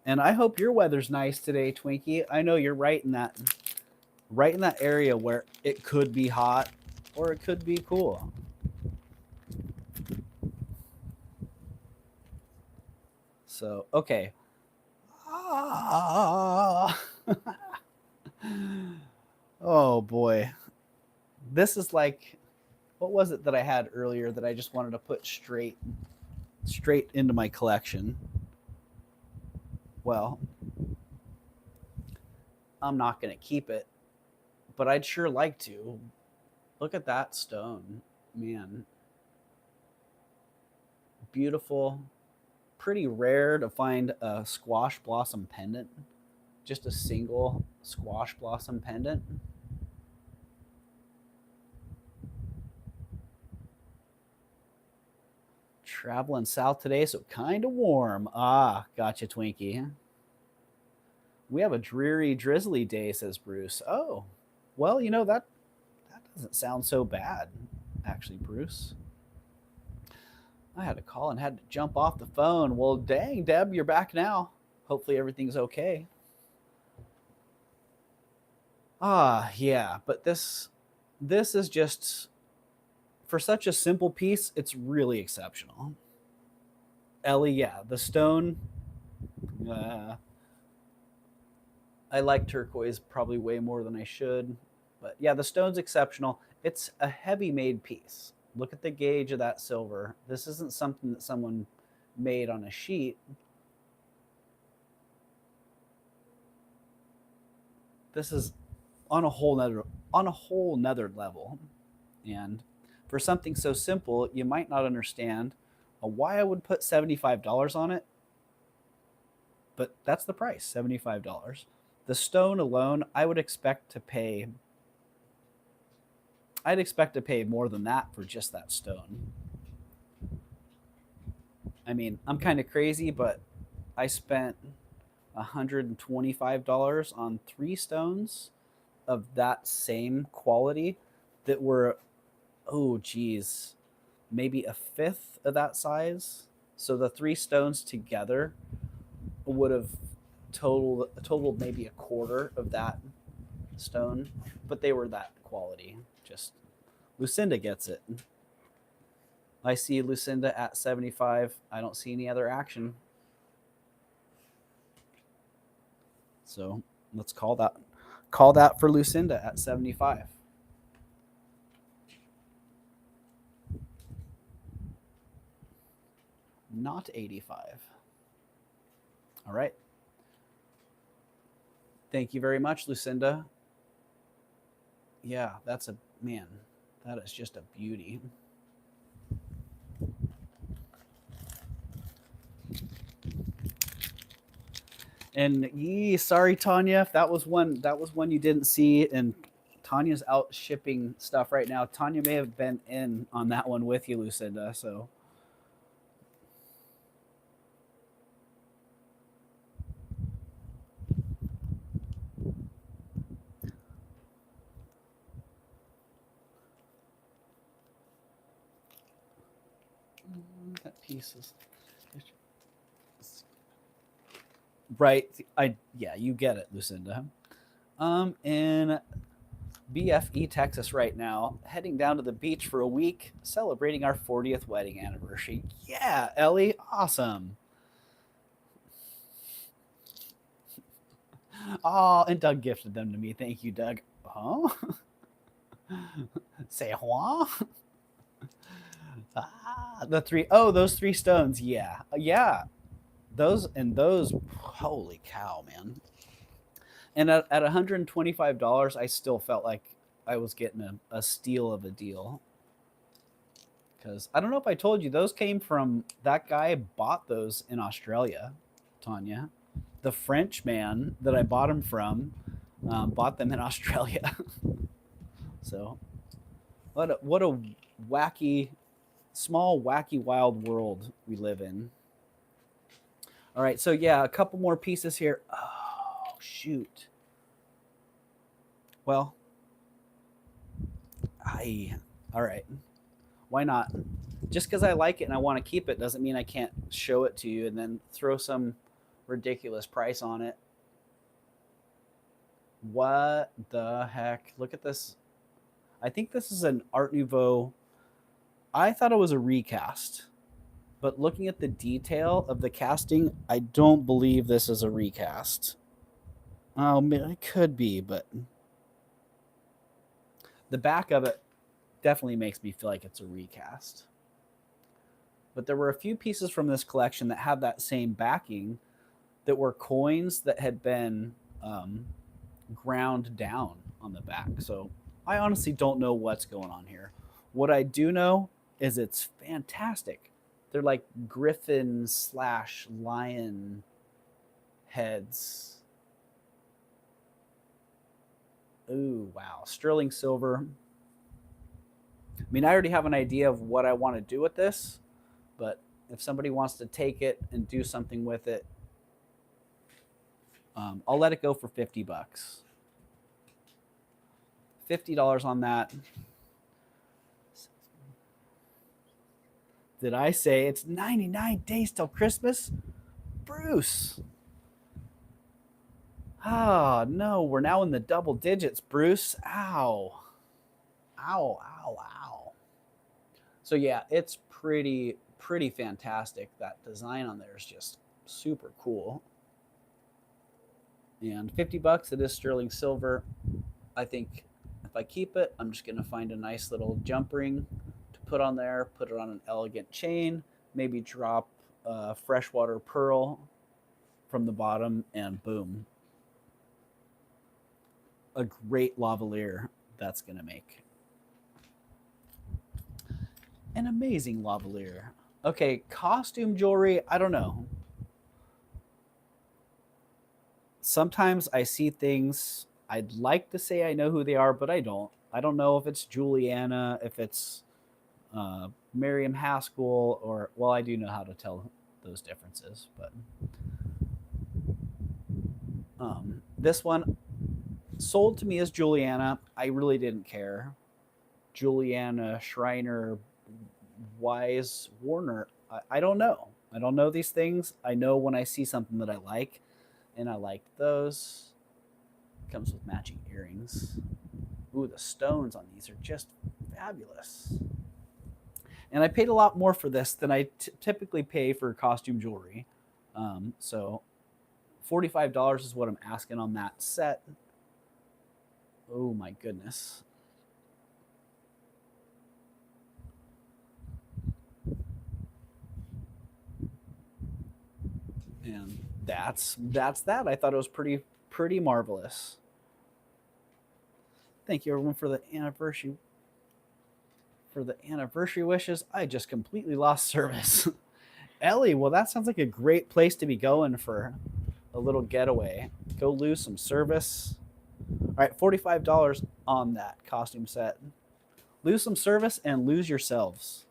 And I hope your weather's nice today, Twinkie. I know you're right in that area where it could be hot or it could be cool. So, okay. Oh boy. This is like, what was it that I had earlier that I just wanted to put straight into my collection? Well, I'm not going to keep it, but I'd sure like to. Look at that stone, man. Beautiful. Pretty rare to find a squash blossom pendant. Just a single squash blossom pendant. Traveling south today, so kind of warm. Ah, gotcha, Twinkie. We have a dreary, drizzly day, says Bruce. Oh, well, you know, that doesn't sound so bad, actually, Bruce. I had a call and had to jump off the phone. Well, dang, Deb, you're back now. Hopefully everything's okay. Ah, yeah, but this is just, for such a simple piece, it's really exceptional. Ellie, yeah, the stone, I like turquoise probably way more than I should. But yeah, the stone's exceptional. It's a heavy made piece. Look at the gauge of that silver. This isn't something that someone made on a sheet. This is on a whole nother level. And for something so simple, you might not understand why I would put $75 on it. But that's the price, $75. The stone alone, I'd expect to pay more than that for just that stone. I mean, I'm kind of crazy, but I spent $125 on 3 stones of that same quality that were, oh geez, maybe a fifth of that size. So the 3 stones together would have totaled maybe a quarter of that stone, but they were that quality. Just Lucinda gets it. I see Lucinda at 75. I don't see any other action. So let's call that for Lucinda at 75. Not 85. All right. Thank you very much, Lucinda. Yeah, that is just a beauty. And sorry, Tanya, if that was one you didn't see, and Tanya's out shipping stuff right now. Tanya may have been in on that one with you, Lucinda, so. That piece is right. Yeah, you get it, Lucinda. In BFE, Texas right now, heading down to the beach for a week, celebrating our 40th wedding anniversary. Yeah, Ellie, awesome. Oh, and Doug gifted them to me. Thank you, Doug. huh? Say what? Ah, those 3 stones. Yeah. Yeah. Those, holy cow, man. And at $125, I still felt like I was getting a steal of a deal. Because I don't know if I told you, those came from, that guy bought those in Australia, Tanya. The French man that I bought them from bought them in Australia. So what a wacky, small, wacky, wild world we live in. All right, so yeah, a couple more pieces here. Oh, shoot. Well, all right. Why not? Just because I like it and I want to keep it doesn't mean I can't show it to you and then throw some ridiculous price on it. What the heck? Look at this. I think this is an Art Nouveau. I thought it was a recast, but looking at the detail of the casting, I don't believe this is a recast. Oh, it could be, but the back of it definitely makes me feel like it's a recast. But there were a few pieces from this collection that had that same backing that were coins that had been ground down on the back. So I honestly don't know what's going on here. What I do know is it's fantastic. They're like griffin / lion heads. Ooh, wow. Sterling silver. I mean, I already have an idea of what I want to do with this, but if somebody wants to take it and do something with it, I'll let it go for $50. $50 on that. Did I say it's 99 days till Christmas? Bruce. Ah, no, we're now in the double digits, Bruce. Ow. Ow, ow, ow. So yeah, it's pretty fantastic. That design on there is just super cool. And $50, it is sterling silver. I think if I keep it, I'm just going to find a nice little jump ring to put on there, put it on an elegant chain, maybe drop a freshwater pearl from the bottom, and boom. A great lavalier that's going to make. An amazing lavalier. Okay, costume jewelry, I don't know. Sometimes I see things, I'd like to say I know who they are, but I don't. I don't know if it's Juliana, if it's Miriam Haskell, or, well, I do know how to tell those differences, but this one sold to me as Juliana. I really didn't care. Juliana Schreiner Wise Warner. I don't know. I don't know these things. I know when I see something that I like, and I like those. Comes with matching earrings. Ooh, the stones on these are just fabulous. And I paid a lot more for this than I typically pay for costume jewelry. So $45 is what I'm asking on that set. Oh my goodness. And that's that. I thought it was pretty marvelous. Thank you everyone for the anniversary wishes. I just completely lost service. Ellie, well, that sounds like a great place to be going for a little getaway. Go lose some service. All right, $45 on that costume set. Lose some service and lose yourselves.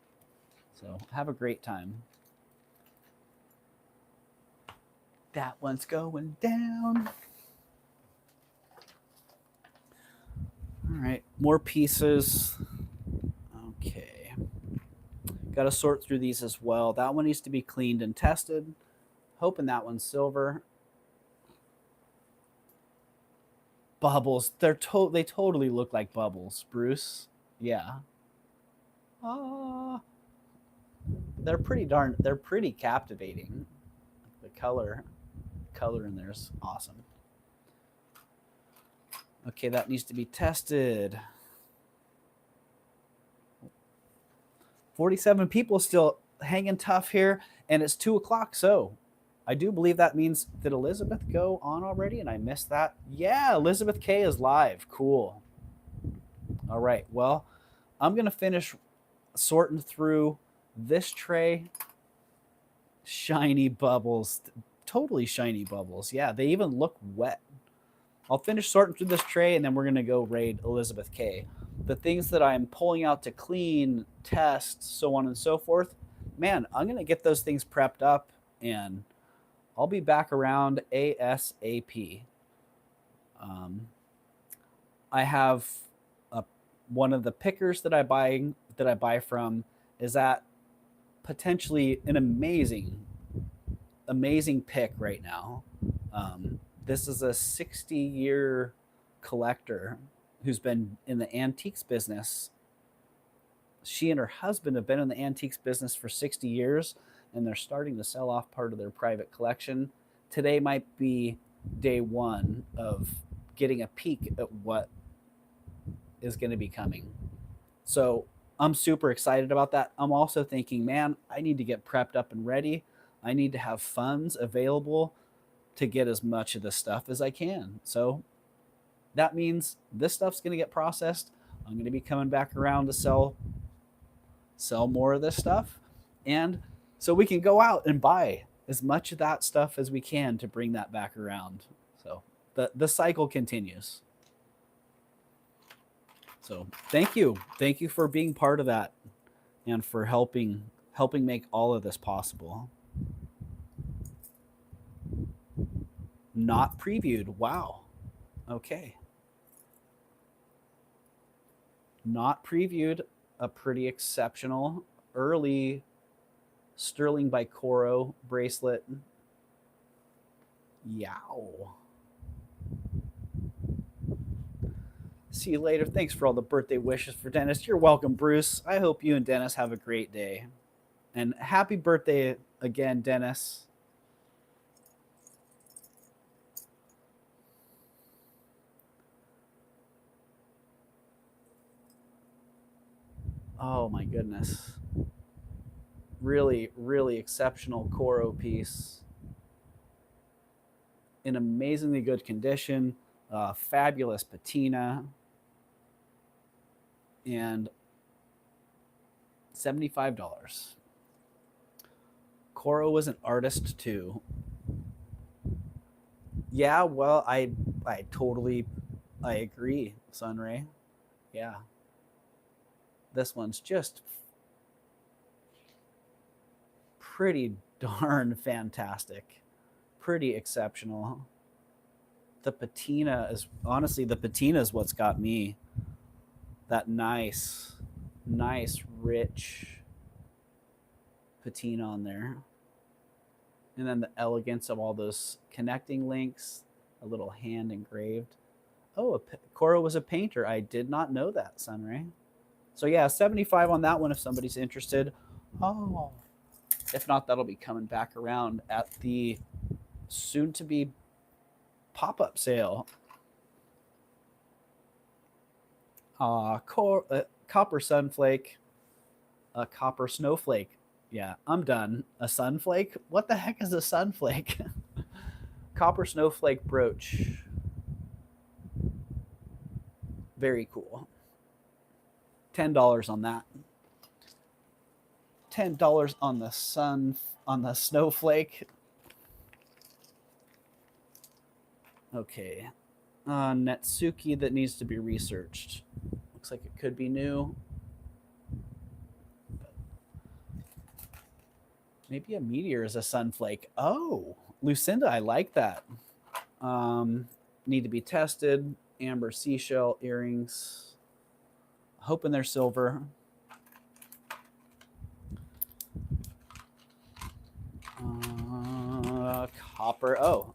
So have a great time. That one's going down. All right, more pieces. Okay. Got to sort through these as well. That one needs to be cleaned and tested. Hoping that one's silver. Bubbles. They totally look like bubbles, Bruce. Yeah. They're pretty captivating. The color in there is awesome. Okay, that needs to be tested. 47 people still hanging tough here, and it's 2 o'clock. So I do believe that means, did Elizabeth go on already and I missed that? Yeah, Elizabeth K is live. Cool. All right. Well, I'm going to finish sorting through this tray. Shiny bubbles. Totally shiny bubbles. Yeah, they even look wet. I'll finish sorting through this tray, and then we're going to go raid Elizabeth K. The things that I'm pulling out to clean, test, so on and so forth, man, I'm going to get those things prepped up, and I'll be back around ASAP. I have one of the pickers that I buy from is at potentially an amazing pick right now. This is a 60-year collector who's been in the antiques business. She and her husband have been in the antiques business for 60 years, and they're starting to sell off part of their private collection. Today might be day one of getting a peek at what is going to be coming. So I'm super excited about that. I'm also thinking, man, I need to get prepped up and ready. I need to have funds available to get as much of this stuff as I can. So that means this stuff's going to get processed. I'm going to be coming back around to sell more of this stuff. And so we can go out and buy as much of that stuff as we can to bring that back around. So the cycle continues. So thank you. Thank you for being part of that and for helping make all of this possible. Not previewed. Wow. Okay. Not previewed. A pretty exceptional early sterling by Coro bracelet. Yow. See you later. Thanks for all the birthday wishes for Dennis. You're welcome, Bruce. I hope you and Dennis have a great day. And happy birthday again, Dennis. Oh my goodness. Really, really exceptional Coro piece. In amazingly good condition. Fabulous patina. And $75. Coro was an artist too. Yeah, well, I totally agree, Sunray. Yeah. This one's just pretty darn fantastic. Pretty exceptional. The patina is, honestly, the patina is what's got me. That nice, rich patina on there. And then the elegance of all those connecting links, a little hand engraved. Oh, Coro was a painter. I did not know that, Sunray. So yeah, 75 on that one if somebody's interested. Oh, if not, that'll be coming back around at the soon-to-be pop-up sale. Copper sunflake, a copper snowflake. Yeah, I'm done. A sunflake? What the heck is a sunflake? Copper snowflake brooch. Very cool. $10 on that. $10 on the snowflake. Okay. Netsuki that needs to be researched. Looks like it could be new. Maybe a meteor is a sunflake. Oh, Lucinda, I like that. Need to be tested. Amber seashell earrings. Hoping they're silver. Copper. Oh,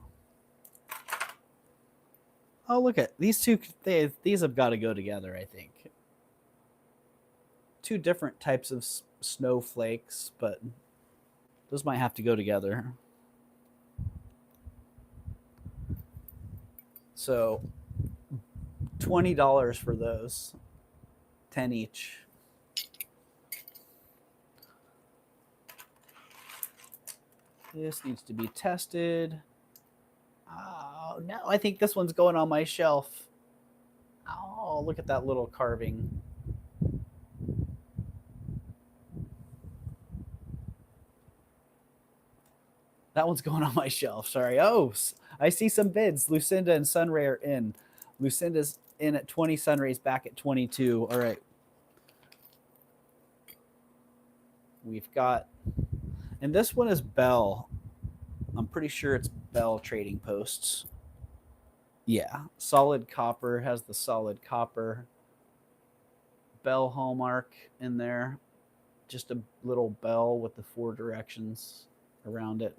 look at these two. These have got to go together, I think. Two different types of snowflakes, but those might have to go together. So $20 for those. 10 each. This needs to be tested. Oh, no, I think this one's going on my shelf. Oh, look at that little carving. That one's going on my shelf. Sorry. Oh, I see some bids. Lucinda and Sunray are in. Lucinda's in at 20. Sunray's back at 22. All right. We've got, and this one is Bell. I'm pretty sure it's Bell Trading Posts. Yeah. Solid copper. Has the solid copper. Bell hallmark in there. Just a little bell with the 4 directions around it.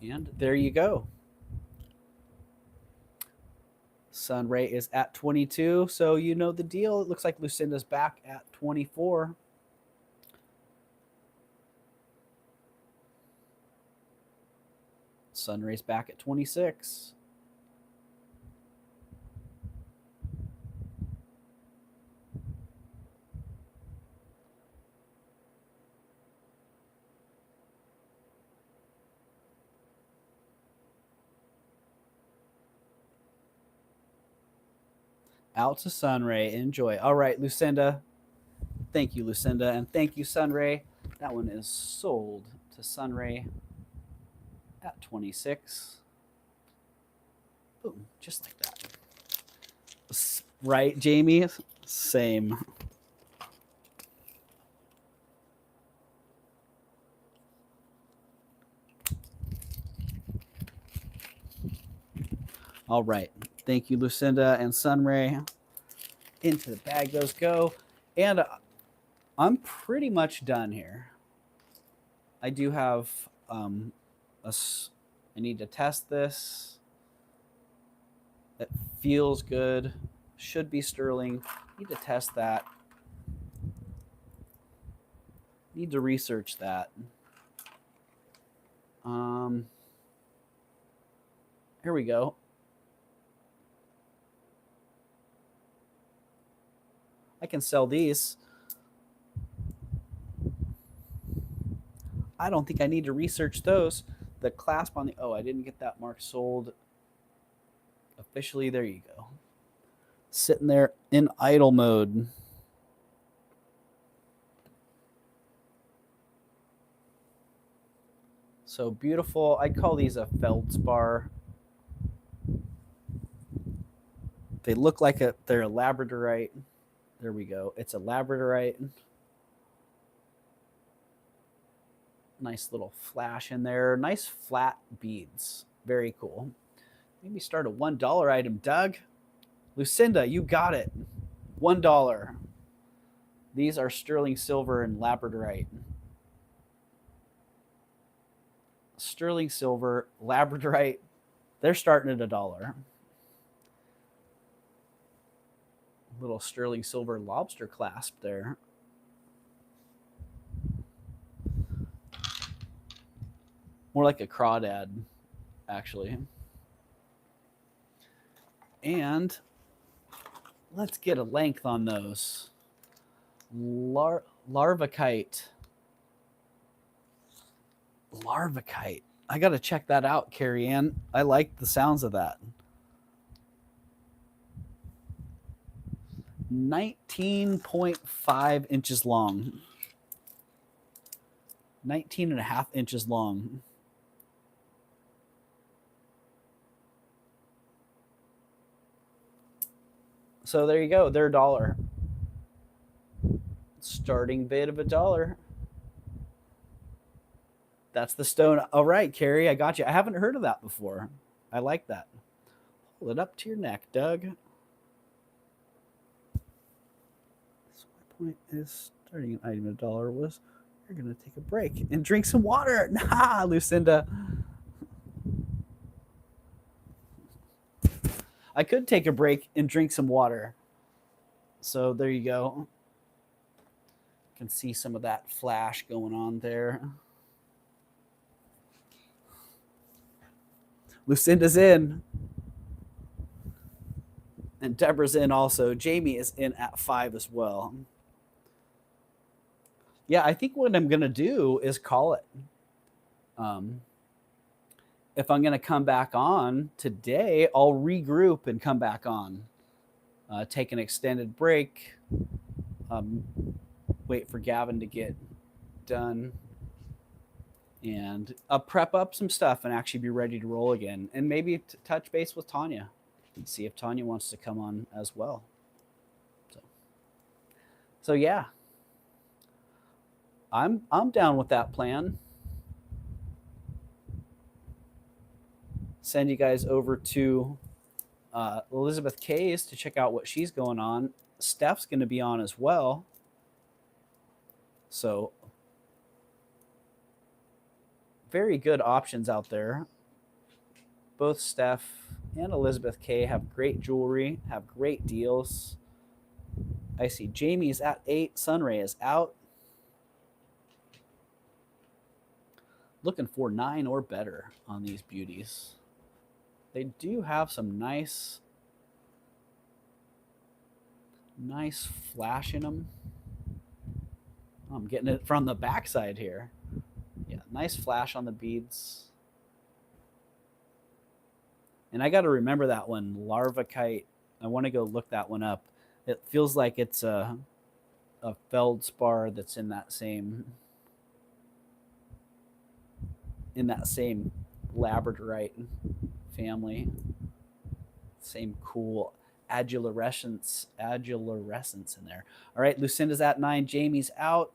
And there you go. Sunray is at 22, so you know the deal. It looks like Lucinda's back at 24. Sunray's back at 26. Out to Sunray. Enjoy. All right, Lucinda. Thank you, Lucinda. And thank you, Sunray. That one is sold to Sunray at 26. Boom. Just like that. Right, Jamie? Same. All right. Thank you, Lucinda and Sunray. Into the bag those go. And I'm pretty much done here. I do have I need to test this. It feels good. Should be sterling. Need to test that. Need to research that. Here we go. I can sell these. I don't think I need to research those. The clasp on the, oh, I didn't get that mark sold officially. There you go. Sitting there in idle mode. So beautiful. I'd call these a feldspar. They look like they're a labradorite. There we go. It's a labradorite. Nice little flash in there. Nice flat beads. Very cool. Maybe start a $1 item, Doug. Lucinda, you got it. $1. These are sterling silver and labradorite. Sterling silver, labradorite. They're starting at $1. Little sterling silver lobster clasp there. More like a crawdad, actually. And let's get a length on those. Larvacite. Larvacite. I got to check that out, Carrie Ann. I like the sounds of that. 19.5 inches long. 19.5 inches long. So there you go. They're $1. Starting bid of $1. That's the stone. All right, Carrie, I got you. I haven't heard of that before. I like that. Hold it up to your neck, Doug. So my point is starting an item at $1 was you're going to take a break and drink some water. Nah, Lucinda. I could take a break and drink some water. So there you go. You can see some of that flash going on there. Lucinda's in. And Deborah's in also. Jamie is in at 5 as well. Yeah, I think what I'm going to do is call it. If I'm going to come back on today, I'll regroup and come back on. Take an extended break. Wait for Gavin to get done. And prep up some stuff and actually be ready to roll again. And maybe touch base with Tanya and see if Tanya wants to come on as well. So yeah. I'm down with that plan. Send you guys over to Elizabeth K's to check out what she's going on. Steph's going to be on as well. So very good options out there. Both Steph and Elizabeth K have great jewelry, have great deals. I see Jamie's at 8. Sunray is out. Looking for 9 or better on these beauties. They do have some nice flash in them. I'm getting it from the backside here. Yeah, nice flash on the beads. And I got to remember that one, Larvakite. I want to go look that one up. It feels like it's a feldspar that's in that same labradorite family. Same cool adulorescence in there. All right, Lucinda's at 9. Jamie's out.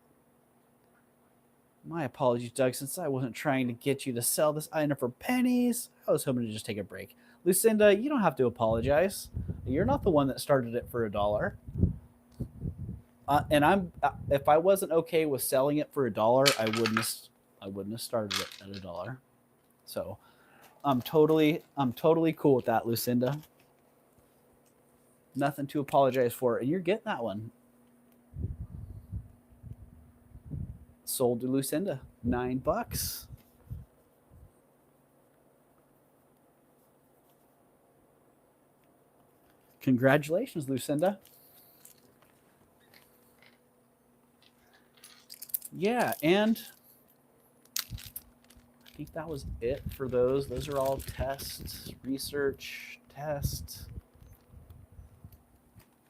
My apologies, Doug, since I wasn't trying to get you to sell this item for pennies. I was hoping to just take a break. Lucinda, you don't have to apologize. You're not the one that started it for $1. And if I wasn't okay with selling it for $1, I wouldn't have started it at $1. So I'm totally cool with that, Lucinda. Nothing to apologize for. And you're getting that one. Sold to Lucinda. $9. Congratulations, Lucinda. Yeah, and I think that was it for those. Those are all tests, research, test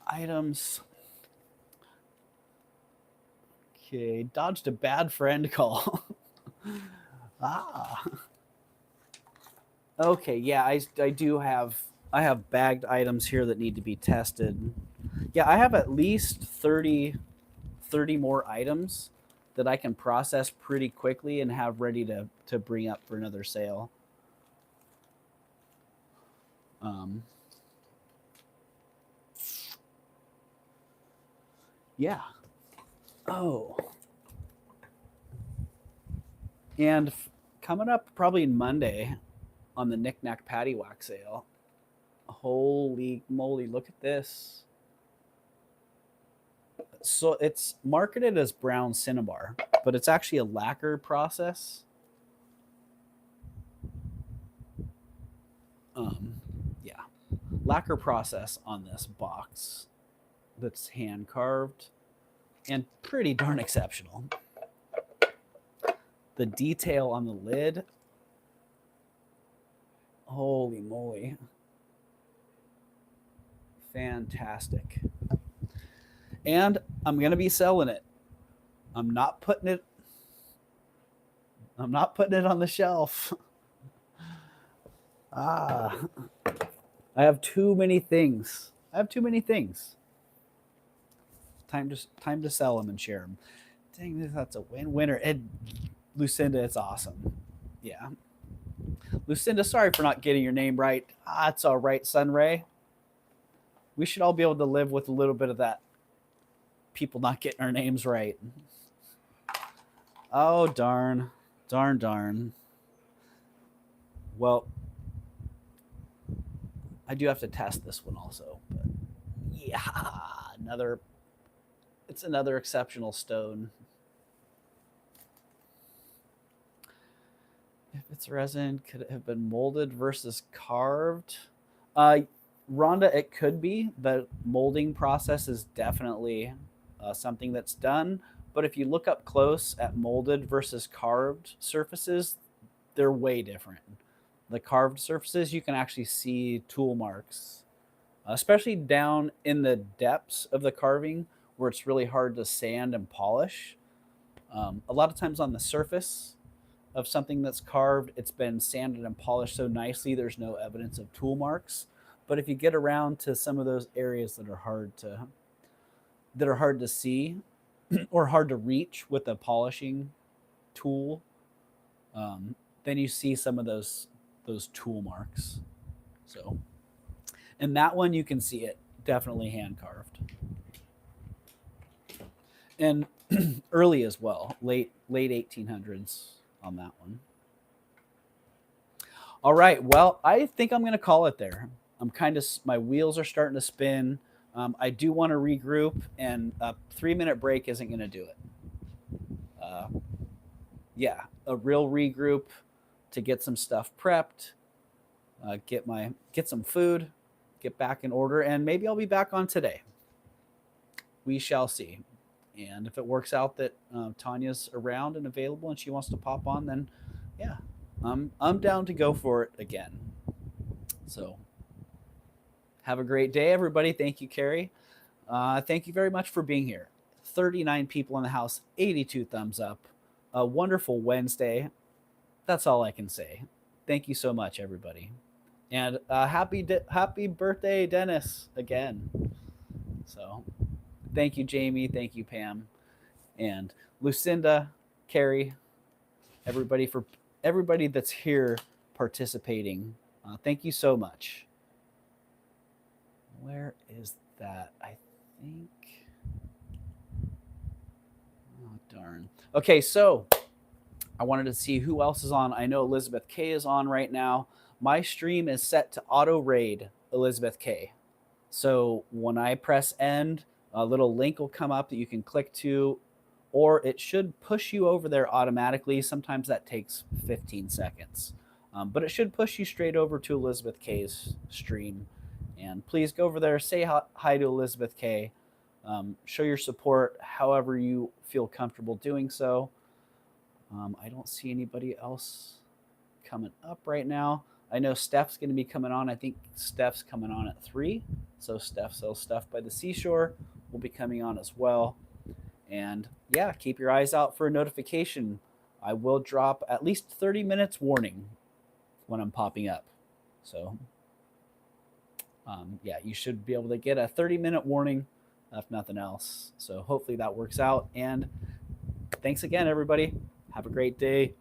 items. Okay, dodged a bad friend call. Okay, yeah, I have bagged items here that need to be tested. Yeah, I have at least 30 more items that I can process pretty quickly and have ready to bring up for another sale. Yeah. Oh. And coming up probably Monday on the Knick Knack Patty Wax sale. Holy moly, look at this. So it's marketed as brown cinnabar, but it's actually a lacquer process. Yeah, lacquer process on this box that's hand carved and pretty darn exceptional. The detail on the lid, holy moly, fantastic. And I'm going to be selling it. I'm not putting it on the shelf. I have too many things. Time to sell them and share them. Dang, that's a winner. And Lucinda, it's awesome. Yeah. Lucinda, sorry for not getting your name right. It's all right, Sunray. We should all be able to live with a little bit of that. People not getting our names right. Oh, darn. Well, I do have to test this one also. But yeah, it's another exceptional stone. If Its resin could it have been molded versus carved. Rhonda, it could be. The molding process is definitely something that's done. But if you look up close at molded versus carved surfaces, they're way different. The carved surfaces, you can actually see tool marks, especially down in the depths of the carving where it's really hard to sand and polish. A lot of times on the surface of something that's carved, it's been sanded and polished so nicely there's no evidence of tool marks. But if you get around to some of those areas that are hard to see or hard to reach with a polishing tool, then you see some of those tool marks. So, and that one you can see it definitely hand carved, and early as well, late 1800s on that one. All right, well, I think I'm going to call it there. My wheels are starting to spin. I do want to regroup, and a 3-minute break isn't going to do it. Yeah, a real regroup to get some stuff prepped, get some food, get back in order, and maybe I'll be back on today. We shall see. And if it works out that Tanya's around and available and she wants to pop on, then yeah, I'm down to go for it again. So have a great day, everybody. Thank you, Carrie. Thank you very much for being here. 39 people in the house, 82 thumbs up. A wonderful Wednesday. That's all I can say. Thank you so much, everybody. And happy birthday, Dennis, again. So thank you, Jamie. Thank you, Pam. And Lucinda, Carrie, everybody that's here participating. Thank you so much. Where is that? I think. Oh, darn. Okay, so I wanted to see who else is on. I know Elizabeth K is on right now. My stream is set to auto raid Elizabeth K. So when I press end, a little link will come up that you can click to, or it should push you over there automatically. Sometimes that takes 15 seconds. But it should push you straight over to Elizabeth K's stream. And please go over there, say hi to Elizabeth K. Show your support however you feel comfortable doing so. I don't see anybody else coming up right now. I know Steph's going to be coming on. I think Steph's coming on at 3. So Steph sells stuff by the seashore will be coming on as well. And yeah, keep your eyes out for a notification. I will drop at least 30 minutes warning when I'm popping up. So yeah, you should be able to get a 30-minute warning if nothing else. So hopefully that works out. And thanks again, everybody. Have a great day.